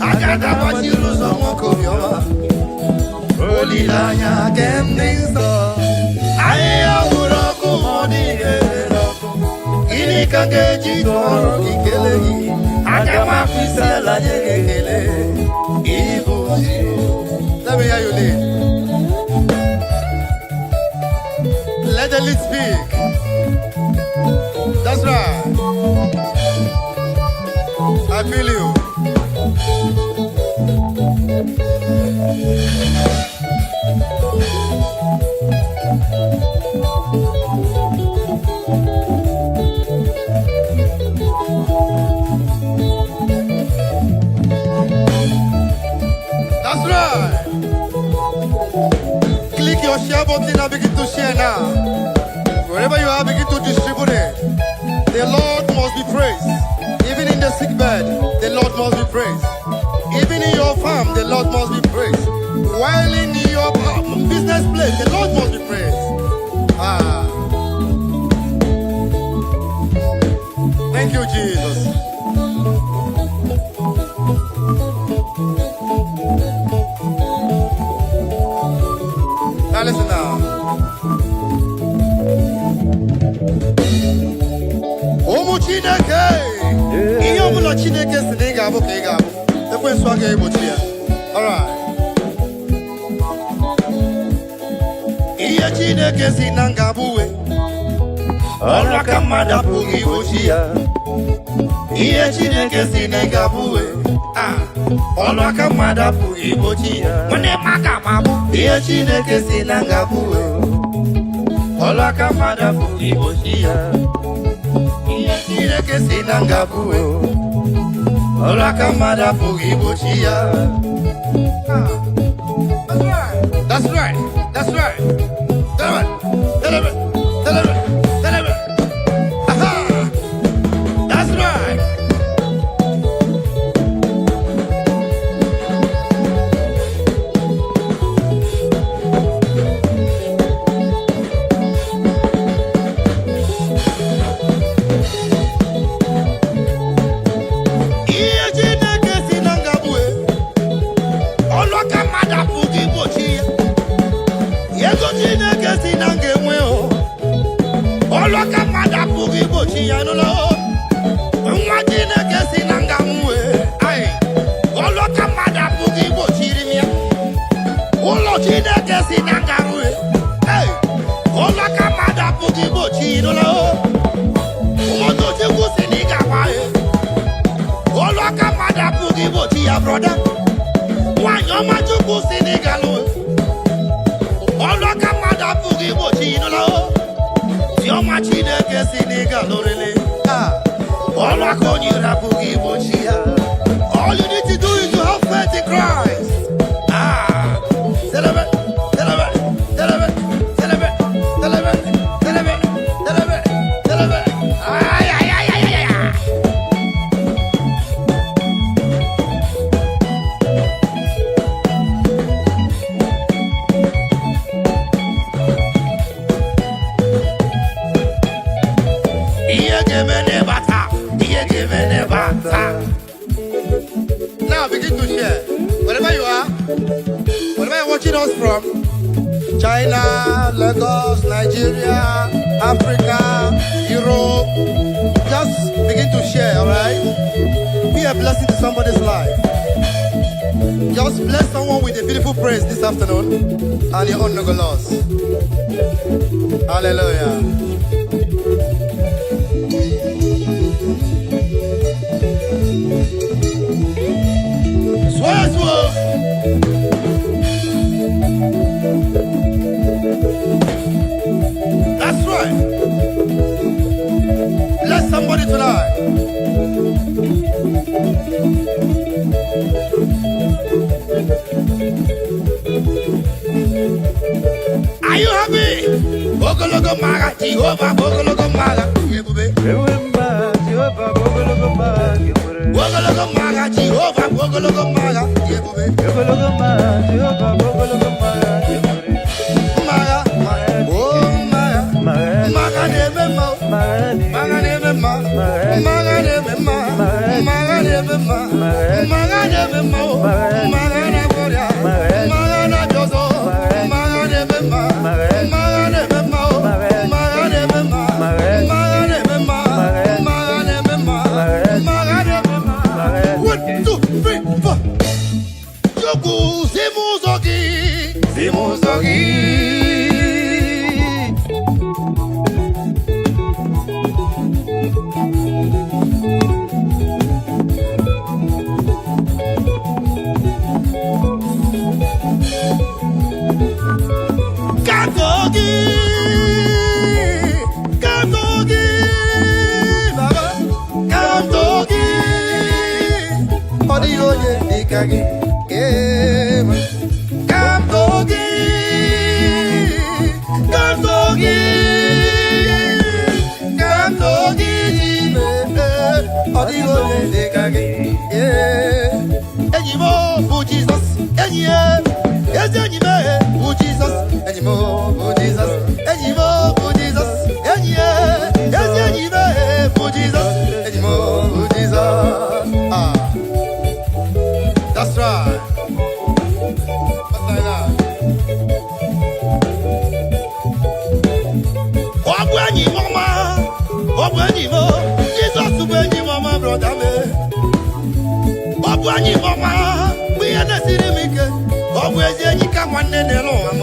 Agada bachiru zo moko vyo. Olilanya kendinso. Aya uroku modi roku. Ini kangeji toro kikele. Agama kwisiala nyekele. Ibuchi. Let me hear you lead. Let the lead speak. That's right. I feel you. That's right. Click your share button and begin to share now. Wherever you are, begin to distribute it. The Lord must be praised. Even in the sick bed, the Lord must be praised. Even in your farm, the Lord must be praised. While in your business place, the Lord must be praised. Thank you, Jesus. Now listen now. Omu Chineke, iyo mulo Chineke siniga abu kega abu. Ekwe swage ibuchi ya. Alright. Iya Chineke sinanga buwe. Olwa kamada pugi ibuchi ya. Iya Chineke sinanga buwe. Olwa kamada pugi ibuchi ya. Mune maka mabu. Iya Chineke sinanga buwe. Olwa kamada pugi ibuchi ya. Chineke sinanga buwe. Ola kamada pugi bochia. That's right. That's right. Deliver. Aha. That's right. Brother, why you ma juku Senegal? Olo kamada pugi bochi no la. Yo ma Chineke Senegal really. Olo Now begin to share. Wherever you are, wherever you're watching us from, China, Lagos, Nigeria, Africa, Europe, just begin to share, alright? Be a blessing to somebody's life. Just bless someone with a beautiful praise this afternoon, and your own no go lost. Hallelujah. That's right. Bless somebody tonight. Are you happy? Bogologo maga, Jehovah, bogologo maga. Remember, Jehovah, Bogologo maga. Bogologo maga, Jehovah, bogologo maga. Bogologo maga, Jehovah, Bogologo maga. Maga, oh maga, maga neme ma, maga neme ma, maga neme ma, maga neme ma, maga neme ma, maga na gloria, maga na jozo, maga neme ma, maga neme ma, maga neme ma, maga neme ma, maga neme ma, maga neme ma. 1, 2, 3, 4. Yoku simuzogi, simuzogi. That's right. What's like that? Jesus, when you mama, brother, me. When you mama, we are the city maker. Always, you come one day alone.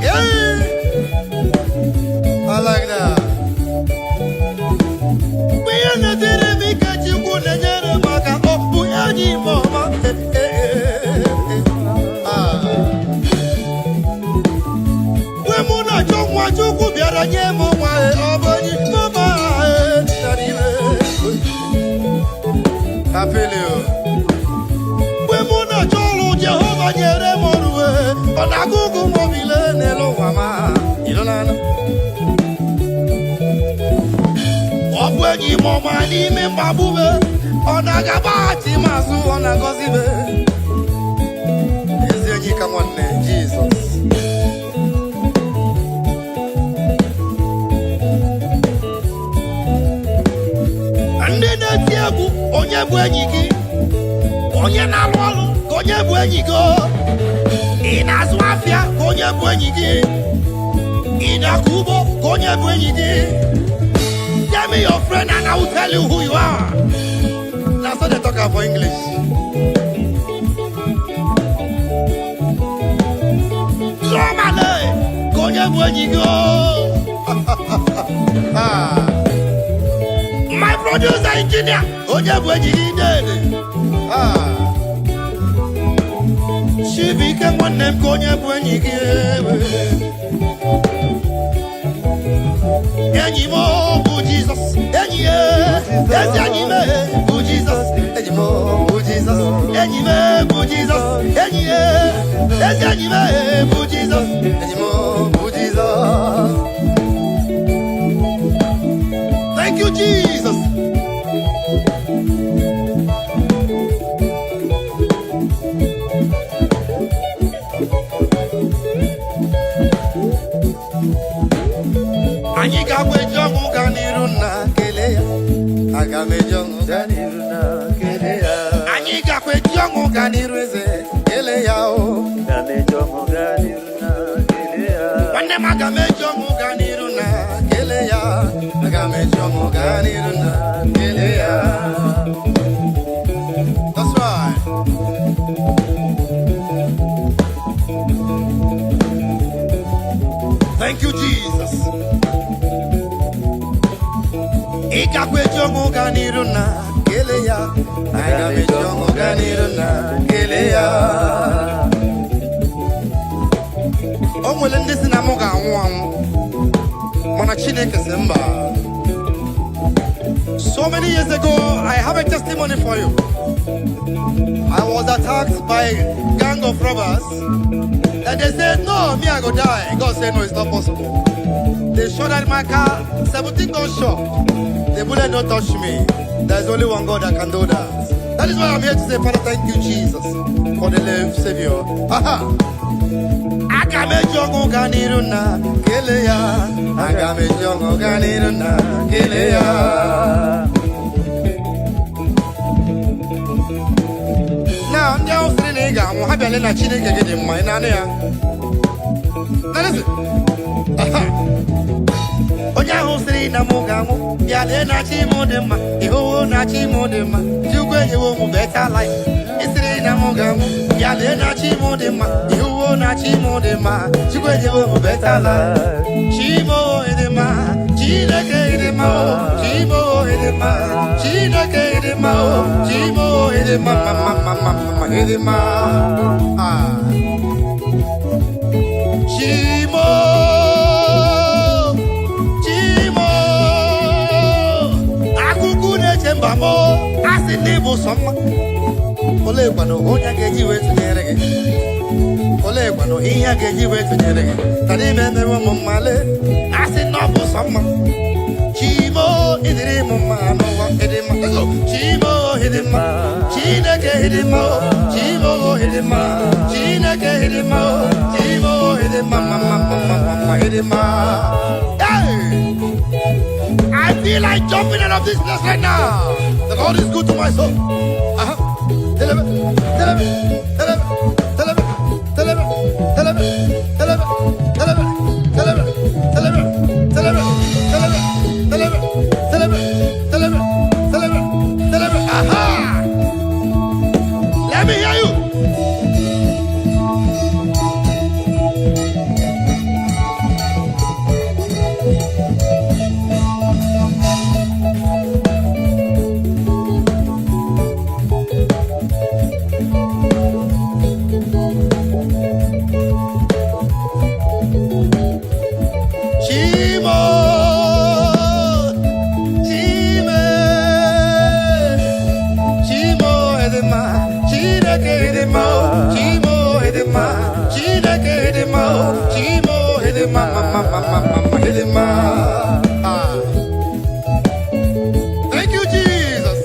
Yeah, I like that. We are the city maker. You couldn't get a marker. Oh, we are the mama. Chuku biara nyemo mwae obonyi mama tariwe apeleo we muna cholu Jehova nyere moruwe onagugu mobile nelo mama ilolana obwenyi mama ni membabube onagabati mazu onagozibe ezenyi kamone Jesus. Onye bụ enyi gị, onye na-alụ ọrụ ka onye bụ enyi gị, ị na-azụ afịa ka onye bụ enyi gị, ị na-akọ ugbo ka onye bụ enyi gị. Tell me your friend and I will tell you who you are. That's what they talk about for English. Somale ka onye bụ enyi gị. My producer engineer, onye bụ enyi gị dede. Chibike nwanne m ka onye bụ enyi gị. Enyi m bụ Jesus, enyi ya, ezi enyi m bụ Jesus, enyi m bụ Jesus, enyi m bụ Jesus, enyi ya, ezi enyi m bụ Jesus, enyi m bụ Jesus. Thank you, Jesus. Anyị ga-agba ejo ọṅụ gaa n'iru na kele ya. Aga m eji ọṅụ gaa n'iru na kele ya. Anyị gakwa eji ọṅụ gaa n'iru eze kele ya o. Aga m eji ọṅụ gaa n'iru na kele ya. Nwanne m aga m eji ọṅụ gaa n'iru na kele ya. Aga m eji ọṅụ gaa n'iru na kele ya. That's right. Thank you, Jesus. Ikakwejongo ganiruna keleya. Agamejongo ganiruna keleya. Omwele ndisi na moga anwangu. Mana Chineke semba. So many years ago, I have a testimony for you. I was attacked by a gang of robbers. And they said, no, me I go die. God said, no, it's not possible. They shot at my car, 17 gunshots. The bullet don't touch me. There's only one God that can do that. That is why I'm here to say, Father, thank you, Jesus, for the life Savior. Aha! Agame jongo ganiruna keleya. Agame jongo ganiruna keleya. Now, I'm down to the nigga. I'm happy to let you get in my nana. Now, listen. Onya hosri na mugamu ya le na chi modema iho na chi modema jugwe yewo mu better life isri na mugamu ya le na chi modema iho na chi modema jugwe yewo mu better life chimo edema chineke edema chimo edema chineke edema chimo edema mama edema ah chimo Bamo, as in Nebo summer. Olebano, Onya gave you to Nereg. Olebano, he gave you to Nereg. Tadime, the woman Male, as in Noble summer. Chimo, in the name of Mano, Edema. Chimo, Hidima, China Hidima, Chimo, Hidima, China Hidima, Chimo, Hidima, Hidima. I feel like jumping out of this place right now. The Lord is good to my soul. Let me hear you. Thank you, Jesus.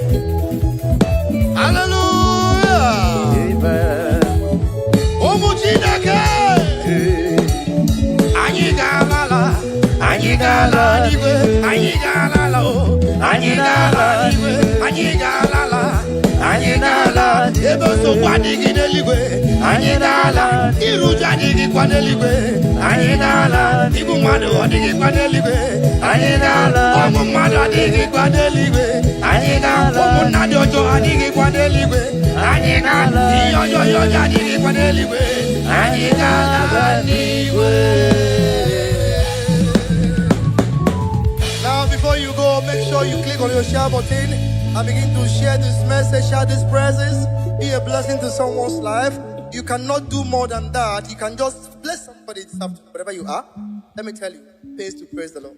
Hallelujah. Amen. Anyigala, ebo so kwadigi neligwe. Anyigala, iruja digi kwaneligwe. Anyigala, ibu madu odigi kwaneligwe. Anyigala, omu madu odigi kwaneligwe. Anyigala, omu nadi ojo odigi kwaneligwe. Anyigala, iyoyo yoja odigi kwaneligwe. Anyigala niwe. Now before you go, make sure you click on your share button and begin to share this message, share this presence, be a blessing to someone's life. You cannot do more than that. You can just bless somebody this afternoon, wherever you are. Let me tell you, pays to praise the Lord.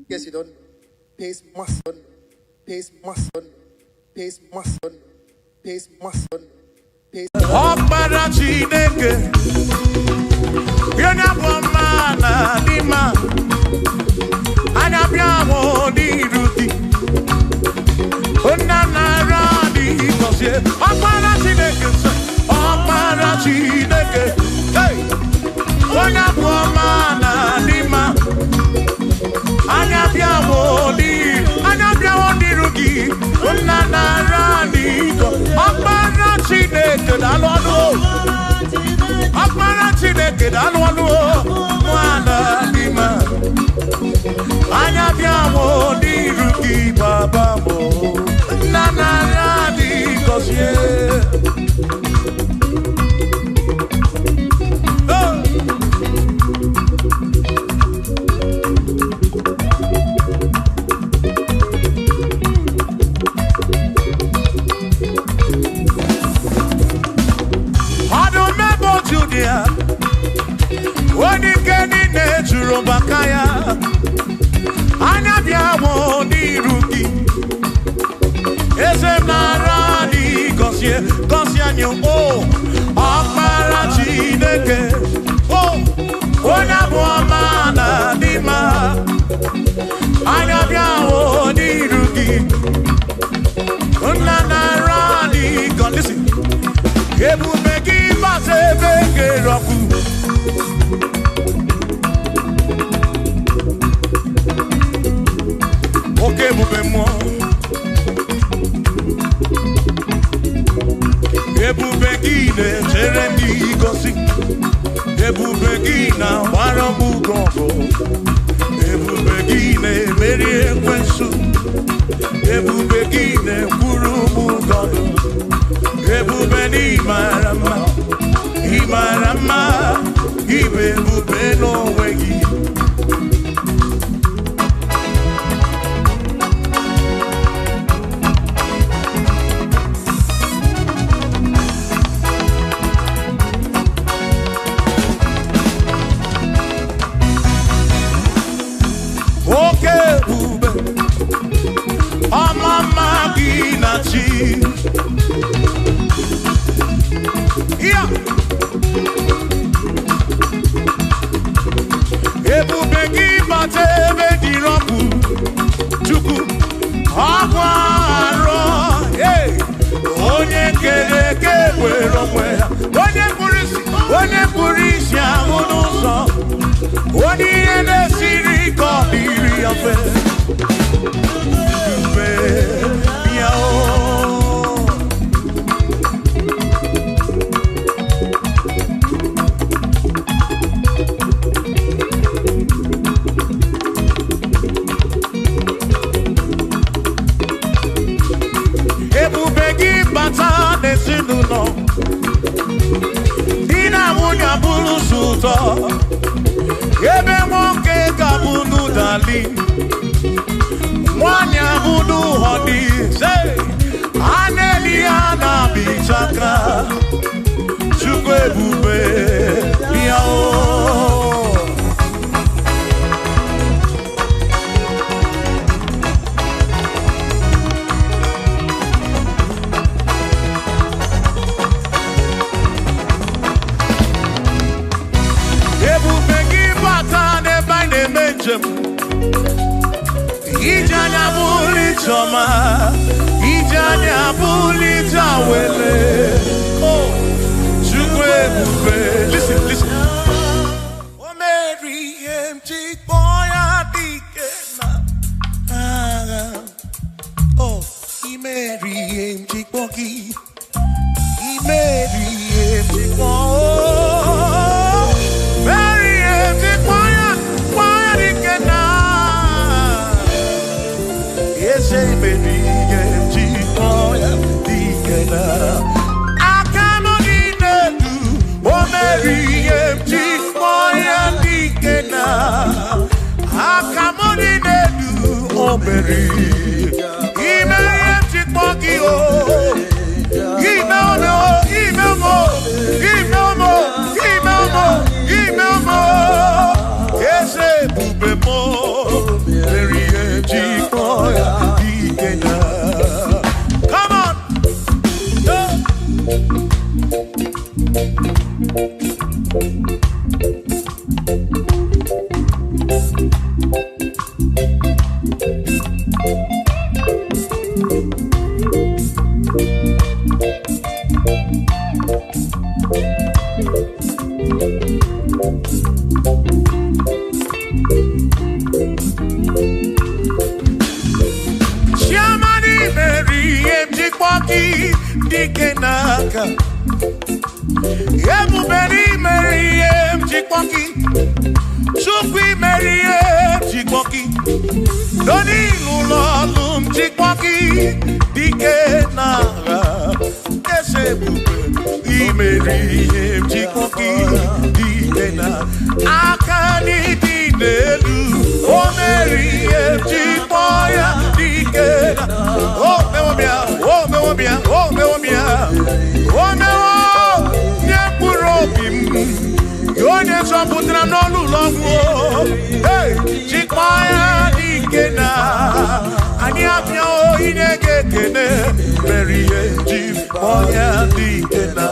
Yes, you don't. Pays must. Pays must. Pays must. Pays must. Pays Anya Chineke dalụ ọlụ nwana n'ime anya bịa mụ n'iru gị baba mụ nna narị adị gọzie Only Kenny Natural Bakaya Anabiamo di Ruki Esemnarani Gosianyo Oh Aparachineke Oh Onabuamana Dima Anabiamo di Ruki Unanarani God listen Ebu Begi Base Bege Roku Oke bube mo Ebube gine chere ndi gosi Ebube gina wara mugongo Ebube gine meri ekwensu Ebube gine kwuru mugongo Ebube ni marama Imarama Ibe ebube no wegi Yeah. Ebube gị bata ebe dị rọpụ Chukwu ọgwụ arọ onye kere eke were onwe ya onye kpụrụ isi ahụ n'ụzọ onye ihe na-esiri ka ọ dịrị ya mfe mfe ya Ebube gị bata n'ezinụlọ di na nwunye abụrụ ụtọ ebe nwoke ga-abụrụ dali nwanyị abụrụ họdị a na-eli ya na-abịchaka Chukwu ebube ya Ijanya buli choma Ijanya buli jawele Oh Chukwu ebube Listen O Mary empty boy adike na Oh I Mary empty bogi I Mary empty boy Mary empty boy adike na Say baby, get boy, dikena. Akamoni nedu, o Mary, empty boy, dikena. Akamoni nedu, o Mary, email empty boy, oh, email more. Yes, bube mo, Mary, empty boy. Come on. Dikenaka Ebuberi Mary Chikpoki, Chukwi Marie Chikpoki, Doni Lulolum Chikpoki, Dike Nara, Esebuke, Imerie Chikpoki, Dike Nara, Akani Dinelu, O Marie Chikpoya, Dike Nara, Oh Mewobia, Oh Mewobia, Oh Mewobia, Oh Mewobia. Onye sọpụtara n'ọlụ ụlọgwụ hey Chikwaya dike na anyị abịa oyi na-ege ekene mere ihe ji Chikwaya dike na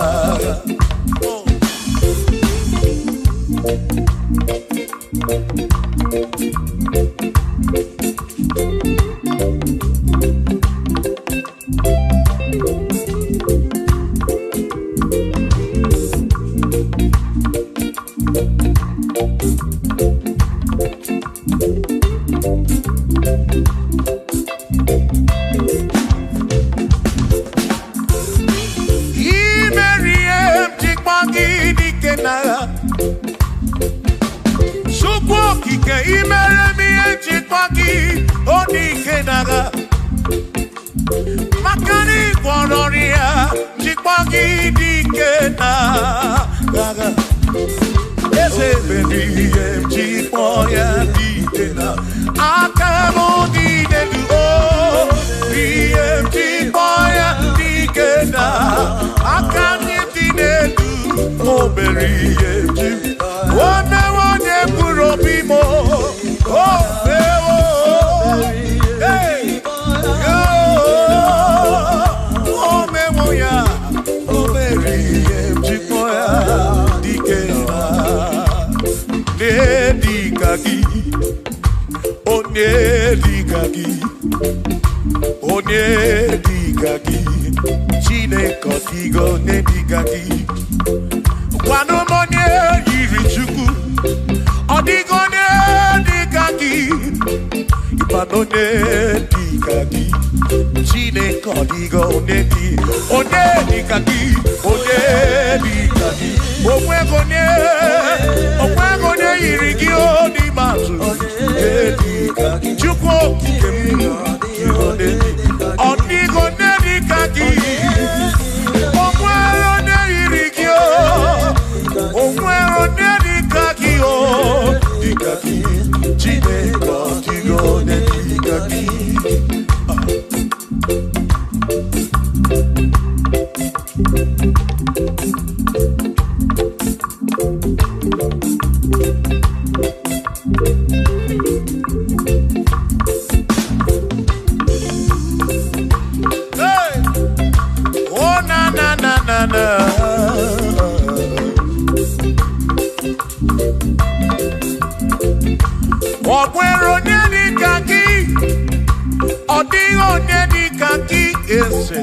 Makani Kwanoria, Chikwagi dike na gaga. Ese baby, Chikpoya dike na. Akamo dike du oh, Chikpoya dike na. Akani dike du oh, berry Chik. One puro bimo oh. Onye-di-ga-gi Chineke digo ne-di-ga-gi Kwanu monye yiri Chukwu Odigo ne-di-ga-gi Ipano ne-di-ga-gi Chineke digo ne-di Onye-di-ga-gi Onye-di-ga-gi Onwego ne yiri gi Odi-matu Ne-di-ga-gi Chukwu okike Odigo ne-di-ga-gi Onwero ne-yiri-gi Onwero ne-di-ga-gi Di-ga-gi Chineke Odigo ne-di-ga-gi Ogwero ne-di-ga-gi Odigo ne-di-ga-gi ese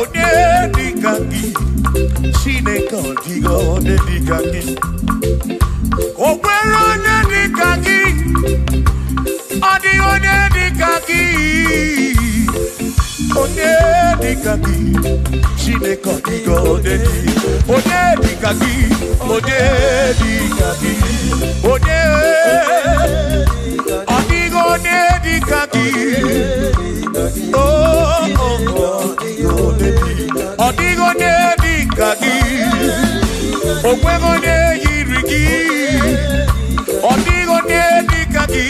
Onye-di-ga-gi Chineke Odigo ne-di-ga-gi Ogwero ne-di-ga-gi Odigo ne-di-ga-gi Onye-di-ga-gi Chineke Odigo ne-di-ga-gi Onye-di-ga-gi Onye-di-ga-gi Odigo ne-di-ga-gi Odigo ne-di-ga-gi Onwego ne-yiri-gi Odigo ne-di-ga-gi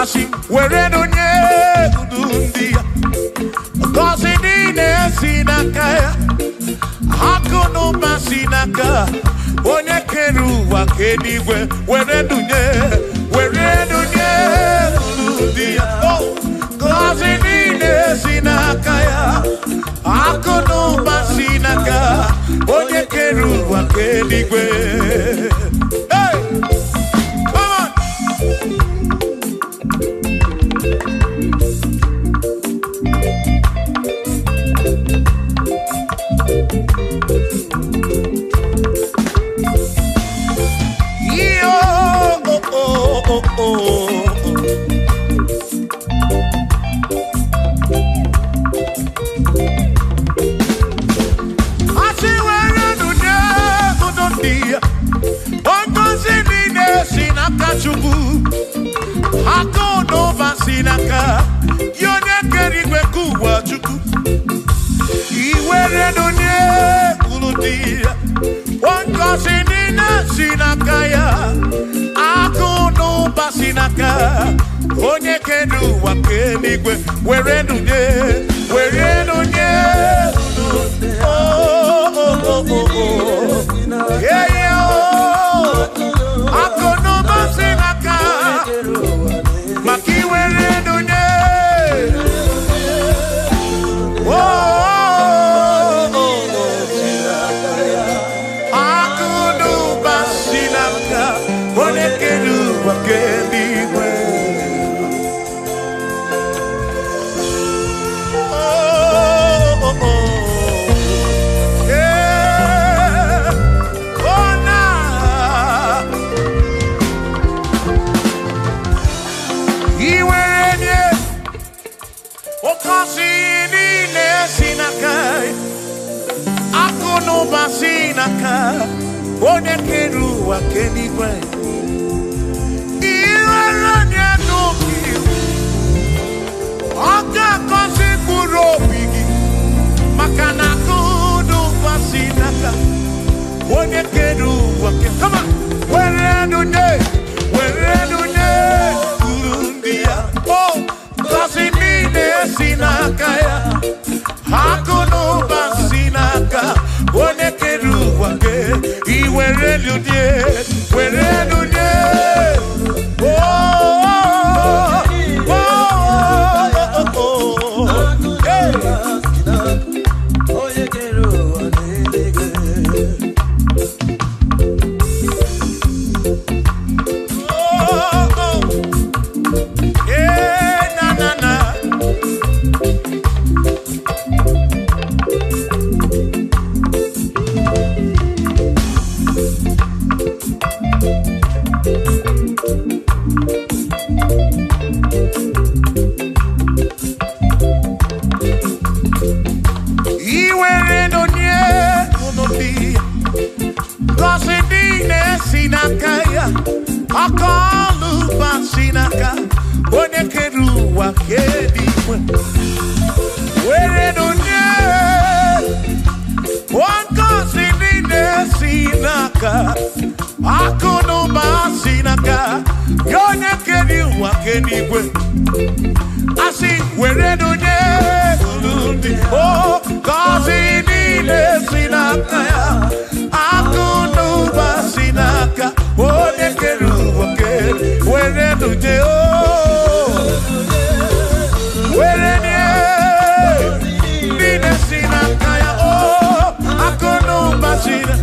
Asi were n'onye udu ndị ya Gozi niile si n'aka ya Akụ n'ụba si n'aka Onye kere ụwa ka eluigwe were n'onye udu ndị ya Gozi niile si n'aka ya Akụ n'ụba si n'aka Onye kere ụwa ka eluigwe Hey! Come on! Chukwu Ako no basinaka Yone kerigwe kuwa Chukwu Iwere dunye kuludia Wanko sinina sinakaya Ako no basinaka Onye kedu wakenigwe Were dunye Oh, oh, oh, oh, oh. Yeah, yeah, oh. Ako no basinaka Maki were dunye Oh, oh, oh. Ako no basinaka One kedu wakenigwe Basinaka, one keru akenigwe. Iwaranya noki, oka kosi kurobigi. Makana kudu basinaka, one keru akenigwe. Come on, where do kurundia? Oh, kosi mine sinakaya, hakuno basinaka. One keru wake, iwere ludie, were ludie. Oh, oh, oh, oh, oh. Hey. Oh, oh. Yeah, na na na. Akalu basinaka, one keru wakedi. Where do one kasinine sinaka, akono basinaka, yone keru wakedi. I see where do oh kasinine sinaka, akono basinaka. One keru wakedi, where do where nine sinakaya oh akono basina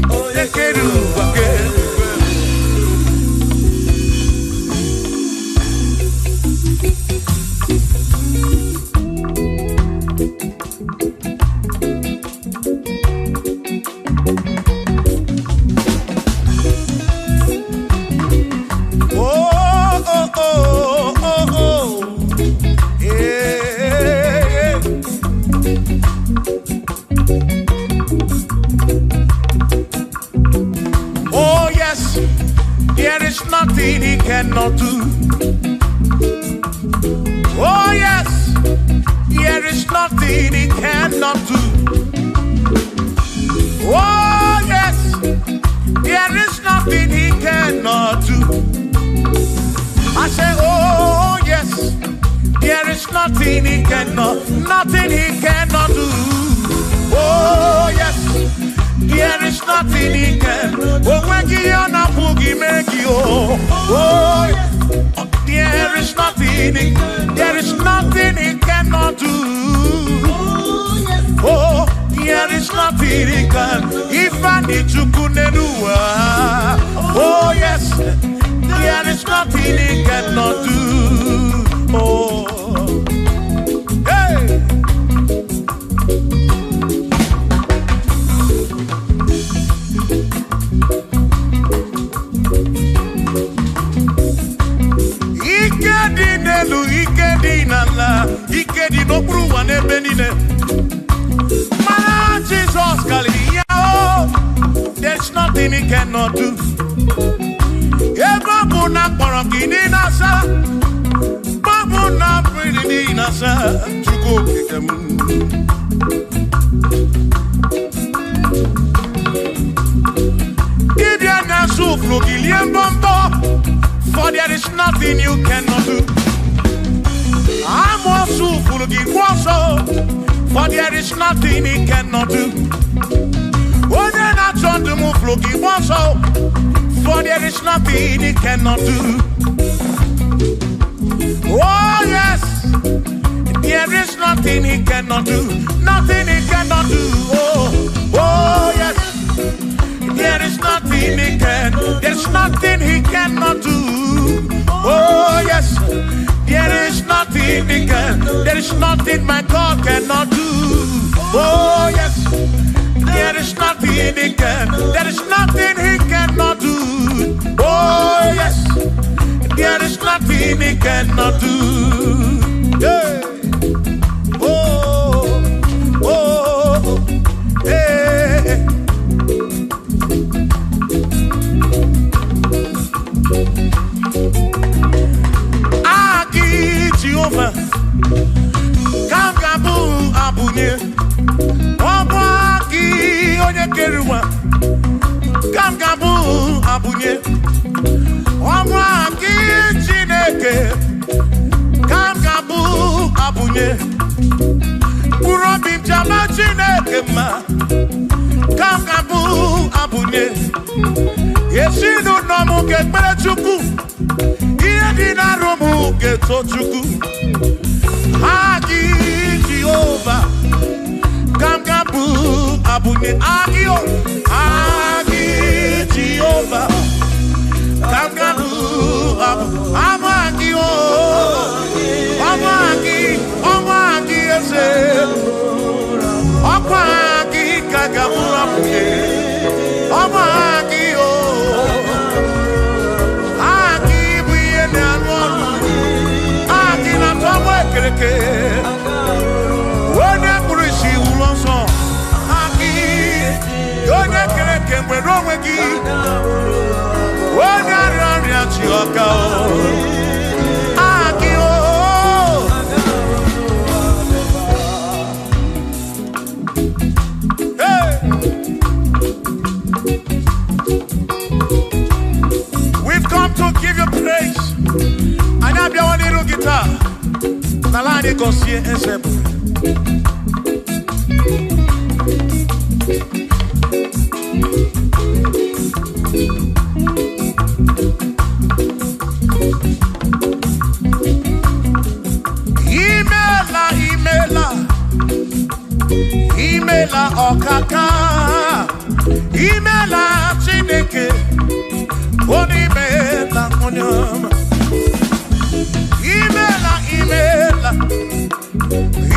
one keru wakedi. Nothing he cannot do. Oh yes, there is nothing he cannot do. Oh yes, there is nothing he cannot do. I say, oh yes, there is nothing he cannot do. Oh yes. There is nothing he can. Oh, when you are not boogie, make you. Oh, there is nothing he cannot do. Oh, there is nothing he can. If I need to kunenua. Oh, yes, there is nothing he cannot do. Oh, hey. Ikedi no bruwa ne benine. Man, Jesus, There's nothing he cannot do. Ever Babuna Paragini Nasa, Babuna Pretty Nasa, to go pick them. Gideon Nasu, Flogilian Bombo, for there is nothing you cannot do. I'm also full of for there is nothing he cannot do. Oh, then I turn to move, Floki also, for there is nothing he cannot do. Oh, yes, there is nothing he cannot do. Nothing he cannot do. Oh, yes, there is nothing he can. There's nothing he cannot do. Oh, yes. There is nothing he can. There is nothing my God cannot do. Oh yes. There is nothing he can. There is nothing he cannot do. Oh yes. There is nothing he cannot do. Hey. Oh. Oh. Hey. Jehovah, come gabu abunye, wabaki onye keruwa, come gabu abunye, wabaki Chineke, come gabu abunye, kurobi jama Chineke ma, come gabu abunye, yeshinu nomu kekpere chukwu. Dina romu geto chuku Agi Jehovah Kamgabu abune Agio Agi Jehovah Kamgabu abu Amagio Amagi ese Amagi kagabu abune Amagi When I see Ulonson, Aki, don't get a when wrong with you. When I run at your cow, Aki, we've come to give you praise. And I have one little guitar. Nalani konsie ensebu. Imela okaka. Imela Chineke. Onimela onyama.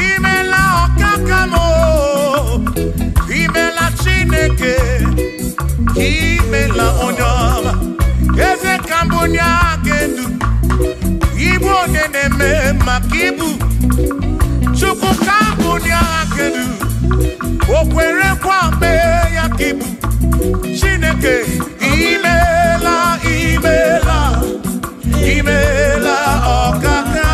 Imela okakamo, imela Chineke, imela onyama, eze kambunya gendu, Igbo neneme makibu, chuku kambunya gendu, okwere kwambe ya kibu, Chineke, imela okaka.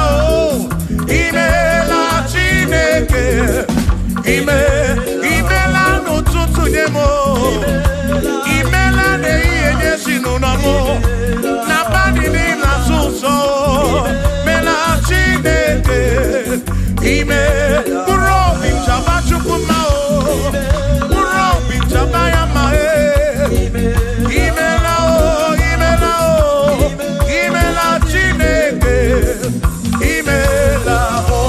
Imela no tutu demo. Imela ne iye sinu namo. Na bani ni na suso. Mela Chineke. Ime Uro binchaba chukuma o. Uro binchaba yamae. Imela o. Imela Chineke. Imela o.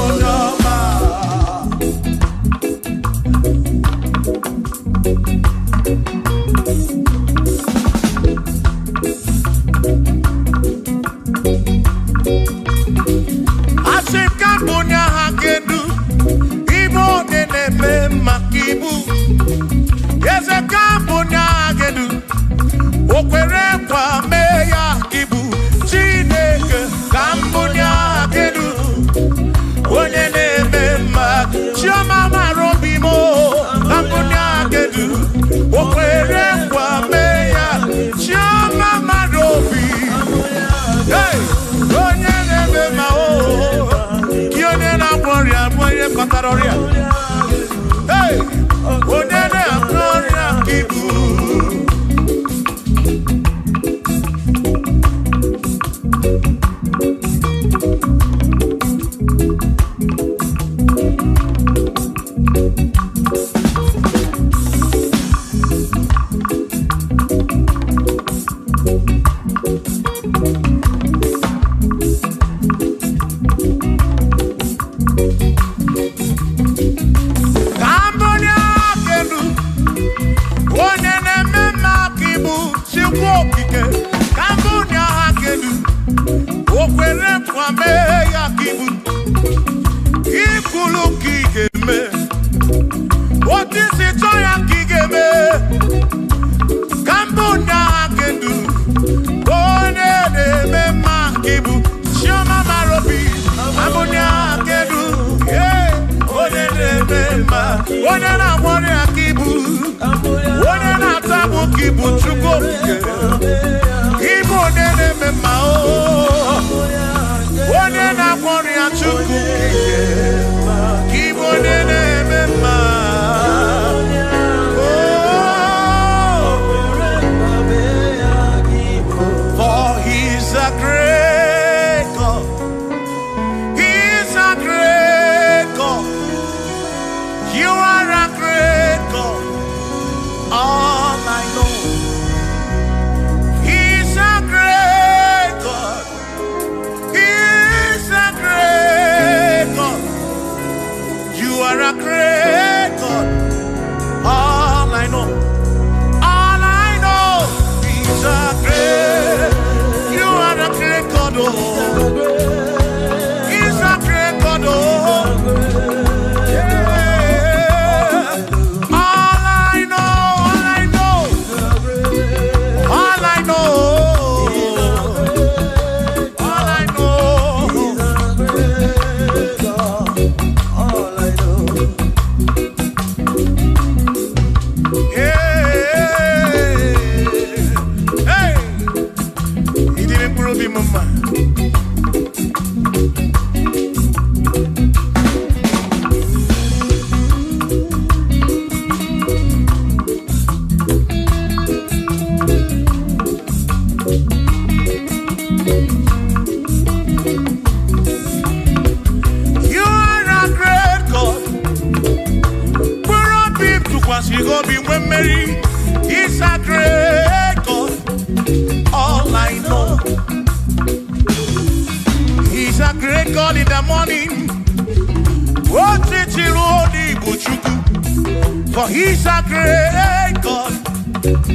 Okwere kwa meya kibu Chineke kambunya kedu onye na-eme mma chioma marobi mo kambunya kedu okwere kwa meya chioma marobi that area. Hey, onene gloria kibu. What is it? He's a great God. All I know, He's a great God in the morning. For He's a great God.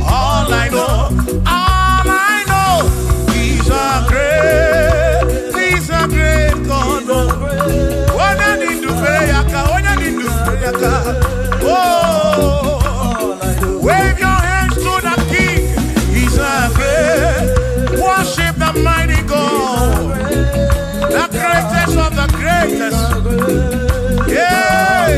All I know, He's a great God. When I need to pray, oh, wave your hands to the King. He's a great. Worship the mighty God, the greatest of the greatest. Yeah.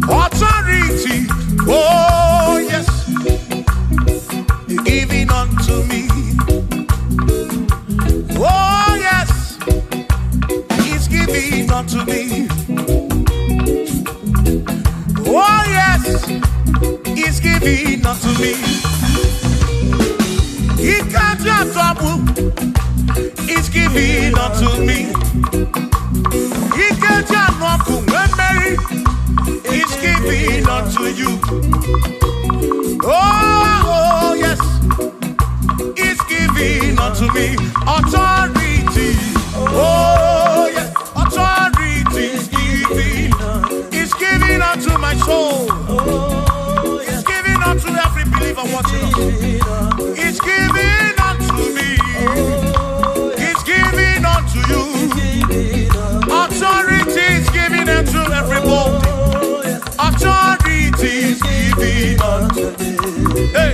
Authority, oh yes, giving unto me. Oh yes, He's giving unto me. Oh yes, He's giving unto me. He can't just double. He's giving unto me. He can't just walk away. He's giving unto you. Oh yes, He's giving unto me. Authority. Oh yes, authority is giving. He's giving unto my soul. He's giving unto every believer watching us. He's giving unto me. He's giving unto you. Authority is giving unto everybody. Authority is giving unto me. Hey.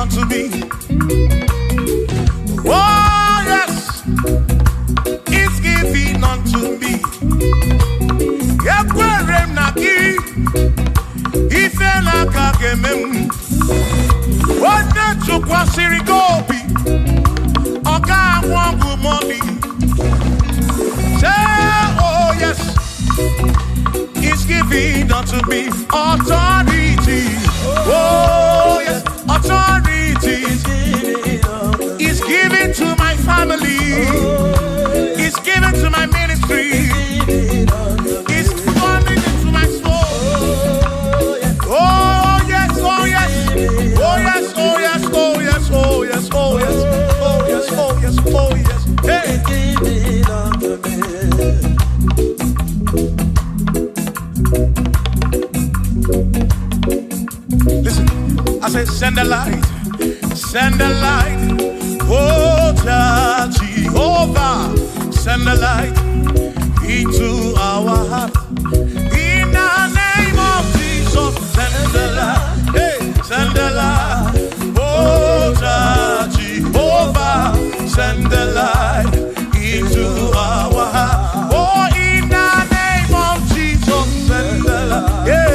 unto me. Oh yes, he's giving unto me. Ekwerem na ki, ife na kagemem. Wanda chukwa sirigobi, oka wangu money. Say oh yes, he's giving unto me authority. Oh yes, authority. He's giving to my family. He's giving to my ministry. He's coming into my soul. Oh yes, oh yes, oh yes, oh yes, oh yes, oh yes, oh yes, oh yes, oh yes, oh yes. Hey. Listen, I say send the light, oh Jehovah, send the light into our heart. In the name of Jesus, send the light, hey, send the light, oh Jehovah, send the light into our heart. Oh, in the name of Jesus, send the light, yeah.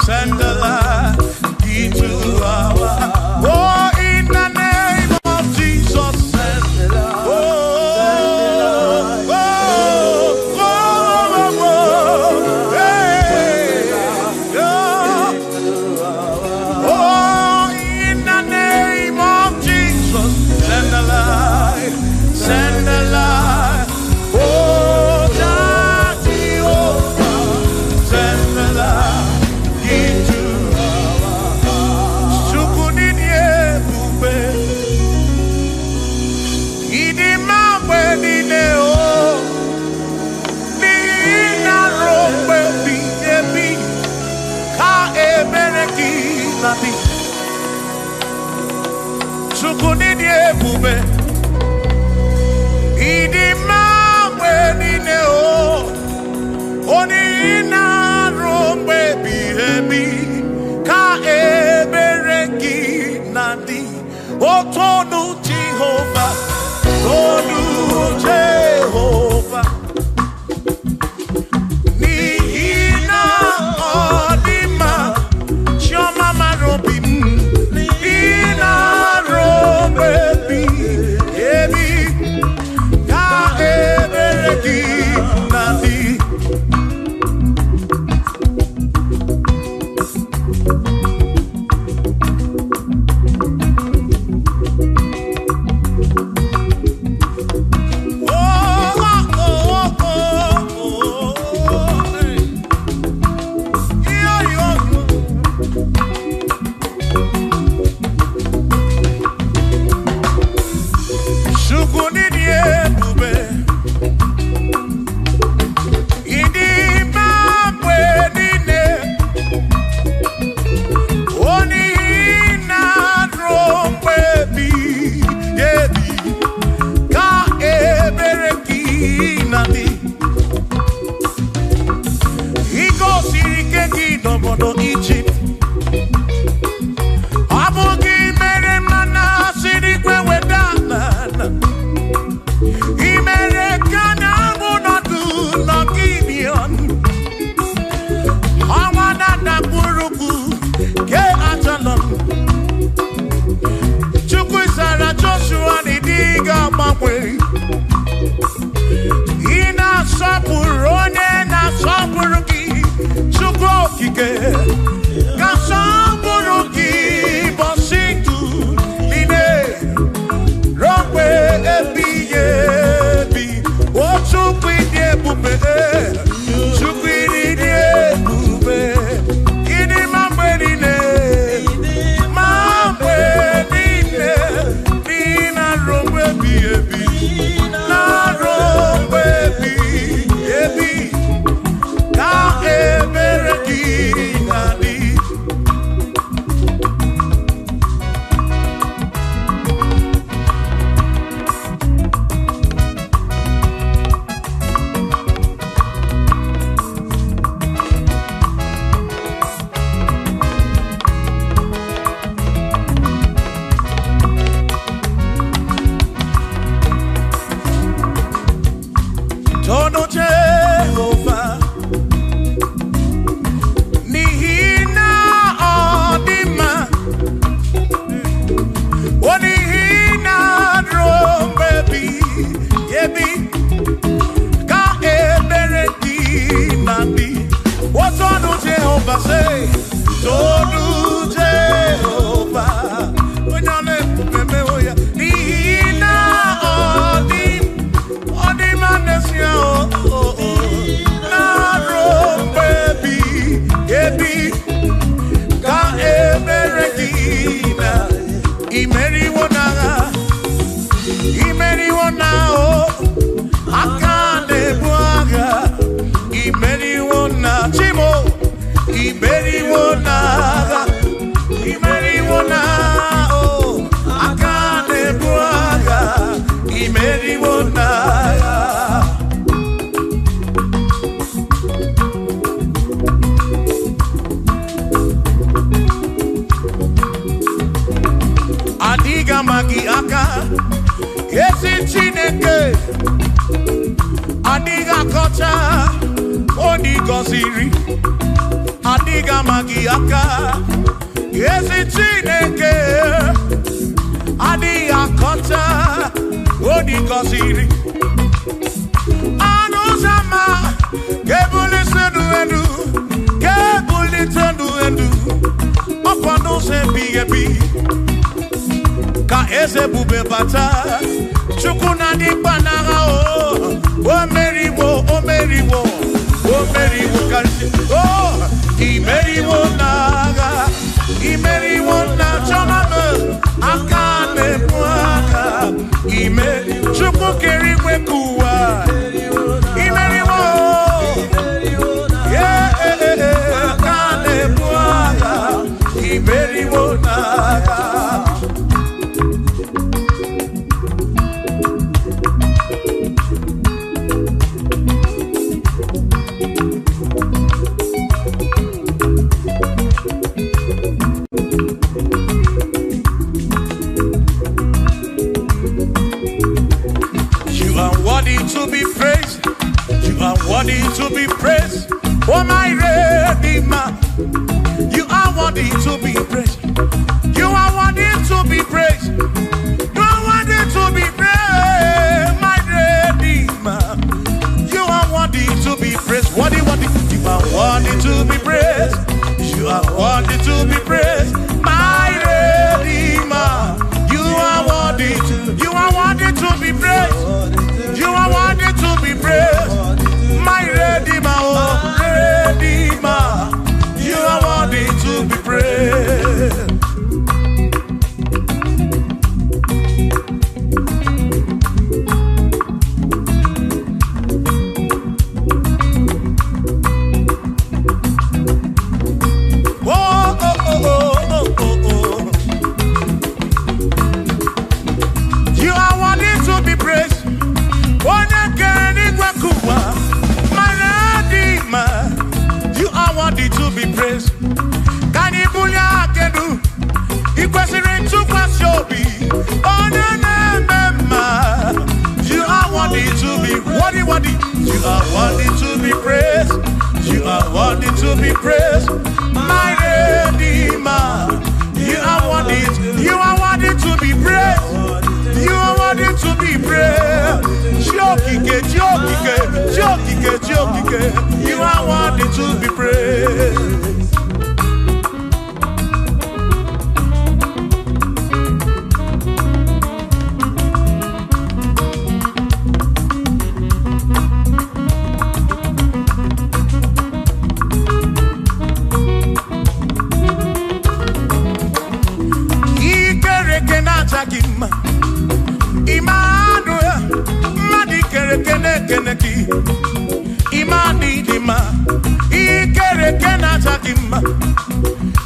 Send the light into our heart. Oh, in the name of Jesus, send the light. Oh, in the name of Jesus, send the light, send the light. Oh, Jehovah, send the light. Tonu Jehovah, Tonu Jehovah. Nihina odima, Choma marobim. Nihina robebi, ebi ka ebereki nadi. Na Jehovah say, Tolu Jehovah. When you remember who you Nina Odi Manesia Naro baby Ka Eberekina Imeri Wona Akane Buaga Imeri Wona Chimo Imeri Wona oh Akane Buaga Imeri Wona Adiga magi aka Esi Chineke Adiga kocha Odi goziri Adiga magi aka Esi Chineke Adiga kocha Odi goziri Anuzama Kebuli sendu edu Opano se bigebi Ka eze bube bata Chukuna di panaga o meriwo kansi imeriwo na choname akane mwaka Chukwu kerigwe kuwa imeriwo akane mwaka imeriwo naga to be praised. You are worthy to be praised. Oh my Redeemer, you are worthy to be praised. You are worthy to be praised. You are worthy to be praised, my Redeemer. You are worthy to be praised. Worthy. You are worthy to be praised. You are worthy to be praised, my Redeemer. You are worthy to be praised. You are worthy to be praised, my Redeemer, oh Redeemer. You are worthy to be praised. You are worthy to be praised. You are worthy to be praised. Can you believe I can do? You question to Kwasiobi. Oh no. You are worthy to be worthy. You are worthy to be praised. You are worthy to be praised, my Redeemer. You are worthy. You are worthy to be praised. You are worthy to be praised. Jokike. You are worthy to be praised. Imani dima, ikere kena chakima.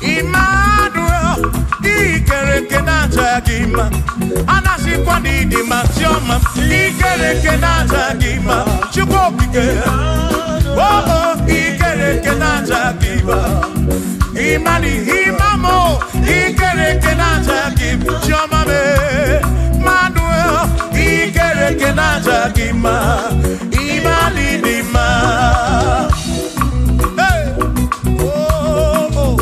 Immanuel, ikere kena chakima. Anasi kwani dima tioma, ikere kena chakima. Chukopike, oh ikere kena chakima. Imani imamo, ikere kena chakima. Tioma me, Manuel, ikere kena chakima. Imani dima. Hey, oh.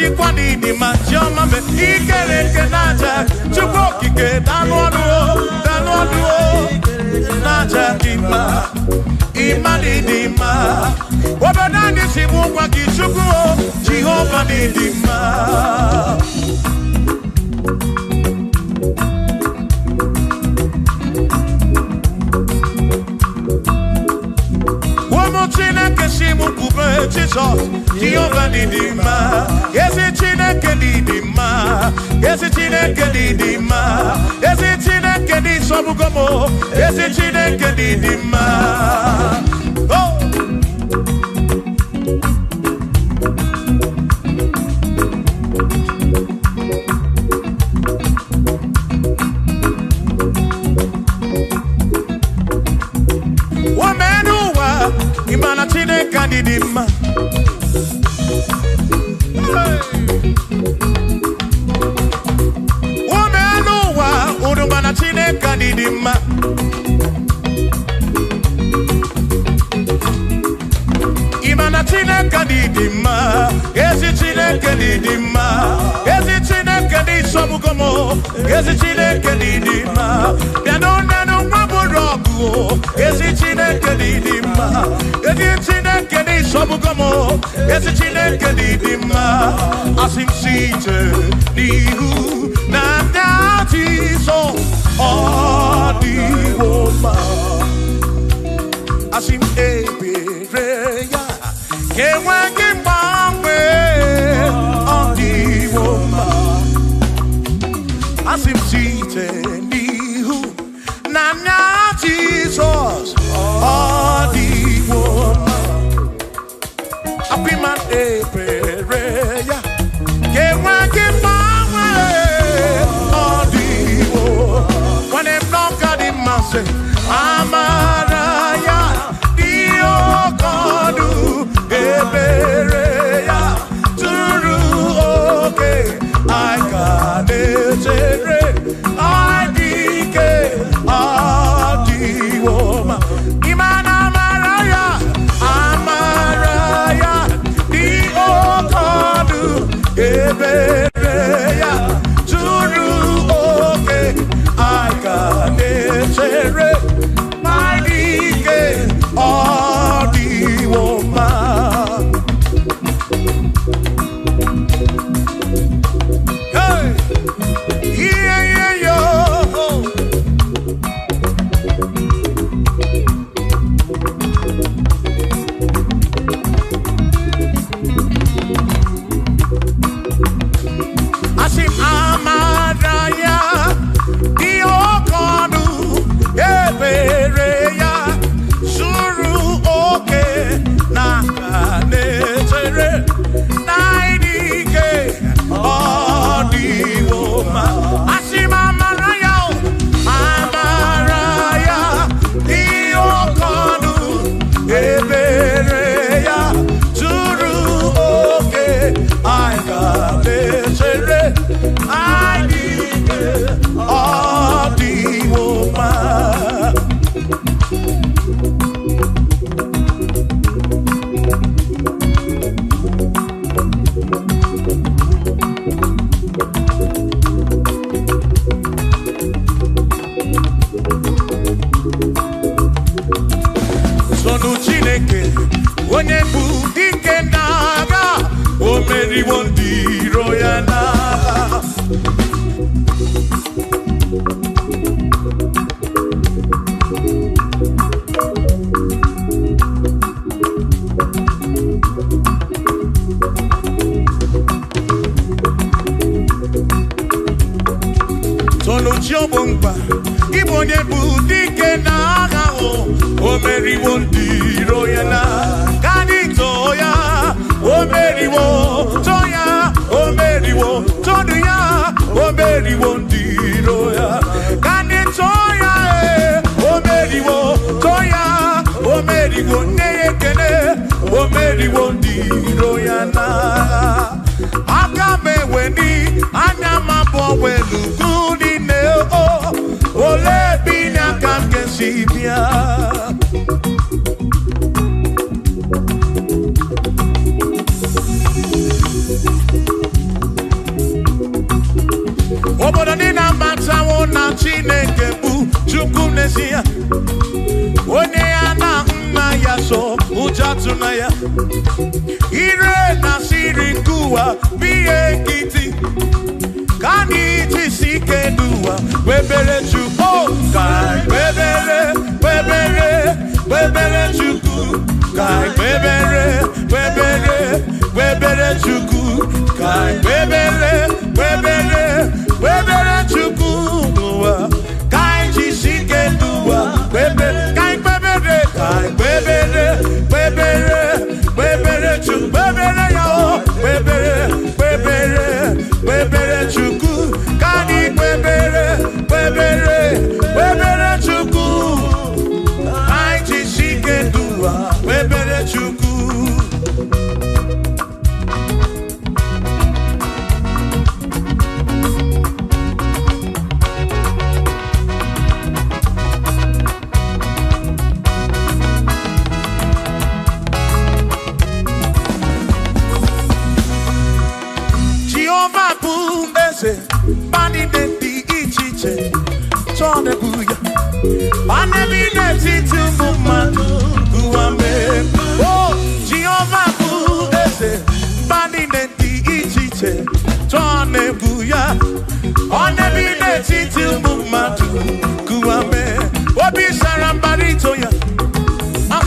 jikwa n'idi ma chioma me ikere nke n'aja chukwu okike danụ ọnụ n'aja dị mma ịma n'ịdị mma obodo anyị si bụ ụgwa gị chukwu Jehova n'ịdị mma Chineke si mụ kwube Jizọs Jehova n'ịdị mma ezi Chineke n'ịdị mma ezi Chineke n'ịdị mma ezi Chineke n'ịsọbugo m ezi Chineke n'ịdị mma Imana Chineke n'ịdị mma ume n'ụwa unu mana Chineke n'ịdị mma Imana Chineke n'ịdị mma ezi Chineke n'ịdị mma ezi Chineke n'ịsọbugo m ezi Chineke n'ịdị mma bịa n'ụnanụ nwa bụrụ ọgụ ezi Chineke n'ịdị mma ezi Chineke n'ịsọbugo m ezi Chineke n'ịdị mma asị m si ije n'ihu na ndị Jizọs ọ dịwo mma asị m ebere ya enweghị mgbanwe ọ dịwo mma asị m si ije n'ihu na ndị Jizọs ọ dịwo mma apịma ebere ya enweghị mgbanwe ọ dịwo nwanne m n'ọka dị mma sị amara ya dị oke ọnụ ebere ya tụrụ oke anyị ka na-echere anyị ike ọ dịwo mma ime na amara ya dị oke ọnụ ebere ya tụrụ oke anyị ka na-echere anyị ike ọ dịwo mma onye bụ dike n'agha o meriwo ndị iro ya n'agha Toluchi Ogbomgba ịbụ onye bụ dike n'agha o meriwo ndị iro ya n'agha Kanito ya o meriwo toya o meriwo todu ya o meriwo ndị iro ya Kanito ya o meriwo toya o meriwo nne ekele o meriwo ndị iro ya n'agha aka m eweni anya m abụọ welu ole bi n'aka nke si bịa obodo dị na mbatanwụ na Chineke bụ Chukwu n'ezie. Onye ya na nna ya so ụjọ atụna ya. Ire na siri nke ụwa bụ ihe nkịtị. Ka anyị jisi ike n'ụwa webere Chukwu. Ka webere Chukwu. Ka webere Chukwu. Ka webere Chukwu n'ụwa. Ka anyị jisi ike n'ụwa webere. Ka webere Chukwu. Webere ya o. Webere Chukwu. Ka anyị webere Chukwu. Anyị jisi ike n'ụwa webere Chukwu. Bani de di ichiche, chone buya. Bani bi de titu mumadu guame. Oh, Jehovah bu ese. Bani de di ichiche, chone buya. Bani bi de titu mumadu guame. Obi sarambarito ya,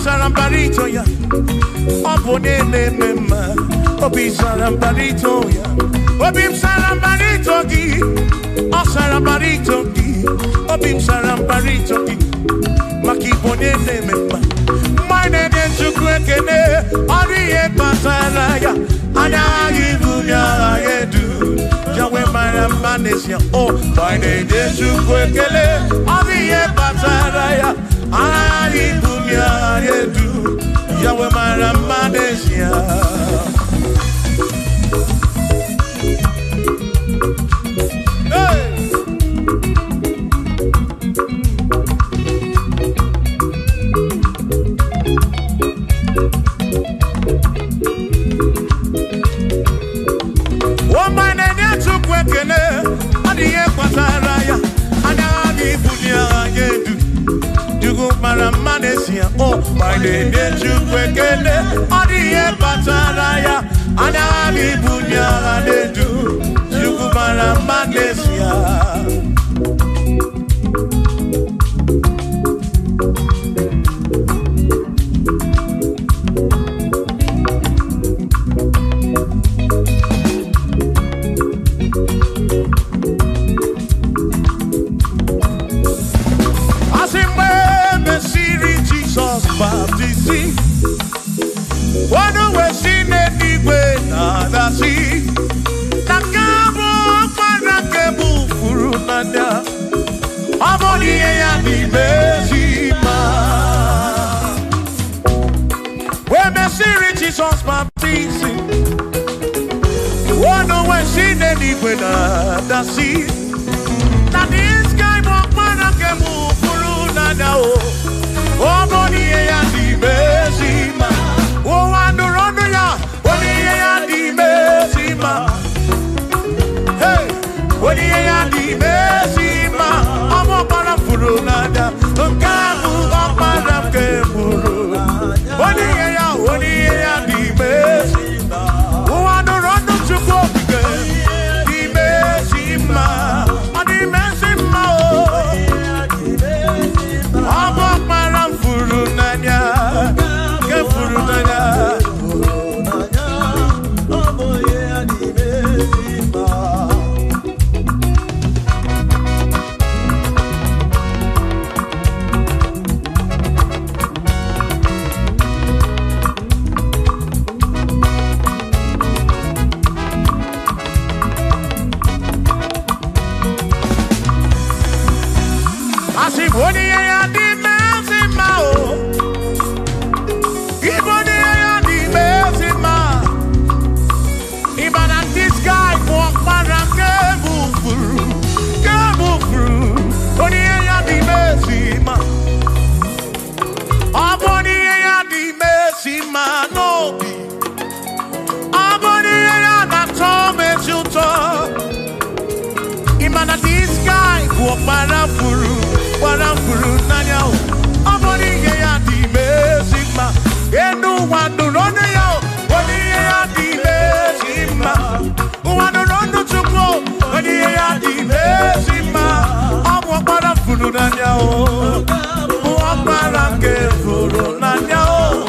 sarambarito ya. Opone ne mema, obi sarambarito ya. Obim sarambarito gi, o sarambarito gi, obim sarambarito gi, makibone ne memba. Mine de chukwekene, oriye pasaraya, anya ibunya yedu, jawe maramanesia. Oh, mine de chukwekene, oriye pasaraya, anya ibunya yedu, jawe maramanesia. Oh, my name is Chukwekene, Odiye Pataraya, Anabi Bunya Anedu, Chukwumara Manesia. One way seen anyway, nada see. Nakabo Panakabu Furunanda. Amoni and the Bezima. When the series Jesus baptizing. One way seen anyway, nada see. That is guy Panakabu Furunanda. Amoni and the Bezima. Oh, I don't run ya. What do you Bezima? Hey, what do you Bezima? I'm a parafurunada. Look at who I'm a parafuru. What do you Bezima? Oh, I don't run to go again. The Bezima. The Bezima. I'm a parafurunada. Parafuru nanya o. Amoni ye ya di mezima. Enu wanu rone ya o. Oni ye ya di mezima. Wanu rondo chukwo. Oni ye ya di mezima. Amu parafuru nanya o. Parafuru nanya o.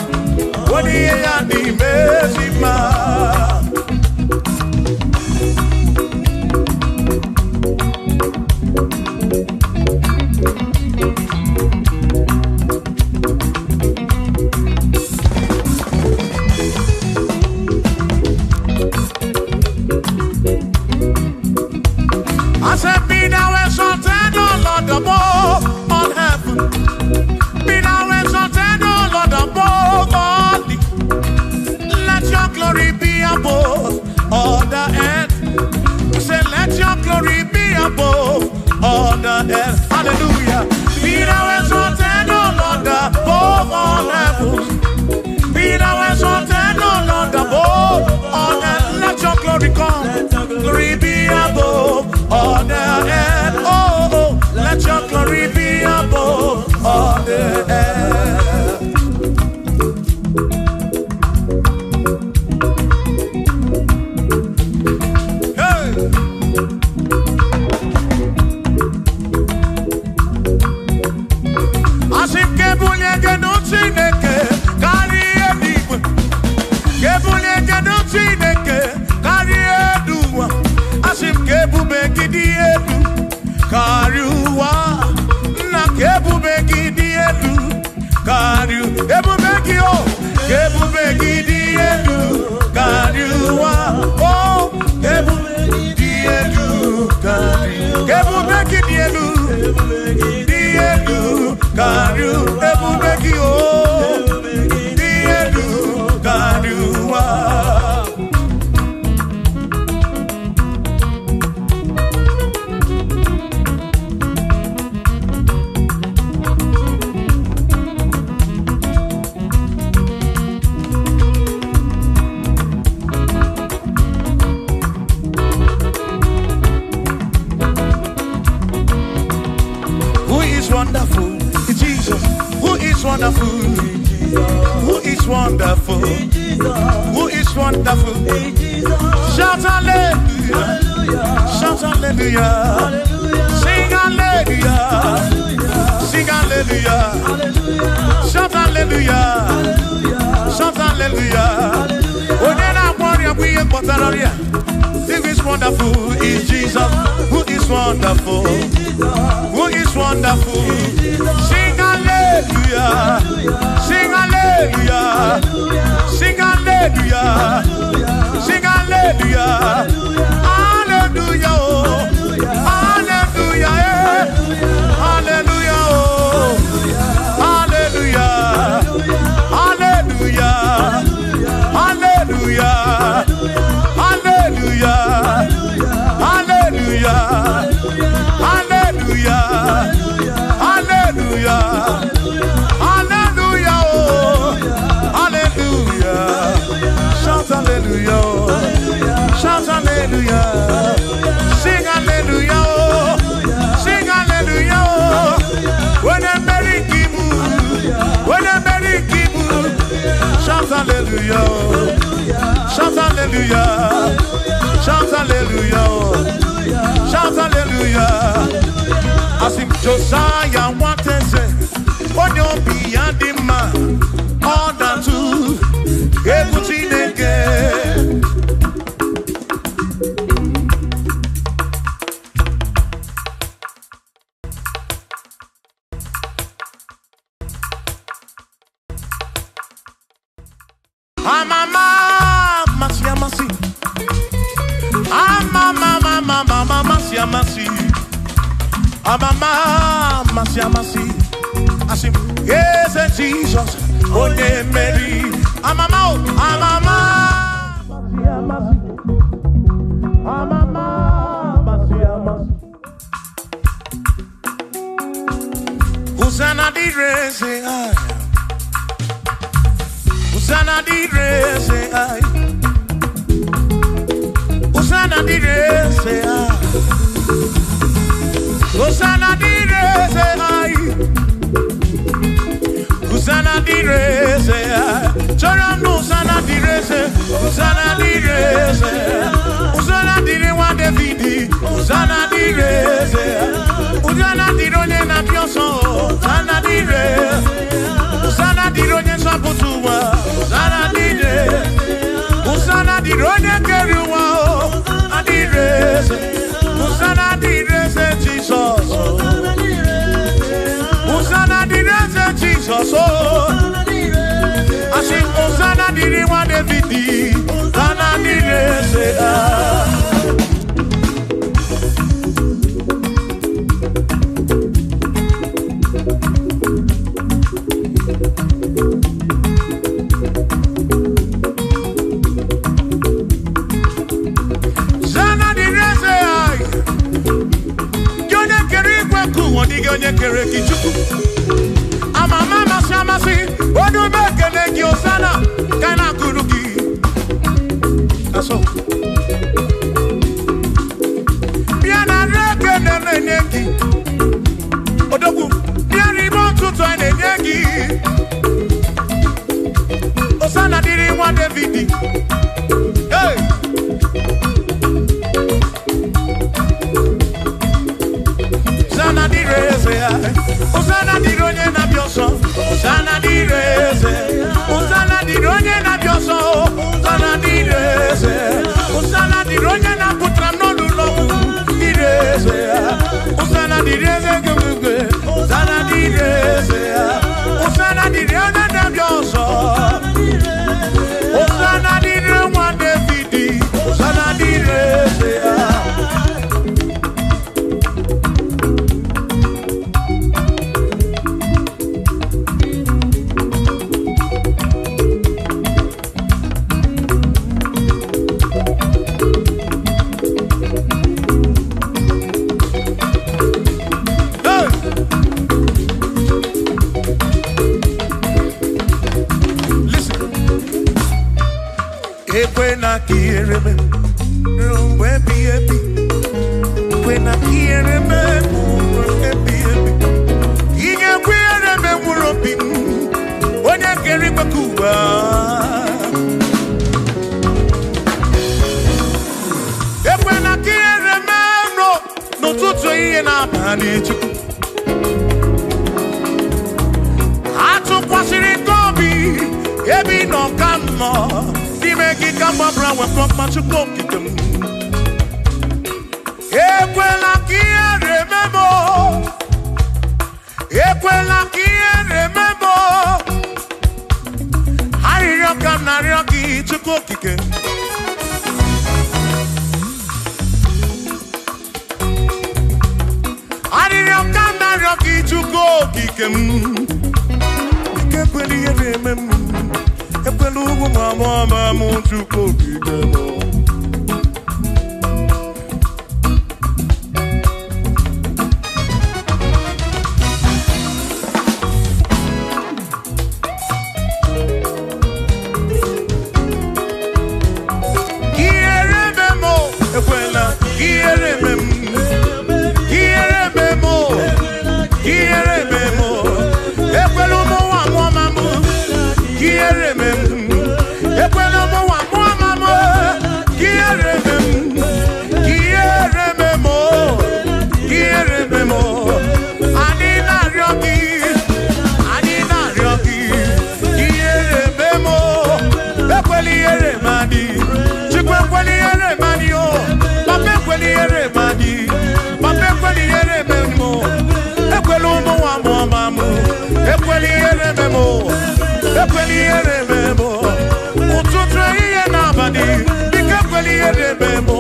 Oni ye ya di mezima. On heaven, be now exalted, O Lord, above all the. Let your glory be above all the earth. Say, let your glory be above all the earth. Hallelujah. Be now exalted, O Lord, above all heaven. Be now exalted, O Lord, above all earth. Let your glory come. Glory be above all the earth. Oh, let your glory be above all the earth. Hey. Asim kebunye genutsineke kari edigwe. Kebunye genutsineke kari eduwa. Asim kebube gidi edu. Kariuwa na kebubegi di edu kariu ebubegi o kebubegi di edu kariuwa oh kebubegi di edu kariu kebubegi di edu kariu ebubegi o di edu kariuwa. Wonderful, Jesus. Who is wonderful? Who is wonderful? Who is wonderful? Shout hallelujah! Shout hallelujah! Sing hallelujah! Sing hallelujah! Shout hallelujah! Shout hallelujah! Onena warrior we embotararia. Who is wonderful is Jesus. Who is wonderful? Who is wonderful? Sing hallelujah! Sing hallelujah! Sing hallelujah! Sing hallelujah! Hallelujah! Hallelujah! Hallelujah! Hallelujah! Hallelujah! Hallelujah! Hallelujah! Hallelujah! Hallelujah! Hallelujah! Hallelujah! Oh, hallelujah! Shout hallelujah! Shout hallelujah! Sing hallelujah! Sing hallelujah! When I'm very kibu, when I'm very kibu, shout hallelujah! Shout hallelujah! Shout hallelujah! Shout hallelujah! As if Josiah wanted to say, on your beyond the man, all that too, everything again. Masi, asim, yes, Jesus, oh, Mary, Amama, Usana di rese, Usana di rese, Usana di rese, Usana direze, chorando usana direze, usana direze, usana dire wa Davidi, usana direze, usana dironye na pioso, usana direze, usana dironye saputuwa, usana direze, usana dironye keruwa, adireze, usana direze Jesus, usana direze Jesus, oh. I sing Hosanna diri wa Davidi, Hosanna dire se Hosanna dire se ai. Yone kere kwa ku wodi yone kere kichuku. Ama mama shamasi, odu bekene ki Hosanna kana kuruki. Aso. Biana rekene meneki. Odogu, biani bontu to eneki. Hosanna diri wa Davidi. Hey. Hosanna direze, Hosanna dironye na bioso, Hosanna direze, Hosanna dironye na bioso, Hosanna direze, Hosanna dironye na putra no lulo, direze, Hosanna direze gugwe, Hosanna direze, Hosanna dironye na bioso, Hosanna dironye wa Davidi, Hosanna direze. Buena kiereme, buen piepi. Buena kiereme, buen piepi. Inya kiereme muropi, onya kiereme kuba. Buena kiereme no tutu iye na bani chuku. Atu kwasiri tobi, ebi no kamo. Make come up round with from much cook. Equela kia remember. Equela kia remember. Harioka narioki to cook again. Harioka narioki to cook again. Equela remember. Epelugu mama muntu kokigemo. Kierememo, ekwela, kierememo, kierememo, kierememo, epelugu mama kierememo. Ekwenomo wa mama kierememo anina ryoki kierememo ekweli eremadi chikwe kweli eremadi o pape kweli eremadi pape kweli erememo ekwelomo wa mama ekweli erememo ekweli erememo Ekweli erememo,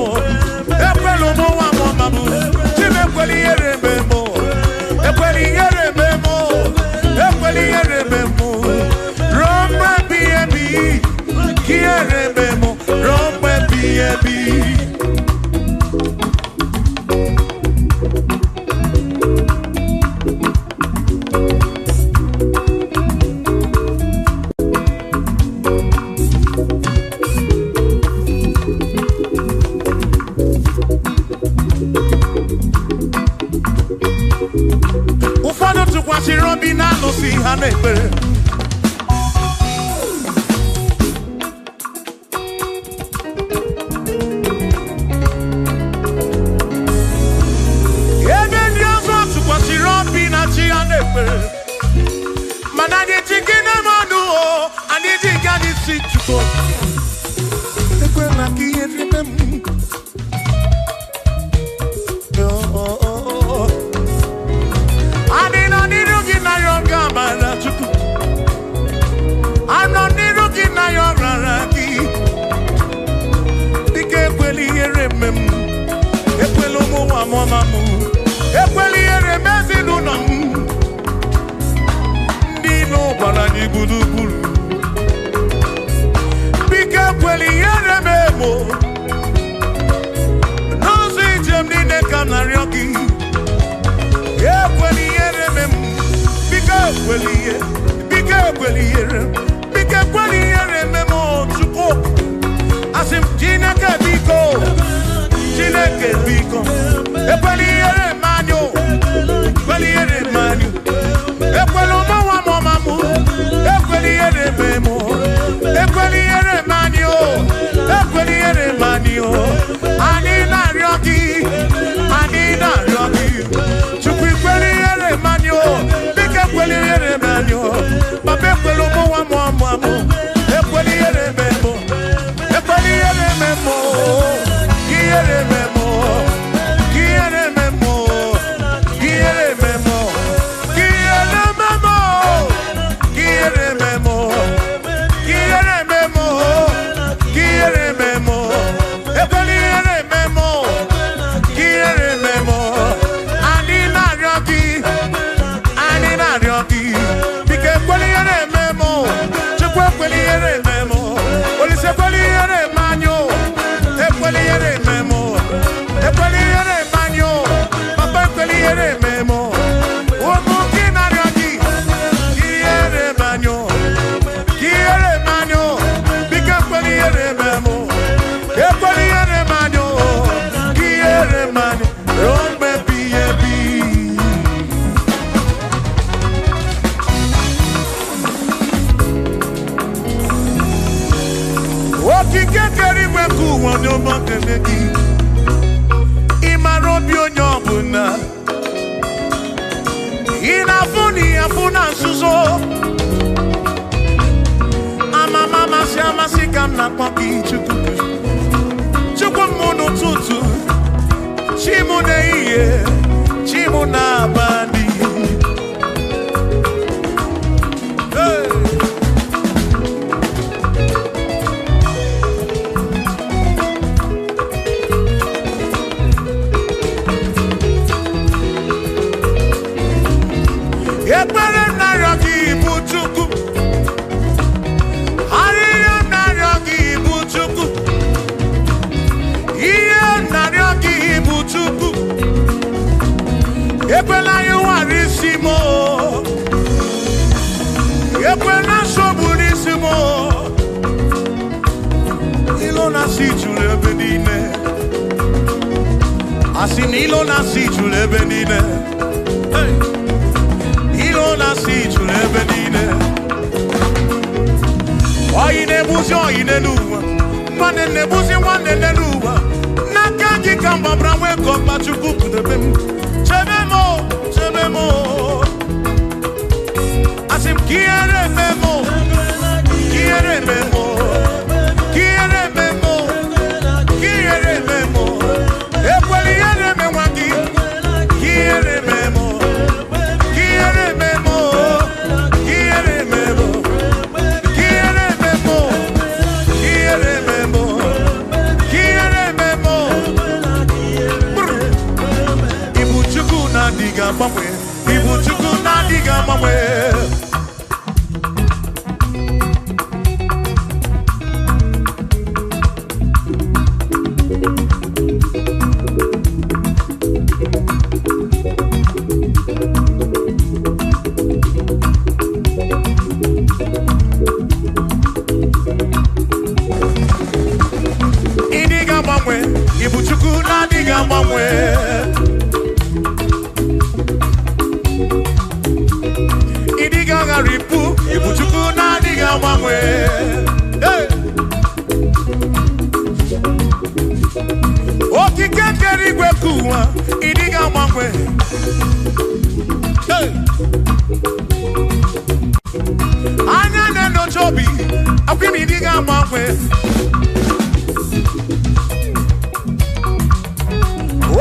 ekwelo mo wa mo mamu. Chime ekweli erememo, ekweli erememo, ekweli erememo. Rompe biebi, ki erememo, rompe biebi. Ufado tukwasi robina no si hanebe.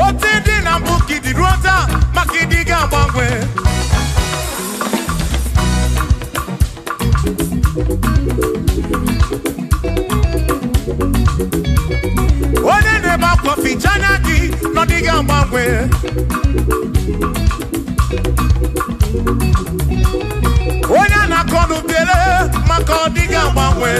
Oti di na buki di rota makidi ga bangwe. One ne ba kofi chanaki no di ga bangwe. One na kodu bele makodi ga bangwe.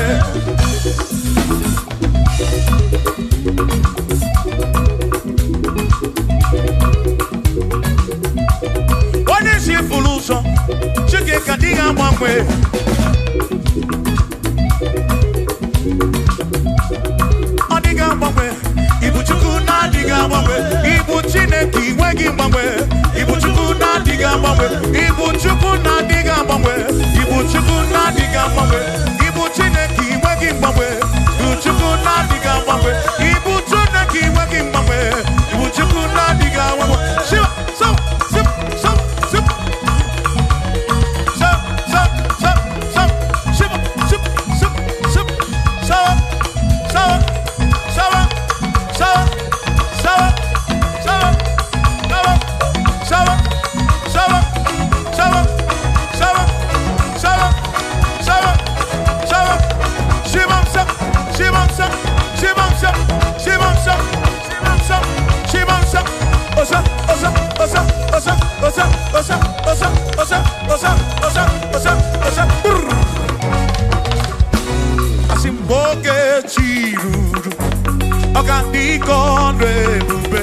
Fuluso, chike kadiga mwangwe. Odiga mwangwe, ibu chuku na diga mwangwe. Ibu chineki wegi mwangwe. Ibu chuku na diga mwangwe. Ibu chuku na diga mwangwe. Ibu chuku na diga mwangwe. Ibu chineki wegi mwangwe. Ibu chuku na diga mwangwe. Ibu chineki wegi mwangwe. Ibu chuku na diga mwangwe. Shiva, so. Asimboge chiruru Ogandi konre bube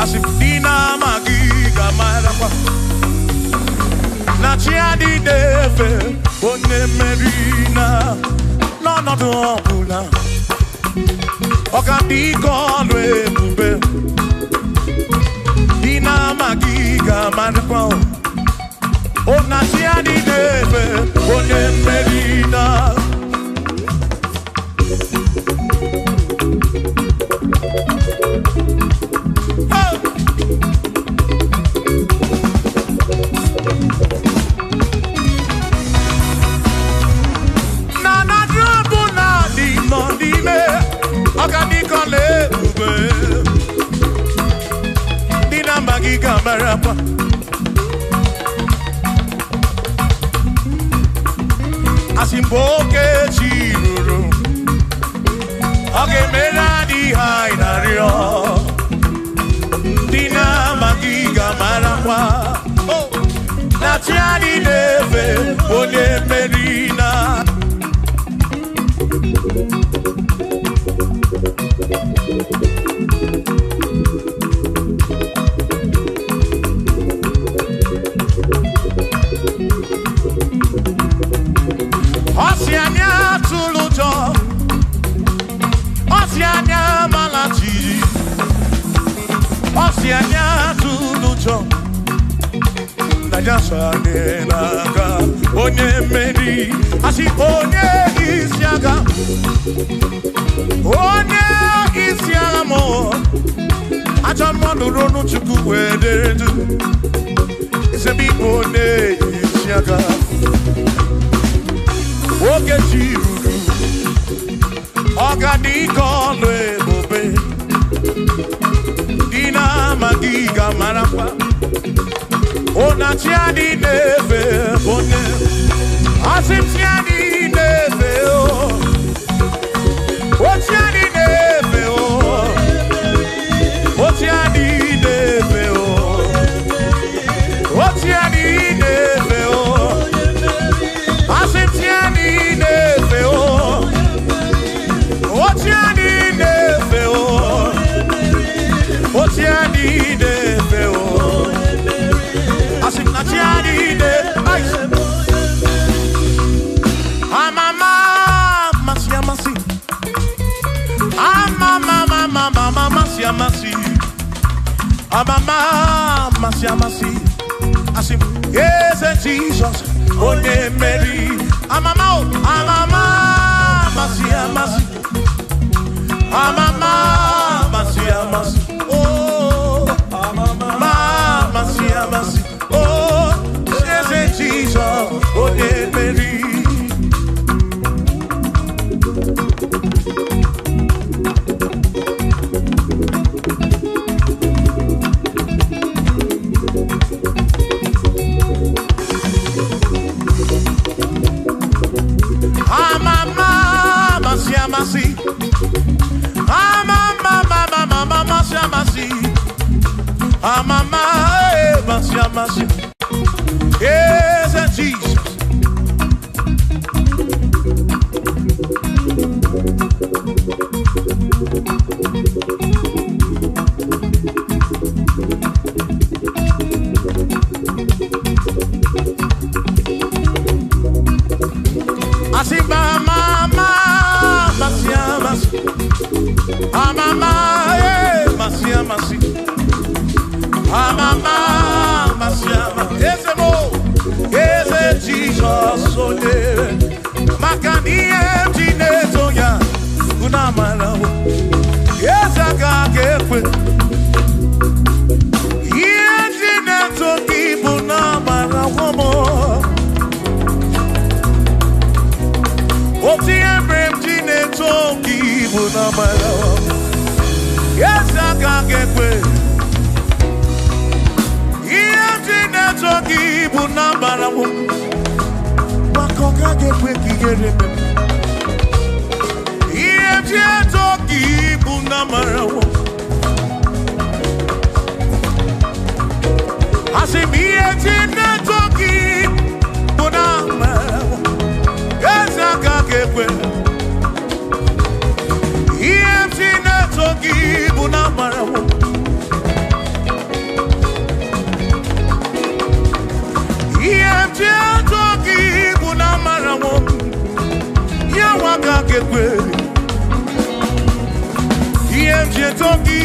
Asimdina magiga marapa Na chiadi defe One merina No no no pula Ogandi konre bube Dina magiga marapa Ona chiadi defe One merina Marapa Asimboke chiruru Oge mera di hainario Dina magiga marapa Na tiani neve One merina Osianya tulujo Osianya malachi Osianya tulujo Najasa nenaga Onye meri Asi onye isyaga Onye isyaga mo Acha modu ronu chuku wederedu Isebi onye isyaga Oge chiruru Ogadi kono ebobe Dina magiga marapa Ona chiadi neve bone Asim chiadi neve o O chiadi neve o O chiadi neve o O chiadi neve o Asim chiadi neve o O chiadi neve o O chiadi neve o Asim na chiadi neve Amama masia masi Amama mama masia masi Amama masia masi Asim yes Jesus One Mary Amama masia masi Amama masia masi Oh Amama masia masi Oh yes Jesus One Mary Amama, Masia, Masia. Yes, Jesus. Asimba, mama, Masia, Masia. Amama, Masia, Masia. Amama, Masia, Masia. Ese mo, ese Jesus, ole. Makani emtine toya, unamala wo. Esa kakekwe. Emtine toki bunamala wo mo. Oti emtine toki bunamala wo. Esa kakekwe. Emtine toki bunamala wo. Makoka gekwe kigerebe. Emtine toki bunamala wo. Asimi emtine toki bunamala wo. Esa kakekwe. Emtine toki bunamala wo. Emtine toki bunamala wo. Yawaga gekwe. Emtine toki.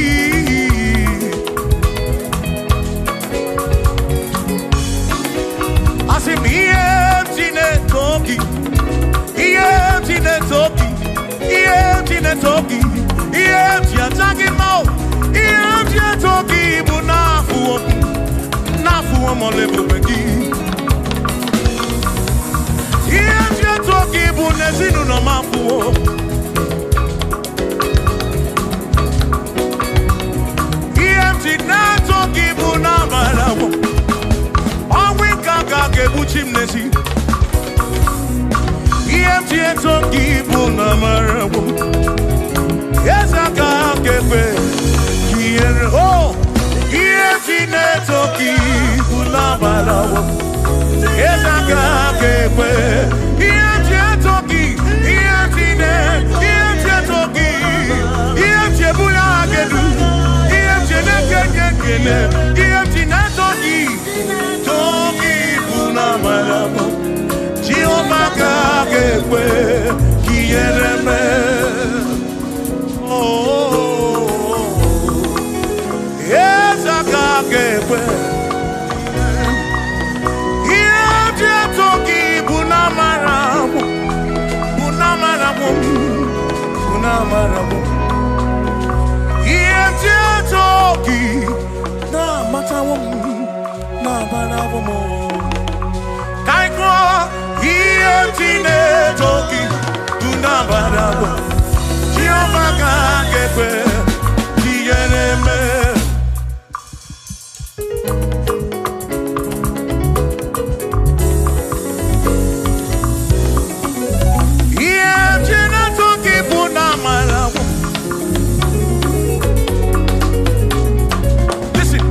Asimi emtine toki. Emtine toki. Emtine toki. Emtine toki mo. Emtine toki bunafu. Nafu omolebu begi. Emtine toki bunezinu no mafu. Emtine toki bunamalawo. Awinka gebuchimnesi. Emtine toki bunamalawo. Ezaka gekwe. Oh, emtine toki bunamalawo. Ezaka gekwe. Emtine toki. Emtine toki. Emtine bulagedu. Emtine gekele. Emtine toki. Toki bunamalawo. Jehovah kakekwe kiyereme. Oh, yes, kakekwe. Iye toki bunamalawo, bunamalawo, bunamalawo. Iye toki na matawo, na balawo mo. Kaikwa. Emtine toki bunamalawo. Jehovah kakekwe kiyereme. Emtine toki bunamalawo. Listen,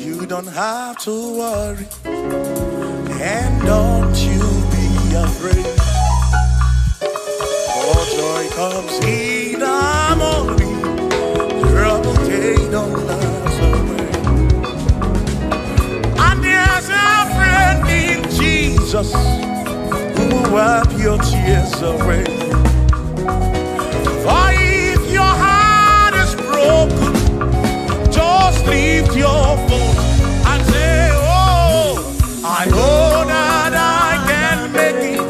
you don't have to worry. And don't you be afraid, for joy comes in the morning, trouble they don't last away. And there's a friend in Jesus who will wipe your tears away. For if your heart is broken, just lift your voice and say, oh, I know that I can make it.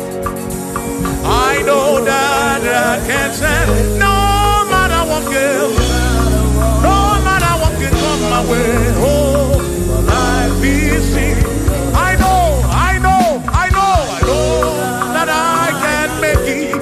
I know that I can stand. No matter what comes, no matter what can come my way. Oh, life is seen. I know that I can make it.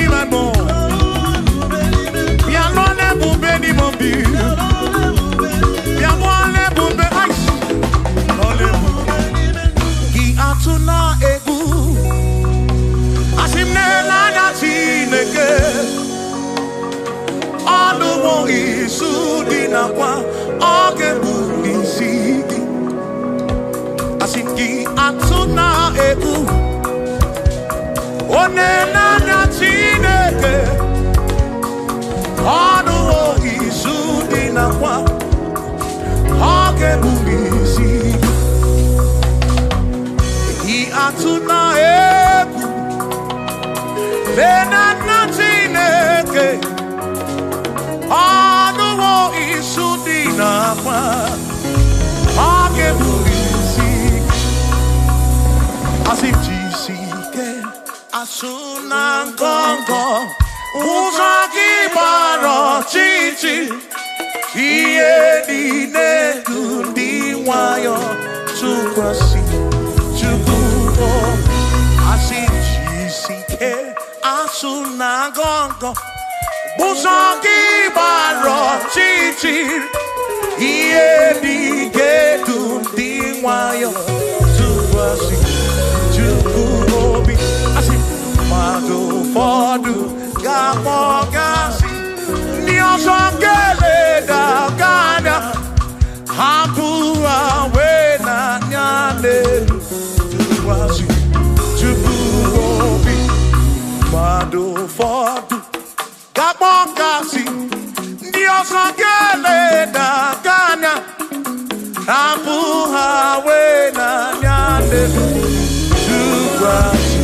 nakwa oge bulisi asingi atuna egu onena na Chineke onu isu di nakwa oge bulisi I atuna egu onena na Chineke onu isu di nakwa oge bulisi asijisike asuna ngongo uzagi baro chichi iye dine kundi wayo tukwasi chukubo asijisike asuna ngongo uzagi baro chichi iye dine kundi wayo tukwasi chukubi asi madu fodu gamogasi niosongele da gada hapua wena nyane tukwasi chukubi madu fodu gamogasi niosongele da gada hapua wena nyane tukwasi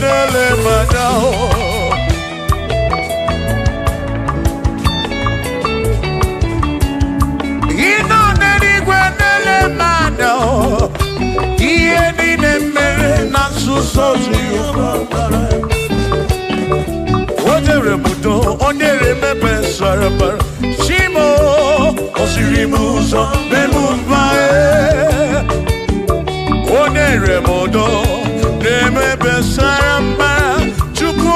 nele madao. Ino nenigwe nele madao. Iye nine mere na susozu yubabara. Odere mudo, odere mepe sarabara. Shimo, osirimuso, bemubae. Odere mudo, nemepe sarabara. Chukwo.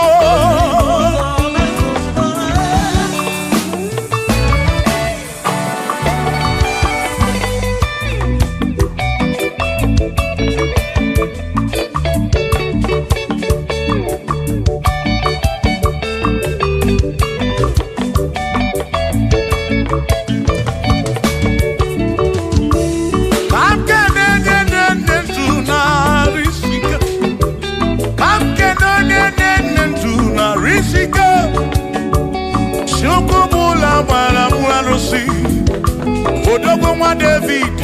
Odogwa David,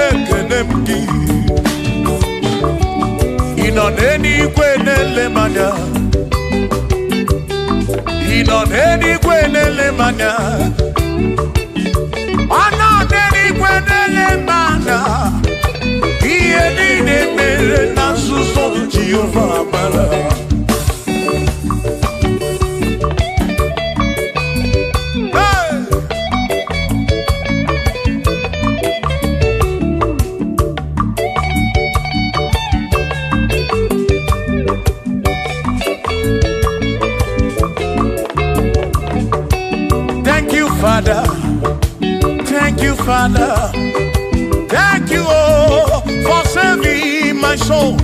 Ekenemdi. Ino neni kwenele manya. Ino neni kwenele manya. Ano neni kwenele manya. Iye nine mere na suso Jehovah mala. Father, thank you, Father, thank you, oh, for saving my soul.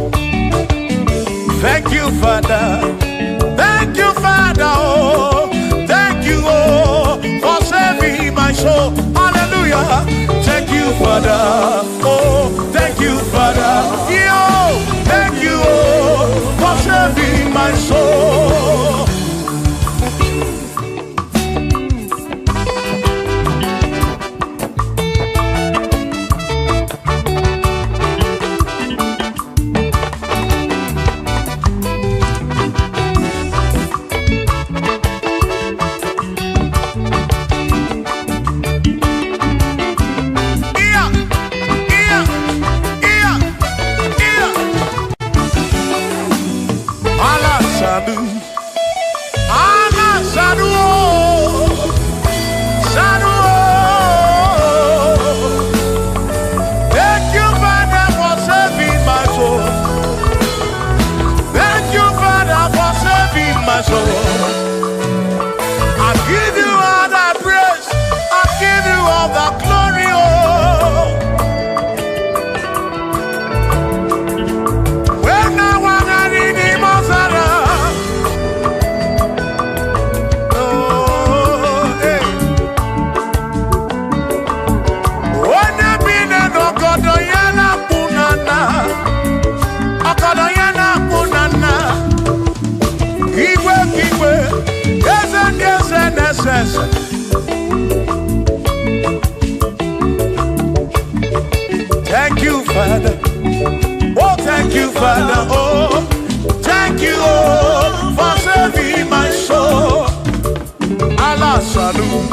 Thank you, Father, oh, thank you, oh, for saving my soul. Hallelujah. Thank you, Father, oh, thank you, Father, yo, thank you, oh, for saving my soul. Thank you, Father. Oh, thank you, Father. Oh, thank you, oh, for saving my soul. Allah salut,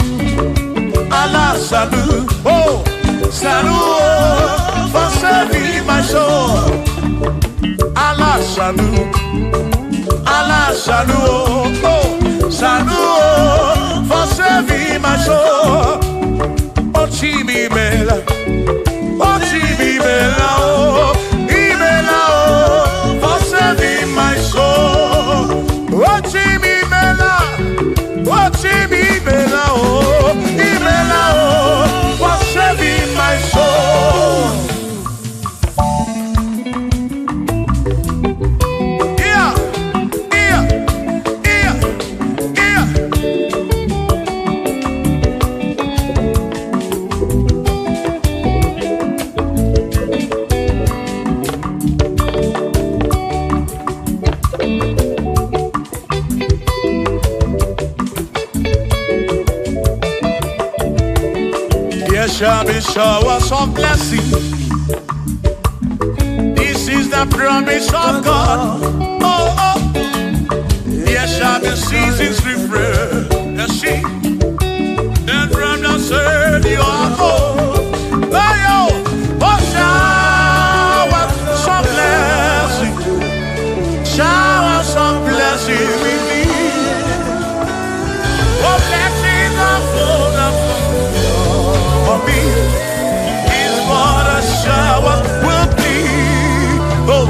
Allah salut. Oh, salut, oh, for saving my soul. Allah salut, Allah salut. Oh, salut, oh, for saving my soul. Oh, Chimi Mela. Oh, Chibibela, oh, Ibela, oh, for saving my soul. Oh, Chibibela, oh, Chibibela, oh, Ibela, oh, for saving my soul. Yeah, yeah, yeah, yeah. There shall be showers of blessing. This is the promise of God. Oh, oh. There shall be seasons refresh. The sheep. Then from the sun you are home. Oh, shower some blessing. Shower some blessing with me. Oh, blessings are full for me. Is what a shower will be. Oh.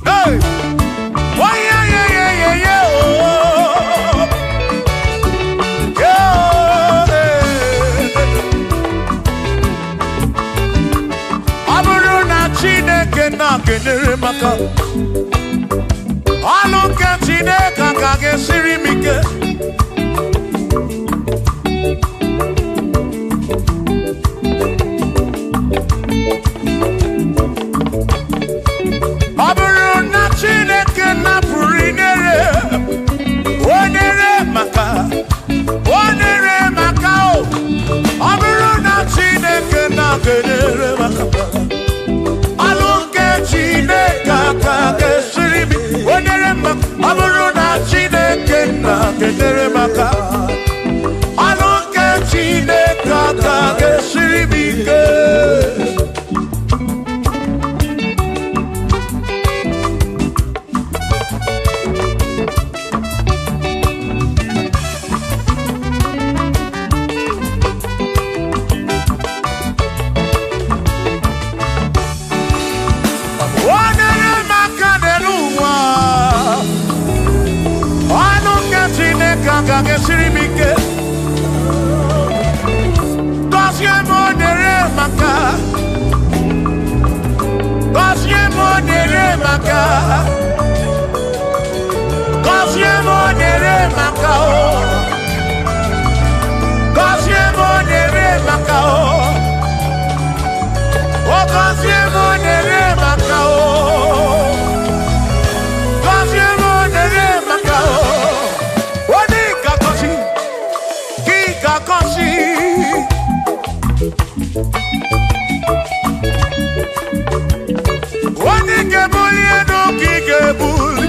Hey. Oh, yeah, yeah, yeah, yeah, yeah. Oh. Yeah. Aburuna Chineke na kenere maka. Aluke Chineke kage siri mike. Aburuna Chineke na purinere. Onere maka. Onere maka o. Aburuna Chineke na kenere maka. Aluke Chineke kage siri mike. Onere maka. Aburuna Chineke na kenere maka. Aluke Chineke kage siri mike. Kage siri mike. Kosye monere maka. Kosye monere maka. Kosye monere maka o. Kosye monere maka o. O kosye monere maka o. Kosye monere maka o. Wani kebuli eno ki kebuli.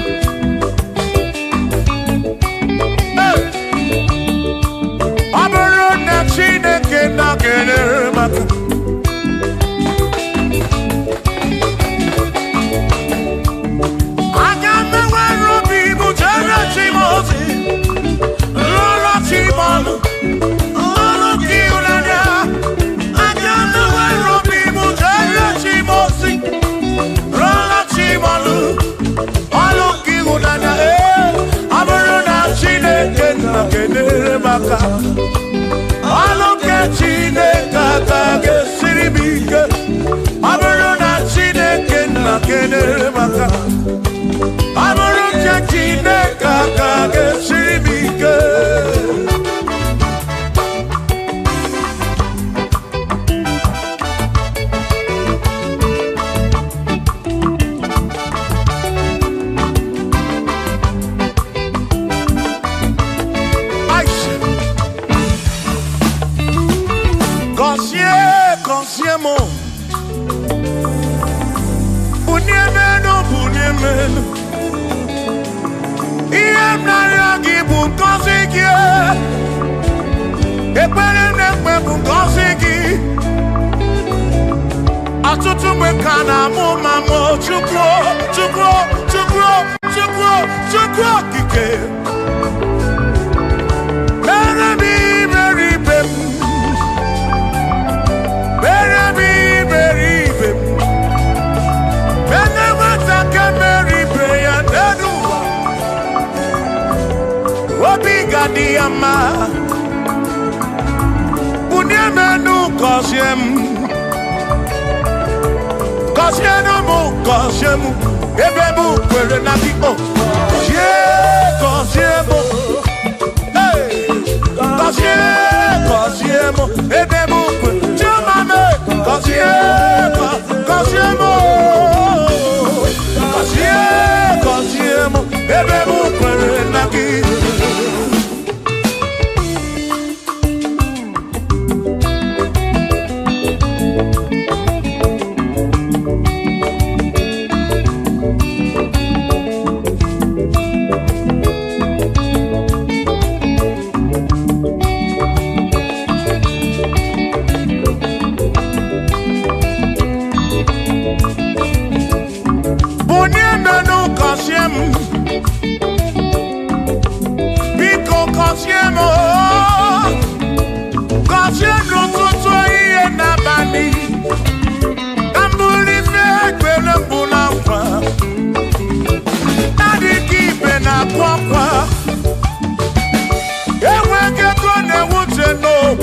Aburo na Chineke na kenere maka. Agame wero bibu jere chimozi. Lolo chimolu. Aluke Chineke kage siri mike. Aburuna Chineke na kenere maka. Aluke Chineke kage siri mike. Consiemo Bunyemeno Bunyemeno Iem Nariagi Bunkosiki Epere Nekwe Bunkosiki Atutu Mekana Mumamo Chukwo Chukwo Chukwo Chukwo Chukwo Kike Merebi Meribem Diama Bunyemenu Kosyem Kosyenu mu Kosyemu Ebebu kwere na biko Kosye Kosyemu Hey Kosye Kosyemu Ebebu kwere Chumame Kosye Kosyemu Kosye Kosyemu Ebebu kwere na biko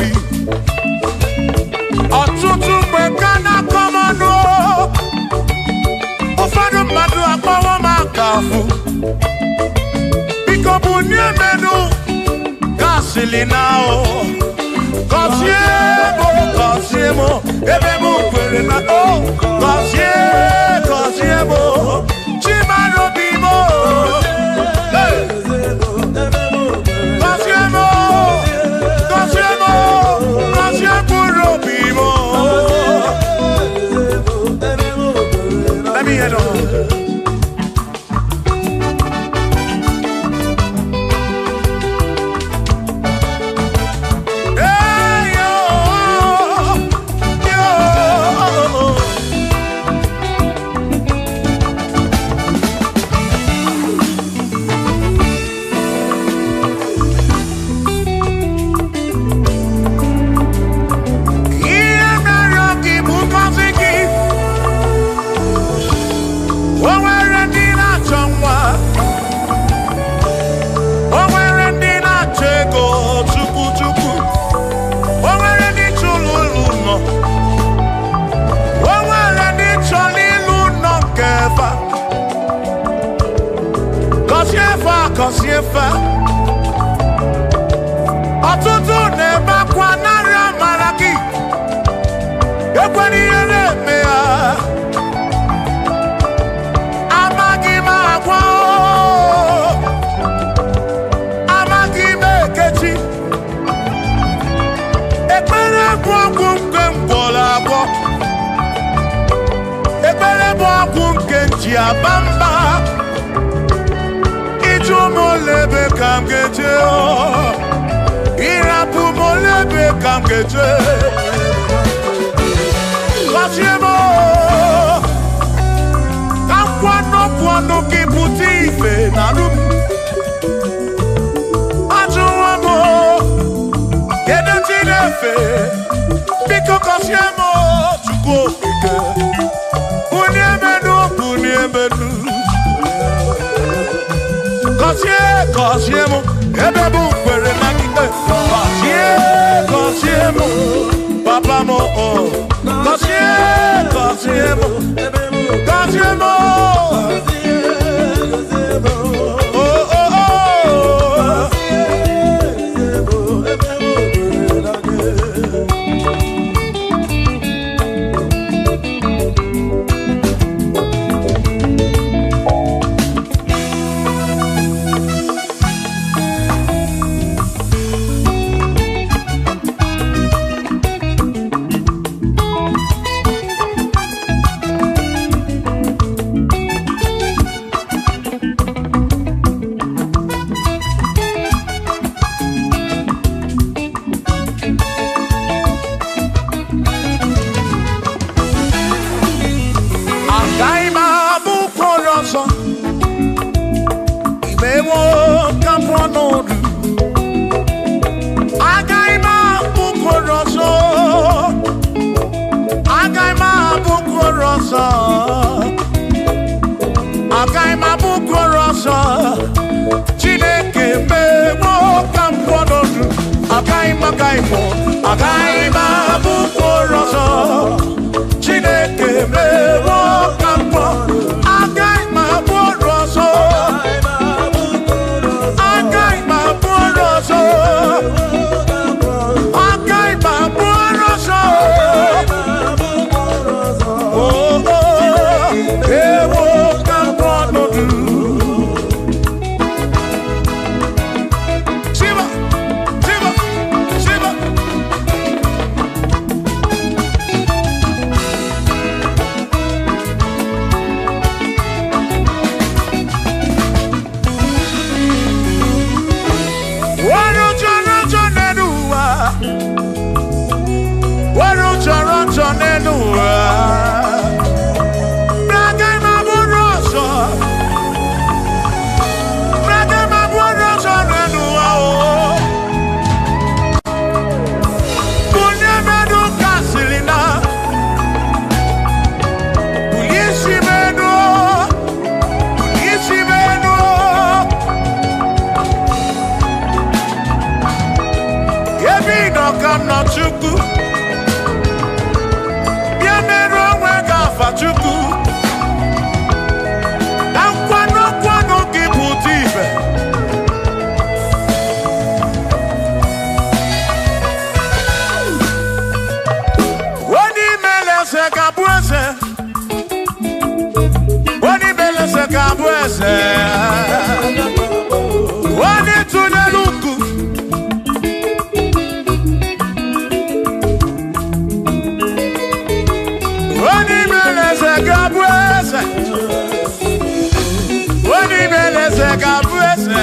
obi ọtụtụ mgbe ka na-akọmọnụ ụfọdụ mmadụ akpọwọ m aka afụ biko bụ nye menụ gasịlị na o gọzie m ebe m kwere na o gọzie m chimarobi m let me hear it. Kosiefa ọtụtụ na-ebe akwa narị amara gị ekwere ihe na-eme ya amaghị m agwa amaghị m ekechi ekpere bụ ọgwụ nke mgbọrọ agwọ ekpere bụ ọgwụ nke nji aba mba molebe kam geje irapu molebe kam geje kasiemo kam kwano ki puti ife naru ajuwamo kede tinefe biko kasiemo chuko ike uniemenu Kosye mo, ebe bu kwere na kike. Kosye mo, papa mo oh. Kosye mo, oh oh oh. eze onye tụnyere ukwu onye mere eze ga-abụ eze onye mere eze ga-abụ eze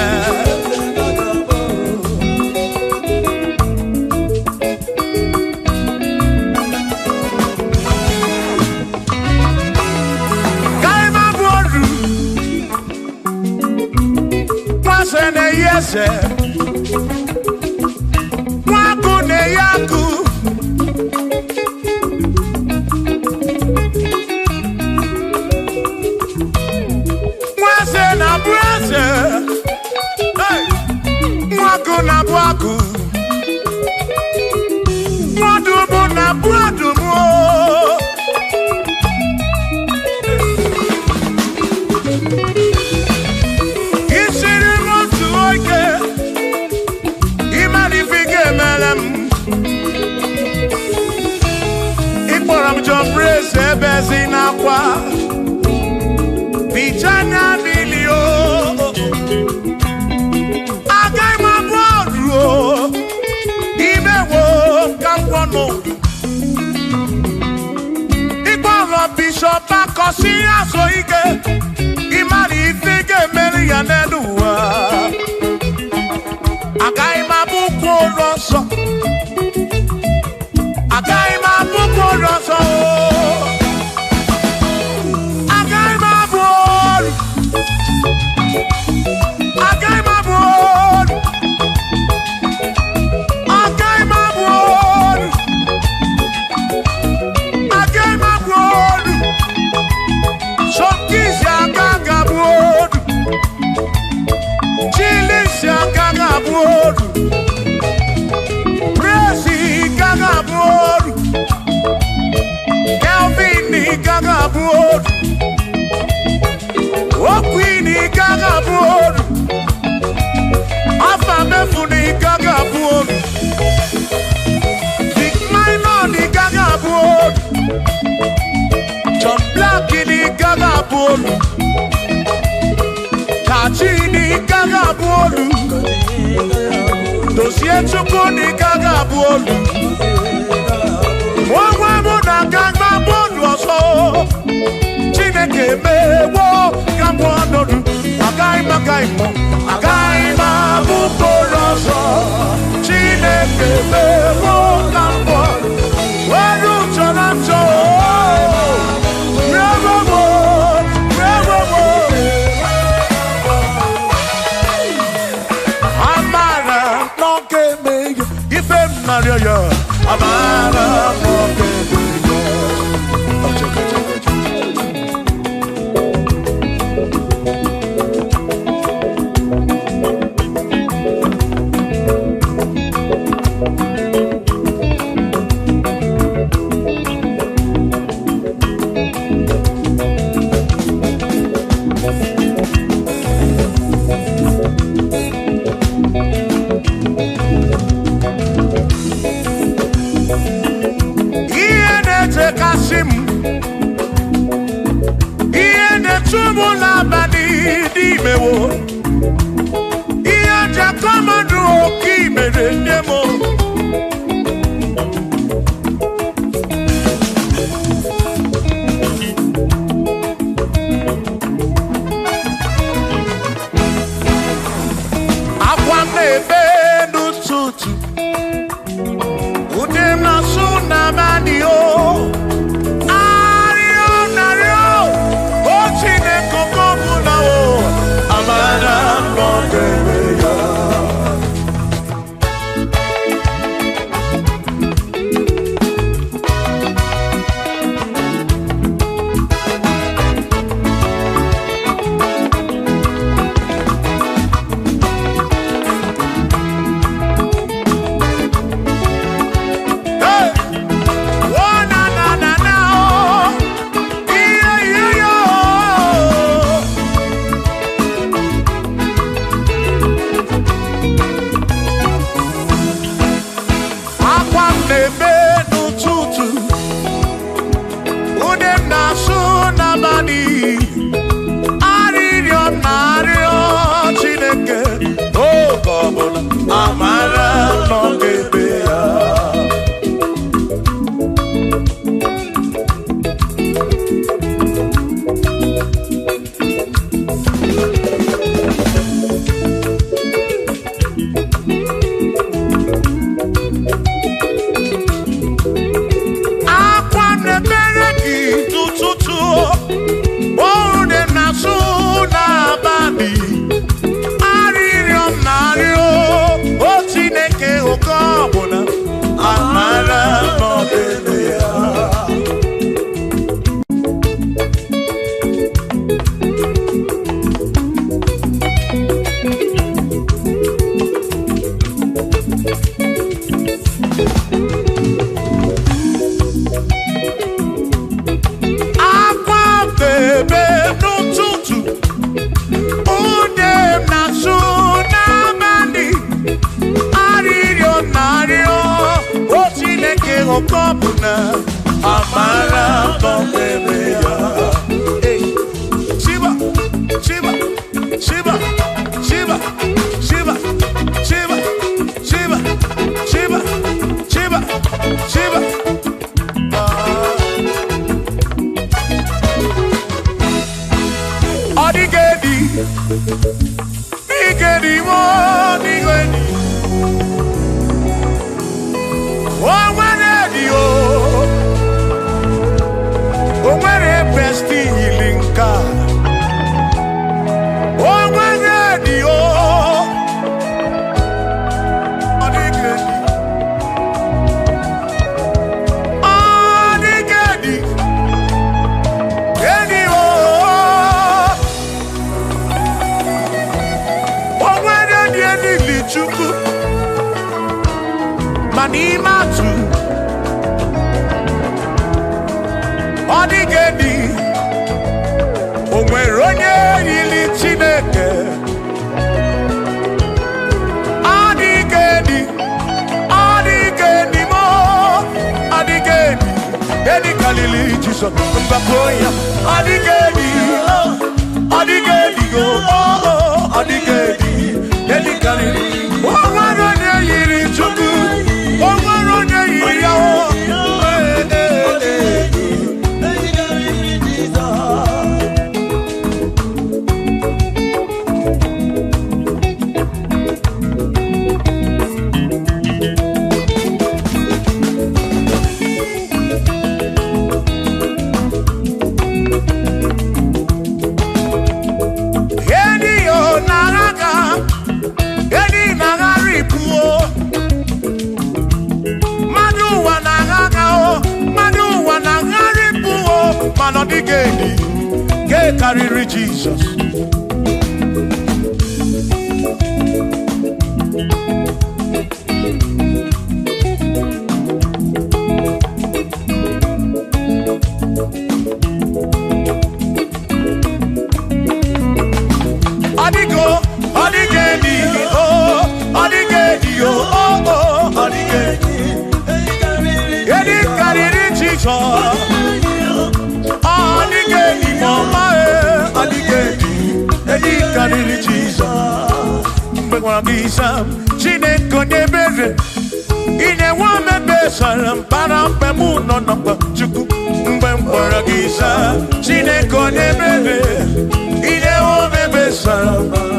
Yese Mwaku ne yaku Mwase na bwase Mwaku na bwaku Mwadubu na bwadubu Praise Bezina kwa Bichana bilio Agai mabodro Ibewo kampono Igboro Bishop Akosi asoike Imari ifike meri yaneduwa Agai mabuko roso Agai mabuko roso Kachini gaga bolu Dossier chukuni gaga bolu Mwa muna gagma bolu oso Chineke mewo Gambonodu Agai mo Agai mabukolo oso Chineke mewo Gambonodu Wadu chonacho Amara Mokopuna, Amara Bombea. Shiva, Shiva, Shiva, Shiva, Shiva, Shiva, Shiva, Shiva, Shiva, Shiva. Odigedi, Nigedi, Nigedi. Oh, when a bestie healing God. Oh, when Manimatu Odigedi Onweronye ili Chineke Odigedi Odigedi mo Odigedi Edi Kalili Jesus Mbakoya Odigedi Odigedi go Odigedi Edi Kalili Onweronye ili Chukwu Onweronye ili Yawo Odigedi, get carry Jesus. Odigo, Odigedi, oh, Odigedi, oh, Odigedi, get carry Jesus. Odigedi, mama, Odigedi, Edi Kalili Jesus. Mbekwa bisa, Chineke nebere. Ine wame besaram, parampe muno nokwa chuku. Mbekwa bisa, Chineke nebere. Ine wame besaram.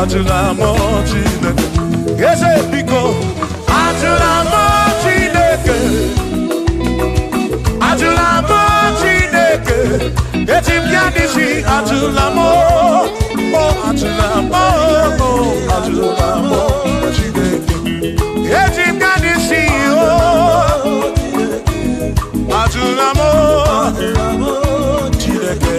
Atulamo Chineke, yes, Biko. Atulamo Chineke, Atulamo Chineke. Etim Yadisi, Atulamo, oh Atulamo, oh Atulamo Chineke. Etim Yadisi, oh Atulamo Chineke.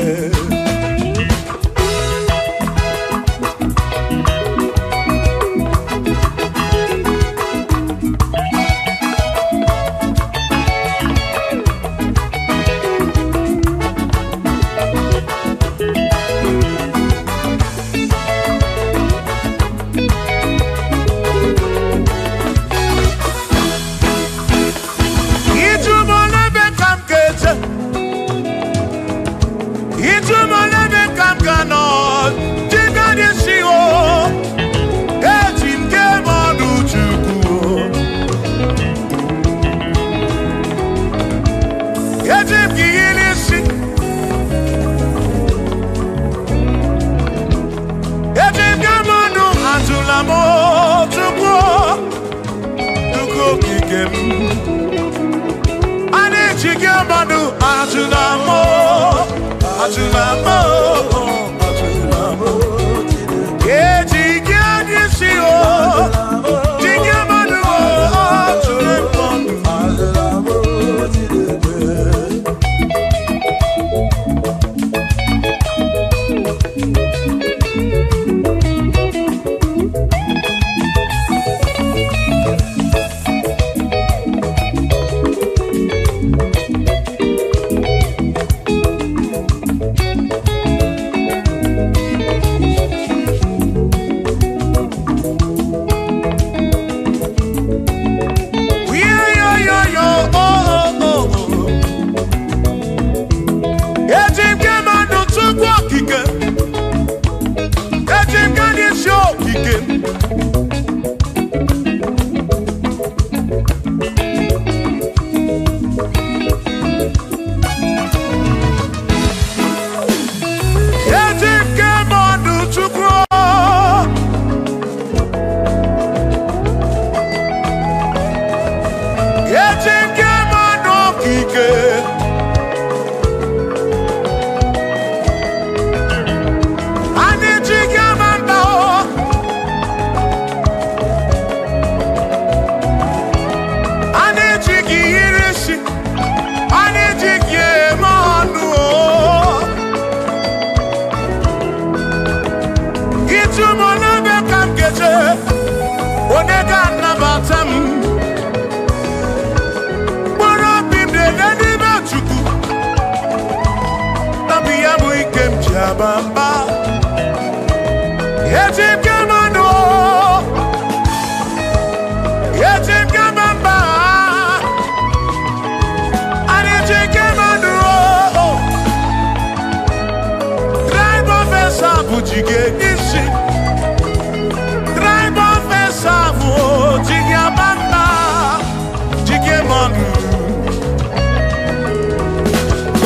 Abia Wikem Jabamba. Yetim Gamano. Yetim Gamamba. And Yetim Gamano. Drive of a Sabujige Nishi. Drive of a Savu Jigabamba. Jigamanu.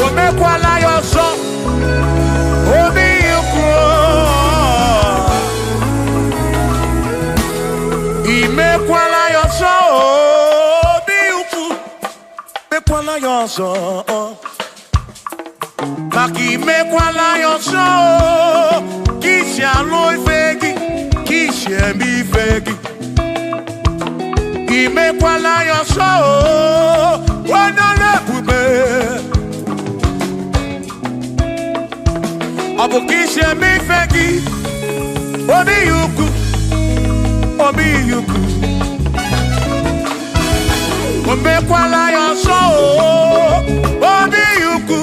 Omekwala yoso. Obi yukro. Imekwala yoso. Obi yukro. Mekwala yoso. Maki mekwala yoso. Kishi aloi fegi. Kishi emi fegi. Imekwala yoso. Wana pube. Abukishe mi fegi. Obi yuku. Obi yuku. Omekwala yoso. Obi yuku.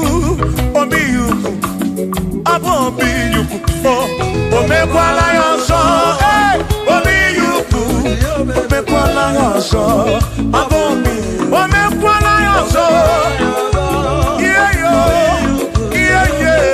Obi yuku. Abo obi yuku. Omekwala yoso. Obi yuku. Omekwala yoso. Abo obi. Omekwala yoso. Yeah yo. Yeah yeah.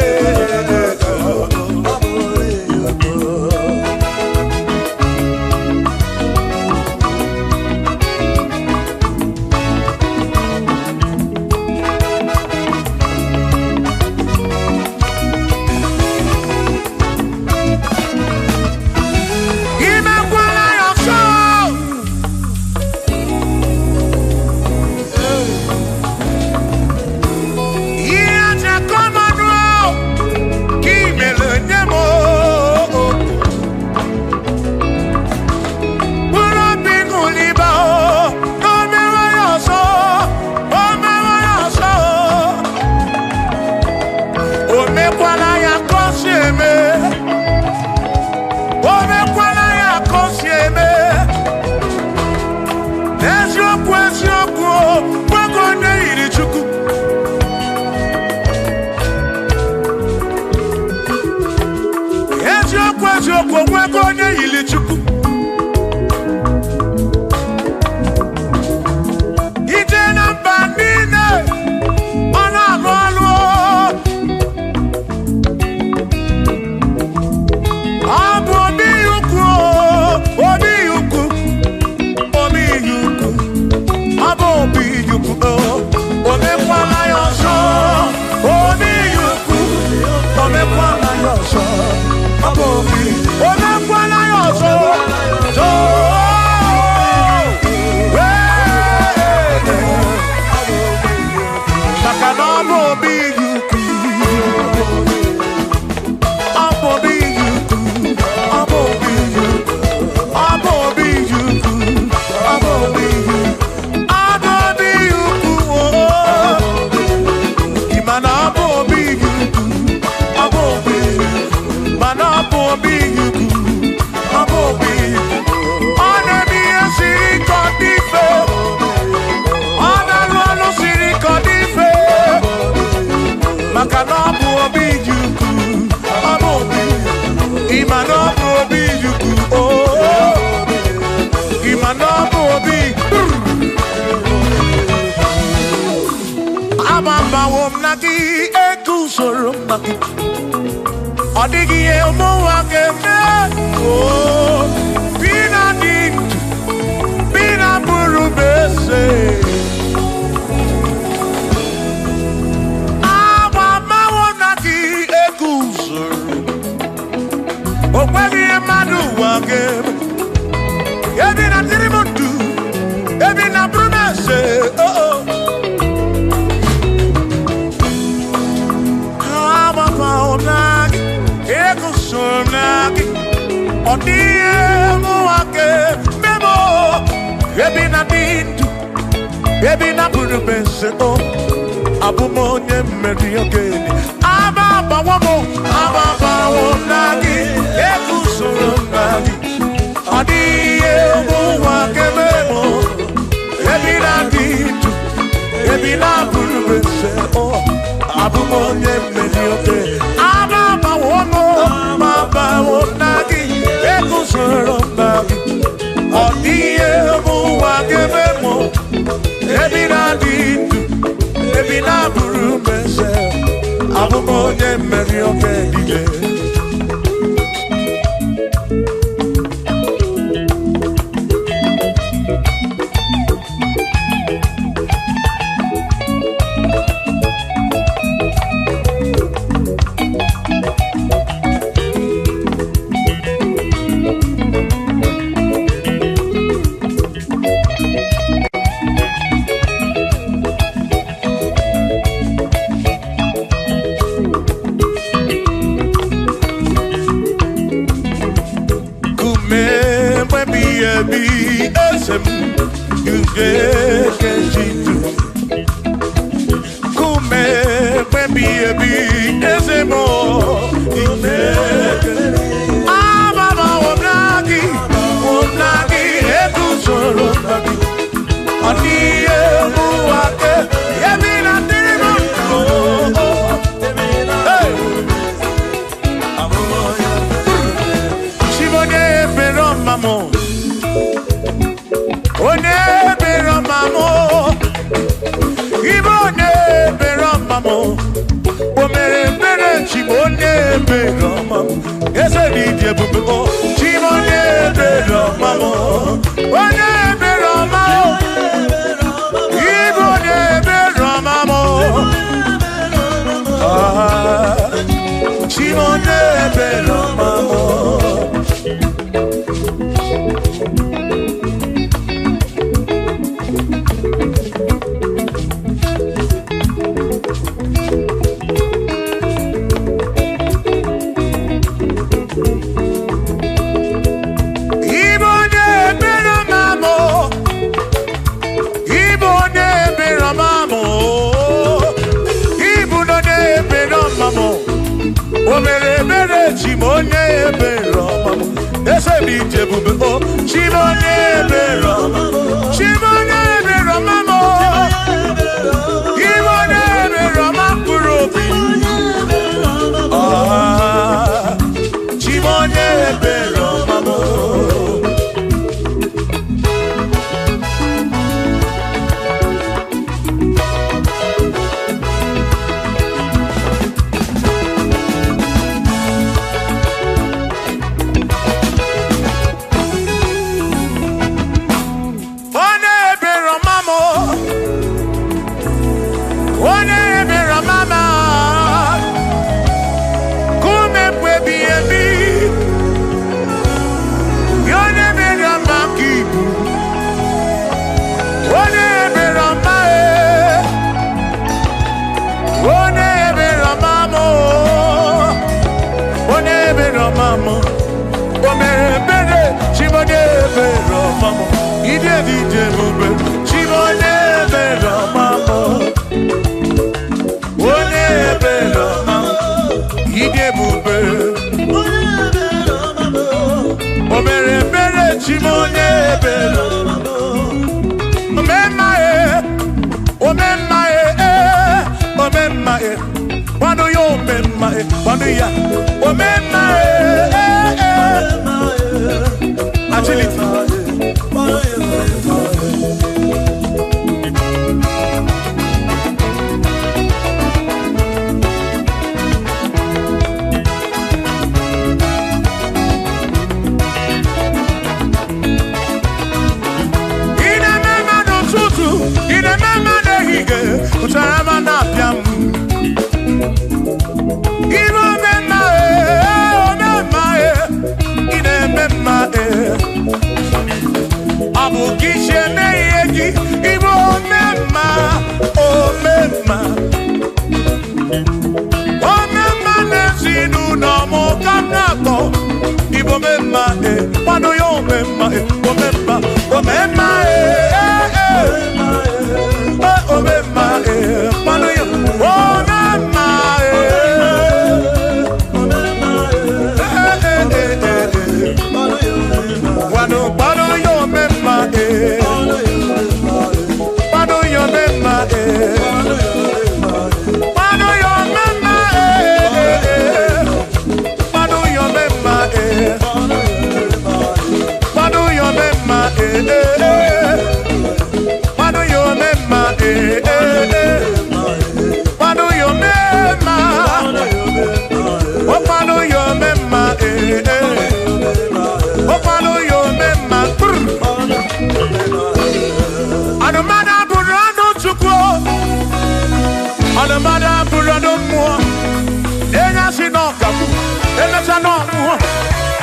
Odigi emo wakeme oh bina dintu bina burubese aba mawonaki ekusoro okwegi madu wakeme ebina tirimutu ebina burubese oh oh aba mawonaki Sonaki, Odie Muake, Memo, Ebina Dintu, Ebina Burubeseto, Abumonye Mediogeni, Ababa Wamo, Ababa Wonagi, Eku Sonaki, Odie Muake Memo, Ebina Dintu, Ebina Burubeseto, Abumonye Mediogeni. meri oke dile.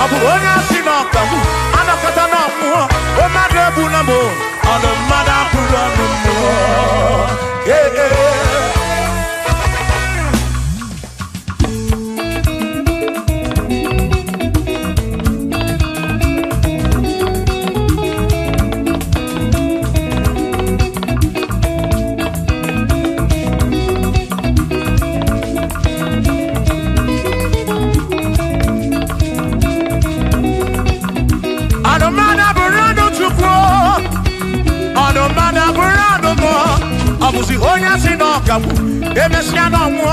Abu onya sinoka mu anakata na mu o madu ebu na mo ono mada puru onu mu Abusi onya sinoka mu emesia no mu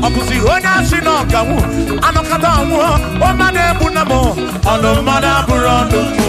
abusi onya sinoka mu anokata mu o made buna mo ono mada burando mu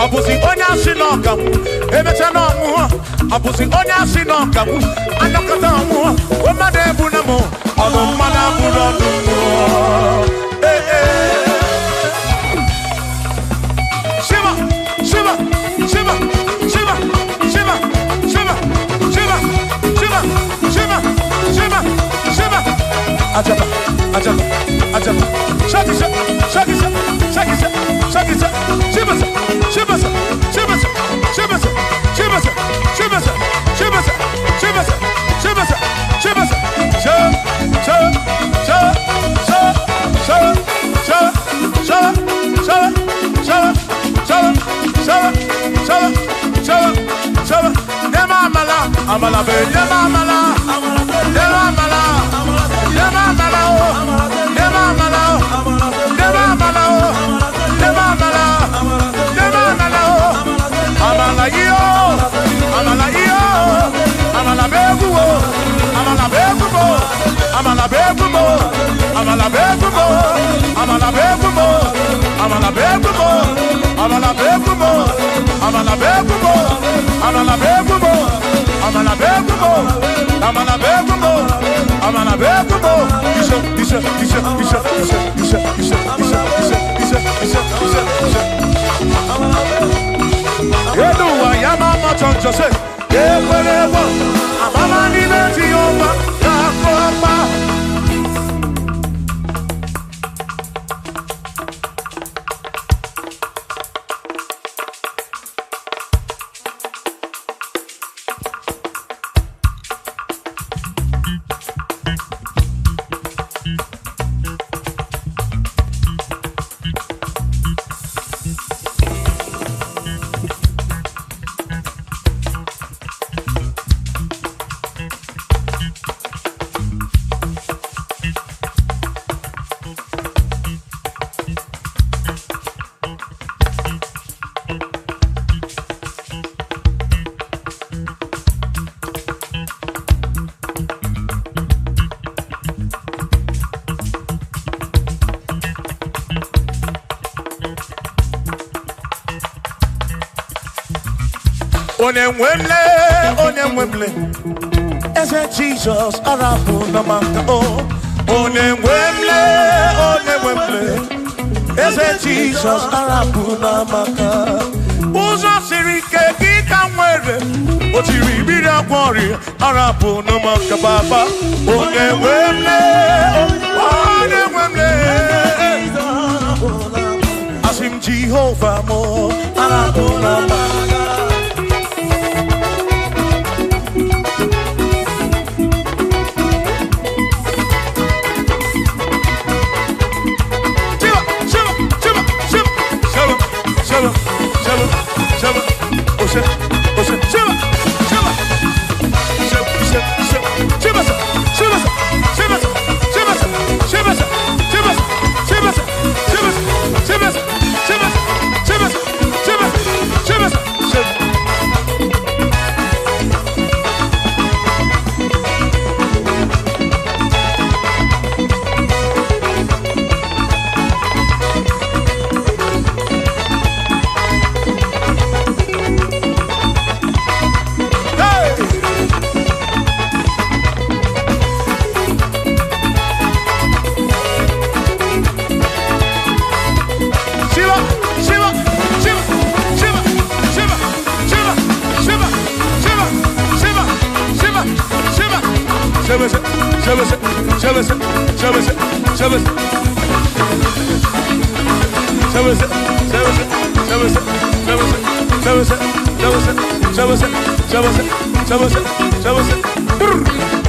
Abusi onya sinoka mu emecha no mu abusi onya sinoka mu anokata mu o made buna mo ono mada burando mu Shiva Shiva Shiva Shiva Shiva Shiva Shiva Shiva Shiva Shiva Shiva Ajaba Ajaba Ajaba Shakisa Shakisa Shakisa Shakisa Shiva Shiva Shiva Shiva Shiva Shiva Shiva Shiva Shiva Shiva Amala be amala amala Onemwemle, ese Jesus arapu na maka oh. Onemwemle, ese Jesus arapu na maka. Uzo sirike kika mwere, otiri bira kwori arapu na maka baba. Onemwemle, asim Jehovah mo arapu na maka. Brrr.